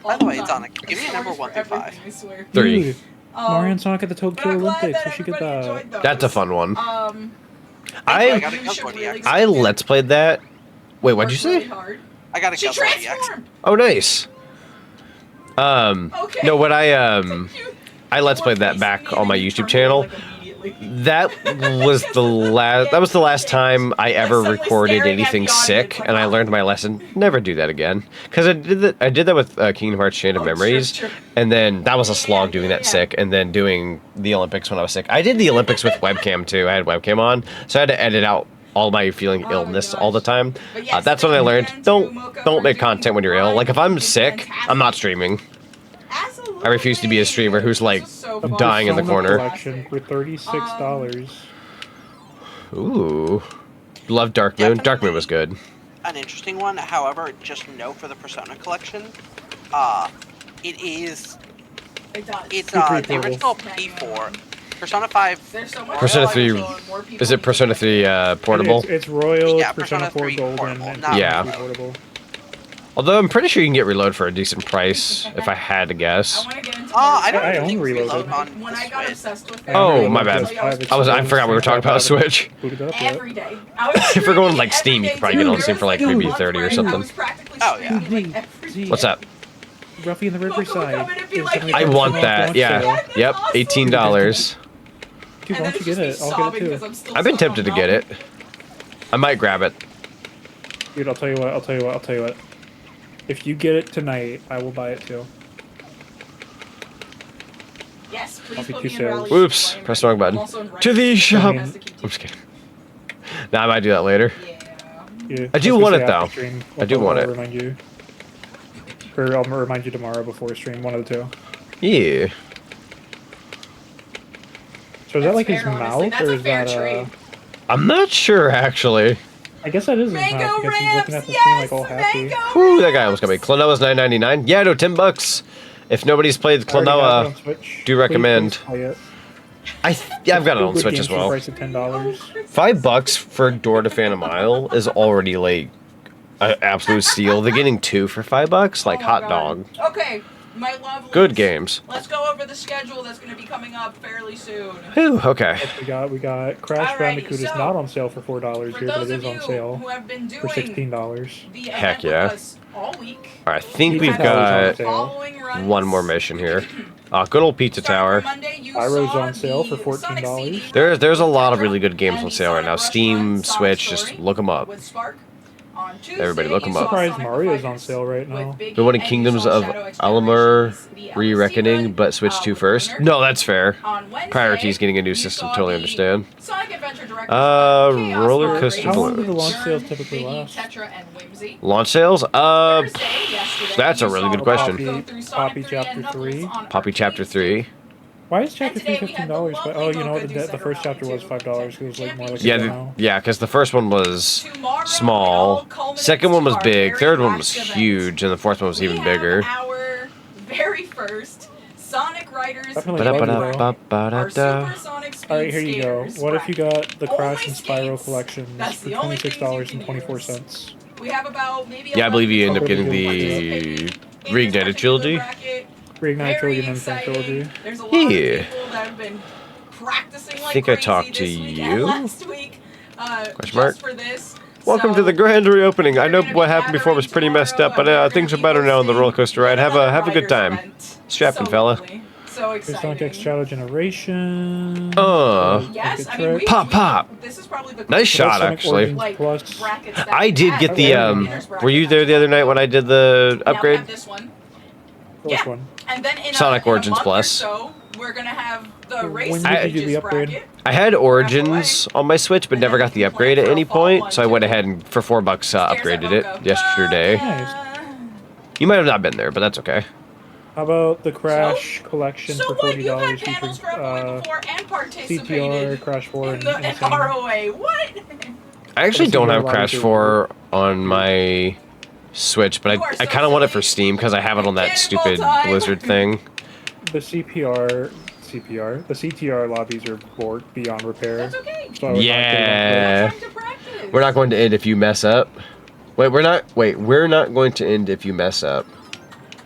Speaker 14: By the way, Zonic, give me a number 1 through 5.
Speaker 1: 3.
Speaker 7: Mario and Sonic at the Tokyo Olympics. You should get that.
Speaker 1: That's a fun one. I Let's Played that. Wait, what'd you say?
Speaker 14: I got a Guzzle EX.
Speaker 1: Oh, nice. No, what I Let's Played that back on my YouTube channel.
Speaker 2: immediately.
Speaker 1: That was the last time I ever recorded anything sick, and I learned my lesson. Never do that again. Because I did that with Kingdom Hearts Chain of Memories, and then that was a slog doing that sick, and then doing the Olympics when I was sick. I did the Olympics with webcam too. I had webcam on, so I had to edit out all my feeling illness all the time. That's when I learned, don't make content when you're ill. Like, if I'm sick, I'm not streaming. I refuse to be a streamer who's like dying in the corner.
Speaker 7: Collection for $36.
Speaker 1: Ooh, love Dark Moon. Dark Moon was good.
Speaker 14: An interesting one. However, just know for the Persona collection, it's the original P4. Persona 5.
Speaker 1: Persona 3. Is it Persona 3 portable?
Speaker 7: It's Royal,
Speaker 14: Yeah,
Speaker 7: Persona 4 Golden, and Persona
Speaker 1: Yeah.
Speaker 7: 3 portable.
Speaker 1: Although I'm pretty sure you can get Reload for a decent price, if I had to guess.
Speaker 14: I don't
Speaker 7: I own
Speaker 14: think
Speaker 7: Reloaded.
Speaker 14: Reload on
Speaker 2: When I got obsessed with it,
Speaker 1: Oh, my bad. I forgot we were talking about Switch.
Speaker 2: every day. I was
Speaker 1: If we're going like Steam, you could probably get it on Steam for like maybe 30 or something.
Speaker 14: Oh yeah.
Speaker 1: What's up?
Speaker 7: Ruffy and the Riverside.
Speaker 1: I want that. Yeah. Yep. $18.
Speaker 7: Dude, why don't you get it? I'll get it too.
Speaker 1: I've been tempted to get it. I might grab it.
Speaker 7: Dude, I'll tell you what. If you get it tonight, I will buy it too.
Speaker 2: Yes,
Speaker 7: I'll
Speaker 2: please
Speaker 7: be
Speaker 2: put
Speaker 7: too
Speaker 2: me in
Speaker 7: sales.
Speaker 2: rally.
Speaker 1: Whoops. Press the wrong button. To the shop. I'm just kidding. Nah, I might do that later.
Speaker 7: Yeah,
Speaker 1: I do
Speaker 7: was
Speaker 1: want
Speaker 7: gonna
Speaker 1: it,
Speaker 7: say
Speaker 1: though.
Speaker 7: after stream,
Speaker 1: I do want
Speaker 7: I'll
Speaker 1: it.
Speaker 7: Remind you. Or I'll remind you tomorrow before stream, one of the two.
Speaker 1: Yeah.
Speaker 7: So is that like his mouth, or is that
Speaker 1: I'm not sure, actually.
Speaker 7: I guess that is his mouth, because he's looking at the screen like all happy.
Speaker 1: Whew, that guy almost got me. Klonoa's $9.99. Yeah, no, $10. If nobody's played
Speaker 7: I already got it on
Speaker 1: Klonoa,
Speaker 7: Switch.
Speaker 1: do recommend.
Speaker 7: Please play it.
Speaker 1: Yeah, I've got it on
Speaker 7: Good
Speaker 1: Switch
Speaker 7: games
Speaker 1: as
Speaker 7: for the
Speaker 1: well.
Speaker 7: price of $10.
Speaker 1: $5 for Door to Phantom Isle is already like an absolute steal. They're getting 2 for $5, like hot dog.
Speaker 2: Okay, my lovelies.
Speaker 1: Good games.
Speaker 2: Let's go over the schedule that's going to be coming up fairly soon.
Speaker 1: Whew, okay.
Speaker 7: We got Crash
Speaker 2: Alrighty,
Speaker 7: Bandicoot is
Speaker 2: so,
Speaker 7: not on sale for $4 here, but
Speaker 2: those
Speaker 7: it
Speaker 2: of
Speaker 7: is on
Speaker 2: you
Speaker 7: sale
Speaker 2: who have been
Speaker 7: for
Speaker 2: doing
Speaker 7: $16.
Speaker 2: the
Speaker 1: Heck
Speaker 2: event with
Speaker 1: yeah.
Speaker 2: us all week,
Speaker 1: Alright, I think
Speaker 7: Pizza
Speaker 1: we've
Speaker 7: Tower's
Speaker 1: got
Speaker 7: on
Speaker 2: following runs.
Speaker 1: one more mission here. Good old Pizza Tower.
Speaker 7: Pyro's on sale for $14.
Speaker 1: There's a lot of really good games on sale right now. Steam, Switch, just look them up.
Speaker 2: with Spark. On Tuesday,
Speaker 1: Everybody look 'em
Speaker 2: you
Speaker 1: up.
Speaker 2: saw
Speaker 7: Surprised
Speaker 2: Sonic
Speaker 7: Mario's
Speaker 2: Fighters
Speaker 7: on sale right now.
Speaker 2: with Biggie,
Speaker 1: We wanted
Speaker 2: and
Speaker 1: Kingdoms
Speaker 2: you saw
Speaker 1: of
Speaker 2: Shadow
Speaker 1: Alamur
Speaker 2: Explorations, the
Speaker 1: re-reckoning,
Speaker 2: DLC
Speaker 1: but Switch 2
Speaker 2: with
Speaker 1: first.
Speaker 2: Winner.
Speaker 1: No, that's fair.
Speaker 2: On Wednesday,
Speaker 1: Priority's getting a new
Speaker 2: you
Speaker 1: system,
Speaker 2: saw
Speaker 1: totally
Speaker 2: the
Speaker 1: understand.
Speaker 2: Sonic Adventure Director's Cut, Chaos
Speaker 1: Roller
Speaker 2: Mod
Speaker 1: Coaster
Speaker 2: Race
Speaker 7: How long do
Speaker 1: Blue.
Speaker 7: the launch
Speaker 2: with
Speaker 7: sales
Speaker 2: Jern,
Speaker 7: typically
Speaker 2: Biggie,
Speaker 7: last?
Speaker 2: Tetra, and Whimsy.
Speaker 1: Launch sales?
Speaker 2: Thursday, yesterday,
Speaker 1: That's a
Speaker 2: you
Speaker 1: really
Speaker 2: saw
Speaker 1: good
Speaker 2: Bob
Speaker 1: question.
Speaker 2: go through Sonic
Speaker 7: Poppy
Speaker 2: 3 and
Speaker 7: Chapter
Speaker 2: Knuckles
Speaker 7: 3.
Speaker 2: on
Speaker 1: Poppy Chapter 3.
Speaker 7: Why is Chapter 3
Speaker 2: today we had the
Speaker 7: $15? But, oh, you know what?
Speaker 2: lovely
Speaker 7: The
Speaker 2: Mocha
Speaker 7: first chapter was
Speaker 2: Godzilla
Speaker 7: $5. It was like more like
Speaker 1: Yeah,
Speaker 7: a demo.
Speaker 1: because the first one was
Speaker 2: Tomorrow
Speaker 1: small.
Speaker 2: it all culminates
Speaker 1: Second one was
Speaker 2: to our
Speaker 1: big.
Speaker 2: very
Speaker 1: Third one was
Speaker 2: last event.
Speaker 1: huge, and the fourth one was even
Speaker 2: We
Speaker 1: bigger.
Speaker 2: have our very first Sonic Riders
Speaker 7: Definitely
Speaker 2: Big
Speaker 7: love
Speaker 2: Bracket.
Speaker 7: it,
Speaker 2: Our
Speaker 1: Ba-da-ba-da-da.
Speaker 2: Super Sonic Speed
Speaker 7: Alright, here you go.
Speaker 2: Skaters
Speaker 7: What if you got the Crash and
Speaker 2: Only
Speaker 7: Spyro
Speaker 2: skates.
Speaker 7: collections
Speaker 2: That's
Speaker 7: for
Speaker 2: the only things you can
Speaker 7: $26.24?
Speaker 2: We have about maybe
Speaker 1: Yeah, I believe you
Speaker 2: 11
Speaker 1: end up getting
Speaker 2: people
Speaker 1: the
Speaker 2: participating in
Speaker 1: Reignited
Speaker 2: this
Speaker 1: trilogy.
Speaker 2: bracket.
Speaker 7: Reignite
Speaker 2: Very
Speaker 7: Trilogy and then
Speaker 2: exciting.
Speaker 7: Trilogy.
Speaker 2: There's a lot of
Speaker 1: Yeah.
Speaker 2: people that have been practicing like
Speaker 1: Think I
Speaker 2: crazy
Speaker 1: talked to
Speaker 2: this week
Speaker 1: you?
Speaker 2: and last week.
Speaker 1: Question
Speaker 2: Just
Speaker 1: mark?
Speaker 2: for this.
Speaker 1: Welcome to the grand reopening. I know what happened before was pretty messed up, but things are better now on the roller coaster ride. Have a good time. Strap in, fella.
Speaker 2: So
Speaker 7: There's Sonic
Speaker 2: exciting.
Speaker 7: X Shadow Generation.
Speaker 2: Yes, I mean,
Speaker 7: Trick.
Speaker 1: Pop, pop.
Speaker 2: This is probably the
Speaker 1: Nice shot,
Speaker 7: Sonic
Speaker 1: actually.
Speaker 7: Origins
Speaker 2: like
Speaker 7: Plus.
Speaker 2: brackets that
Speaker 1: I
Speaker 2: we
Speaker 1: did
Speaker 2: have.
Speaker 1: get the Were you there the other night when I did the
Speaker 2: Now we
Speaker 1: upgrade?
Speaker 2: have this one.
Speaker 7: First one.
Speaker 2: And then in
Speaker 1: Sonic
Speaker 2: in
Speaker 1: Origins
Speaker 2: month or
Speaker 1: Plus.
Speaker 2: So we're gonna have the race
Speaker 7: When did you do the
Speaker 2: stages
Speaker 7: upgrade?
Speaker 2: bracket.
Speaker 1: I had Origins on my Switch, but never got the upgrade at any point, so I went ahead and for $4 upgraded it yesterday.
Speaker 7: Nice.
Speaker 1: You might have not been there, but that's okay.
Speaker 7: How about the Crash collection
Speaker 2: So
Speaker 7: for
Speaker 2: what? You've
Speaker 7: $40
Speaker 2: had panels for Upload before and participated
Speaker 7: CTR, Crash 4,
Speaker 2: in the
Speaker 7: and Insane.
Speaker 2: ROA. What?
Speaker 1: I actually
Speaker 7: I've
Speaker 1: don't
Speaker 7: seen
Speaker 1: have
Speaker 7: a lot
Speaker 1: Crash
Speaker 7: of
Speaker 1: 4 on my Switch, but I kind of want it for Steam because I have it on that stupid Blizzard thing.
Speaker 7: The the CTR lobbies are bored beyond repair. That's
Speaker 2: okay.
Speaker 7: So I would
Speaker 1: Yeah. We're not going to end if you mess up. We're not going to end if you mess up.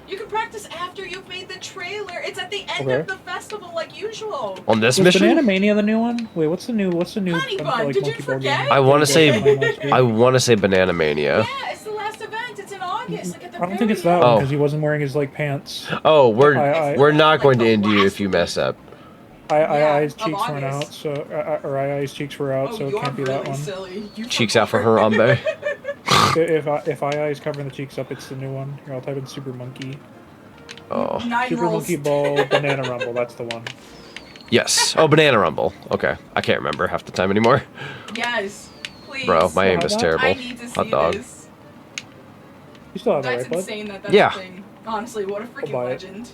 Speaker 2: You can practice after you've made the trailer. It's at the end
Speaker 7: Okay.
Speaker 2: of the festival like usual.
Speaker 1: On this
Speaker 7: Was
Speaker 1: mission?
Speaker 7: Banana Mania the new one? Wait, what's the new
Speaker 2: Honey Bun,
Speaker 7: like
Speaker 2: did you
Speaker 7: monkey ball
Speaker 2: forget?
Speaker 7: game?
Speaker 1: I want to say
Speaker 7: Yeah.
Speaker 1: I want to say Banana Mania.
Speaker 2: Yeah, it's the last event. It's in August. Like at the
Speaker 7: I don't think it's that
Speaker 1: Oh.
Speaker 7: one because he wasn't wearing his like pants.
Speaker 1: Oh,
Speaker 7: I-
Speaker 1: we're not going to end you if you mess up.
Speaker 7: I's cheeks weren't out, so or I's cheeks were out, so it can't be that one.
Speaker 2: Silly.
Speaker 1: Cheeks out for Harambe.
Speaker 7: If I's covering the cheeks up, it's the new one. Here, I'll type in Super Monkey.
Speaker 1: Oh.
Speaker 7: Super Monkey Ball Banana Rumble. That's the one.
Speaker 1: Yes. Oh, Banana Rumble. Okay. I can't remember half the time anymore.
Speaker 2: Yes. Please.
Speaker 1: Bro, my aim is terrible.
Speaker 2: I need to see
Speaker 1: Hot dog.
Speaker 2: this.
Speaker 7: You still have it,
Speaker 2: That's
Speaker 7: right, bud?
Speaker 2: insane that that's
Speaker 1: Yeah.
Speaker 2: a thing. Honestly, what a freaking legend.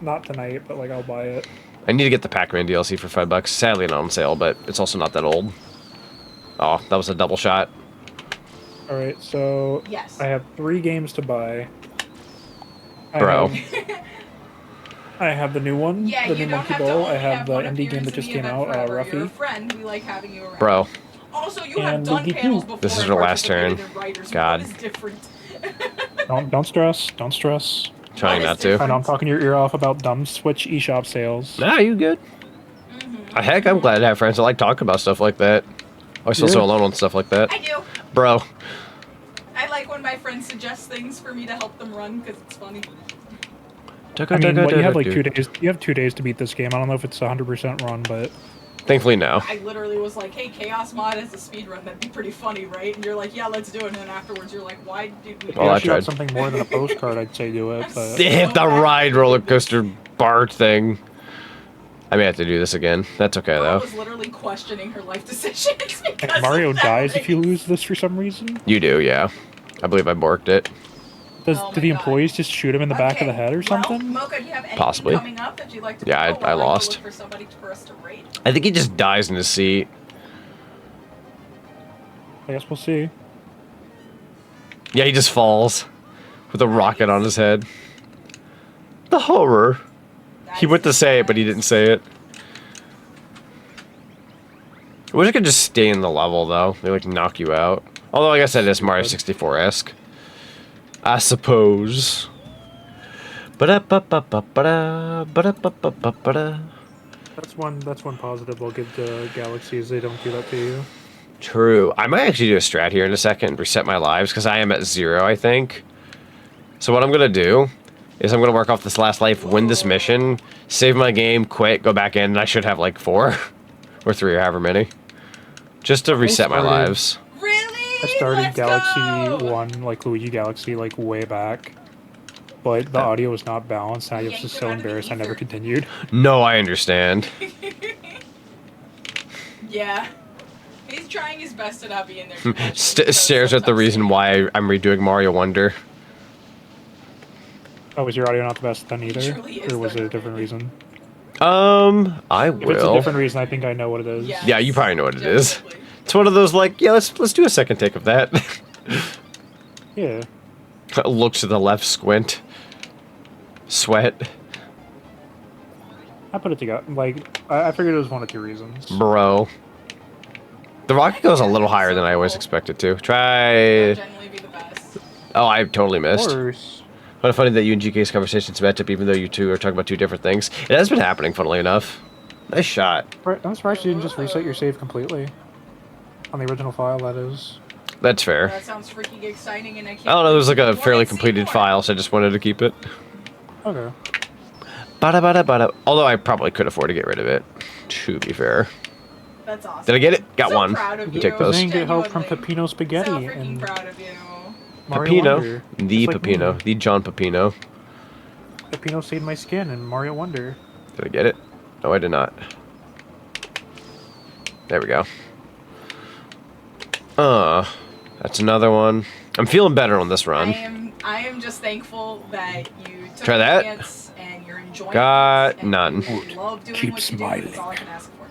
Speaker 7: Not tonight, but like I'll buy it.
Speaker 1: I need to get the Pac-Man DLC for $5. Sadly, not on sale, but it's also not that old. Oh, that was a double shot.
Speaker 7: All right, so
Speaker 2: yes.
Speaker 7: I have 3 games to buy.
Speaker 1: Bro.
Speaker 7: I have the new one,
Speaker 2: Yeah,
Speaker 7: the
Speaker 2: you
Speaker 7: new
Speaker 2: don't
Speaker 7: Monkey
Speaker 2: have to
Speaker 7: Ball.
Speaker 2: only
Speaker 7: I have
Speaker 2: have
Speaker 7: the
Speaker 2: one
Speaker 7: indie game
Speaker 2: appearance
Speaker 7: that just
Speaker 2: in
Speaker 7: came
Speaker 2: the
Speaker 7: out,
Speaker 2: event forever. You're a
Speaker 7: Ruffy.
Speaker 2: friend. We like having you around.
Speaker 1: Bro.
Speaker 2: Also, you have
Speaker 7: And
Speaker 2: done
Speaker 7: Biggie
Speaker 2: panels
Speaker 7: too.
Speaker 2: before.
Speaker 1: This is
Speaker 2: and
Speaker 1: her last
Speaker 2: participated
Speaker 1: turn.
Speaker 2: in writers.
Speaker 1: God.
Speaker 2: What is different?
Speaker 7: Don't stress. Don't stress.
Speaker 1: Trying not to.
Speaker 7: I know I'm talking your ear off about dumb Switch eShop sales.
Speaker 1: Nah, you good. Heck, I'm glad to have friends that like talking about stuff like that. I feel so alone on stuff like that.
Speaker 2: I do.
Speaker 1: Bro.
Speaker 2: I like when my friends suggest things for me to help them run because it's funny.
Speaker 7: I mean, what, you have like 2 days. You have 2 days to beat this game. I don't know if it's 100% run, but
Speaker 1: thankfully, no.
Speaker 2: I literally was like, "Hey, Chaos Mod has a speed run. That'd be pretty funny, right?" And you're like, "Yeah, let's do it." And then afterwards, you're like, "Why did we?"
Speaker 1: Well, I tried.
Speaker 7: Something more than a postcard, I'd say do it. But
Speaker 1: They hit the ride roller coaster bar thing. I may have to do this again. That's okay
Speaker 2: I
Speaker 1: though.
Speaker 2: was literally questioning her life decisions because
Speaker 7: Mario
Speaker 2: of that
Speaker 7: dies
Speaker 2: race.
Speaker 7: if you lose this for some reason.
Speaker 1: You do, yeah. I believe I borked it.
Speaker 7: Do the employees just shoot him in the back of the head or something?
Speaker 2: Mocha, do you have anything
Speaker 1: Possibly.
Speaker 2: coming up that you'd like to
Speaker 1: Yeah, I
Speaker 2: promote while
Speaker 1: lost.
Speaker 2: Look for somebody for us to rate?
Speaker 1: I think he just dies in his seat.
Speaker 7: I guess we'll see.
Speaker 1: Yeah, he just falls with a rocket on his head. The horror. He went to say it, but he didn't say it. I wish I could just stay in the level, though. They, like, knock you out. Although, I guess that is Mario 64-esque. I suppose. Ba-da-ba-ba-ba-ba-da,
Speaker 7: That's one positive I'll give to Galaxy is they don't do that to you.
Speaker 1: True. I might actually do a strat here in a second and reset my lives, because I am at 0, I think. So what I'm going to do is I'm going to work off this last life, win this mission, save my game, quit, go back in, and I should have like 4 or 3 or however many. Just to reset my lives.
Speaker 7: I started Galaxy 1, like Luigi Galaxy, like way back. But the audio was not balanced, and I was just so embarrassed I never continued.
Speaker 1: No, I understand.
Speaker 2: Yeah. He's trying his best to not be in there.
Speaker 1: Stares at the reason why I'm redoing Mario Wonder.
Speaker 7: Oh, was your audio not the best then either?
Speaker 2: truly is
Speaker 7: Or was it a different reason?
Speaker 1: I
Speaker 7: If it's a
Speaker 1: will.
Speaker 7: different reason, I think I know what it is.
Speaker 1: Yeah, you probably know what it is. It's one of those like, yeah, let's do a second take of that.
Speaker 7: Yeah.
Speaker 1: Looks to the left, squint, sweat,
Speaker 7: I put it together. Like, I figured it was one of 2 reasons.
Speaker 1: bro. The rocket goes a little higher than I always expect it to. Try. Oh, I totally missed.
Speaker 7: Course.
Speaker 1: What funny that you and GK's conversations match up, even though you two are talking about 2 different things. It has been happening, funnily enough. Nice shot.
Speaker 7: I'm surprised you didn't just reset your save completely. On the original file, that is.
Speaker 1: That's fair.
Speaker 2: That sounds freaking exciting, and I can't.
Speaker 1: I don't know, it was like a fairly completed file, so I just wanted to keep it.
Speaker 7: Okay.
Speaker 1: Bada. Although I probably could afford to get rid of it, to be fair.
Speaker 2: That's awesome.
Speaker 1: Did I get it? Got
Speaker 2: So
Speaker 1: one.
Speaker 2: proud of
Speaker 1: You
Speaker 2: you.
Speaker 1: take those.
Speaker 7: Didn't get help from Pepino Spaghetti
Speaker 2: So freaking
Speaker 7: and
Speaker 2: proud of you.
Speaker 7: Mario
Speaker 1: Pepino.
Speaker 7: Wonder.
Speaker 1: The
Speaker 7: Just like
Speaker 1: Pepino.
Speaker 7: me.
Speaker 1: The John Pepino.
Speaker 7: Pepino saved my skin in Mario Wonder.
Speaker 1: Did I get it? No, I did not. There we go. That's another one. I'm feeling better on this run.
Speaker 2: I am just thankful that you took
Speaker 1: Try
Speaker 2: a
Speaker 1: that.
Speaker 2: chance and you're enjoying
Speaker 1: Got
Speaker 2: it. And
Speaker 1: none.
Speaker 2: you love doing
Speaker 7: Keep
Speaker 2: what you
Speaker 7: smiling.
Speaker 2: do. That's all I can ask for.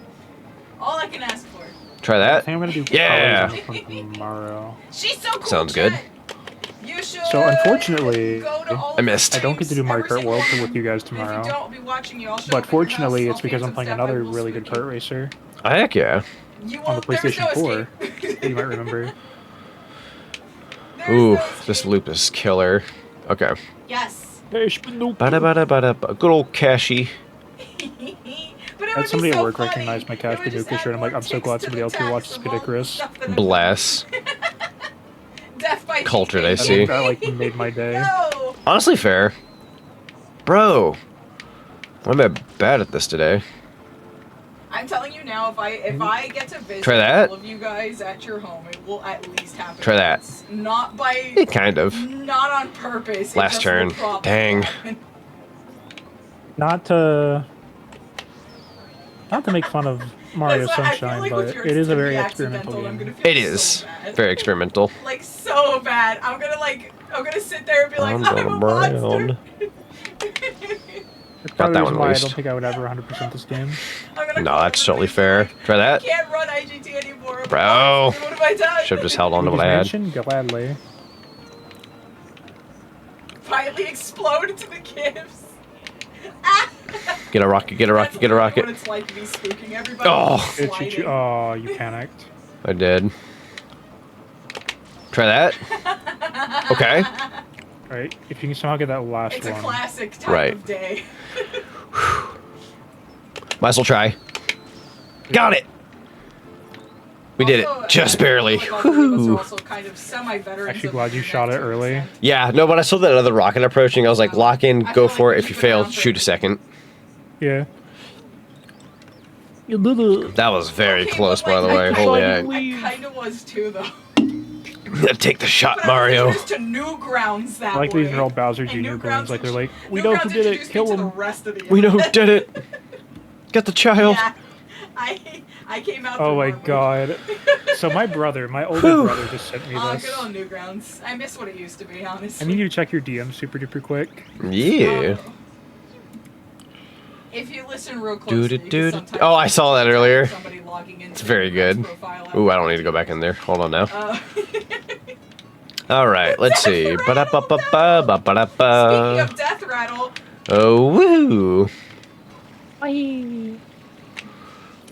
Speaker 2: All I can ask for.
Speaker 1: Try
Speaker 7: I
Speaker 1: that.
Speaker 7: think I'm gonna do
Speaker 1: Yeah.
Speaker 7: colors on tomorrow.
Speaker 2: She's so cool.
Speaker 1: Sounds good.
Speaker 2: You should
Speaker 7: So unfortunately,
Speaker 2: go to all
Speaker 1: I missed.
Speaker 7: I don't get to do Mario
Speaker 2: every
Speaker 7: Kart
Speaker 2: single
Speaker 7: World
Speaker 2: one.
Speaker 7: with you guys
Speaker 2: If you
Speaker 7: tomorrow.
Speaker 2: don't, I'll be watching you. I'll show
Speaker 7: But
Speaker 2: up at your
Speaker 7: fortunately,
Speaker 2: house.
Speaker 7: it's
Speaker 2: I'll
Speaker 7: because I'm
Speaker 2: dance
Speaker 7: playing
Speaker 2: and stuff. I
Speaker 7: another
Speaker 2: will
Speaker 7: really good
Speaker 2: spook you.
Speaker 7: kart racer
Speaker 1: Oh, heck yeah.
Speaker 2: You
Speaker 7: on the
Speaker 2: won't- there's
Speaker 7: PlayStation
Speaker 2: no
Speaker 7: 4.
Speaker 2: escape.
Speaker 7: that you might remember.
Speaker 1: Ooh, this loop is killer. Okay.
Speaker 2: Yes.
Speaker 1: Bada. Good old Cashy.
Speaker 2: But it
Speaker 7: Had
Speaker 2: would
Speaker 7: somebody
Speaker 2: be
Speaker 7: at
Speaker 2: so
Speaker 7: work
Speaker 2: funny.
Speaker 7: recognize my Cash
Speaker 2: It would just
Speaker 7: Paducah shirt. I'm like, I'm so glad somebody else who watches Paducah's.
Speaker 1: Bless.
Speaker 2: Death by
Speaker 1: Cultured, I
Speaker 2: TK.
Speaker 1: see.
Speaker 7: That like made my day.
Speaker 2: No.
Speaker 1: Honestly, fair. Bro. I'm bad at this today.
Speaker 2: I'm telling you now, if I get to visit
Speaker 1: Try that.
Speaker 2: all of you guys at your home, it will at least happen.
Speaker 1: Try that.
Speaker 2: once. Not by.
Speaker 1: Kind of.
Speaker 2: Not on purpose. It
Speaker 1: Last
Speaker 2: just
Speaker 1: turn.
Speaker 2: will probably
Speaker 1: Dang.
Speaker 2: happen.
Speaker 7: Not to make fun of Mario
Speaker 2: That's why I feel
Speaker 7: Sunshine,
Speaker 2: like
Speaker 7: but
Speaker 2: with yours,
Speaker 7: it is a
Speaker 2: it's gonna
Speaker 7: very
Speaker 2: be
Speaker 7: experimental
Speaker 2: accidental, I'm
Speaker 7: game.
Speaker 2: gonna feel
Speaker 1: It is
Speaker 2: so bad.
Speaker 1: very experimental.
Speaker 2: Like so bad. I'm gonna sit there and be like,
Speaker 1: I'm
Speaker 2: I'm a monster.
Speaker 1: brown.
Speaker 7: It's
Speaker 1: Got
Speaker 7: probably
Speaker 1: that
Speaker 7: the
Speaker 1: one
Speaker 7: reason why I
Speaker 1: at
Speaker 7: don't
Speaker 1: least.
Speaker 7: think I would ever 100% this game.
Speaker 1: No, that's totally fair. Try
Speaker 2: I
Speaker 1: that.
Speaker 2: can't run IGT anymore. I'm a
Speaker 1: Bro.
Speaker 2: monster. What have I done?
Speaker 1: Should have just held on to what I had.
Speaker 7: Mansion? Gladly.
Speaker 2: Finally explode into the gifts.
Speaker 1: Get a rocket, get a rocket, get a rocket.
Speaker 2: What it's like to be spooking everybody.
Speaker 1: Oh.
Speaker 7: It should you, oh, you panicked.
Speaker 1: I did. Try that. Okay.
Speaker 7: Right, if you can somehow get that last
Speaker 2: It's
Speaker 7: one.
Speaker 2: a classic time
Speaker 1: Right.
Speaker 2: of day.
Speaker 1: Might as well try. Got it. We did it. Just barely. Woo.
Speaker 7: Actually glad you shot it early.
Speaker 1: Yeah, no, when I saw that other rocket approaching, I was like, lock in, go for it. If you fail, shoot a second.
Speaker 7: Yeah.
Speaker 1: That was very close, by the way. Holy heck.
Speaker 2: I kind of was too, though.
Speaker 1: Take the shot,
Speaker 2: But
Speaker 1: Mario.
Speaker 2: I was to Newgrounds that
Speaker 7: I like
Speaker 2: way.
Speaker 7: these are all Bowser Jr. games. Like they're like, we know who did it. Kill him.
Speaker 1: We know who did it. Get the child.
Speaker 2: Yeah, I came out.
Speaker 7: Oh
Speaker 2: through
Speaker 7: my
Speaker 2: Marburg.
Speaker 7: god. So my older brother just sent me
Speaker 2: Oh,
Speaker 7: this.
Speaker 2: good old Newgrounds. I miss what it used to be, honestly.
Speaker 7: I need you to check your DM super duper quick.
Speaker 1: Yeah.
Speaker 2: If you listen real closely,
Speaker 1: Oh, I saw that earlier.
Speaker 2: somebody logging into
Speaker 1: It's very good. Ooh, I don't need to go back in there. Hold on now. All right, let's see. Ba-da-ba-ba-ba, ba-ba-da-ba.
Speaker 2: Speaking of Death Rattle.
Speaker 1: Oh, woo.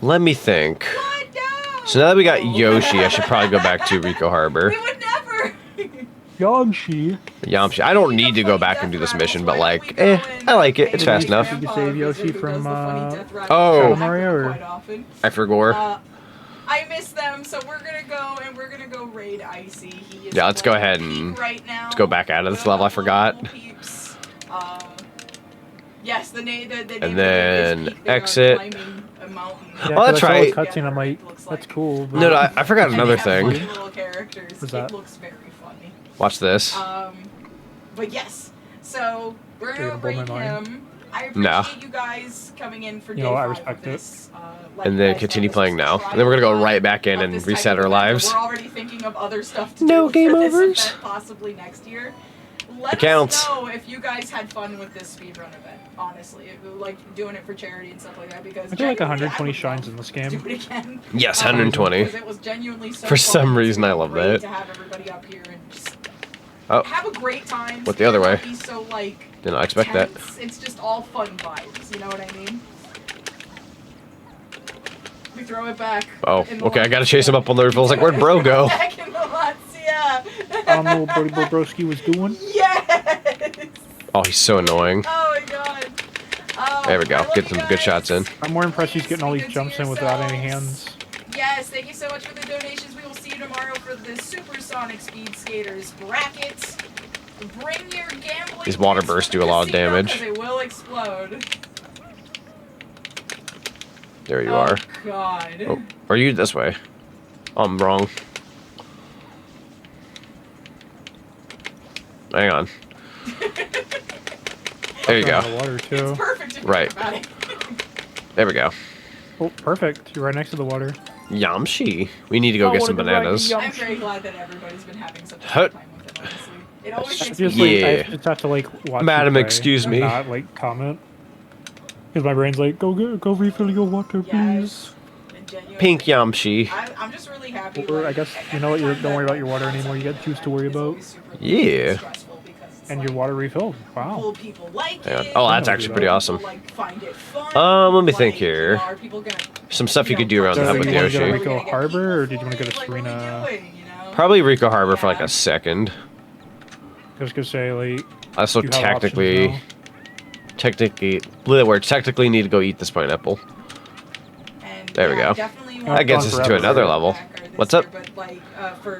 Speaker 1: Let me think. So now that we got Yoshi, I should probably go back to Rico Harbor.
Speaker 2: We would never.
Speaker 7: Yamshi.
Speaker 1: I don't need to go back and do this mission, but like, I like it. It's fast enough.
Speaker 7: Did you save Yoshi from
Speaker 1: Oh,
Speaker 7: Mario? Or?
Speaker 1: I forgot.
Speaker 2: I miss them, so we're gonna go and we're gonna go raid Icy. He is
Speaker 1: Yeah, let's go
Speaker 2: playing
Speaker 1: ahead
Speaker 2: peak
Speaker 1: and
Speaker 2: right now.
Speaker 1: let's go back out of this level. I forgot.
Speaker 2: Yes, the name
Speaker 1: And then exit.
Speaker 7: Yeah,
Speaker 1: Oh, that's
Speaker 7: I saw a
Speaker 1: right.
Speaker 7: cutscene, I'm like, that's cool. But...
Speaker 1: No, I forgot another thing.
Speaker 2: Little characters.
Speaker 7: What's that?
Speaker 2: It looks very funny.
Speaker 1: Watch this.
Speaker 2: But yes, so we're
Speaker 7: You're
Speaker 2: gonna
Speaker 7: gonna
Speaker 2: raid
Speaker 7: blow my mind.
Speaker 2: him. I
Speaker 1: No.
Speaker 2: appreciate you guys coming in for
Speaker 7: You
Speaker 2: day
Speaker 7: know, I
Speaker 2: 5
Speaker 7: respect
Speaker 2: of
Speaker 7: it.
Speaker 2: this.
Speaker 1: And then continue playing now. And then we're gonna go right back in and reset our lives.
Speaker 2: We're already thinking of other stuff to
Speaker 1: No
Speaker 2: do
Speaker 1: game
Speaker 2: for this
Speaker 1: overs.
Speaker 2: event possibly next year. Let
Speaker 1: It counts.
Speaker 2: us know if you guys had fun with this speedrun event. Honestly, if you like doing it for charity and stuff like that, because
Speaker 7: I feel like
Speaker 2: genuinely,
Speaker 7: 120
Speaker 2: I would
Speaker 7: shines
Speaker 2: love
Speaker 7: in this
Speaker 2: to
Speaker 7: game.
Speaker 2: do it again.
Speaker 1: Yes, 120.
Speaker 2: Because it was genuinely so
Speaker 1: For
Speaker 2: fun.
Speaker 1: some
Speaker 2: It's
Speaker 1: reason, I
Speaker 2: been
Speaker 1: love
Speaker 2: great
Speaker 1: that.
Speaker 2: To have everybody up here and just
Speaker 1: Oh.
Speaker 2: have a great time.
Speaker 1: Went the other way.
Speaker 2: Be so like.
Speaker 1: Did not expect that.
Speaker 2: tense. It's just all fun vibes. You know what I mean? We throw it back.
Speaker 1: Oh,
Speaker 2: in the
Speaker 1: okay. I
Speaker 2: lots.
Speaker 1: gotta chase him up on the roof. I was like, where'd bro go?
Speaker 2: Back in the lots, yeah.
Speaker 7: Little Brody Broski was doing.
Speaker 2: Yes.
Speaker 1: Oh, he's so annoying.
Speaker 2: Oh my god.
Speaker 1: There we go. Get some good shots in.
Speaker 7: I'm more impressed he's getting all these jumps in without any hands.
Speaker 2: Yes, thank you so much for the donations. We will see you tomorrow for the Supersonic Speed Skaters bracket. Bring your gambling.
Speaker 1: These water
Speaker 2: chips to
Speaker 1: bursts
Speaker 2: the
Speaker 1: do a lot of
Speaker 2: casino,
Speaker 1: damage.
Speaker 2: 'cause They will explode.
Speaker 1: There you are.
Speaker 2: God.
Speaker 1: Oh, are you this way? Oh, I'm wrong. Hang on. There you go.
Speaker 7: The water too.
Speaker 2: It's perfect. If you
Speaker 1: Right.
Speaker 2: think about it.
Speaker 1: There we go.
Speaker 7: Oh, perfect. You're right next to the water.
Speaker 1: Yamshi. We need to go get some bananas.
Speaker 2: I'm very glad that everybody's been having such a
Speaker 1: Hut.
Speaker 2: good time with it, honestly. It always makes
Speaker 7: Just
Speaker 2: me
Speaker 7: like, I
Speaker 1: Yeah.
Speaker 7: just have to like watch.
Speaker 1: Madam,
Speaker 7: you play
Speaker 1: excuse
Speaker 7: and
Speaker 1: me.
Speaker 7: Not like comment. Because my brain's like, go refill your water, please.
Speaker 1: Pink Yamshi.
Speaker 2: I'm just really happy.
Speaker 7: Or I guess you know what? Don't worry about your water anymore. You got juice to worry about.
Speaker 1: Yeah.
Speaker 7: And your water refilled. Wow.
Speaker 2: People like
Speaker 1: Hang on.
Speaker 2: it.
Speaker 1: Oh, that's actually pretty awesome.
Speaker 2: Like, find it fun.
Speaker 1: Let me think here.
Speaker 2: Are people gonna
Speaker 1: Some stuff you could do around the
Speaker 7: So
Speaker 1: hub
Speaker 7: you
Speaker 1: with
Speaker 7: want to go to
Speaker 1: Yoshi.
Speaker 7: Rico Harbor, or did you want to go to Serena?
Speaker 1: Probably Rico Harbor for like a second.
Speaker 7: I was gonna say like.
Speaker 1: I also
Speaker 7: you have
Speaker 1: technically need to go eat this pineapple. There we go. That gets us to another level. What's up?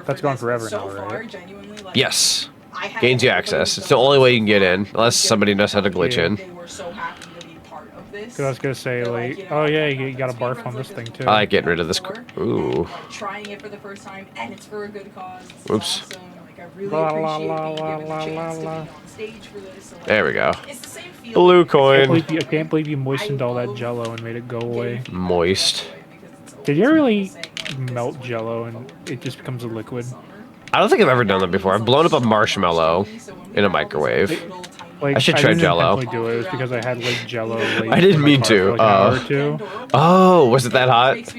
Speaker 7: That's gone forever
Speaker 2: so
Speaker 7: now,
Speaker 2: far,
Speaker 7: right?
Speaker 2: genuinely, like,
Speaker 1: Yes.
Speaker 2: I had
Speaker 1: Gains you
Speaker 2: everybody
Speaker 1: access. It's the only way you can get in, unless somebody knows how to glitch in.
Speaker 2: They were so happy to be part of
Speaker 7: Because I was gonna say like, oh yeah, you got to barf on this thing too.
Speaker 1: I like getting rid of this. Ooh.
Speaker 2: Trying it for the first time, and it's for a good cause.
Speaker 1: Oops.
Speaker 2: Awesome. Like, I really appreciate being given the chance to be on stage for this. So, like,
Speaker 1: There we go.
Speaker 2: It's the same feeling.
Speaker 1: Blue coin.
Speaker 7: I can't believe you moistened all that Jello and made it go away.
Speaker 1: Moist.
Speaker 7: Did you really melt Jello and it just becomes a liquid?
Speaker 1: I don't think I've ever done that before. I've blown up a marshmallow in a microwave.
Speaker 7: Like,
Speaker 1: I should try Jello.
Speaker 7: I didn't do it. It was because I had like Jello.
Speaker 1: I didn't mean to. Oh, was it that hot?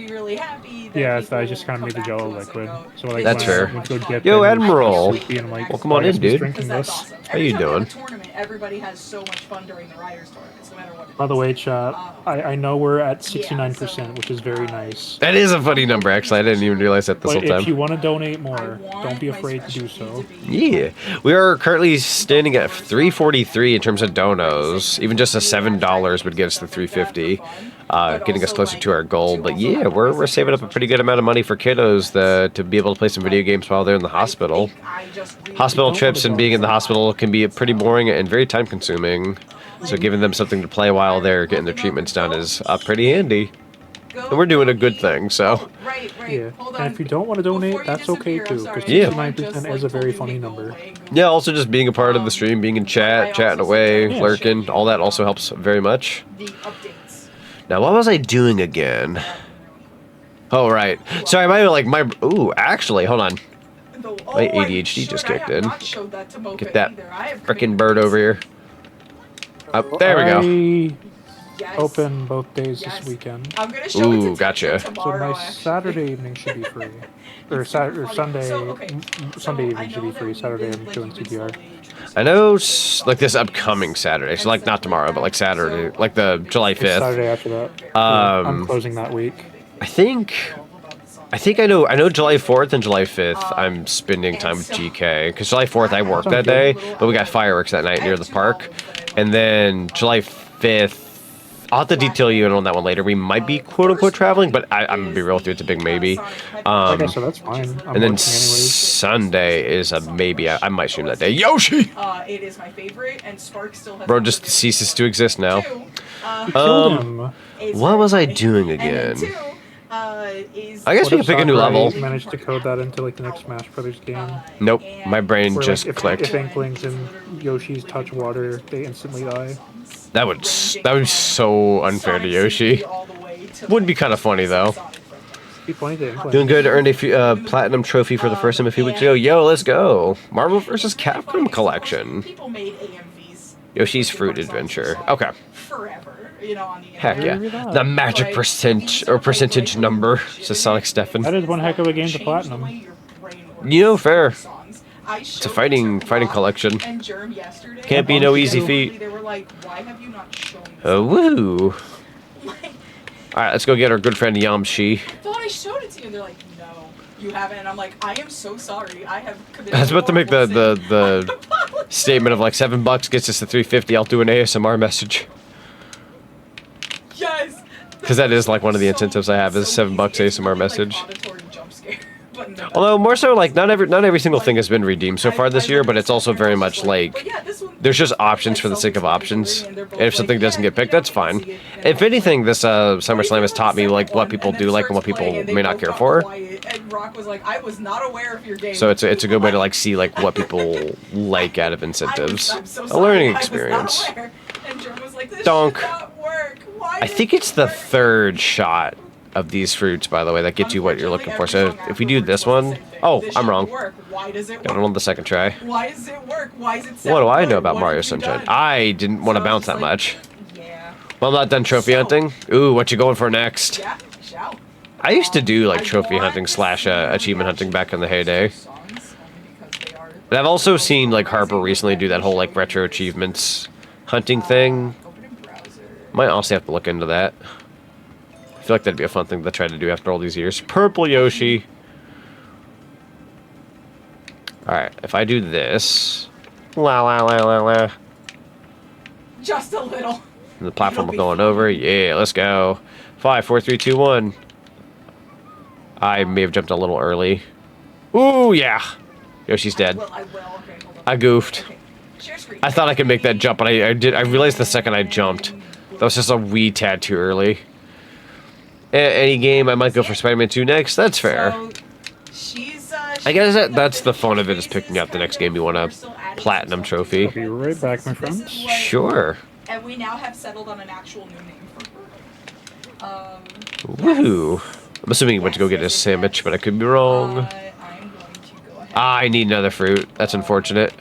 Speaker 7: Yeah, so I just kind of made the Jello liquid. So like,
Speaker 1: that's fair.
Speaker 7: Like,
Speaker 1: Yo, Admiral.
Speaker 7: Like,
Speaker 1: Well, come on in, dude.
Speaker 7: This.
Speaker 1: How you doing?
Speaker 2: Everybody has so much fun during the Riders tournaments, no matter what.
Speaker 7: By the way, chat, I know we're at 69%, which is very nice.
Speaker 1: That is a funny number, actually. I didn't even realize that this whole time.
Speaker 7: If you want to donate more, don't be afraid to do so.
Speaker 1: Yeah. We are currently standing at 343 in terms of donos. Even just a $7 would get us to 350. Getting us closer to our goal. But yeah, we're saving up a pretty good amount of money for kiddos to be able to play some video games while they're in the hospital. Hospital trips and being in the hospital can be pretty boring and very time consuming. So giving them something to play while they're getting their treatments done is pretty handy. And we're doing a good thing, so.
Speaker 7: Yeah, and if you don't want to donate, that's okay too, because 69% is a very funny number.
Speaker 1: Yeah, also just being a part of the stream, being in chat, chatting away, lurking, all that also helps very much. Now, what was I doing again? Oh, right. Sorry, ooh, actually, hold on. My ADHD just kicked in. Get that frickin' bird over here. There we go.
Speaker 7: Open both days this weekend.
Speaker 1: Ooh, gotcha.
Speaker 7: So my Saturday evening should be free. Or Sunday evening should be free. Saturday I'm doing CPR.
Speaker 1: I know, like this upcoming Saturday, so like not tomorrow, but like Saturday, like the July 5th.
Speaker 7: It's Saturday after that. I'm closing that week.
Speaker 1: I think I know July 4th and July 5th I'm spending time with GK, because July 4th I work that day, but we got fireworks that night near the park. And then July 5th, I'll have to detail you in on that one later. We might be quote-unquote traveling, but I'm going to be real with you, it's a big maybe.
Speaker 7: Okay, so that's fine.
Speaker 1: And then Sunday is a maybe. I might stream that day. Yoshi!
Speaker 2: It is my favorite, and Spark still has.
Speaker 1: Bro just ceases to exist now. What was I doing again? I guess we can pick a new level.
Speaker 7: Managed to code that into like the next Smash Brothers game.
Speaker 1: Nope, my brain just clicked.
Speaker 7: If Inklings and Yoshi's touch water, they instantly die.
Speaker 1: That would be so unfair to Yoshi. Would be kind of funny though. Doing good. Earned a platinum trophy for the first time a few weeks ago. Yo, let's go. Marvel vs. Capcom collection. Yoshi's Fruit Adventure. Okay. Heck yeah. The magic percentage number, says Sonic Stefan.
Speaker 7: That is one heck of a game to platinum.
Speaker 1: You know, fair. It's a fighting collection. Can't be no easy feat. Woo. Alright, let's go get our good friend Yamshi.
Speaker 2: I thought I showed it to you, and they're like, no, you haven't. And I'm like, I am so sorry. I have committed.
Speaker 1: I was about to make the statement of like $7 gets us to 350. I'll do an ASMR message.
Speaker 2: Yes.
Speaker 1: Because that is like one of the incentives I have is $7 ASMR message. Although more so like not every single thing has been redeemed so far this year, but it's also very much like there's just options for the sake of options. And if something doesn't get picked, that's fine. If anything, this SummerSlam has taught me like what people do like and what people may not care for. So it's a good way to like see like what people like out of incentives. A learning experience. Donk. I think it's the third shot of these fruits, by the way, that gets you what you're looking for. So if we do this one, oh, I'm wrong. Got it on the second try.
Speaker 2: Why does it work? Why is it
Speaker 1: what do I know about Mario Sunshine? I didn't want to bounce that much. Well, I'm not done trophy hunting. Ooh, what you going for next? I used to do like trophy hunting / achievement hunting back in the heyday. But I've also seen like Harper recently do that whole like retro achievements hunting thing. Might honestly have to look into that. I feel like that'd be a fun thing to try to do after all these years. Purple Yoshi. Alright, if I do this. La la la la la.
Speaker 2: Just a little.
Speaker 1: And the platform will going over. Yeah, let's go. 5, 4, 3, 2, 1. I may have jumped a little early. Ooh, yeah. Yoshi's dead. I goofed. I thought I could make that jump, but I realized the second I jumped That was just a wee tad too early. Any game, I might go for Spider-Man 2 next. That's fair. I guess that's the fun of it, is picking out the next game you want a platinum trophy.
Speaker 7: I'll be right back, my friends.
Speaker 1: Sure.
Speaker 2: And we now have settled on an actual new name for her.
Speaker 1: Woohoo! I'm assuming he went to go get his sandwich, but I could be wrong. I need another fruit. That's unfortunate.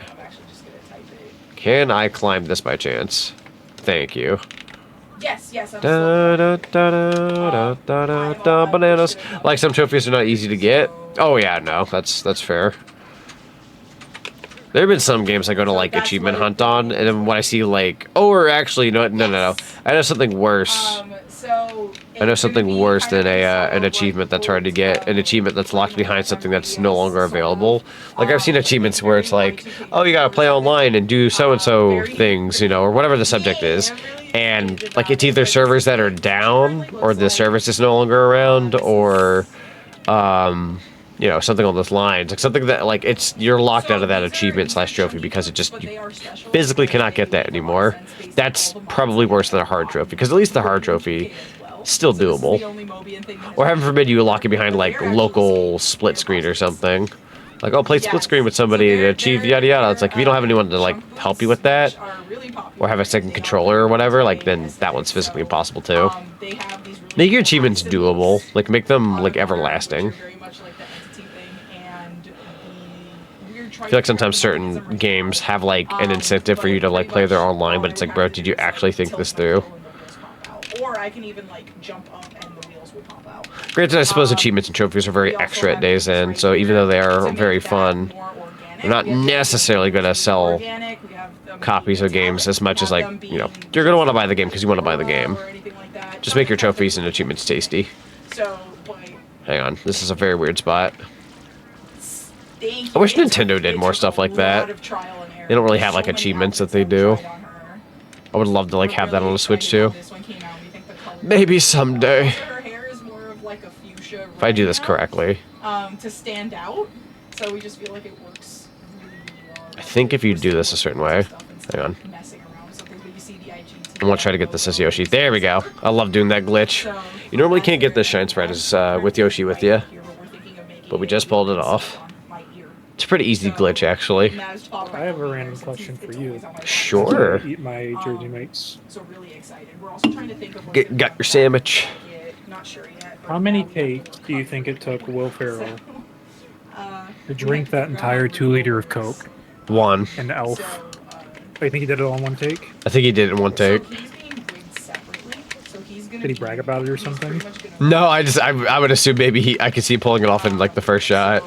Speaker 1: Can I climb this by chance? Thank you.
Speaker 2: Yes, yes.
Speaker 1: Bananas. Like, some trophies are not easy to get. Oh yeah, no, that's fair. There have been some games I go to like achievement hunt on, and then when I see like, oh, or actually, no. I know something worse. I know something worse than an achievement that's hard to get, an achievement that's locked behind something that's no longer available. Like, I've seen achievements where it's like, oh, you gotta play online and do so-and-so things, you know, or whatever the subject is. And, like, it's either servers that are down, or the service is no longer around, or, you know, something on those lines. Like, something that, like, you're locked out of that achievement / trophy because you physically cannot get that anymore. That's probably worse than a hard trophy, because at least the hard trophy still doable. Or heaven forbid you lock it behind like local split screen or something. Like, oh, play split screen with somebody to achieve yada yada. It's like, if you don't have anyone to like help you with that, or have a second controller or whatever, like, then that one's physically impossible too. Make your achievements doable. Like, make them like everlasting. I feel like sometimes certain games have like an incentive for you to like play their online, but it's like, bro, did you actually think this through?
Speaker 2: Or I can even like jump up and the wheels will pop out.
Speaker 1: Granted, I suppose achievements and trophies are very extra at day's end, so even though they are very fun, they're not necessarily going to sell copies of games as much as, like, you know, you're going to want to buy the game because you want to buy the game. Just make your trophies and achievements tasty. Hang on, this is a very weird spot. I wish Nintendo did more stuff like that. They don't really have like achievements that they do. I would love to like have that on a Switch too. Maybe someday. If I do this correctly.
Speaker 2: To stand out, so we just feel like it works really well.
Speaker 1: I think if you do this a certain way. Hang on. I'm gonna try to get this as Yoshi. There we go. I love doing that glitch. You normally can't get this shine sprite as with Yoshi with you, but we just pulled it off. It's a pretty easy glitch, actually.
Speaker 7: I have a random question for you.
Speaker 1: Sure.
Speaker 7: Eat my Jersey mates.
Speaker 1: Got your sandwich.
Speaker 7: How many takes do you think it took Will Ferrell to drink that entire 2 liter of Coke?
Speaker 1: 1.
Speaker 7: And Elf. Oh, you think he did it all in one take?
Speaker 1: I think he did it in one take.
Speaker 7: Did he brag about it or something?
Speaker 1: No, I would assume maybe I could see pulling it off in like the first shot.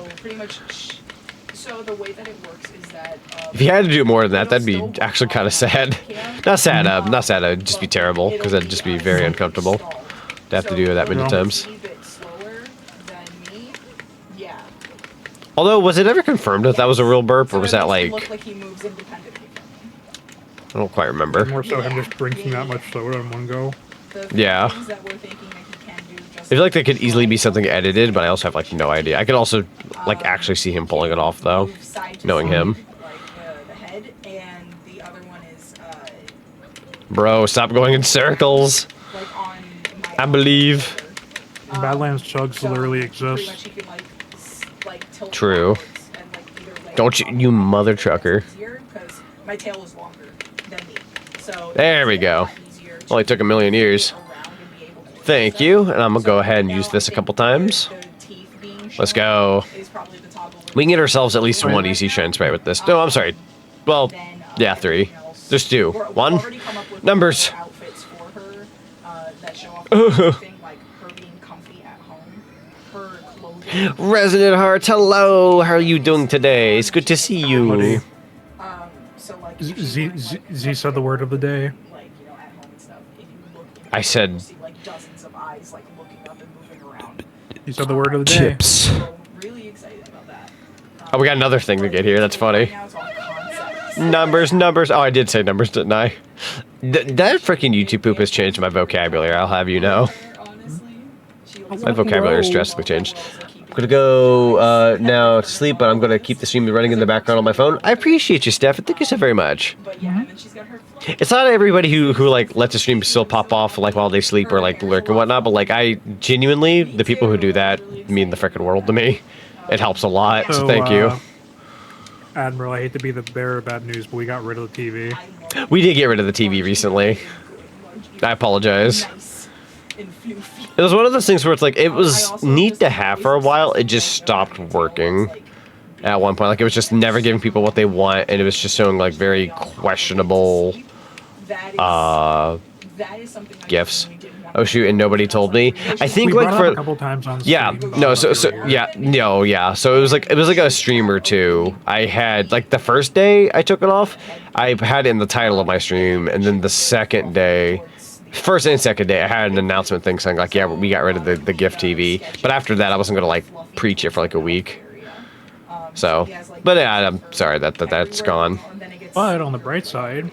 Speaker 2: So the way that it works is that
Speaker 1: if he had to do more than that, that'd be actually kind of sad. Not sad. It'd just be terrible because that'd just be very uncomfortable to have to do it that many times. Although, was it ever confirmed that that was a real burp, or was that like? I don't quite remember.
Speaker 7: More so him just drinking that much soda in one go.
Speaker 1: Yeah. I feel like that could easily be something edited, but I also have like no idea. I could also like actually see him pulling it off though, knowing him. Bro, stop going in circles. I believe.
Speaker 7: Badlands chugs literally exist.
Speaker 1: True. Don't you mother trucker.
Speaker 2: My tail is longer than me. So
Speaker 1: there we go. Only took 1,000,000 years. Thank you, and I'm gonna go ahead and use this a couple times. Let's go. We can get ourselves at least one easy shine sprite with this. No, I'm sorry. Well, yeah, 3. There's 2. 1. Numbers. Resident Hearts, hello. How are you doing today? It's good to see you.
Speaker 7: Z said the word of the day.
Speaker 1: I said.
Speaker 7: You said the word of the day.
Speaker 1: Chips. Oh, we got another thing to get here. That's funny. Numbers. Oh, I did say numbers, didn't I? That freaking YouTube poop has changed my vocabulary. I'll have you know. My vocabulary has drastically changed. gonna go now to sleep, but I'm gonna keep the stream running in the background on my phone. I appreciate you, Steph. Thank you so very much.
Speaker 2: But yeah, and then she's got her.
Speaker 1: It's not everybody who like lets the stream still pop off like while they sleep or like lurk and whatnot, but like I genuinely, the people who do that mean the frickin' world to me. It helps a lot, so thank you.
Speaker 7: Admiral, I hate to be the bearer of bad news, but we got rid of the TV.
Speaker 1: We did get rid of the TV recently. I apologize. It was one of those things where it's like, it was neat to have for a while, it just stopped working at one point. Like, it was just never giving people what they want, and it was just showing, like, very questionable, gifts. Oh shoot, and nobody told me. I think
Speaker 7: we
Speaker 1: like
Speaker 7: brought
Speaker 1: for
Speaker 7: up a couple times on
Speaker 1: yeah,
Speaker 7: stream.
Speaker 1: no, so yeah, no, yeah. So it was like a stream or two. I had like the first day I took it off, I had it in the title of my stream, and then the second day, first and second day, I had an announcement thing saying like, yeah, we got rid of the gift TV. But after that, I wasn't gonna like preach it for like a week. So, but yeah, I'm sorry that's gone.
Speaker 7: But on the bright side.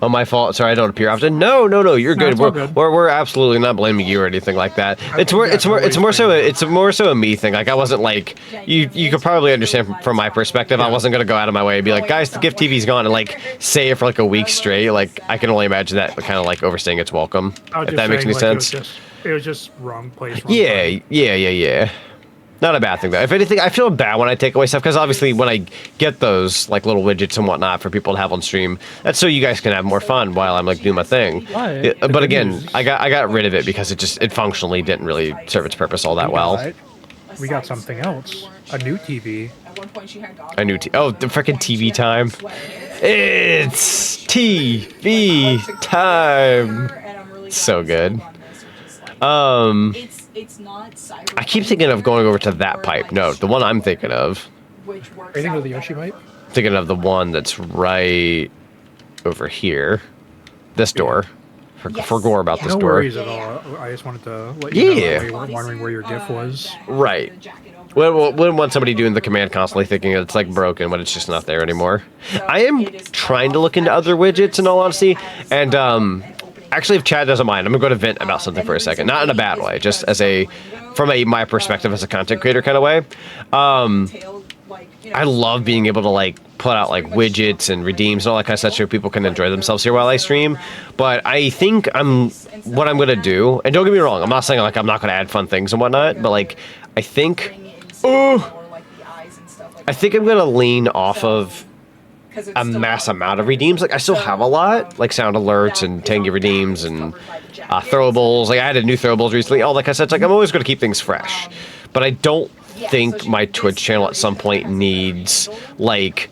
Speaker 1: Oh, my fault. Sorry, I don't appear often. No, you're good. We're absolutely not blaming you or anything like that. It's more so a me thing. Like I wasn't like you could probably understand from my perspective. I wasn't gonna go out of my way and be like, guys, the gift TV's gone, and like say it for like a week straight. Like I can only imagine that kind of like overstaying its welcome. If that makes any sense.
Speaker 7: It was just wrong place.
Speaker 1: Yeah. Not a bad thing though. If anything, I feel bad when I take away stuff because obviously when I get those like little widgets and whatnot for people to have on stream, that's so you guys can have more fun while I'm like doing my thing. But again, I got rid of it because it functionally didn't really serve its purpose all that well.
Speaker 7: We got something else. A new TV.
Speaker 1: Oh, the freaking TV time! It's TV time. So good.
Speaker 2: It's not cyber.
Speaker 1: I keep thinking of going over to that pipe. No, the one I'm thinking of.
Speaker 7: Are you thinking of the Yoshi pipe?
Speaker 1: Thinking of the one that's right over here. This door. Forgot about this door.
Speaker 7: No worries at all. I just wanted to let you know that you were wondering where your GIF was.
Speaker 1: Right. Wouldn't want somebody doing the command constantly thinking it's like broken when it's just not there anymore. I am trying to look into other widgets in all honesty, and actually, if Chad doesn't mind, I'm gonna go to vent about something for a second. Not in a bad way, just as from my perspective as a content creator kind of way. I love being able to like put out like widgets and redeems and all that kind of stuff so people can enjoy themselves here while I stream. But I think what I'm gonna do, and don't get me wrong, I'm not saying like I'm not gonna add fun things and whatnot, but like I think I'm gonna lean off of a mass amount of redeems. Like I still have a lot, like sound alerts and tangy redeems and throwables. Like I added new throwables recently. All that kind of stuff. Like I'm always going to keep things fresh, but I don't think my Twitch channel at some point needs like.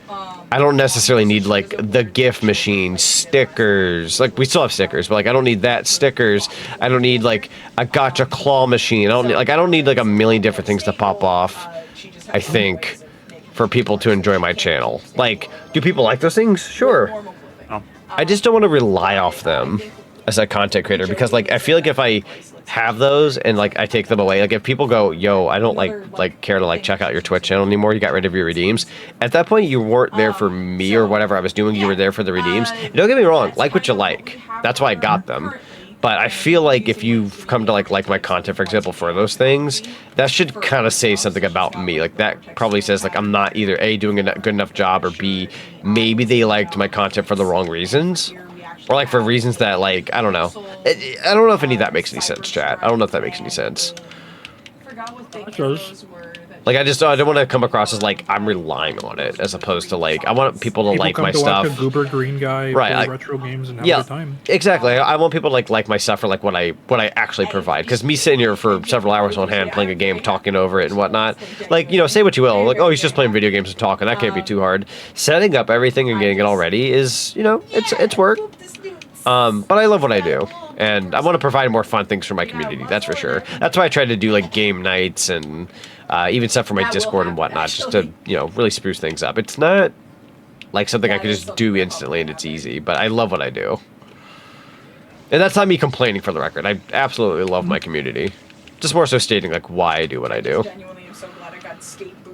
Speaker 1: I don't necessarily need like the gift machine stickers. Like we still have stickers, but like I don't need that stickers. I don't need like a gotcha claw machine. I don't need like a million different things to pop off. I think. For people to enjoy my channel. Like, do people like those things? Sure. I just don't want to rely off them as a content creator because like I feel like if I have those and like I take them away, like if people go, yo, I don't like care to like check out your Twitch channel anymore, you got rid of your redeems. At that point you weren't there for me or whatever I was doing, you were there for the redeems. And don't get me wrong, like what you like. That's why I got them. But I feel like if you've come to like my content, for example, for those things, that should kind of say something about me. Like that probably says like I'm not either A, doing a good enough job, or B, maybe they liked my content for the wrong reasons. Or like for reasons that like, I don't know. I don't know if any of that makes any sense, chat. I don't know if that makes any sense. Like I don't want to come across as like I'm relying on it, as opposed to like I want people to like my stuff.
Speaker 7: Watch a goober green guy play
Speaker 1: like,
Speaker 7: retro games and have a good time.
Speaker 1: Exactly. I want people to like my stuff for like what I actually provide. Because me sitting here for several hours on hand playing a game, talking over it and whatnot, like say what you will, like he's just playing video games and talking. That can't be too hard. Setting up everything and getting it all ready is it's work. But I love what I do, and I want to provide more fun things for my community. That's for sure. That's why I try to do like game nights and. Even stuff for my Discord and whatnot, just to really spruce things up. It's not like something I could just do instantly and it's easy, but I love what I do. And that's not me complaining, for the record. I absolutely love my community. Just more so stating like why I do what I do.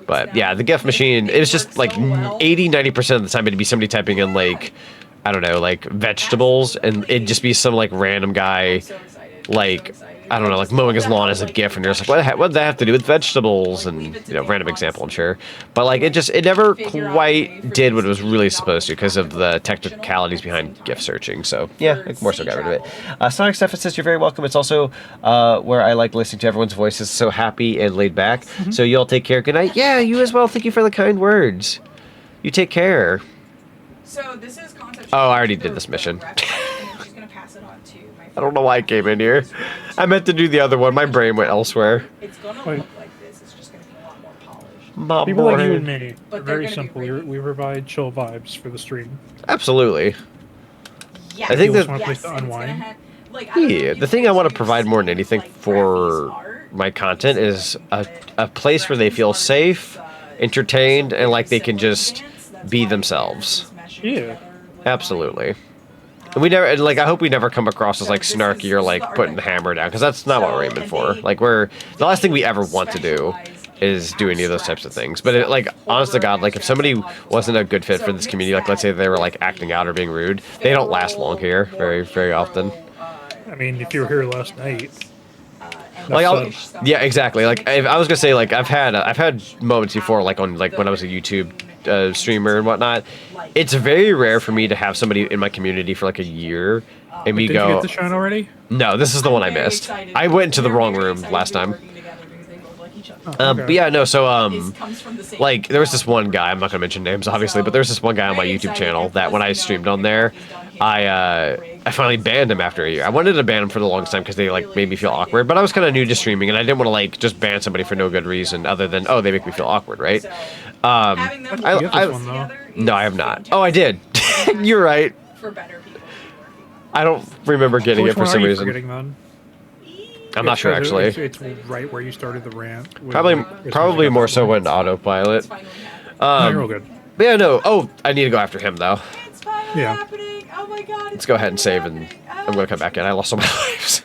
Speaker 1: But yeah, the gift machine, it was just like 80-90% of the time it'd be somebody typing in like, I don't know, like vegetables, and it'd just be some like random guy like, I don't know, like mowing his lawn as a GIF, and you're just like, what does that have to do with vegetables? And, you know, random example, I'm sure. But, like, it never quite did what it was really supposed to because of the technicalities behind GIF searching. So, yeah, I more so got rid of it. Sonic Stefan says, you're very welcome. It's also where I like listening to everyone's voices, so happy and laid back. So you all take care. Good night. Yeah, you as well. Thank you for the kind words. You take care.
Speaker 2: So this is concept.
Speaker 1: Oh, I already did this mission. I don't know why I came in here. I meant to do the other one. My brain went elsewhere.
Speaker 2: It's gonna look like this. It's just gonna be a lot more polished.
Speaker 7: People like you and me are very simple. We provide chill vibes for the stream.
Speaker 1: Absolutely.
Speaker 2: Yeah.
Speaker 1: I think
Speaker 7: Just
Speaker 1: that.
Speaker 7: want a place to unwind.
Speaker 1: Yeah, the thing I want to provide more than anything for my content is a place where they feel safe, entertained, and like they can just be themselves.
Speaker 7: Yeah.
Speaker 1: Absolutely. And we never, like, I hope we never come across as like snarky or like putting the hammer down, because that's not what we're aiming for. Like, the last thing we ever want to do is do any of those types of things. But it, like, honest to God, like if somebody wasn't a good fit for this community, like let's say they were like acting out or being rude, they don't last long here very, very often.
Speaker 7: I mean, if you were here last night.
Speaker 1: Like, yeah, exactly. Like, I was gonna say, like, I've had moments before, like on like when I was a YouTube streamer and whatnot. It's very rare for me to have somebody in my community for like a year, and we
Speaker 7: Did
Speaker 1: go.
Speaker 7: you get the shine already?
Speaker 1: No, this is the one I missed. I went into the wrong room last time. But yeah, no. So like there was this one guy. I'm not gonna mention names, obviously, but there was this one guy on my YouTube channel that when I streamed on there, I finally banned him after a year. I wanted to ban him for the longest time because they like made me feel awkward, but I was kind of new to streaming and I didn't want to like just ban somebody for no good reason other than they make me feel awkward, right? No, I have not. Oh, I did. You're right. I don't remember getting it for some reason. I'm not sure actually.
Speaker 7: It's right where you started the rant.
Speaker 1: Probably more so when autopilot.
Speaker 7: You're all good.
Speaker 1: But yeah, no. Oh, I need to go after him though.
Speaker 7: Yeah.
Speaker 2: Oh my god.
Speaker 1: Let's go ahead and save, and I'm gonna come back in. I lost all my lives.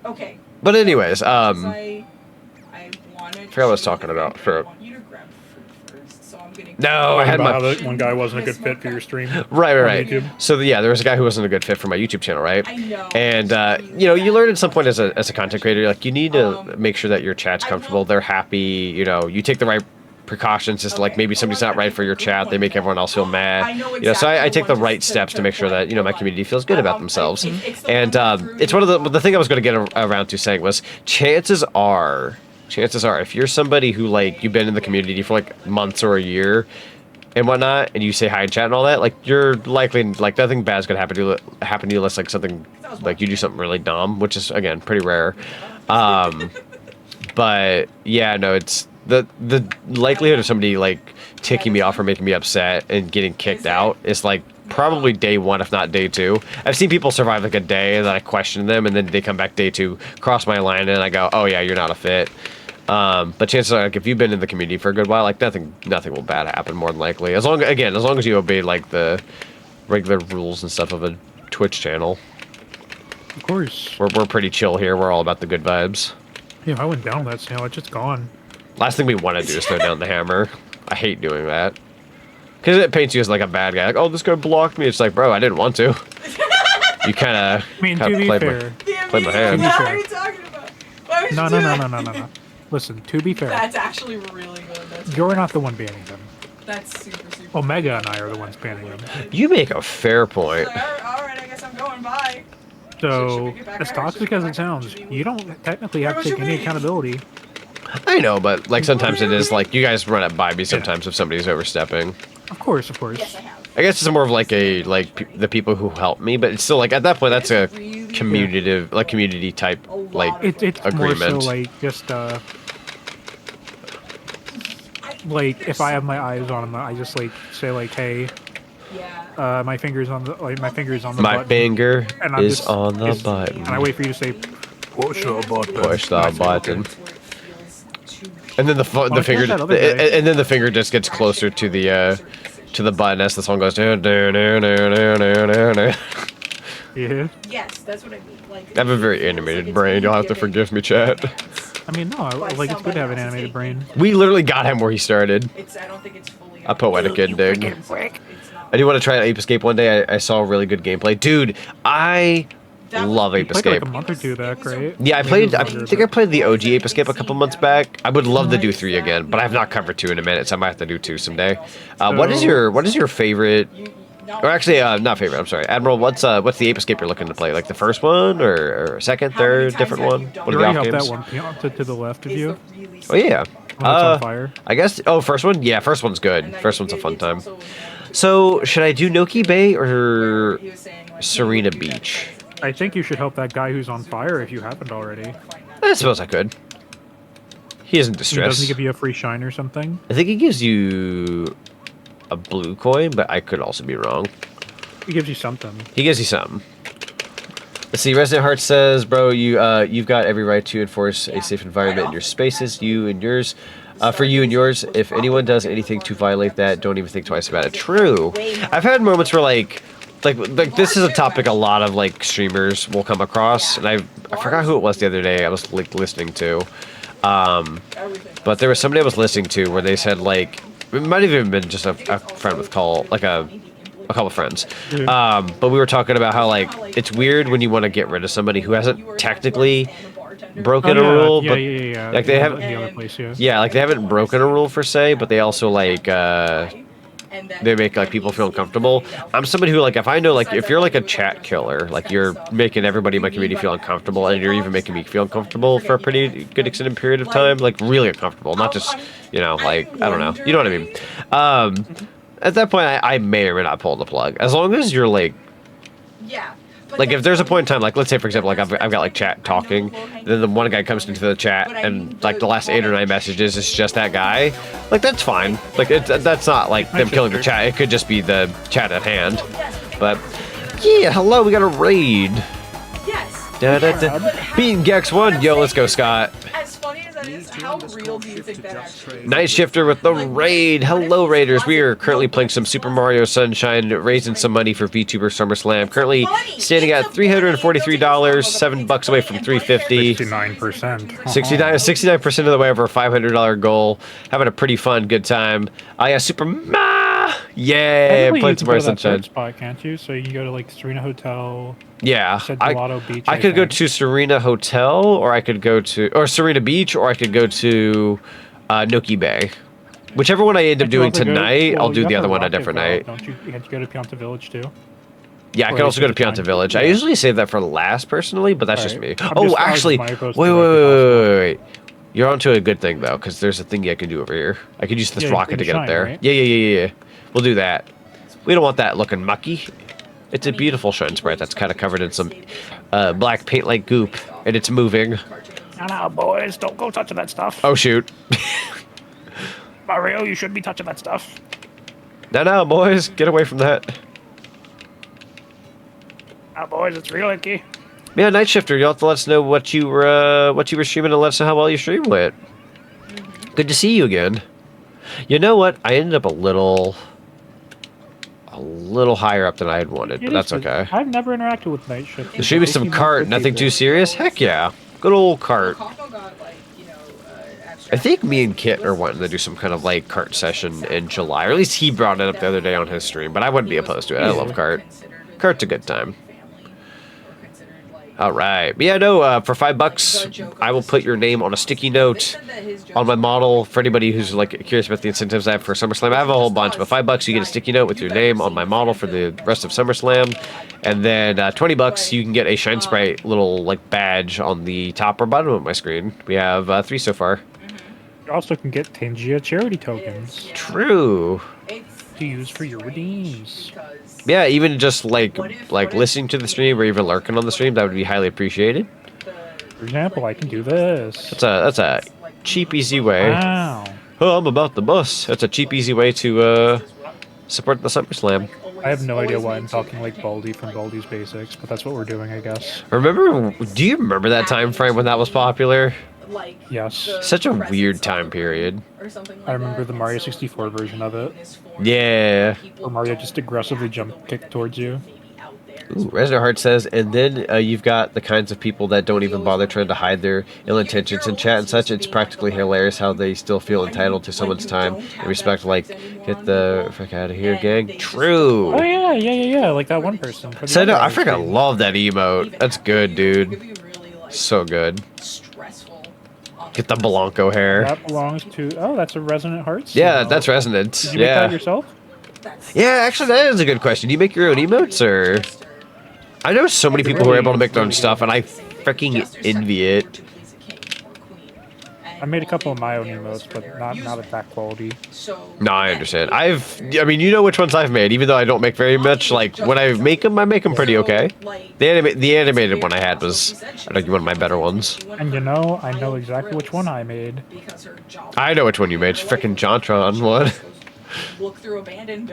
Speaker 2: Okay.
Speaker 1: But anyways,
Speaker 2: I
Speaker 1: forgot what I was talking about. No,
Speaker 7: I had one guy wasn't a good fit for your stream.
Speaker 1: Right. So yeah, there was a guy who wasn't a good fit for my YouTube channel, right? And you know, you learn at some point as a content creator, like you need to make sure that your chat's comfortable, they're happy. You know, you take the right precautions. Just like maybe somebody's not right for your chat, they make everyone else feel mad. You know, so I take the right steps to make sure that my community feels good about themselves. And it's one of the thing I was going to get around to saying was chances are, if you're somebody who like you've been in the community for like months or a year and whatnot, and you say hi in chat and all that, like you're likely like nothing bad's gonna happen to you unless like something like you do something really dumb, which is again pretty rare. But yeah, no, it's the likelihood of somebody like ticking me off or making me upset and getting kicked out is like probably day one, if not day two. I've seen people survive like a day and then I question them and then they come back day two, cross my line, and I go, oh yeah, you're not a fit. But chances are, like, if you've been in the community for a good while, like nothing will bad happen more than likely. As long as you obey like the regular rules and stuff of a Twitch channel.
Speaker 7: Of course.
Speaker 1: We're pretty chill here. We're all about the good vibes.
Speaker 7: Yeah, I went down that snail. It's just gone.
Speaker 1: Last thing we want to do is throw down the hammer. I hate doing that. Because it paints you as like a bad guy. Like, oh, this guy blocked me. It's like, bro, I didn't want to. You kind of
Speaker 7: played
Speaker 1: my hand.
Speaker 2: What are you talking about? Why would you do that?
Speaker 7: No. Listen, to be fair.
Speaker 2: That's actually really good.
Speaker 7: You're not the one banning them.
Speaker 2: That's super.
Speaker 7: Omega and I are the ones banning them.
Speaker 1: You make a fair point.
Speaker 2: Alright, I guess I'm going by.
Speaker 7: So, as toxic as it sounds, you don't technically have to take any accountability.
Speaker 1: I know, but like sometimes it is like you guys run it by me sometimes if somebody's overstepping.
Speaker 7: Of course.
Speaker 2: Yes, I have.
Speaker 1: I guess it's more of like the people who help me, but it's still like at that point that's a community type like
Speaker 7: it's
Speaker 1: agreement.
Speaker 7: More so like just like if I have my eyes on them, I just like say like, hey, my finger's on the button.
Speaker 1: My finger is on the button.
Speaker 7: And I wait for you to say, push the button.
Speaker 1: Push the button. And then the finger, and then the finger just gets closer to the button as the song goes.
Speaker 7: Yeah.
Speaker 2: Yes, that's what I mean. Like,
Speaker 1: I have a very animated brain. You'll have to forgive me, chat.
Speaker 7: I mean, no, like it's good to have an animated brain.
Speaker 1: We literally got him where he started.
Speaker 2: I don't think it's fully.
Speaker 1: A poetic ending. I do want to try Ape Escape one day. I saw really good gameplay. Dude, I Love Ape
Speaker 7: Played
Speaker 1: Escape.
Speaker 7: like a month or two back, right?
Speaker 1: Yeah, I
Speaker 7: Maybe it
Speaker 1: played.
Speaker 7: was
Speaker 1: I
Speaker 7: longer,
Speaker 1: think I played the OG Ape Escape a couple months back. I would love to do 3 again, but I have not covered 2 in a minute, so I might have to do 2 someday. What is your favorite? Or actually, not favorite. I'm sorry, Admiral. What's the Ape Escape you're looking to play? Like the first one, or second, third, different one? What
Speaker 7: You
Speaker 1: are the
Speaker 7: already
Speaker 1: off
Speaker 7: have
Speaker 1: games?
Speaker 7: that one to the left of you.
Speaker 1: Oh yeah.
Speaker 7: On fire.
Speaker 1: I guess. Oh, first one. Yeah, first one's good. First one's a fun time. So, should I do Noki Bay or Serena Beach?
Speaker 7: I think you should help that guy who's on fire if you haven't already.
Speaker 1: I suppose I could. He isn't distressed.
Speaker 7: Doesn't he give you a free shine or something?
Speaker 1: I think he gives you a blue coin, but I could also be wrong.
Speaker 7: He gives you something.
Speaker 1: He gives you something. Let's see. Resident Heart says, "Bro, you've got every right to enforce a safe environment in your spaces, you and yours. For you and yours, if anyone does anything to violate that, don't even think twice about it." True. I've had moments where like this is a topic a lot of like streamers will come across, and I forgot who it was the other day. I was like listening to, but there was somebody I was listening to where they said like it might have even been just a friend with call like a couple of friends, but we were talking about how like it's weird when you want to get rid of somebody who hasn't technically broken a rule, but like they haven't.
Speaker 7: The other place,
Speaker 1: Yeah, like they haven't broken a rule per se, but they also like they make like people feel uncomfortable. I'm somebody who like if I know like if you're like a chat killer, like you're making everybody in my community feel uncomfortable, and you're even making me feel uncomfortable for a pretty good extended period of time, like really uncomfortable, not just like I don't know, you know what I mean. At that point, I may or may not pull the plug, as long as you're like.
Speaker 2: Yeah.
Speaker 1: Like if there's a point in time, like let's say for example, like I've got like chat talking, then the one guy comes into the chat and like the last 8 or 9 messages is just that guy, like that's fine. Like that's not like them killing the chat. It could just be the chat at hand. But yeah, hello, we got a raid.
Speaker 2: Yes.
Speaker 1: Beating Gex 1, yo, let's go, Scott.
Speaker 2: As funny as that is, how real do you think that actually is?
Speaker 1: Night Shifter with the raid. Hello, Raiders. We are currently playing some Super Mario Sunshine, raising some money for VTuber SummerSlam. Currently standing at $343, $7 away from $350.
Speaker 7: 69%.
Speaker 1: 69% of the way over a $500 goal. Having a pretty fun, good time. Yeah, Super yeah, playing some Mario Sunshine.
Speaker 7: Spot, can't you? So you can go to like Serena Hotel.
Speaker 1: Yeah,
Speaker 7: Beach,
Speaker 1: I could go to Serena Hotel, or I could go to Serena Beach, or I could go to Noki Bay. Whichever one I end up doing tonight, I'll do the other one a different night.
Speaker 7: Don't you have to go to Pianta Village too?
Speaker 1: Yeah, I could also go to Pianta Village. I usually save that for last, personally, but that's just me. Oh, actually, wait. You're onto a good thing though, because there's a thingy I can do over here. I could use this rocket to get up there.
Speaker 7: Right?
Speaker 1: Yeah. We'll do that. We don't want that looking mucky. It's a beautiful shine sprite that's kind of covered in some black paint-like goop, and it's moving.
Speaker 7: No, boys, don't go touching that stuff.
Speaker 1: Oh, shoot.
Speaker 7: Mario, you shouldn't be touching that stuff.
Speaker 1: No, boys, get away from that.
Speaker 7: Now, boys, it's real icky.
Speaker 1: Yeah, Night Shifter, you'll have to let us know what you were streaming, and let us know how well your stream went. Good to see you again. You know what? I ended up a little higher up than I had wanted, but that's okay.
Speaker 7: I've never interacted with Night Shift.
Speaker 1: There should be some cart, nothing too serious. Heck yeah, good old cart. I think me and Kit are wanting to do some kind of like cart session in July, or at least he brought it up the other day on his stream. But I wouldn't be opposed to it. I love cart. Cart's a good time. All right, but yeah, no. For $5, I will put your name on a sticky note on my model. For anybody who's like curious about the incentives I have for SummerSlam, I have a whole bunch. But $5, you get a sticky note with your name on my model for the rest of SummerSlam, and then $20, you can get a Shine Sprite little like badge on the top or bottom of my screen. We have 3 so far.
Speaker 7: You also can get Tangia charity tokens.
Speaker 1: True.
Speaker 7: To use for your redeems.
Speaker 1: Yeah, even just like listening to the stream or even lurking on the stream, that would be highly appreciated.
Speaker 7: For example, I can do this.
Speaker 1: That's a cheap, easy way.
Speaker 7: Wow.
Speaker 1: Oh, I'm about the bus. That's a cheap, easy way to support the SummerSlam.
Speaker 7: I have no idea why I'm talking like Baldy from Baldy's Basics, but that's what we're doing, I guess.
Speaker 1: Do you remember that time frame when that was popular?
Speaker 7: Yes.
Speaker 1: Such a weird time period.
Speaker 7: I remember the Mario 64 version of it.
Speaker 1: Yeah.
Speaker 7: Where Mario just aggressively jump kick towards you.
Speaker 1: Ooh, Resident Heart says, and then you've got the kinds of people that don't even bother trying to hide their ill intentions in chat and such. It's practically hilarious how they still feel entitled to someone's time and respect. Like, get the frick out of here, gang. True.
Speaker 7: Oh yeah. Like that one person.
Speaker 1: So no, I freaking love that emote. That's good, dude. So good. Get the Blanco hair.
Speaker 7: That belongs to. Oh, that's a Resonant Hearts.
Speaker 1: Yeah, that's Resonant.
Speaker 7: Did you make that yourself?
Speaker 1: Yeah, actually, that is a good question. Do you make your own emotes, or? I know so many people who are able to make their own stuff, and I freaking envy it.
Speaker 7: I made a couple of my own emotes, but not at that quality.
Speaker 1: No, I understand. I mean, you know which ones I've made, even though I don't make very much. Like, when I make them pretty okay. The animated one I had was, I think, one of my better ones.
Speaker 7: And you know, I know exactly which one I made.
Speaker 1: I know which one you made. Frickin' Jontron, what?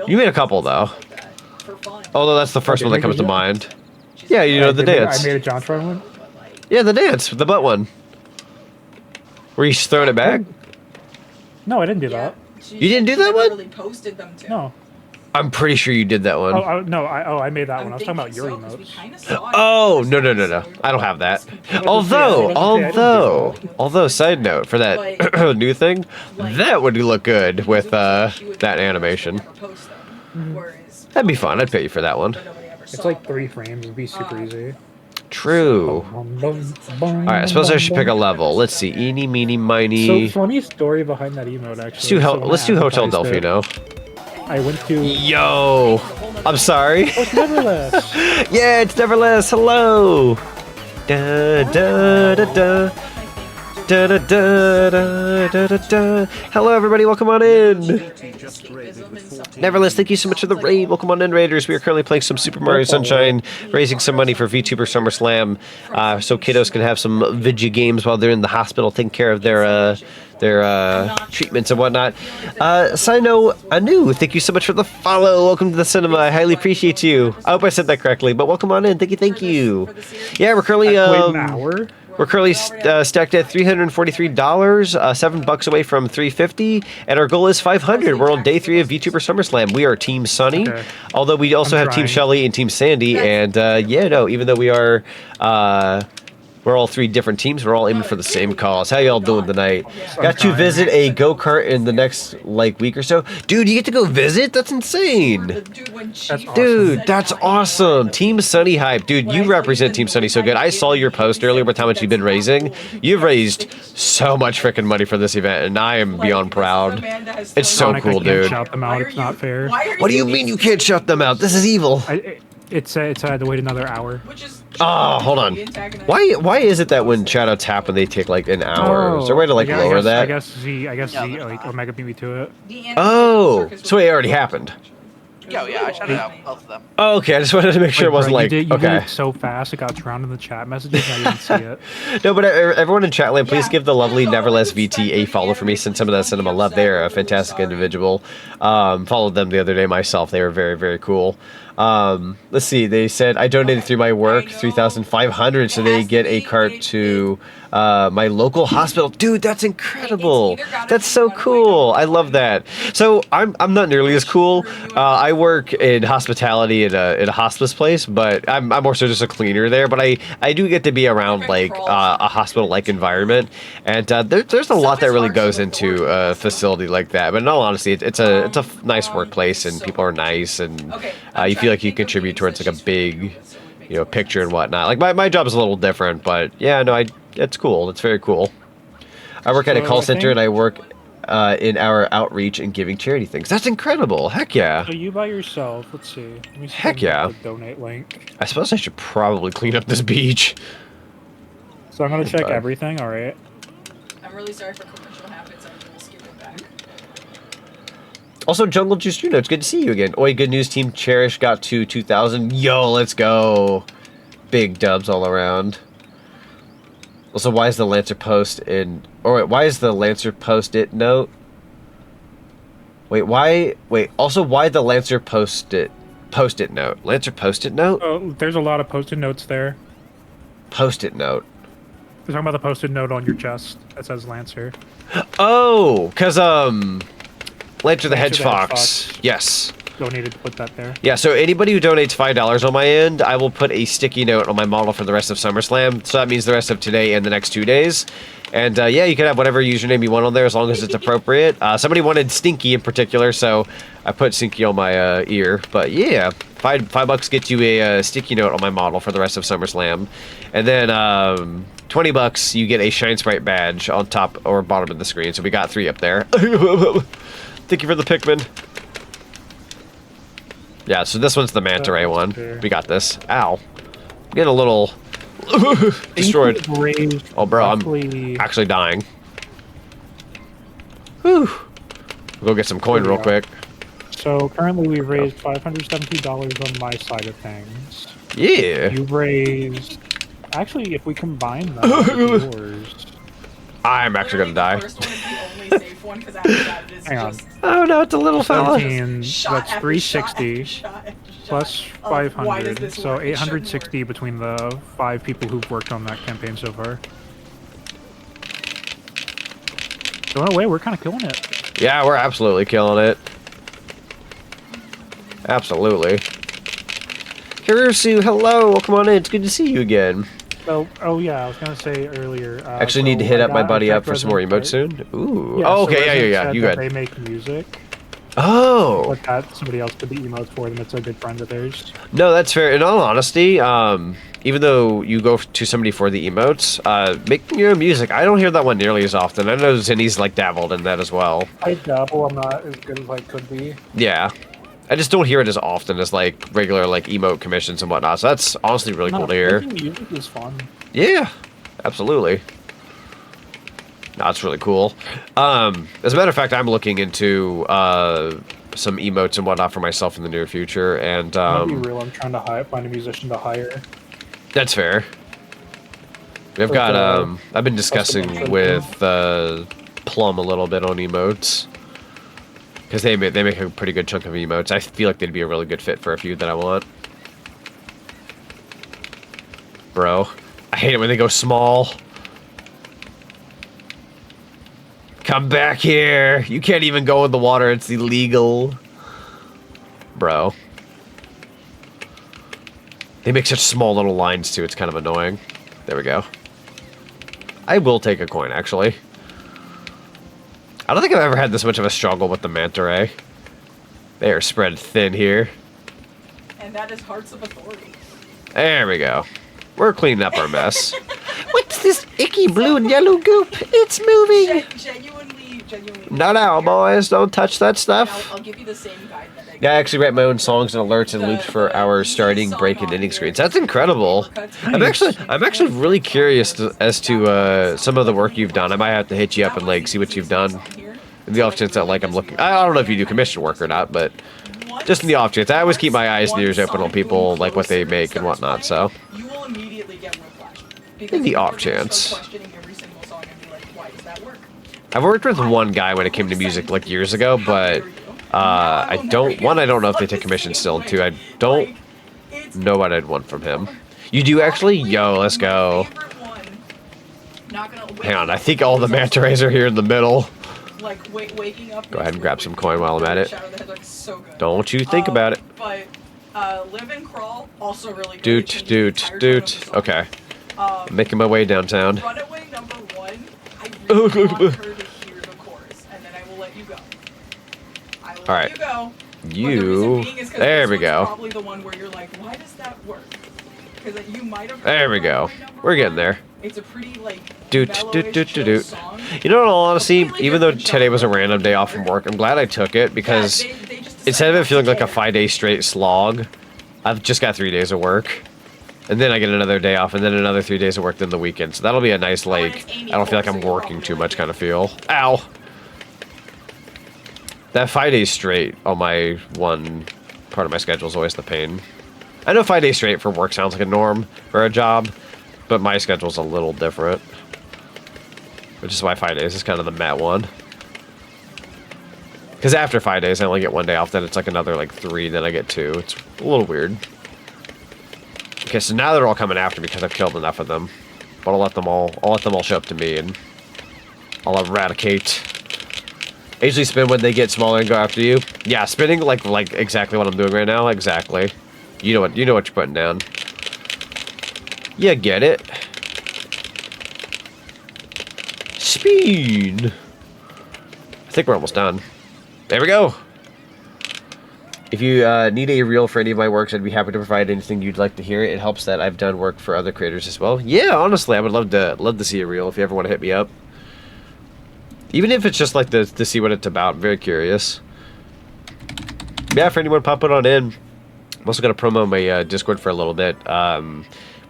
Speaker 1: You made a couple, though. Although that's the first one that comes to mind. Yeah, you know, the dance.
Speaker 7: I made a Jontron one?
Speaker 1: Yeah, the dance, the butt one. Were you throwing it back?
Speaker 7: No, I didn't do that.
Speaker 1: You didn't do that one?
Speaker 7: No.
Speaker 1: I'm pretty sure you did that one.
Speaker 7: I made that one. I was talking about your emotes.
Speaker 1: Oh, no. I don't have that. Although, side note, for that new thing, that would look good with that animation. That'd be fun. I'd pay you for that one.
Speaker 7: It's like 3 frames. It'd be super easy.
Speaker 1: True. Alright, I suppose I should pick a level. Let's see. Eeny, meeny, miny.
Speaker 7: So, funny story behind that emote, actually.
Speaker 1: Let's do Hotel Delfino.
Speaker 7: I went to...
Speaker 1: Yo! I'm sorry.
Speaker 7: Oh, it's Neverless.
Speaker 1: Yeah, it's Neverless. Hello! Da, da, da, da. Da, da, da, da, da, da, da. Hello, everybody. Welcome on in. Neverless, thank you so much for the raid. Welcome on in, Raiders. We are currently playing some Super Mario Sunshine, raising some money for VTuber SummerSlam, so kiddos can have some video games while they're in the hospital, taking care of their treatments and whatnot. Side note, Anu, thank you so much for the follow. Welcome to the cinema. I highly appreciate you. I hope I said that correctly, but welcome on in. Thank you. Yeah, we're currently We're currently stacked at $343, $7 away from $350, and our goal is $500. We're on day 3 of VTuber SummerSlam. We are Team Sunny, although we also have Team Shelly and Team Sandy. And even though we are, we're all 3 different teams, we're all aiming for the same cause. How y'all doing tonight? Got to visit a go-kart in the next week or so. Dude, you get to go visit? That's insane. Dude, that's awesome. Team Sunny hype. Dude, you represent Team Sunny so good. I saw your post earlier with how much you've been raising. You've raised so much freaking money for this event, and I am beyond proud. It's so cool, dude.
Speaker 7: Shout them out. It's not fair.
Speaker 1: What do you mean you can't shut them out? This is evil.
Speaker 7: It's I had to wait another hour.
Speaker 1: Oh, hold on. Why is it that when shoutouts happen they take like an hour? Is there a way to lower that?
Speaker 7: I guess Z Omega beat me to it.
Speaker 1: Oh, so it already happened.
Speaker 14: Yeah, I shouted out both of them.
Speaker 1: Oh, okay, I just wanted to make sure it wasn't
Speaker 7: you did it so fast, it got drowned in the chat messages, and I didn't see it.
Speaker 1: No, but everyone in chatland, please give the lovely Neverless VT a follow for me. Send some of that cinema love. They're a fantastic individual. Followed them the other day myself. They were very, very cool. Let's see. They said I donated through my work 3,500, so they get a cart to my local hospital. Dude, that's incredible. That's so cool. I love that. So I'm not nearly as cool. I work in hospitality at a hospice place, but I'm more so just a cleaner there. But I do get to be around a hospital-like environment, and there's a lot that really goes into a facility like that. But in all honesty, it's a nice workplace, and people are nice, and you feel like you contribute towards a big, picture and whatnot. My job is a little different, but yeah, no, it's cool. It's very cool. I work at a call center, and I work in our outreach and giving charity things. That's incredible. Heck yeah.
Speaker 7: So you by yourself. Let's see. Let me see.
Speaker 1: Heck yeah.
Speaker 7: Donate link.
Speaker 1: I suppose I should probably clean up this beach.
Speaker 7: So I'm gonna check everything. All right.
Speaker 2: I'm really sorry for commercial habits. I will skip it back.
Speaker 1: Also, Jungle Juice Juno, it's good to see you again. Oi, good news. Team Cherish got to 2,000. Yo, let's go. Big dubs all around. Also, why is the Lancer post in... why is the Lancer post-it note? Also, why the Lancer post-it note? Lancer post-it note?
Speaker 7: Oh, there's a lot of post-it notes there.
Speaker 1: Post-it note.
Speaker 7: They're talking about the post-it note on your chest that says Lancer.
Speaker 1: Oh, because, Lancer the Hedgehog. Yes.
Speaker 7: donated to put that there.
Speaker 1: Yeah, so anybody who donates $5 on my end, I will put a sticky note on my model for the rest of SummerSlam. So that means the rest of today and the next 2 days. And yeah, you can have whatever username you want on there as long as it's appropriate. Somebody wanted Stinky in particular, so I put Stinky on my ear. But yeah, $5 gets you a sticky note on my model for the rest of SummerSlam. And then $20, you get a Shine Sprite badge on top or bottom of the screen. So we got 3 up there. Thank you for the Pikmin. Yeah, so this one's the Manta Ray one. We got this. Ow. I'm getting a little destroyed. Oh, bro, I'm actually dying. Whew. We'll go get some coin real quick.
Speaker 7: So currently we've raised $572 on my side of things.
Speaker 1: Yeah.
Speaker 7: You've raised... Actually, if we combine that with yours...
Speaker 1: I'm actually gonna die.
Speaker 7: Hang on.
Speaker 1: Oh no, it's a little fella.
Speaker 7: 17, that's 360 plus 500, so 860 between the 5 people who've worked on that campaign so far. So in a way, we're kind of killing it.
Speaker 1: Yeah, we're absolutely killing it. Absolutely. Hirusu, hello, welcome on in. It's good to see you again.
Speaker 7: So, oh yeah, I was gonna say earlier.
Speaker 1: Actually, need to hit up my buddy up for some more emotes soon. Ooh.
Speaker 7: Yeah,
Speaker 1: oh,
Speaker 7: so
Speaker 1: okay, yeah. You good?
Speaker 7: They make music.
Speaker 1: Oh.
Speaker 7: But that somebody else put the emotes for them. It's a good friend of theirs.
Speaker 1: No, that's fair. In all honesty, even though you go to somebody for the emotes, making your own music, I don't hear that one nearly as often. I know Zinni's like dabbled in that as well.
Speaker 7: I dabble. I'm not as good as I could be.
Speaker 1: Yeah. I just don't hear it as often as like regular like emote commissions and whatnot. So that's honestly really cool to hear.
Speaker 7: Music is fun.
Speaker 1: Yeah, absolutely. No, it's really cool. As a matter of fact, I'm looking into some emotes and whatnot for myself in the near future. And
Speaker 7: I'll be real. I'm trying to find a musician to hire.
Speaker 1: That's fair. We've got I've been discussing with Plum a little bit on emotes. Because they make a pretty good chunk of emotes. I feel like they'd be a really good fit for a few that I want. Bro. I hate it when they go small. Come back here. You can't even go in the water. It's illegal. Bro. They make such small little lines, too. It's kind of annoying. There we go. I will take a coin, actually. I don't think I've ever had this much of a struggle with the Manta Ray. They are spread thin here.
Speaker 2: And that is Hearts of Authority.
Speaker 1: There we go. We're cleaning up our mess. What's this icky blue and yellow goop? It's moving!
Speaker 2: Genuinely.
Speaker 1: No, no, boys. Don't touch that stuff.
Speaker 2: I'll give you the same guide that I
Speaker 1: Yeah, I actually write my own songs and alerts and loops for our starting, break, and ending screens. That's incredible. I'm actually really curious as to some of the work you've done. I might have to hit you up and like see what you've done. In the off chance that like I'm looking, I don't know if you do commission work or not, but just in the off chance, I always keep my eyes and ears open on people like what they make and whatnot. So
Speaker 2: you will immediately get whiplash.
Speaker 1: In the off chance. I've worked with one guy when it came to music like years ago, but I don't know if they take commission still, and 2, I don't know what I'd want from him. You do actually? Yo, let's go. Hang on, I think all the Manta Rays are here in the middle.
Speaker 2: Like waking up.
Speaker 1: Go ahead and grab some coin while I'm at it. Don't you think about it.
Speaker 2: But Live and Crawl also really
Speaker 1: good. Doot. Okay. I'm making my way downtown.
Speaker 2: Runaway number 1. I really want her to hear the chorus, and then I will let you go. I will let you go.
Speaker 1: There we go.
Speaker 2: Probably the one where you're like, why does that work? Because you might have.
Speaker 1: There we go. We're getting there.
Speaker 2: It's a pretty like.
Speaker 1: Doot. You know, in all honesty, even though today was a random day off from work, I'm glad I took it because instead of it feeling like a 5-day straight slog, I've just got 3 days of work. And then I get another day off, and then another 3 days of work, then the weekend. So that'll be a nice, like, I don't feel like I'm working too much kind of feel. Ow! That 5 days straight on my one part of my schedule is always the pain. I know 5 days straight for work sounds like a norm for a job, but my schedule's a little different. Which is why 5 days is kind of the mat one. Because after 5 days, I only get 1 day off, then it's like another, like, 3, then I get 2. It's a little weird. Okay, so now they're all coming after me because I've killed enough of them. But I'll let them all show up to me and I'll eradicate I usually spin when they get smaller and go after you. Yeah, spinning like exactly what I'm doing right now. Exactly. You know what you're putting down. Yeah, get it. Spin. I think we're almost done. There we go. If you need a reel for any of my works, I'd be happy to provide anything you'd like to hear. It helps that I've done work for other creators as well. Yeah, honestly, I would love to see a reel if you ever want to hit me up. Even if it's just like to see what it's about. I'm very curious. Yeah, for anyone popping on in. I'm also going to promo my Discord for a little bit.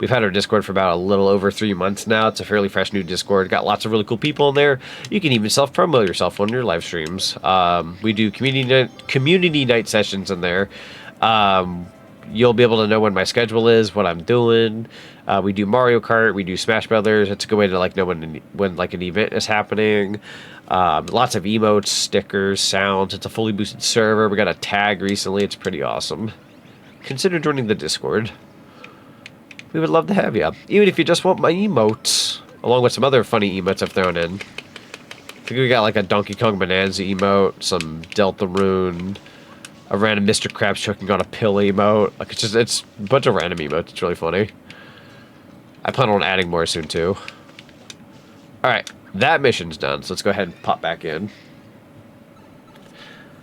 Speaker 1: We've had our Discord for about a little over 3 months now. It's a fairly fresh new Discord. Got lots of really cool people in there. You can even self-promo yourself on your live streams. We do community night sessions in there. You'll be able to know when my schedule is, what I'm doing. We do Mario Kart. We do Smash Brothers. It's a good way to like know when like an event is happening. Lots of emotes, stickers, sounds. It's a fully boosted server. We got a tag recently. It's pretty awesome. Consider joining the Discord. We would love to have you. Even if you just want my emotes. Along with some other funny emotes I've thrown in. I think we got like a Donkey Kong Bonanza emote. Some Deltarune. A random Mr. Krabs choking on a pill emote. Like it's a bunch of random emotes. It's really funny. I plan on adding more soon too. Alright. That mission's done. So let's go ahead and pop back in.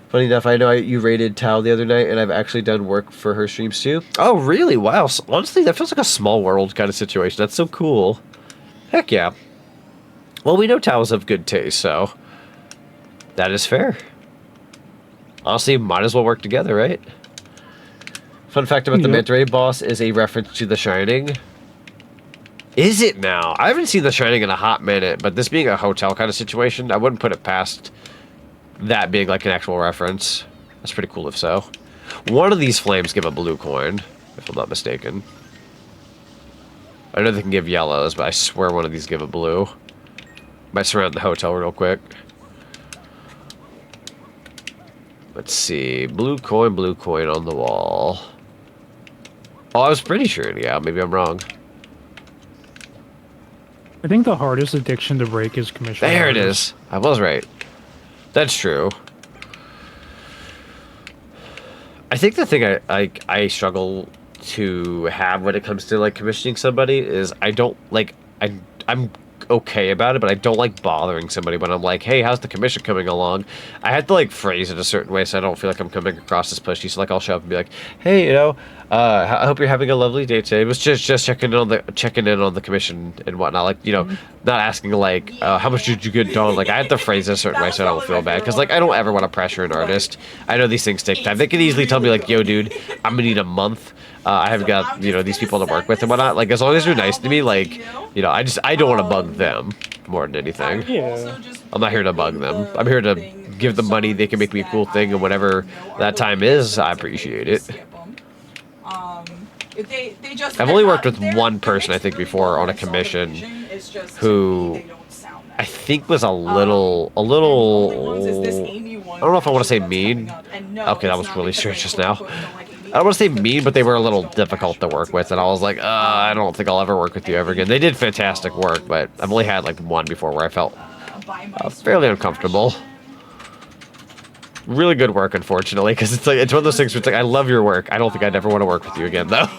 Speaker 1: Funny enough, I know you rated Tao the other night, and I've actually done work for her streams too. Oh, really? Wow. So, honestly, that feels like a small world kind of situation. That's so cool. Heck yeah. Well, we know Tao's of good taste, so that is fair. Honestly, might as well work together, right? Fun fact about the Manta Ray boss is a reference to The Shining. Is it now? I haven't seen The Shining in a hot minute, but this being a hotel kind of situation, I wouldn't put it past that being like an actual reference. That's pretty cool if so. One of these flames give a blue coin, if I'm not mistaken. I know they can give yellows, but I swear one of these give a blue. Might surround the hotel real quick. Let's see. Blue coin on the wall. Oh, I was pretty sure. Yeah, maybe I'm wrong.
Speaker 7: I think the hardest addiction to break is commission.
Speaker 1: There it is. I was right. That's true. I think the thing I struggle to have when it comes to like commissioning somebody is I don't like I'm okay about it, but I don't like bothering somebody when I'm like, hey, how's the commission coming along? I had to like phrase it a certain way so I don't feel like I'm coming across as pushy. So like I'll show up and be like, hey, you know, I hope you're having a lovely day today. It was just checking in on the commission and whatnot. Like, you know, not asking like, how much did you get done? Like I had to phrase it a certain way so I don't feel bad. Because like I don't ever want to pressure an artist. I know these things take time. They could easily tell me like, yo, dude, I'm gonna need a month. I have got, you know, these people to work with and whatnot. Like, as long as you're nice to me, like, you know, I don't want to bug them more than anything.
Speaker 7: Yeah.
Speaker 1: I'm not here to bug them. I'm here to give them money. They can make me a cool thing, and whatever that time is, I appreciate it. I've only worked with one person, I think, before on a commission who I think was a little, I don't know if I want to say mean. Okay, that was really strange just now. I don't want to say mean, but they were a little difficult to work with, and I was like, I don't think I'll ever work with you ever again. They did fantastic work, but I've only had like one before where I felt fairly uncomfortable. Really good work, unfortunately, because it's one of those things where it's like, I love your work. I don't think I'd ever want to work with you again, though.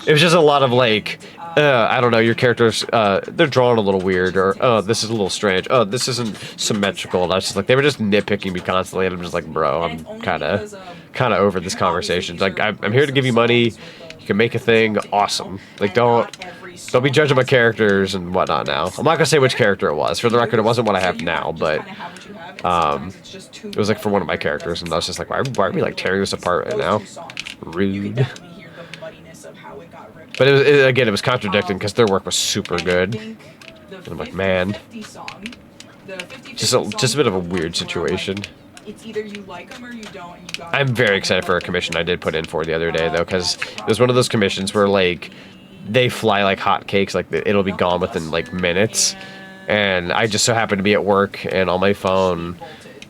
Speaker 1: It was just a lot of like, I don't know, your characters, they're drawn a little weird, or, oh, this is a little strange, oh, this isn't symmetrical, and I was just like, they were just nitpicking me constantly, and I'm just like, bro, I'm kind of over this conversation. Like, I'm here to give you money, you can make a thing, awesome. Like, don't be judging my characters and whatnot now. I'm not gonna say which character it was. For the record, it wasn't what I have now, but, it was like for one of my characters, and I was just like, why are we like tearing this apart right now? Rude. But it was contradicting because their work was super good. And I'm like, man, just a bit of a weird situation.
Speaker 2: It's either you like them or you don't. And you
Speaker 1: I'm very excited for a commission I did put in for the other day though, because it was one of those commissions where like they fly like hotcakes, like it'll be gone within like minutes. And I just so happened to be at work and on my phone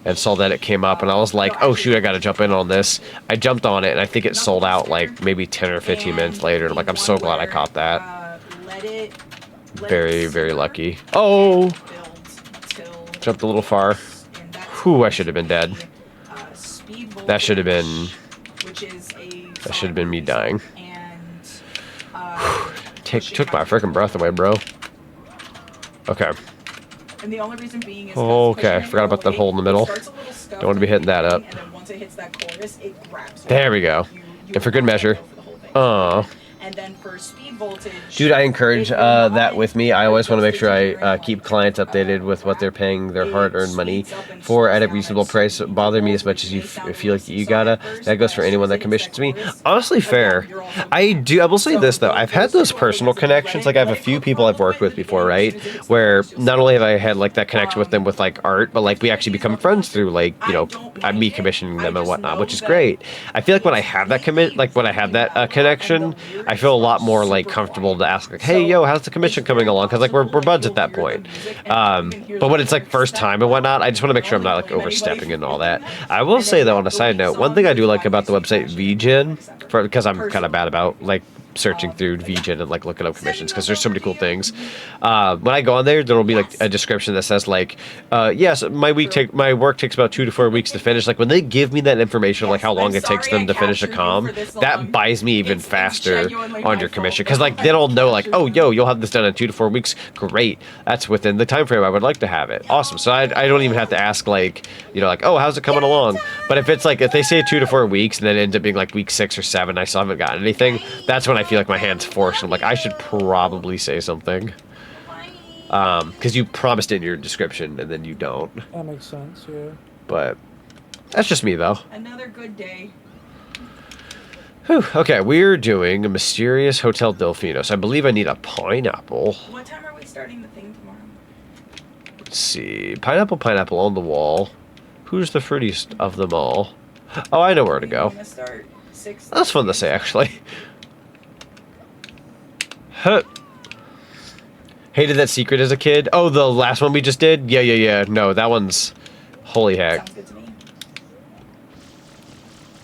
Speaker 1: and saw that it came up, and I was like, oh shoot, I gotta jump in on this. I jumped on it, and I think it sold out like maybe 10 or 15 minutes later. Like, I'm so glad I caught that. Very, very lucky. Oh! Jumped a little far. Whew, I should have been dead.
Speaker 2: Speed voltage,
Speaker 1: That should have been...
Speaker 2: which is a
Speaker 1: That should have been me dying.
Speaker 2: and
Speaker 1: Took my freaking breath away, bro. Okay.
Speaker 2: and the only reason being is
Speaker 1: Okay, forgot about that hole in the middle. Don't want to be hitting that up.
Speaker 2: and then once it hits that chorus, it grabs you.
Speaker 1: There we go. And for good measure.
Speaker 2: And then for speed voltage,
Speaker 1: Dude, I encourage that with me. I always want to make sure I keep clients updated with what they're paying their hard-earned money for at a reasonable price. Bother me as much as you feel like you gotta. That goes for anyone that commissions me. Honestly, fair. I will say this though. I've had those personal connections. Like I have a few people I've worked with before, right? Where not only have I had like that connection with them with like art, but like we actually become friends through like me commissioning them and whatnot, which is great. I feel like when I have that connection, I feel a lot more like comfortable to ask like, hey, yo, how's the commission coming along? Because like we're buds at that point. But when it's like first time and whatnot, I just want to make sure I'm not like overstepping and all that. I will say though, on a side note, one thing I do like about the website VGen, because I'm kind of bad about like searching through VGen and like looking up commissions because there's so many cool things. When I go on there, there will be like a description that says like, yes, my work takes about 2 to 4 weeks to finish. Like when they give me that information of like how long it takes them to finish a comm, that buys me even faster on your commission because like they don't know like, oh, yo, you'll have this done in 2 to 4 weeks. Great, that's within the time frame I would like to have it. Awesome. So I don't even have to ask like, you know, like, oh, how's it coming along? But if it's like if they say 2 to 4 weeks and then it ends up being like week 6 or 7, I still haven't gotten anything. That's when I feel like my hand's forced. I'm like, I should probably say something. Because you promised it in your description and then you don't.
Speaker 7: That makes sense, yeah.
Speaker 1: But that's just me though.
Speaker 2: Another good day.
Speaker 1: Whew. Okay, we're doing a mysterious Hotel Delfino. So I believe I need a pineapple.
Speaker 2: What time are we starting the thing tomorrow?
Speaker 1: Let's see. Pineapple on the wall. Who's the fruitiest of them all? Oh, I know where to go. That's fun to say, actually. Huh. Hated that secret as a kid. Oh, the last one we just did? Yeah. No, that one's... Holy heck.
Speaker 2: Sounds good to me.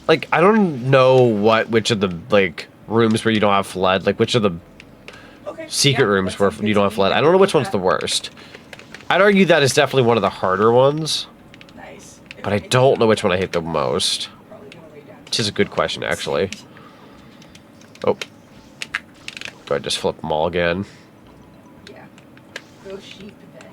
Speaker 1: Like, I don't know which of the, like, rooms where you don't have flood, like, which of the secret rooms where you don't have flood. I don't know which one's the worst. I'd argue that is definitely one of the harder ones.
Speaker 2: Nice.
Speaker 1: But I don't know which one I hate the most. Which is a good question, actually. Oh. Go ahead, just flip them all again.
Speaker 2: Yeah. Go sheep then.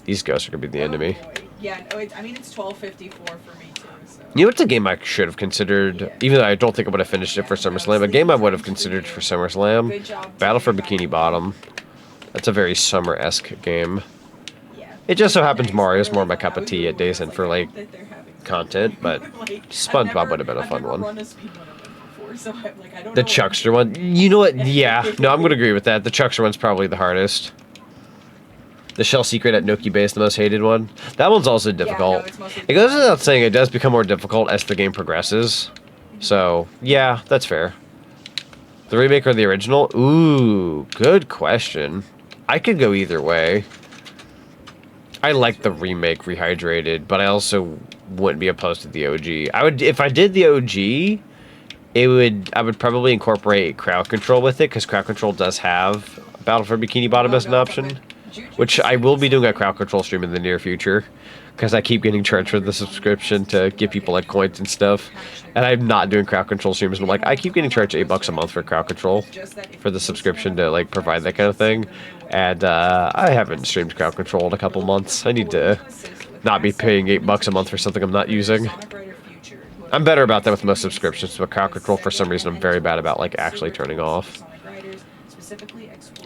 Speaker 1: These ghosts are gonna be the end of me.
Speaker 2: Yeah, no, I mean it's 12:54 for me too. So.
Speaker 1: You know what's a game I should have considered, even though I don't think I would have finished it for SummerSlam, a game I would have considered for SummerSlam, Battle for Bikini Bottom. That's a very summer-esque game. It just so happens Mario's more my cup of tea at Days In for, like, content, but SpongeBob would have been a fun one. The Chuckster one, you know what, yeah, no, I'm going to agree with that. The Chuckster one's probably the hardest. The Shell Secret at Noki Bay is the most hated one. That one's also difficult. It goes without saying it does become more difficult as the game progresses. So, yeah, that's fair. The remake or the original? Ooh, good question. I could go either way. I like the remake rehydrated, but I also wouldn't be opposed to the OG. I would, if I did the OG, I would probably incorporate crowd control with it, because crowd control does have Battle for Bikini Bottom as an option. Which I will be doing a crowd control stream in the near future, because I keep getting charged for the subscription to give people like coins and stuff, and I'm not doing crowd control streams. And I'm like, I keep getting charged $8 a month for crowd control for the subscription to like provide that kind of thing, and I haven't streamed crowd control in a couple months. I need to not be paying $8 a month for something I'm not using. I'm better about that with most subscriptions, but crowd control for some reason I'm very bad about like actually turning off.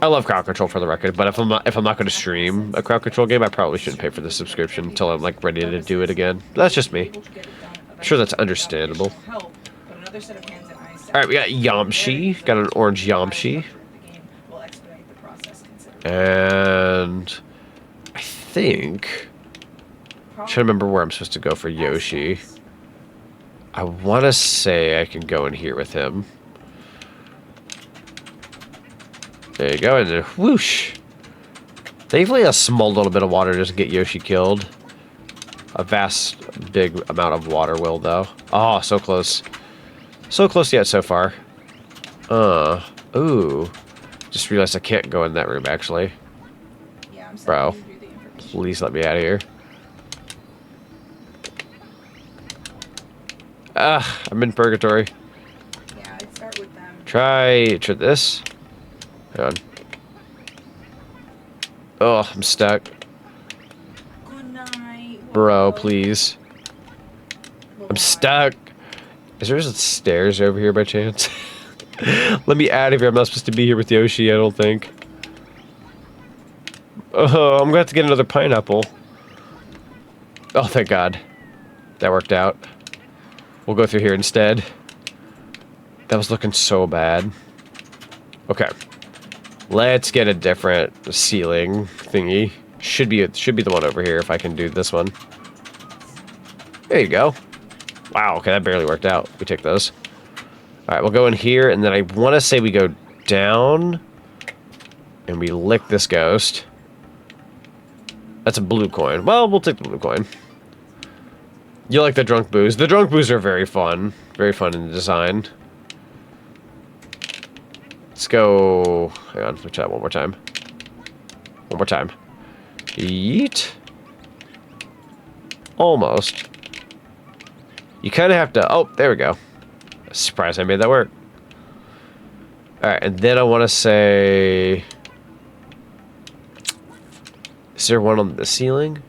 Speaker 1: I love crowd control for the record, but if I'm not going to stream a crowd control game, I probably shouldn't pay for the subscription until I'm like ready to do it again. That's just me. I'm sure that's understandable. All right, we got Yamshi. Got an orange Yamshi. And I think I'm trying to remember where I'm supposed to go for Yoshi. I want to say I can go in here with him. There you go, and then whoosh. Thankfully, a small little bit of water doesn't get Yoshi killed. A vast, big amount of water will, though. Oh, so close. So close yet so far. Ooh. Just realized I can't go in that room, actually. Bro, please let me out of here. I'm in purgatory.
Speaker 2: Yeah, I'd start with them.
Speaker 1: Try this. Hang on. Oh, I'm stuck.
Speaker 2: Good night.
Speaker 1: Bro, please. I'm stuck. Is there just stairs over here by chance? Let me out of here. I'm not supposed to be here with Yoshi, I don't think. Oh, I'm gonna have to get another pineapple. Oh, thank God. That worked out. We'll go through here instead. That was looking so bad. Okay. Let's get a different ceiling thingy. Should be the one over here if I can do this one. There you go. Wow, okay, that barely worked out. We take those. Alright, we'll go in here, and then I want to say we go down, and we lick this ghost. That's a blue coin. Well, we'll take the blue coin. You like the drunk boos? The drunk boos are very fun. Very fun in the design. Let's go... Hang on, let's try that one more time. One more time. Yeet. Almost. You kind of have to... Oh, there we go. Surprised I made that work. Alright, and then I want to say... Is there one on the ceiling?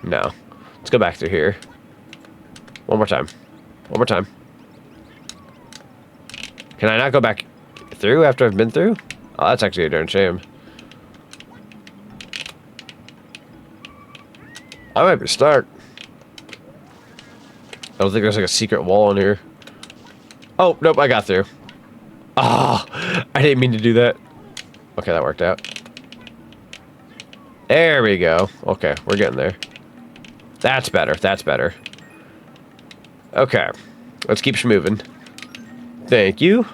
Speaker 1: No. Let's go back through here. One more time. One more time. Can I not go back through after I've been through? Oh, that's actually a darn shame. I might be stuck. I don't think there's like a secret wall in here. Oh, nope, I got through. Ah, oh, I didn't mean to do that. Okay, that worked out. There we go. Okay, we're getting there. That's better. That's better. Okay, let's keep moving. Thank you.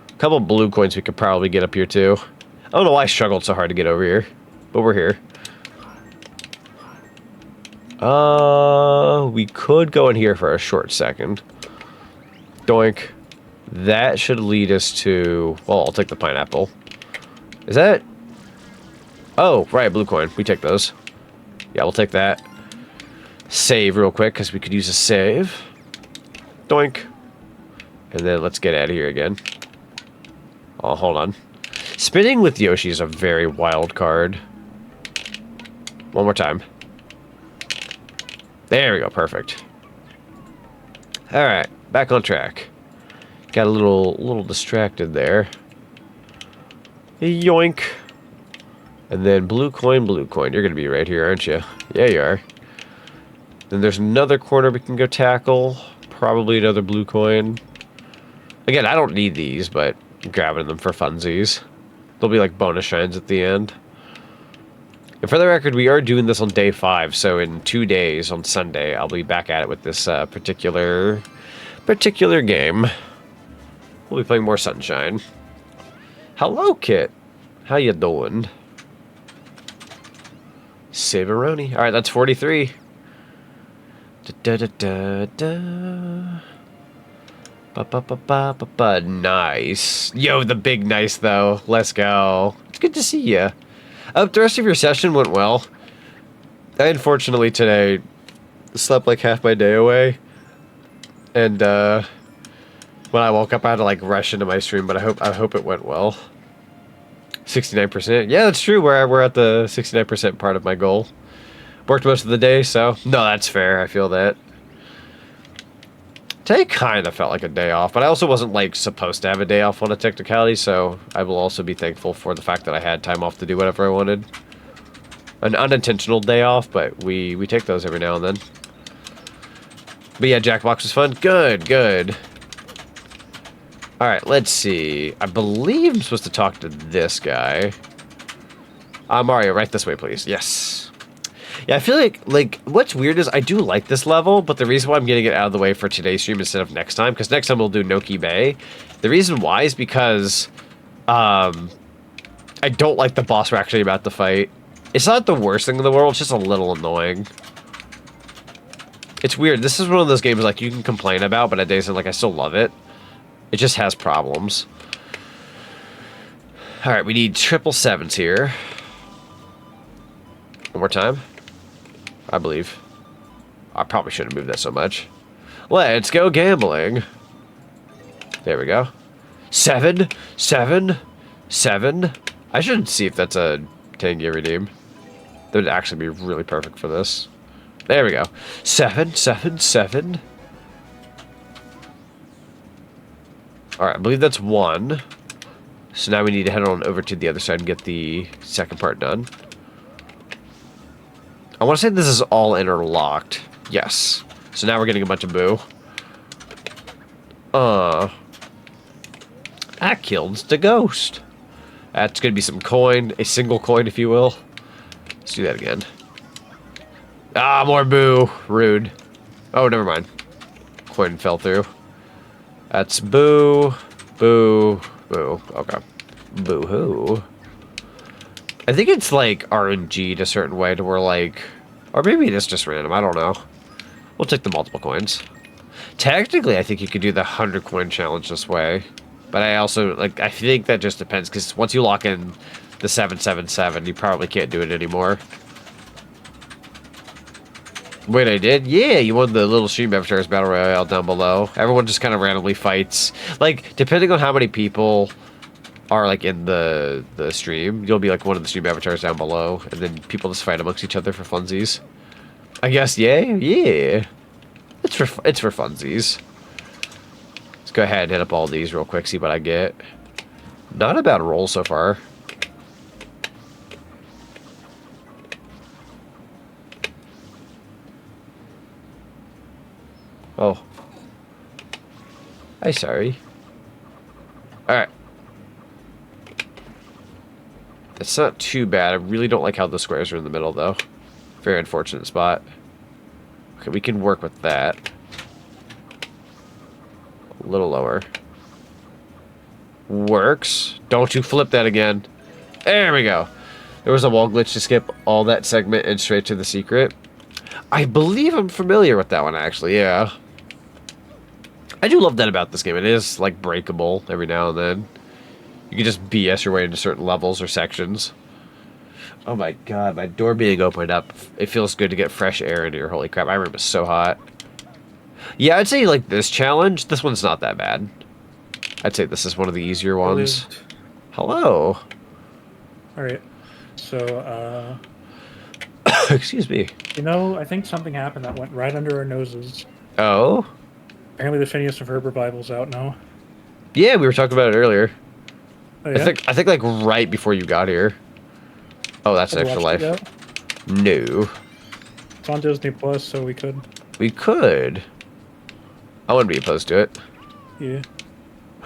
Speaker 1: A couple blue coins we could probably get up here too. I don't know why I struggled so hard to get over here, but we're here. We could go in here for a short second. Doink. That should lead us to... Well, I'll take the pineapple. Is that... Oh, right, blue coin. We take those. Yeah, we'll take that. Save real quick, because we could use a save. Doink. And then let's get out of here again. Oh, hold on. Spinning with Yoshi is a very wild card. One more time. There we go, perfect. Alright, back on track. Got a little distracted there. Yoink. And then blue coin, blue coin. You're gonna be right here, aren't you? Yeah, you are. Then there's another corner we can go tackle. Probably another blue coin. Again, I don't need these, but I'm grabbing them for funsies. They'll be like bonus shines at the end. And for the record, we are doing this on day 5, so in 2 days, on Sunday, I'll be back at it with this particular game. We'll be playing more Sunshine. Hello, Kit. How you doing? Saveroni. Alright, that's 43. Nice. Yo, the big nice, though. Let's go. It's good to see you. The rest of your session went well. I unfortunately today slept like half my day away. And when I woke up I had to like rush into my stream, but I hope it went well. 69%. Yeah, that's true. We're at the 69% part of my goal. Worked most of the day, so no, that's fair. I feel that. Today kind of felt like a day off, but I also wasn't like supposed to have a day off on a technicality, so I will also be thankful for the fact that I had time off to do whatever I wanted. An unintentional day off, but we take those every now and then. But yeah, Jackbox was fun. Good, good. Alright, let's see. I believe I'm supposed to talk to this guy. Mario, right this way, please. Yes. Yeah, I feel like, what's weird is I do like this level, but the reason why I'm getting it out of the way for today's stream instead of next time, because next time we'll do Noki Bay. The reason why is because, I don't like the boss we're actually about to fight. It's not the worst thing in the world, it's just a little annoying. It's weird. This is one of those games, like, you can complain about, but at days, like, I still love it. It just has problems. Alright, we need 777s here. One more time. I believe. I probably shouldn't have moved that so much. Let's go gambling. There we go. 7, 7, 7. I should see if that's a 10-gear redeem. That would actually be really perfect for this. There we go. 7, 7, 7. Alright, I believe that's 1. So now we need to head on over to the other side and get the second part done. I want to say this is all interlocked. Yes. So now we're getting a bunch of boo. That killed the ghost. That's going to be some coin. A single coin, if you will. Let's do that again. Ah, more boo. Rude. Oh, never mind. Coin fell through. That's boo. Boo. Boo. Okay. Boo-hoo. I think it's like RNG'd a certain way to where like... Or maybe it is just random. I don't know. We'll take the multiple coins. Technically, I think you could do the 100 coin challenge this way. But I also, like, I think that just depends. Because once you lock in the 777, you probably can't do it anymore. Wait, I did? Yeah, you won the Little Stream Avatars Battle Royale down below. Everyone just kind of randomly fights. Like, depending on how many people are, like, in the stream, you'll be, like, one of the stream avatars down below. And then people just fight amongst each other for funsies. I guess, yeah? Yeah. It's for funsies. Let's go ahead and hit up all these real quick, see what I get. Not a bad roll so far. Oh. I'm sorry. Alright. It's not too bad. I really don't like how the squares are in the middle, though. Very unfortunate spot. Okay, we can work with that. A little lower. Works. Don't you flip that again. There we go. There was a wall glitch to skip all that segment and straight to the secret. I believe I'm familiar with that one, actually, yeah. I do love that about this game. It is, like, breakable every now and then. You can just BS your way into certain levels or sections. Oh my god, my door being opened up. It feels good to get fresh air into here. Holy crap, my room is so hot. Yeah, I'd say, like, this challenge, this one's not that bad. I'd say this is one of the easier ones. Hello.
Speaker 7: Alright, so,
Speaker 1: excuse me.
Speaker 7: You know, I think something happened that went right under our noses.
Speaker 1: Oh?
Speaker 7: Apparently the Phineas and Ferb revival's out now.
Speaker 1: Yeah, we were talking about it earlier.
Speaker 7: Oh, yeah?
Speaker 1: I think like right before you got here. Oh, that's an extra life. No.
Speaker 7: It's on Disney Plus, so we could.
Speaker 1: We could. I wouldn't be opposed to it.
Speaker 7: Yeah.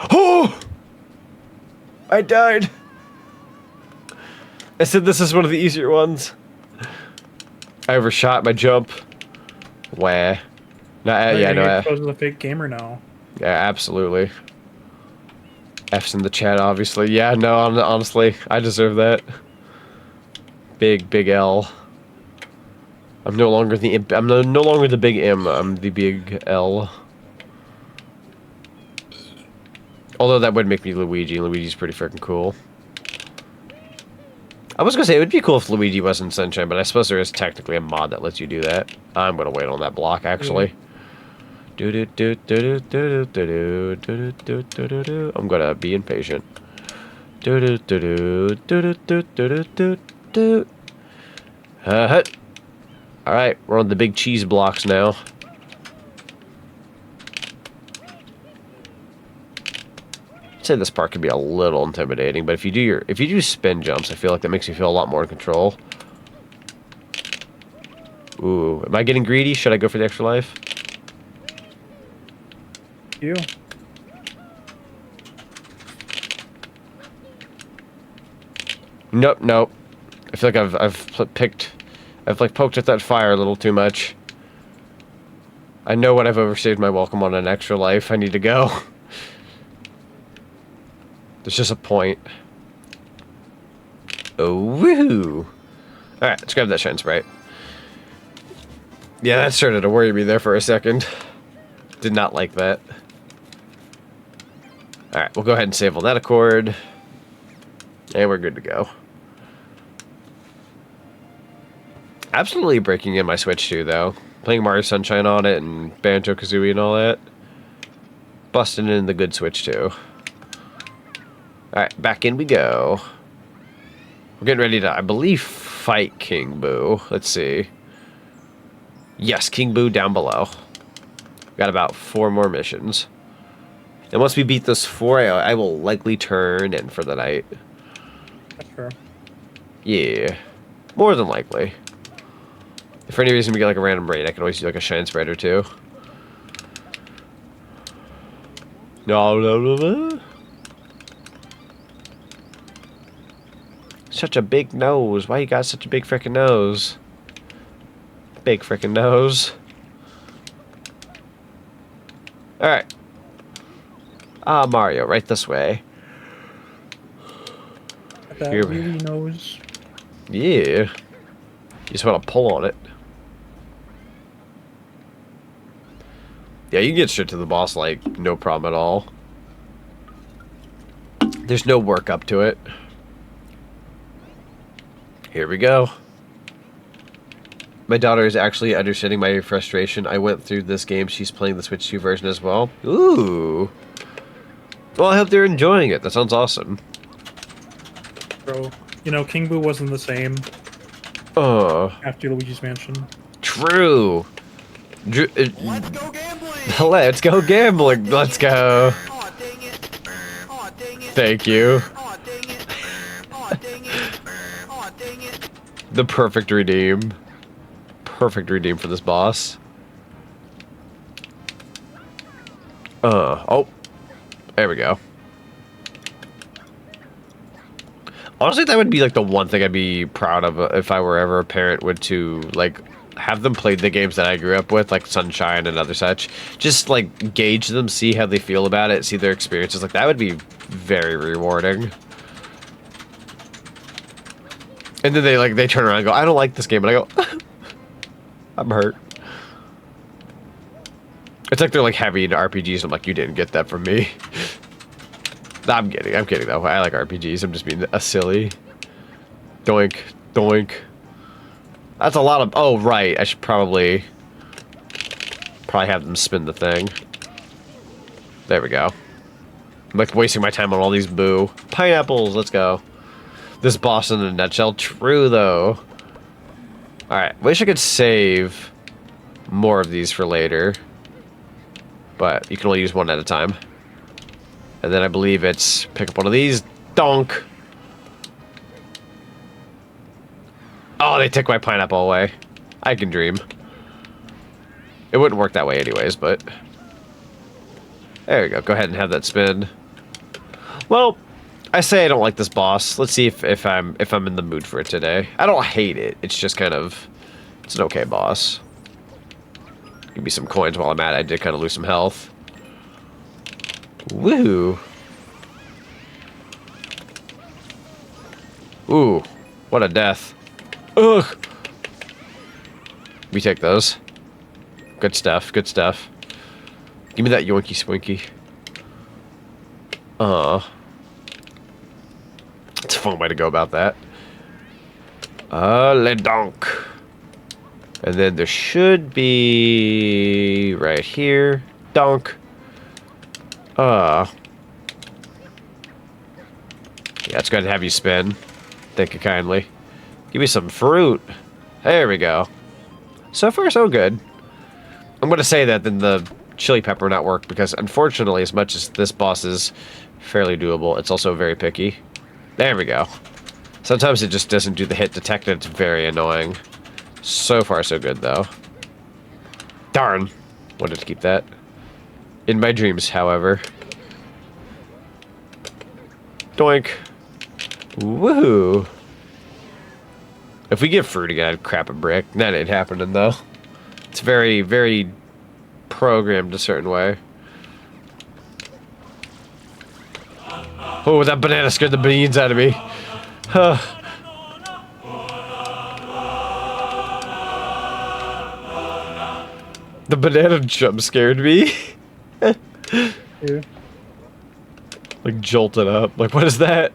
Speaker 1: Oh! I died. I said this is one of the easier ones. I overshot my jump. Wah. No, yeah, no.
Speaker 7: You're a fake gamer now.
Speaker 1: Yeah, absolutely. F's in the chat, obviously. Yeah, no, honestly, I deserve that. Big L. I'm no longer the imp. I'm no longer the big M. I'm the big L. Although that would make me Luigi. Luigi's pretty freaking cool. I was gonna say it would be cool if Luigi wasn't Sunshine, but I suppose there is technically a mod that lets you do that. I'm gonna wait on that block actually. I'm gonna be impatient. Alright, we're on the big cheese blocks now. I'd say this part can be a little intimidating, but if you do spin jumps, I feel like that makes you feel a lot more in control. Ooh, am I getting greedy? Should I go for the extra life?
Speaker 7: You.
Speaker 1: Nope. I feel like I've like poked at that fire a little too much. I know when I've overstayed my welcome on an extra life, I need to go. There's just a point. Oh, woohoo! Alright, let's grab that shine sprite. Yeah, that started to worry me there for a second. Did not like that. Alright, we'll go ahead and save on that accord. And we're good to go. Absolutely breaking in my Switch too, though. Playing Mario Sunshine on it and Banjo-Kazooie and all that. Busting in the good Switch too. Alright, back in we go. We're getting ready to, I believe, fight King Boo. Let's see. Yes, King Boo down below. Got about 4 more missions. And once we beat those 4, I will likely turn in for the night.
Speaker 7: Sure.
Speaker 1: Yeah. More than likely. If for any reason we get like a random raid, I can always do like a shine spread or 2. No. Such a big nose. Why you got such a big freaking nose? Big freaking nose. Alright. Mario, right this way.
Speaker 7: That really nose.
Speaker 1: Yeah. You just want to pull on it. Yeah, you can get straight to the boss, like, no problem at all. There's no work up to it. Here we go. My daughter is actually understanding my frustration. I went through this game. She's playing the Switch 2 version as well. Ooh. Well, I hope they're enjoying it. That sounds awesome.
Speaker 7: Bro, you know, King Boo wasn't the same after Luigi's Mansion.
Speaker 1: True. Let's go gambling. Let's go gambling. Let's go.
Speaker 13: Aw, dang it. Aw, dang it.
Speaker 1: Thank you.
Speaker 13: Aw, dang it. Aw, dang it. Aw, dang it.
Speaker 1: The perfect redeem. Perfect redeem for this boss. Oh. There we go. Honestly, that would be like the one thing I'd be proud of if I were ever a parent, would to like have them play the games that I grew up with, like Sunshine and other such. Just like gauge them, see how they feel about it, see their experiences. Like that would be very rewarding. And then they turn around and go, I don't like this game, and I go, I'm hurt. It's like they're like heavy into RPGs. I'm like, you didn't get that from me. I'm kidding though. I like RPGs. I'm just being a silly. Doink, doink. That's a lot of. Oh right, I should probably have them spin the thing. There we go. I'm like wasting my time on all these boo pineapples. Let's go. This boss in a nutshell. True though. All right. Wish I could save more of these for later. But you can only use one at a time. And then I believe it's pick up one of these. Donk. Oh, they took my pineapple away. I can dream. It wouldn't work that way anyways, but... There we go. Go ahead and have that spin. Well, I say I don't like this boss. Let's see if I'm in the mood for it today. I don't hate it. It's just kind of... It's an okay boss. Give me some coins while I'm at it. I did kind of lose some health. Woo! Ooh, what a death. Ugh! We take those. Good stuff, good stuff. Give me that yoinky swinky. It's a fun way to go about that. Le donk. And then there should be right here. Donk. Yeah, it's good to have you spin. Thank you kindly. Give me some fruit. There we go. So far, so good. I'm going to say that then the chili pepper not work because, unfortunately, as much as this boss is fairly doable, it's also very picky. There we go. Sometimes it just doesn't do the hit detect. It's very annoying. So far, so good, though. Darn. Wanted to keep that. In my dreams, however. Doink. Woohoo. If we get fruit again, I'd crap a brick. That ain't happening, though. It's very, very programmed a certain way. Oh, that banana scared the beans out of me. Huh. The banana jump scared me.
Speaker 7: Yeah.
Speaker 1: Like jolted up. Like, what is that?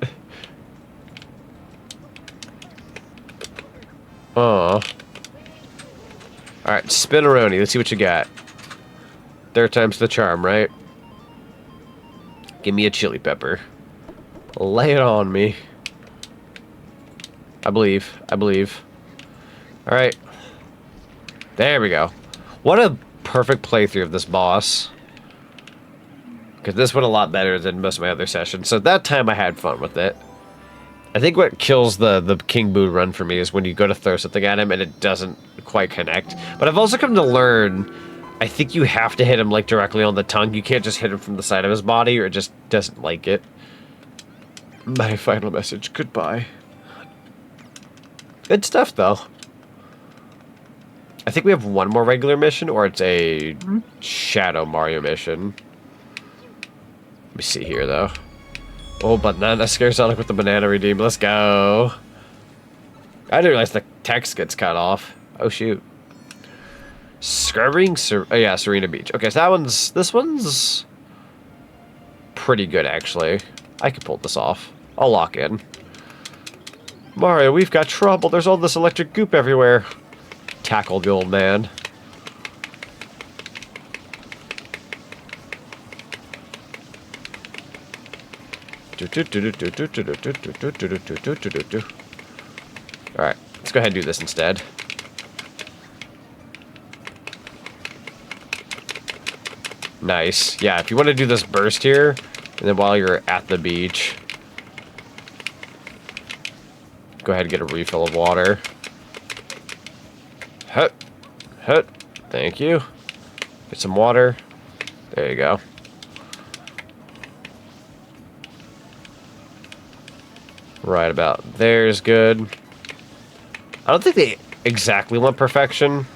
Speaker 1: Aw. Alright, spin-a-roni. Let's see what you got. Third time's the charm, right? Give me a chili pepper. Lay it on me. I believe. I believe. Alright. There we go. What a perfect playthrough of this boss. Because this went a lot better than most of my other sessions. So that time I had fun with it. I think what kills the King Boo run for me is when you go to throw something at him and it doesn't quite connect. But I've also come to learn, I think you have to hit him like directly on the tongue. You can't just hit him from the side of his body or it just doesn't like it. My final message, goodbye. Good stuff though. I think we have one more regular mission or it's a Shadow Mario mission. Let me see here though. Oh, banana scare Sonic with the banana redeem. Let's go. I didn't realize the text gets cut off. Oh, shoot. Scrubbing? Oh, yeah, Serena Beach. Okay, so this one's pretty good, actually. I could pull this off. I'll lock in. Mario, we've got trouble. There's all this electric goop everywhere. Tackle the old man. Alright, let's go ahead and do this instead. Nice. Yeah, if you want to do this burst here, and then while you're at the beach, go ahead and get a refill of water. Hut. Hut. Thank you. Get some water. There you go. Right about there's good. I don't think they exactly want perfection.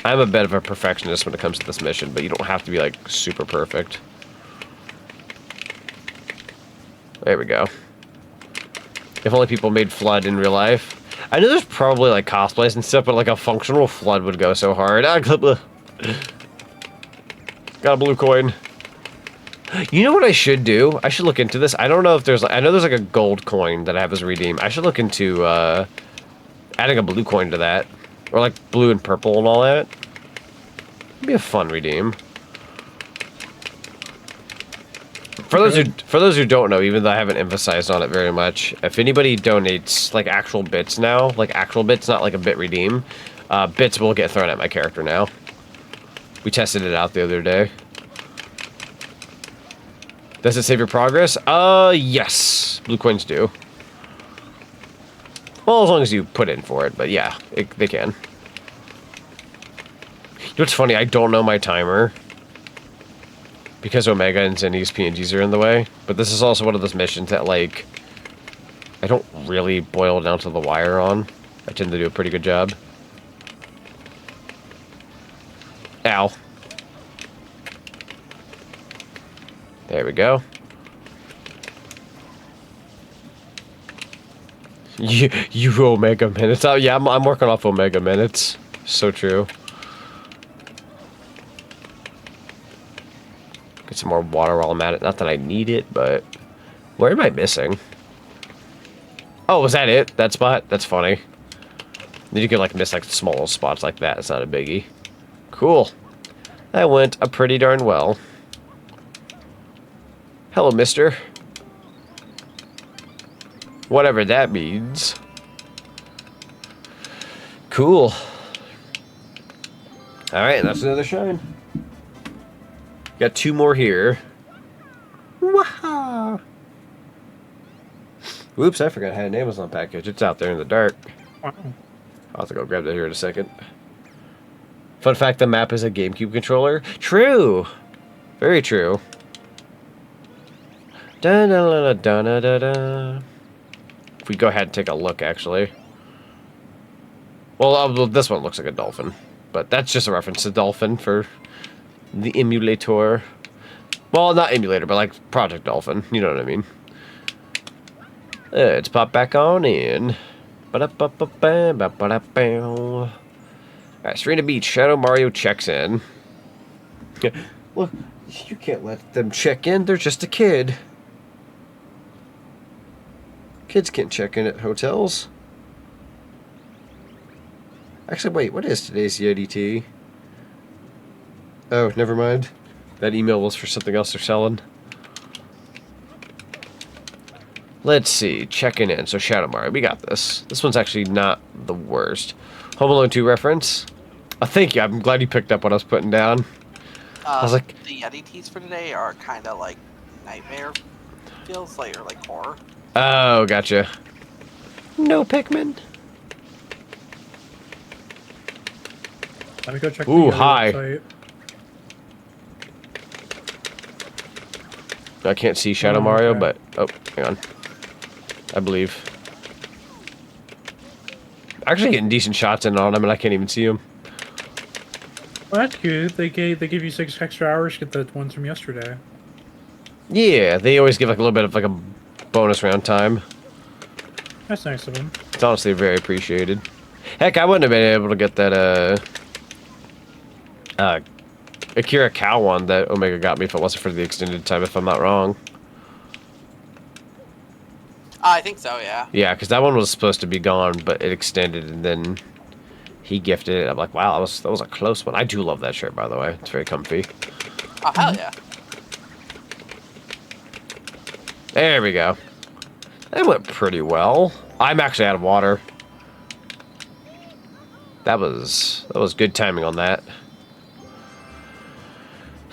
Speaker 1: I'm a bit of a perfectionist when it comes to this mission, but you don't have to be, like, super perfect. There we go. If only people made Flood in real life. I know there's probably, like, cosplays and stuff, but, like, a functional Flood would go so hard. Got a blue coin. You know what I should do? I should look into this. I don't know if there's... I know there's, like, a gold coin that I have as redeem. I should look into, adding a blue coin to that. Or, like, blue and purple and all that. It'd be a fun redeem. For those who don't know, even though I haven't emphasized on it very much, if anybody donates, like, actual bits now, like, actual bits, not like a bit redeem, bits will get thrown at my character now. We tested it out the other day. Does it save your progress? Yes. Blue coins do. Well, as long as you put in for it, but yeah, they can. You know what's funny? I don't know my timer. Because Omega and Zenny's PNGs are in the way. But this is also one of those missions that, like, I don't really boil down to the wire on. I tend to do a pretty good job. Ow. There we go. You Omega minutes. Oh, yeah, I'm working off Omega minutes. So true. Get some more water while I'm at it. Not that I need it, but... Where am I missing? Oh, was that it? That spot? That's funny. Then you can, like, miss, like, small spots like that. It's not a biggie. Cool. That went pretty darn well. Hello, mister. Whatever that means. Cool. Alright, that's another shine. Got two more here. Waha! Whoops, I forgot I had an Amazon package. It's out there in the dark. I'll have to go grab that here in a second. Fun fact, the map is a GameCube controller. True! Very true. Da-da-da-da-da-da-da. If we go ahead and take a look, actually. Well, this one looks like a dolphin. But that's just a reference to Dolphin for the emulator. Well, not emulator, but like Project Dolphin. You know what I mean. Let's pop back on in. Alright, Serena Beach. Shadow Mario checks in. Well, you can't let them check in. They're just a kid. Kids can't check in at hotels. Actually, wait, what is today's CIDT? Oh, never mind. That email was for something else they're selling. Let's see, checking in. So Shadow Mario, we got this. This one's actually not the worst. Home Alone 2 reference. Oh, thank you. I'm glad you picked up what I was putting down. I was like,
Speaker 14: the EDTs for today are kind of like nightmare feels like, or like horror.
Speaker 1: Oh, gotcha. No Pikmin.
Speaker 7: Let me go check
Speaker 1: Ooh,
Speaker 7: the
Speaker 1: hi.
Speaker 7: website.
Speaker 1: I can't see Shadow Mario, but oh, hang on. I believe. Actually getting decent shots in on him, and I can't even see him.
Speaker 7: Well, that's good. They give you 6 extra hours to get the ones from yesterday.
Speaker 1: Yeah, they always give like a little bit of like a bonus round time.
Speaker 7: That's nice of them.
Speaker 1: It's honestly very appreciated. Heck, I wouldn't have been able to get that Akira Cow one that Omega got me if it wasn't for the extended time, if I'm not wrong.
Speaker 14: I think so, yeah.
Speaker 1: Yeah, because that one was supposed to be gone, but it extended, and then he gifted it. I'm like, wow, that was a close one. I do love that shirt, by the way. It's very comfy.
Speaker 14: Oh, hell yeah.
Speaker 1: There we go. That went pretty well. I'm actually out of water. That was good timing on that.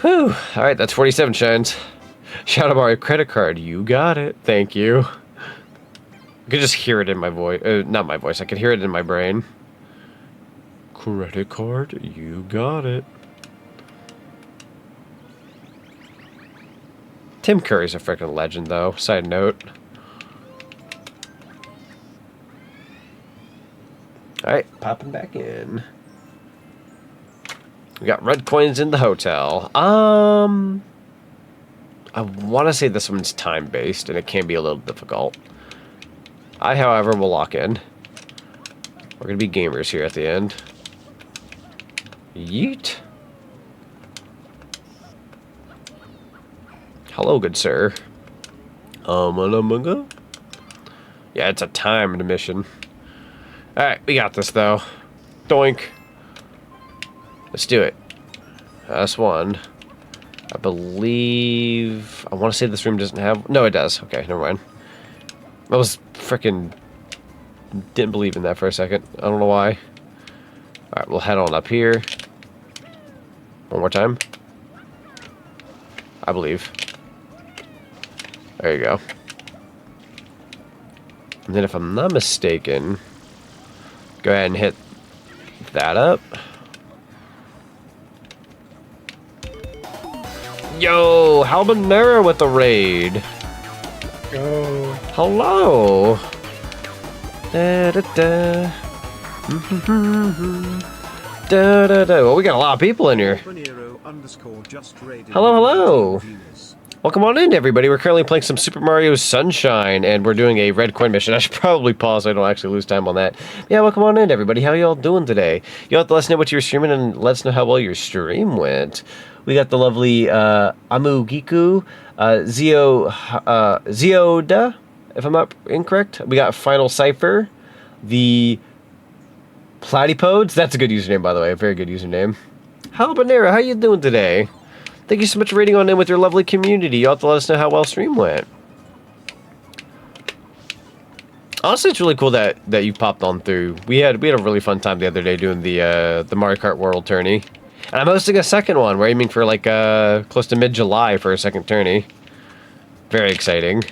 Speaker 1: Whew. Alright, that's 47 shines. Shadow Mario credit card. You got it. Thank you. I could just hear it in my voice. Not my voice. I could hear it in my brain. Credit card. You got it. Tim Curry's a freaking legend, though. Side note. Alright, popping back in. We got red coins in the hotel. I want to say this one's time-based, and it can be a little difficult. I, however, will lock in. We're going to be gamers here at the end. Yeet. Hello, good sir. Yeah, it's a timed mission. Alright, we got this, though. Doink. Let's do it. That's one. I believe... I want to say this room doesn't have... No, it does. Okay, never mind. I was freaking... Didn't believe in that for a second. I don't know why. Alright, we'll head on up here. One more time. I believe. There you go. And then if I'm not mistaken... Go ahead and hit that up. Yo, Halbanera with the raid.
Speaker 7: Yo.
Speaker 1: Hello. Da, da, da. Da, da, da. Well, we got a lot of people in here. Hello, hello. Welcome on in, everybody. We're currently playing some Super Mario Sunshine, and we're doing a red coin mission. I should probably pause so I don't actually lose time on that. Yeah, welcome on in, everybody. How y'all doing today? You'll have to let us know what you were streaming and let us know how well your stream went. We got the lovely Amugiku, Zioda, if I'm not incorrect. We got Final Cipher, the Platypodes. That's a good username, by the way. A very good username. Halbanera, how you doing today? Thank you so much for raiding on in with your lovely community. You'll have to let us know how well stream went. Honestly, it's really cool that you popped on through. We had a really fun time the other day doing the Mario Kart World tourney. And I'm hosting a second one. We're aiming for like close to mid-July for a second tourney. Very exciting.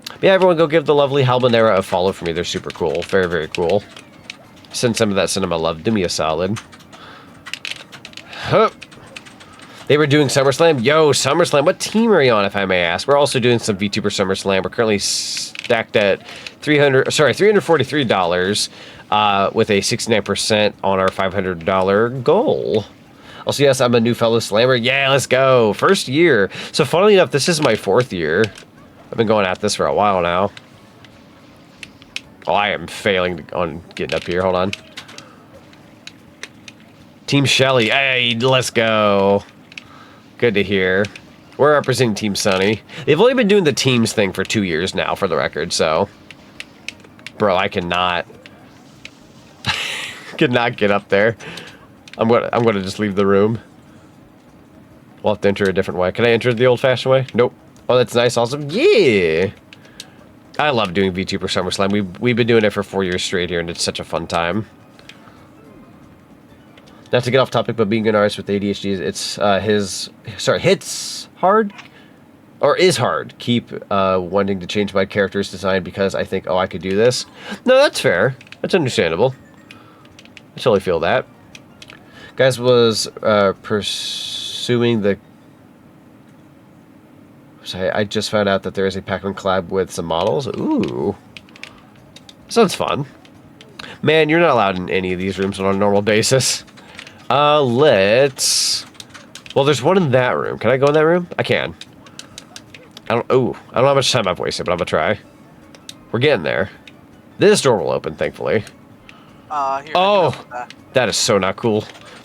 Speaker 1: But yeah, everyone go give the lovely Halbanera a follow for me. They're super cool. Very, very cool. Send some of that cinema love. Do me a solid. Huh. They were doing SummerSlam. Yo, SummerSlam. What team are you on, if I may ask? We're also doing some VTuber SummerSlam. We're currently stacked at $343 with a 69% on our $500 goal. Also, yes, I'm a new fellow slammer. Yeah, let's go. First year. So, funnily enough, this is my 4th year. I've been going at this for a while now. Oh, I am failing on getting up here. Hold on. Team Shelly. Hey, let's go. Good to hear. We're representing Team Sunny. They've only been doing the teams thing for 2 years now, for the record, so... Bro, I cannot... Could not get up there. I'm gonna just leave the room. We'll have to enter a different way. Can I enter the old-fashioned way? Nope. Oh, that's nice. Awesome. Yeah. I love doing VTuber SummerSlam. We've been doing it for 4 years straight here, and it's such a fun time. Not to get off topic, but being an artist with ADHD, hits hard, or is hard. Keep wanting to change my character's design because I think, oh, I could do this. No, that's fair. That's understandable. I totally feel that. Guys was pursuing the... Sorry, I just found out that there is a Pac-Man collab with some models. Ooh. Sounds fun. Man, you're not allowed in any of these rooms on a normal basis. Let's... Well, there's one in that room. Can I go in that room? I can. I don't know how much time I've wasted, but I'm gonna try. We're getting there. This door will open, thankfully.
Speaker 14: Here,
Speaker 1: oh! That is so not cool.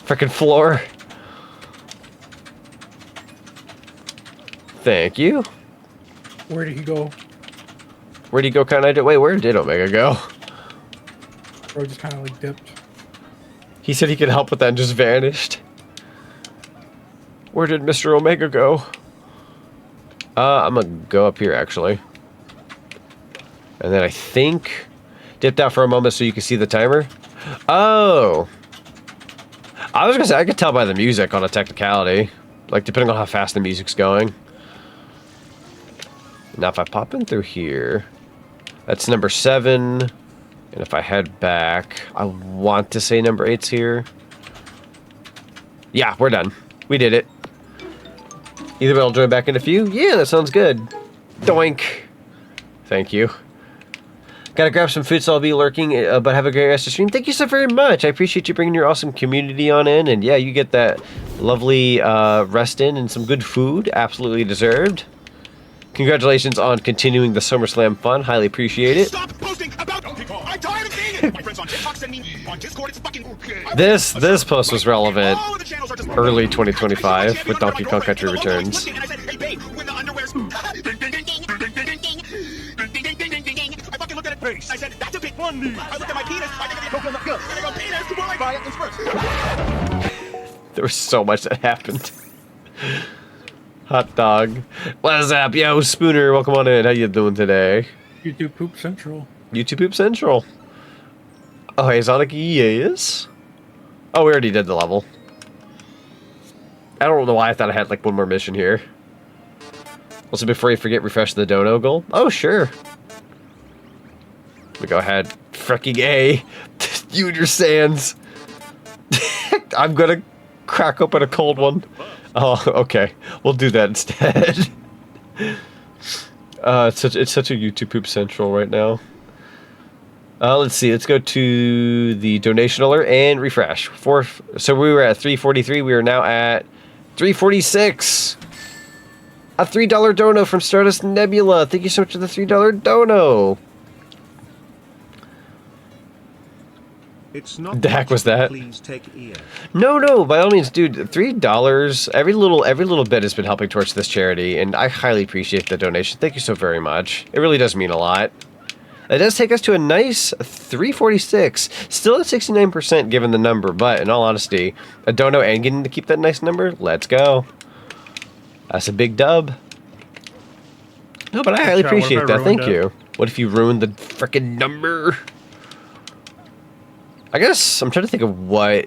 Speaker 1: Frickin' floor. Thank you.
Speaker 7: Where did he go?
Speaker 1: Where did he go, wait, where did Omega go?
Speaker 7: Bro just kind of like dipped.
Speaker 1: He said he could help with that and just vanished. Where did Mr. Omega go? I'm gonna go up here, actually. And then I think... Dipped out for a moment so you can see the timer. Oh! I was gonna say, I could tell by the music on a technicality. Like, depending on how fast the music's going. Now, if I pop in through here... That's number 7. And if I head back... I want to say number 8's here. Yeah, we're done. We did it. Either way, I'll join back in a few. Yeah, that sounds good. Doink. Thank you. Gotta grab some food, so I'll be lurking, but have a great rest of the stream. Thank you so very much. I appreciate you bringing your awesome community on in, and yeah, you get that lovely rest in and some good food. Absolutely deserved. Congratulations on continuing the SummerSlam fun. Highly appreciate it.
Speaker 16: Stop posting about Donkey Kong. I'm tired of seeing it. My friends on TikTok send me on Discord. It's fucking okay.
Speaker 1: This post was relevant early 2025 with Donkey Kong Country Returns.
Speaker 16: And I said, hey babe, when the underwear's I fucking looked at it. I said, that's a big one. I looked at my penis. I think I did coconut milk. And I go, penis, more like buy it first.
Speaker 1: There was so much that happened. Hot dog. What's up, yo, Spooner? Welcome on in. How you doing today?
Speaker 7: YouTube Poop Central.
Speaker 1: YouTube Poop Central. Oh, hey, Zonic, yes? Oh, we already did the level. I don't know why I thought I had, like, one more mission here. Also, before you forget, refresh the dono goal. Oh, sure. We go ahead. Fricking A. You and your sands. I'm gonna crack open a cold one. Oh, okay. We'll do that instead. It's such a YouTube Poop Central right now. Let's see. Let's go to the donation alert and refresh. So we were at 343. We are now at 346. A $3 dono from Stardust Nebula. Thank you so much for the $3 dono.
Speaker 3: It's not
Speaker 1: the heck was that?
Speaker 3: Please take ear.
Speaker 1: No, by all means, dude. $3. Every little bit has been helping towards this charity, and I highly appreciate the donation. Thank you so very much. It really does mean a lot. It does take us to a nice 346. Still at 69% given the number, but in all honesty, a dono and getting to keep that nice number, let's go. That's a big dub. No, but I highly appreciate that. Thank you. What if you ruined the frickin' number? I guess I'm trying to think of what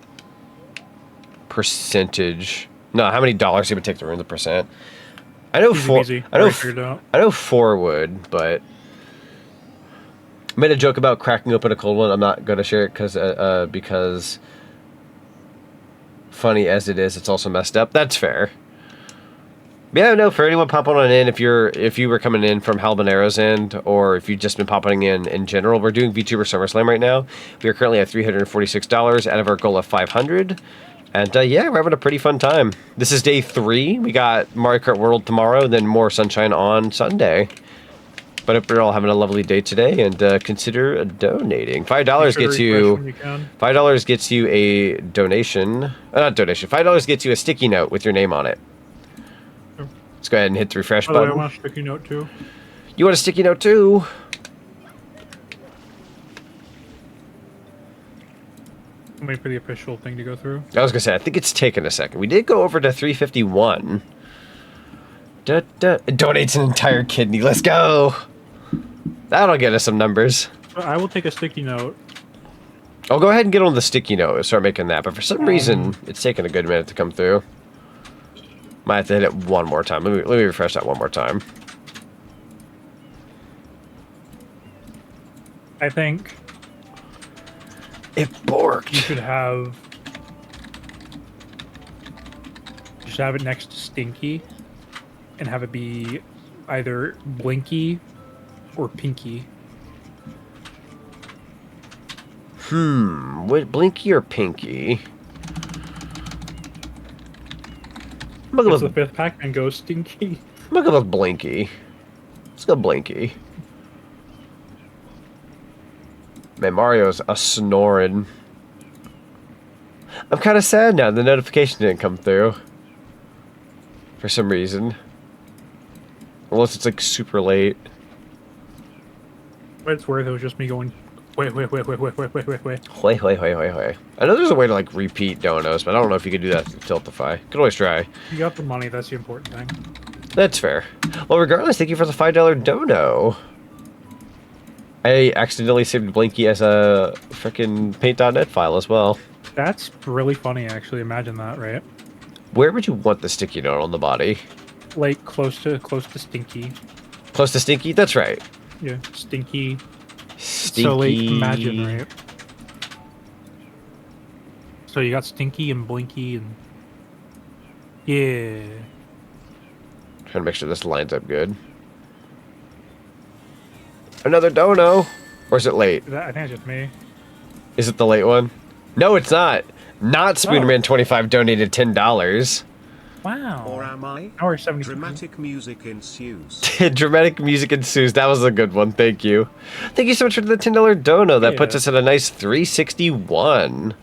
Speaker 1: percentage. No, how many dollars it would take to ruin the percent? I know I know 4 would, but I made a joke about cracking open a cold one. I'm not gonna share it because funny as it is, it's also messed up. That's fair. Yeah, no, for anyone popping on in, if you were coming in from Halbanero's end, or if you've just been popping in general, we're doing VTuber SummerSlam right now. We are currently at $346 out of our goal of 500. And yeah, we're having a pretty fun time. This is day 3. We got Mario Kart World tomorrow, then more Sunshine on Sunday. But if we're all having a lovely day today, and consider donating. $5 gets you. $5 gets you a donation. Not donation. $5 gets you a sticky note with your name on it. Let's go ahead and hit the refresh button.
Speaker 7: I want a sticky note too.
Speaker 1: You want a sticky note too?
Speaker 7: Wait for the official thing to go through.
Speaker 1: I was gonna say, I think it's taken a second. We did go over to 351. It donates an entire kidney. Let's go. That'll get us some numbers.
Speaker 7: I will take a sticky note.
Speaker 1: I'll go ahead and get on the sticky note and start making that. But for some reason, it's taken a good minute to come through. Might have to hit it one more time. Let me refresh that one more time.
Speaker 7: I think
Speaker 1: it borked.
Speaker 7: You should have it next to Stinky and have it be either Blinky or Pinky.
Speaker 1: What, Blinky or Pinky? I'm gonna go
Speaker 7: the
Speaker 1: with
Speaker 7: fifth Pac-Man goes Stinky.
Speaker 1: I'm gonna go with Blinky. Let's go Blinky. Man, Mario's a snoring. I'm kind of sad now. The notification didn't come through. For some reason. Unless it's like super late.
Speaker 7: But it's worth it. It was just me going, wait.
Speaker 1: Wait. I know there's a way to like repeat donos, but I don't know if you could do that through Tiltify. Could always try.
Speaker 7: You got the money. That's the important thing.
Speaker 1: That's fair. Well, regardless, thank you for the $5 dono. I accidentally saved Blinky as a frickin' paint.net file as well.
Speaker 7: That's really funny, actually. Imagine that, right?
Speaker 1: Where would you want the sticky note on the body?
Speaker 7: Like close to Stinky.
Speaker 1: Close to Stinky? That's right.
Speaker 7: Yeah, Stinky.
Speaker 1: Stinky.
Speaker 7: So like, imagine, right? So you got Stinky and Blinky and yeah.
Speaker 1: Trying to make sure this lines up good. Another dono, or is it late?
Speaker 7: I think it's just me.
Speaker 1: Is it the late one? No, it's not. Not Spoonerman25 donated $10.
Speaker 7: Wow.
Speaker 3: Or am I?
Speaker 7: Hour 70.
Speaker 3: Dramatic music ensues.
Speaker 1: Dramatic music ensues. That was a good one. Thank you. Thank you so much for the $10 dono. That puts us at a nice 361.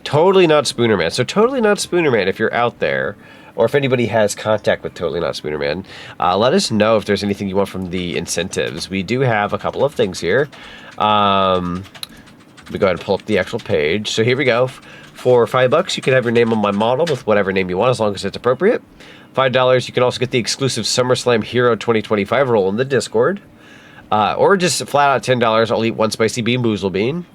Speaker 1: Totally not Spoonerman. So totally not Spoonerman if you're out there. Or if anybody has contact with Totally Not Spoonerman, let us know if there's anything you want from the incentives. We do have a couple of things here. Let me go ahead and pull up the actual page. So here we go. For $5, you can have your name on my model with whatever name you want, as long as it's appropriate. $5, you can also get the exclusive SummerSlam Hero 2025 role in the Discord. Or just flat out $10, I'll eat one spicy bean boozle bean.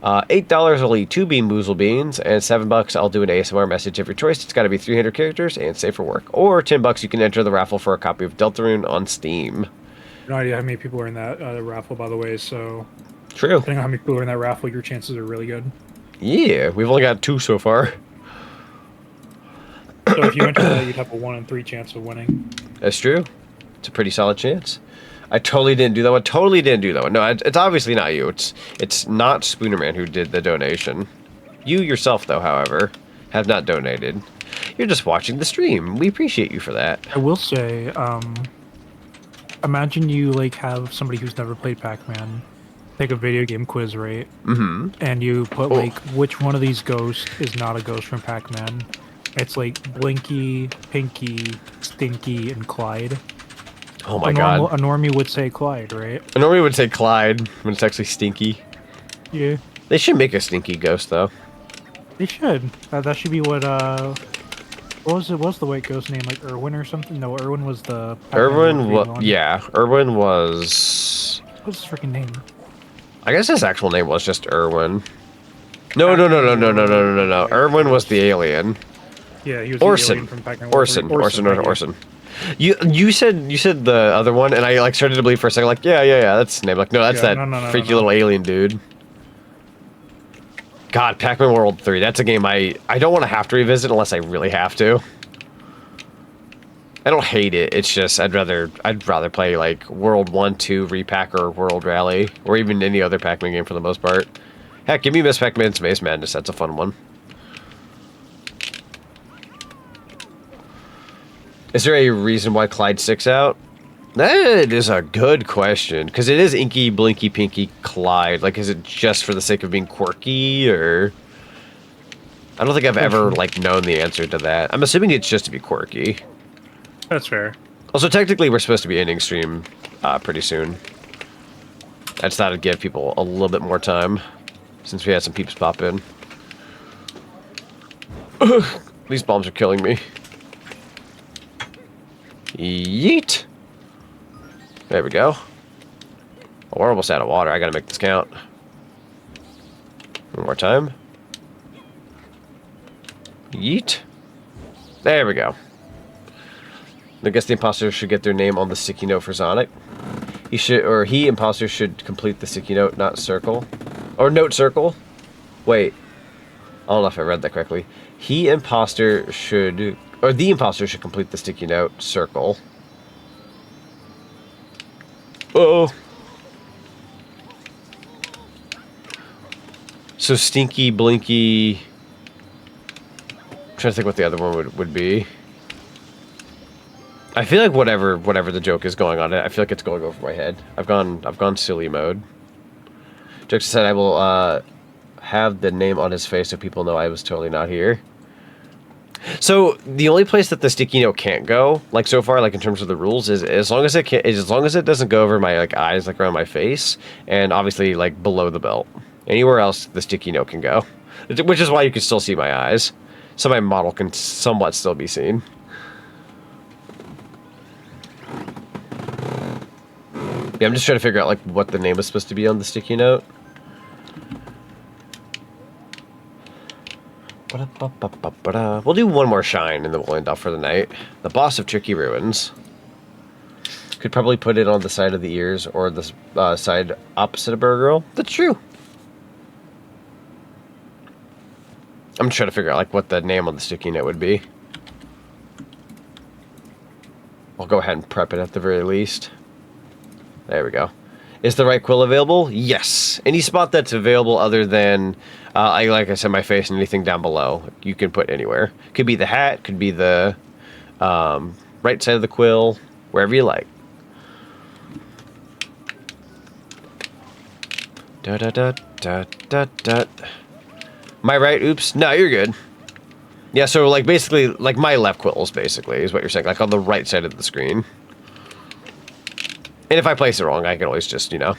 Speaker 1: $8, I'll eat 2 bean boozle beans, and $7, I'll do an ASMR message of your choice. It's got to be 300 characters and safe for work. Or $10, you can enter the raffle for a copy of Deltarune on Steam.
Speaker 7: No idea how many people are in that raffle, by the way. So,
Speaker 1: true.
Speaker 7: Depending on how many people are in that raffle, your chances are really good.
Speaker 1: Yeah, we've only got 2 so far.
Speaker 7: So if you enter that, you'd have a 1 in 3 chance of winning.
Speaker 1: That's true. It's a pretty solid chance. I totally didn't do that one. Totally didn't do that one. No, it's obviously not you. It's not Spoonerman who did the donation. You yourself, though, however, have not donated. You're just watching the stream. We appreciate you for that.
Speaker 7: I will say, imagine you like have somebody who's never played Pac-Man take a video game quiz, right?
Speaker 1: Mm-hmm.
Speaker 7: And you put like which one of these ghosts is not a ghost from Pac-Man. It's like Blinky, Pinky, Stinky, and Clyde.
Speaker 1: Oh my god.
Speaker 7: A normie would say Clyde, right?
Speaker 1: A normie would say Clyde when it's actually Stinky.
Speaker 7: Yeah.
Speaker 1: They should make a Stinky ghost, though.
Speaker 7: They should. That should be what was the white ghost name? Like Irwin or something? No, Irwin was the...
Speaker 1: Irwin was... Yeah, Irwin was...
Speaker 7: What's his freaking name?
Speaker 1: I guess his actual name was just Irwin. No. Irwin was the alien.
Speaker 7: Yeah, he was
Speaker 1: Orson.
Speaker 7: the alien from Pac-Man.
Speaker 1: Orson. You said the other one, and I like started to believe for a second, like yeah, that's his name. Like no, that's freaky little alien dude. God, Pac-Man World 3. That's a game I don't want to have to revisit unless I really have to. I don't hate it. It's just I'd rather play like World 1, 2, Repack, or World Rally, or even any other Pac-Man game for the most part. Heck, give me Miss Pac-Man's Maze Madness. That's a fun one. Is there a reason why Clyde sticks out? That is a good question, because it is Inky, Blinky, Pinky, Clyde. Like, is it just for the sake of being quirky, or... I don't think I've ever, like, known the answer to that. I'm assuming it's just to be quirky.
Speaker 7: That's fair.
Speaker 1: Also, technically, we're supposed to be ending stream pretty soon. I just thought I'd give people a little bit more time. since we had some peeps pop in. These bombs are killing me. Yeet! There we go. Oh, we're almost out of water. I gotta make this count. One more time. Yeet. There we go. I guess the imposter should get their name on the sticky note for Zonic. He, imposter, should complete the sticky note, not circle. Or note circle. Wait. I don't know if I read that correctly. The imposter should complete the sticky note circle. Uh-oh. So Stinky, Blinky... I'm trying to think what the other one would be. I feel like whatever the joke is going on, I feel like it's going over my head. I've gone silly mode. Jokes said I will have the name on his face so people know I was totally not here. So the only place that the sticky note can't go, like so far, like in terms of the rules, is as long as it doesn't go over my like eyes, like around my face, and obviously like below the belt. Anywhere else the sticky note can go, which is why you can still see my eyes, so my model can somewhat still be seen. Yeah, I'm just trying to figure out like what the name is supposed to be on the sticky note. We'll do one more shine and then we'll end off for the night. The boss of Tricky Ruins. Could probably put it on the side of the ears or the side opposite of Burger Girl. That's true. I'm just trying to figure out like what the name on the sticky note would be. I'll go ahead and prep it at the very least. There we go. Is the right quill available? Yes. Any spot that's available other than, like I said, my face and anything down below, you can put anywhere. Could be the hat, could be the right side of the quill, wherever you like. Da da da da da da. Am I right? Oops. No, you're good. Yeah, so like basically, like my left quills basically is what you're saying, like on the right side of the screen. And if I place it wrong, I can always just, you know,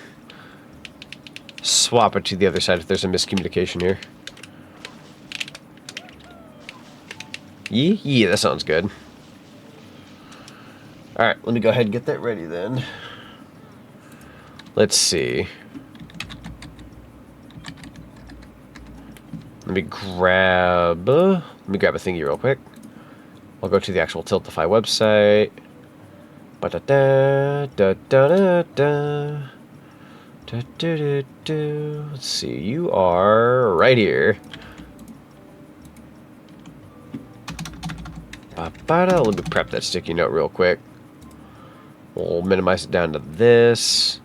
Speaker 1: swap it to the other side if there's a miscommunication here. Yeah, that sounds good. Alright, let me go ahead and get that ready then. Let's see. Let me grab a thingy real quick. I'll go to the actual Tiltify website. Let's see, you are right here. Let me prep that sticky note real quick. We'll minimize it down to this.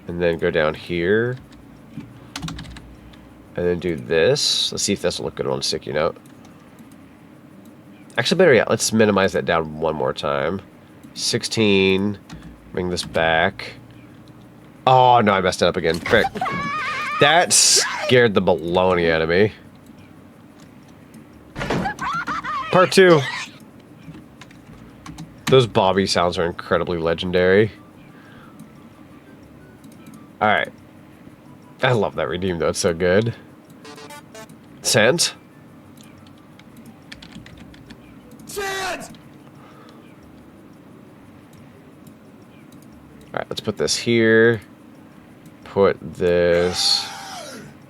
Speaker 1: And then go down here. And then do this. Let's see if this will look good on a sticky note. Actually, better yet, let's minimize that down one more time. 16. Bring this back. Oh, no, I messed it up again. Frick. That scared the baloney out of me. Part 2. Those Bobby sounds are incredibly legendary. Alright. I love that redeem though, it's so good. Sent. Alright, let's put this here. Put this...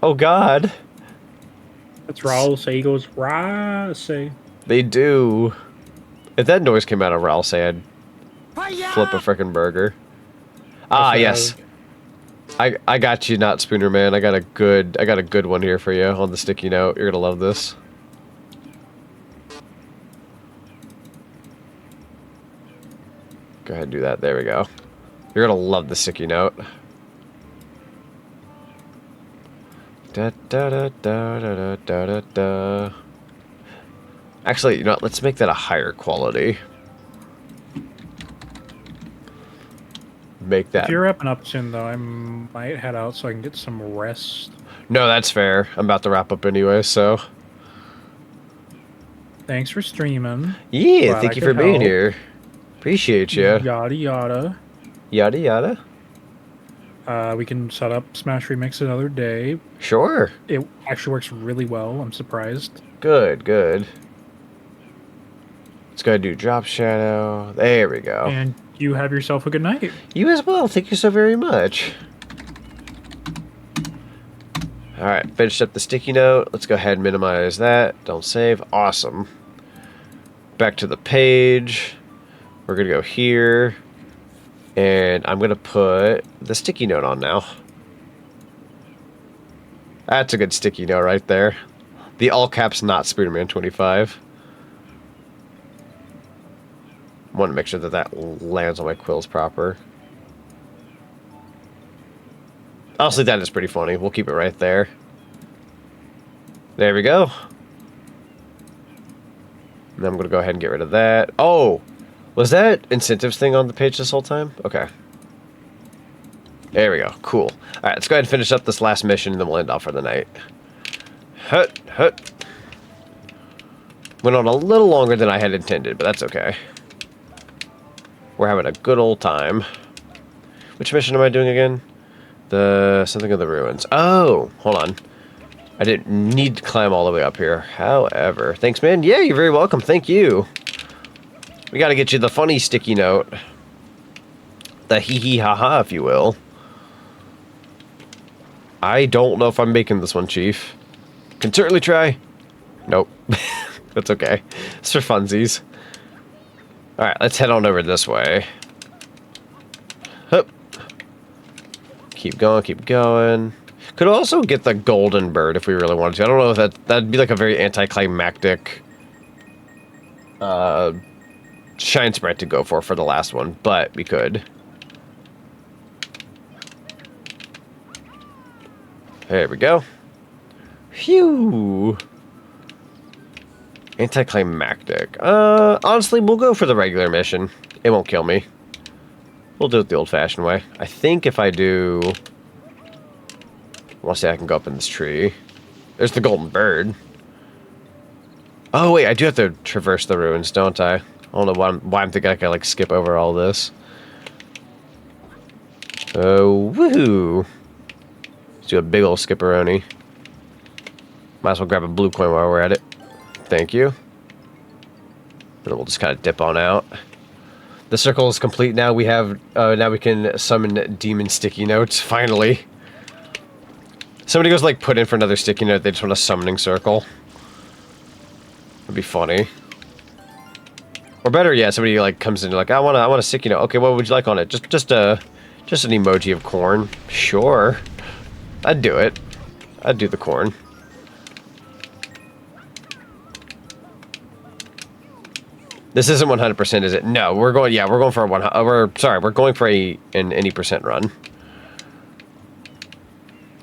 Speaker 1: Oh god!
Speaker 7: That's Raul say. He goes, Raul say.
Speaker 1: They do. If that noise came out of Raul say, I'd flip a frickin' burger. Ah, yes. I got you, not Spooner Man. I got a good one here for you on the sticky note. You're gonna love this. Go ahead and do that. There we go. You're gonna love the sticky note. Da da da da da da da da. Actually, you know what? Let's make that a higher quality. Make that.
Speaker 7: If you're wrapping up soon, though, I might head out so I can get some rest.
Speaker 1: No, that's fair. I'm about to wrap up anyway, so.
Speaker 7: Thanks for streaming.
Speaker 1: Yeah, thank you for being here. Appreciate you.
Speaker 7: Yada yada.
Speaker 1: Yada yada.
Speaker 7: We can set up Smash Remix another day.
Speaker 1: Sure.
Speaker 7: It actually works really well. I'm surprised.
Speaker 1: Good, good. Let's go ahead and do Drop Shadow. There we go.
Speaker 7: And you have yourself a good night.
Speaker 1: You as well. Thank you so very much. Alright, finished up the sticky note. Let's go ahead and minimize that. Don't save. Awesome. Back to the page. We're going to go here. And I'm going to put the sticky note on now. That's a good sticky note right there. The all caps not Spider-Man 25. Want to make sure that that lands on my quills proper. Honestly, that is pretty funny. We'll keep it right there. There we go. And I'm going to go ahead and get rid of that. Oh! Was that incentives thing on the page this whole time? Okay. There we go. Cool. Alright, let's go ahead and finish up this last mission, and then we'll end off for the night. Hut, hut. Went on a little longer than I had intended, but that's okay. We're having a good old time. Which mission am I doing again? The something of the ruins. Oh, hold on. I didn't need to climb all the way up here. However, thanks, man. Yeah, you're very welcome. Thank you. We got to get you the funny sticky note. The hee-hee-ha-ha, if you will. I don't know if I'm making this one, Chief. Can certainly try. Nope. That's okay. It's for funsies. Alright, let's head on over this way. Hup. Keep going, keep going. Could also get the golden bird if we really wanted to. I don't know if that'd be like a very anticlimactic shine sprite to go for the last one, but we could. There we go. Phew. Anticlimactic. Honestly, we'll go for the regular mission. It won't kill me. We'll do it the old-fashioned way. I think if I do... I want to say I can go up in this tree. There's the golden bird. Oh, wait, I do have to traverse the ruins, don't I? I don't know why I'm thinking I can, like, skip over all this. Oh, woohoo! Let's do a big ol' skipperoni. Might as well grab a blue coin while we're at it. Thank you. Then we'll just kind of dip on out. The circle is complete now. We have, now we can summon demon sticky notes, finally. Somebody goes, like, put in for another sticky note, they just want a summoning circle. That'd be funny. Or better yet, somebody like comes in like, I want a sticky note. Okay, what would you like on it? Just an emoji of corn. Sure. I'd do it. I'd do the corn. This isn't 100%, is it? No, we're going for a 100. We're going for an any percent run.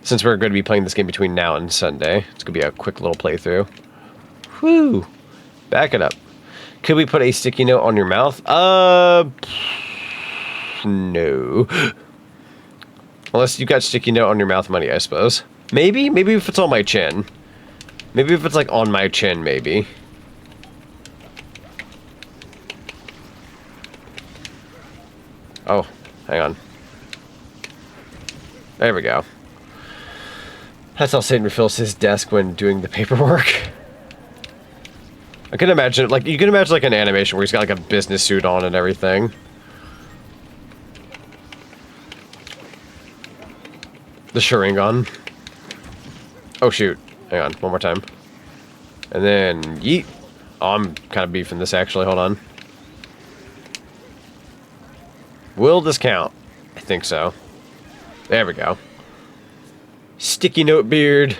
Speaker 1: Since we're going to be playing this game between now and Sunday, it's going to be a quick little playthrough. Whew. Back it up. Could we put a sticky note on your mouth? No. Unless you got sticky note on your mouth money, I suppose. Maybe? Maybe if it's on my chin. Maybe if it's like on my chin, maybe. Oh, hang on. There we go. That's how Satan refills his desk when doing the paperwork. I can imagine, like, you can imagine, like, an animation where he's got, like, a business suit on and everything. The Sharingan. Oh, shoot. Hang on, one more time. And then, yeet. Oh, I'm kind of beefing this, actually. Hold on. Will this count? I think so. There we go. Sticky note beard.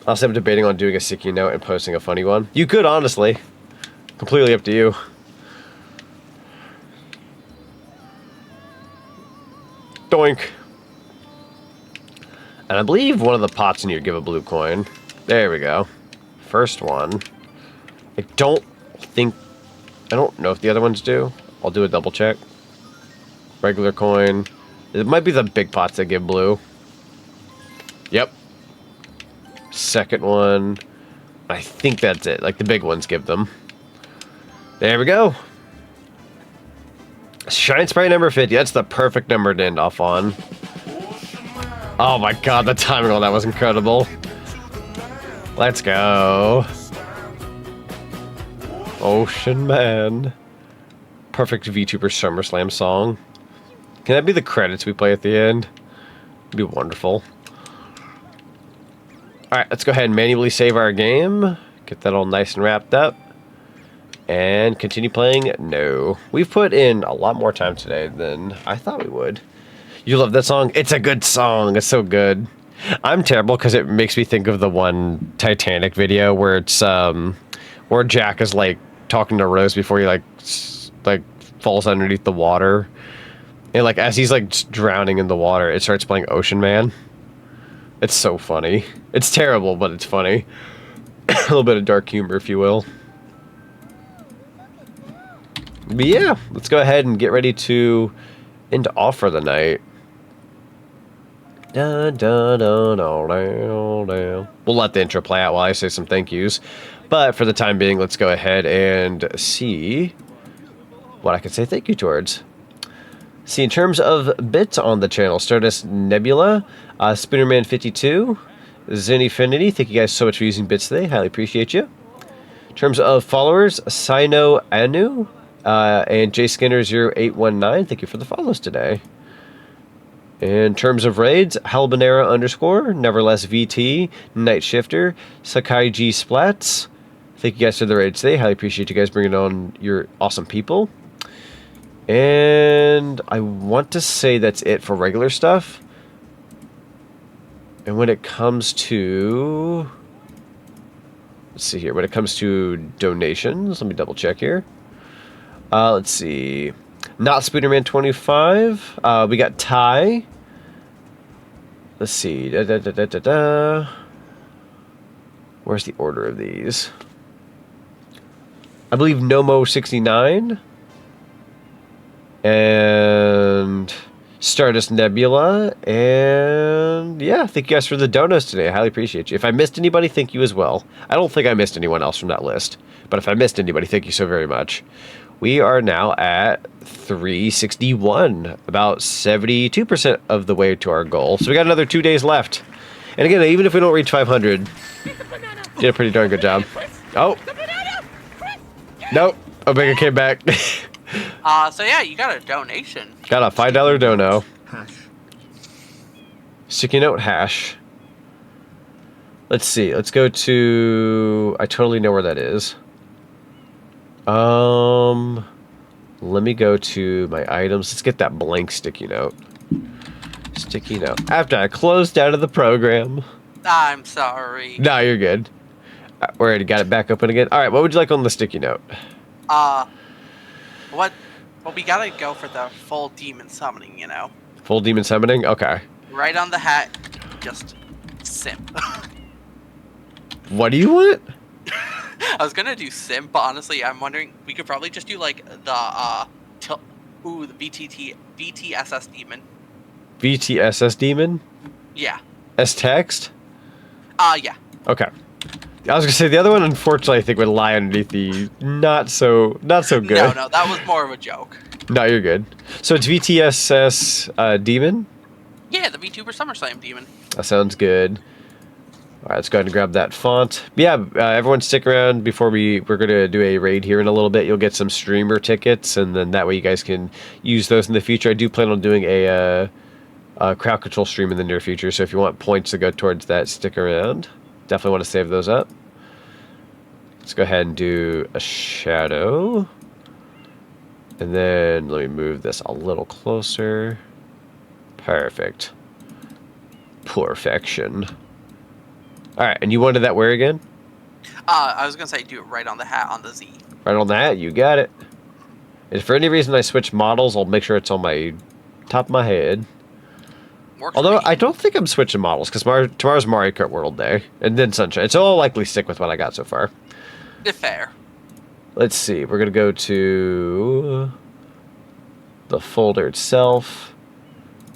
Speaker 1: Also, I'm debating on doing a sticky note and posting a funny one. You could, honestly. Completely up to you. Doink. And I believe one of the pots in here give a blue coin. There we go. First one. I don't know if the other ones do. I'll do a double check. Regular coin. It might be the big pots that give blue. Yep. Second one. I think that's it. Like the big ones give them. There we go. Shine Sprite number 50. That's the perfect number to end off on. Oh my god, the timing on that was incredible. Let's go. Ocean Man. Perfect VTuber SummerSlam song. Can that be the credits we play at the end? It'd be wonderful. Alright, let's go ahead and manually save our game. Get that all nice and wrapped up. And continue playing? No. We've put in a lot more time today than I thought we would. You love that song? It's a good song. It's so good. I'm terrible because it makes me think of the one Titanic video where it's where Jack is like talking to Rose before he like falls underneath the water. And like as he's like drowning in the water, it starts playing Ocean Man. It's so funny. It's terrible, but it's funny. A little bit of dark humor, if you will. But yeah, let's go ahead and get ready to end off for the night. We'll let the intro play out while I say some thank yous. But for the time being, let's go ahead and see what I can say thank you towards. See, in terms of bits on the channel, Stardust Nebula, Spoonerman52, ZonicTHedgehog, thank you guys so much for using bits today. Highly appreciate you. In terms of followers, Sino Anu and JSkinner0819, thank you for the follows today. In terms of raids, Halbanera _ Neverless VT, Night Shifter, Sakai G Splats. Thank you guys for the raids today. Highly appreciate you guys bringing on your awesome people. And I want to say that's it for regular stuff. And when it comes to... Let's see here. When it comes to donations, let me double check here. Let's see. Not Spooderman 25. We got Ty. Let's see. Where's the order of these? I believe Nomo 69. And Stardust Nebula. And yeah, thank you guys for the donos today. I highly appreciate you. If I missed anybody, thank you as well. I don't think I missed anyone else from that list. But if I missed anybody, thank you so very much. We are now at 361, about 72% of the way to our goal. So we got another 2 days left. And again, even if we don't reach 500, did a pretty darn good job. Oh. Nope. Omega came back.
Speaker 14: So yeah, you got a donation.
Speaker 1: Got a $5 dono. Hash. Sticky note hash. Let's see. Let's go to... I totally know where that is. Let me go to my items. Let's get that blank sticky note. Sticky note. After I closed out of the program.
Speaker 14: I'm sorry.
Speaker 1: No, you're good. We already got it back open again. All right, what would you like on the sticky note?
Speaker 14: Well, we gotta go for the full demon summoning, you know.
Speaker 1: Full demon summoning? Okay.
Speaker 14: Right on the hat, just simp.
Speaker 1: What do you want?
Speaker 14: I was gonna do simp, but honestly, I'm wondering we could probably just do like the the VTSS demon.
Speaker 1: VTSS demon?
Speaker 14: Yeah.
Speaker 1: S text?
Speaker 14: Yeah.
Speaker 1: Okay. I was gonna say the other one, unfortunately, I think would lie underneath the not so good.
Speaker 14: No, that was more of a joke.
Speaker 1: No, you're good. So it's VTSS demon?
Speaker 14: Yeah, the VTuber SummerSlam demon.
Speaker 1: That sounds good. All right, let's go ahead and grab that font. Yeah, everyone stick around before we're going to do a raid here in a little bit. You'll get some streamer tickets, and then that way you guys can use those in the future. I do plan on doing a crowd control stream in the near future, so if you want points to go towards that, stick around. Definitely want to save those up. Let's go ahead and do a shadow. And then let me move this a little closer. Perfect. Perfection. Alright, and you wanted that where again?
Speaker 14: I was gonna say do it right on the hat on the Z.
Speaker 1: Right on the hat, you got it. If for any reason I switch models, I'll make sure it's on my top of my head.
Speaker 14: Works
Speaker 1: Although I don't think I'm switching models because tomorrow's Mario Kart World Day and then Sunshine, so I'll likely stick with what I got so far.
Speaker 14: Fair.
Speaker 1: Let's see. We're gonna go to the folder itself.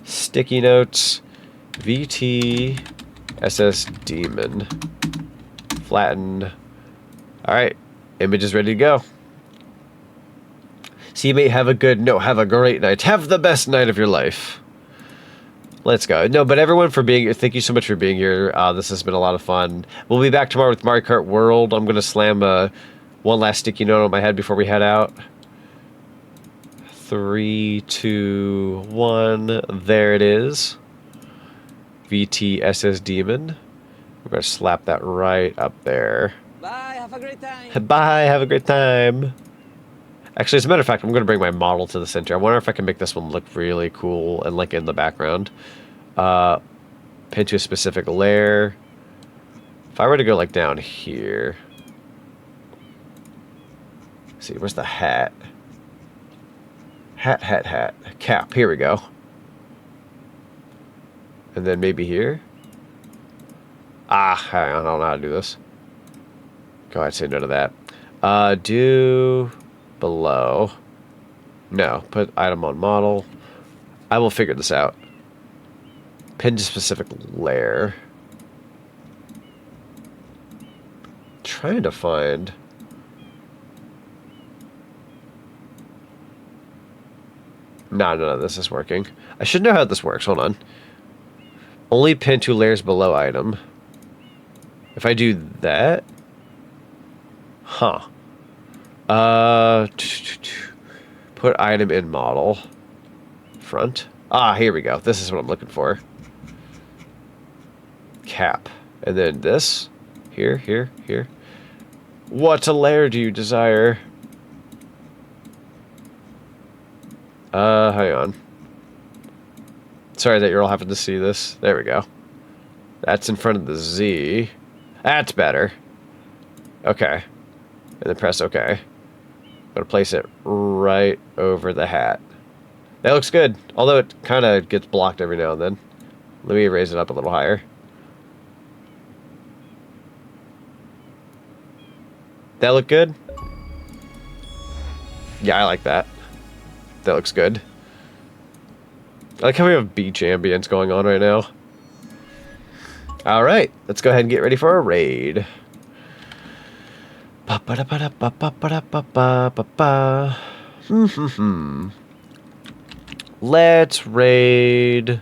Speaker 1: Sticky notes. VTSS Demon. Flatten. Alright. Image is ready to go. See, mate, have a great night. Have the best night of your life. Let's go. No, but everyone for being here, thank you so much for being here. This has been a lot of fun. We'll be back tomorrow with Mario Kart World. I'm going to slam one last sticky note on my head before we head out. 3, 2, 1. There it is. VTSS Demon. We're going to slap that right up there.
Speaker 17: Bye, have a great time.
Speaker 1: Bye, have a great time. Actually, as a matter of fact, I'm going to bring my model to the center. I wonder if I can make this one look really cool and like in the background. Pin to a specific layer. If I were to go like down here. Let's see, where's the hat? Hat. Cap, here we go. And then maybe here. I don't know how to do this. Go ahead, say no to that. Do below. No, put item on model. I will figure this out. Pin to specific layer. Trying to find. No, this is working. I should know how this works. Hold on. Only pin 2 layers below item. If I do that. Huh. Put item in model. Front. Here we go. This is what I'm looking for. Cap. And then this. Here. What a layer do you desire? Hang on. Sorry that you're all having to see this. There we go. That's in front of the Z. That's better. Okay. And then press OK. I'm going to place it right over the hat. That looks good. Although it kind of gets blocked every now and then. Let me raise it up a little higher. That look good? Yeah, I like that. That looks good. I like how we have beach ambience going on right now. Alright, let's go ahead and get ready for a raid. Let's raid.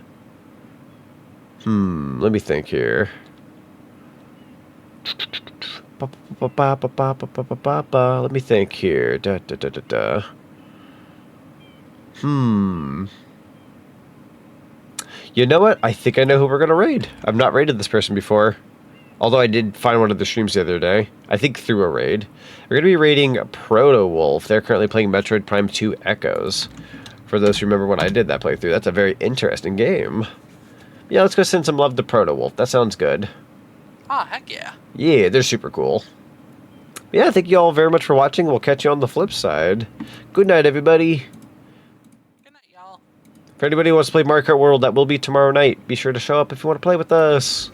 Speaker 1: Let me think here. Let me think here. You know what? I think I know who we're going to raid. I've not raided this person before. Although I did find one of the streams the other day. I think through a raid. We're going to be raiding Proto Wolf. They're currently playing Metroid Prime 2 Echoes. For those who remember when I did that playthrough. That's a very interesting game. Yeah, let's go send some love to Proto Wolf. That sounds good.
Speaker 14: Heck yeah.
Speaker 1: Yeah, they're super cool. Yeah, thank you all very much for watching. We'll catch you on the flip side. Good night, everybody. For anybody who wants to play Mario Kart World, that will be tomorrow night. Be sure to show up if you want to play with us.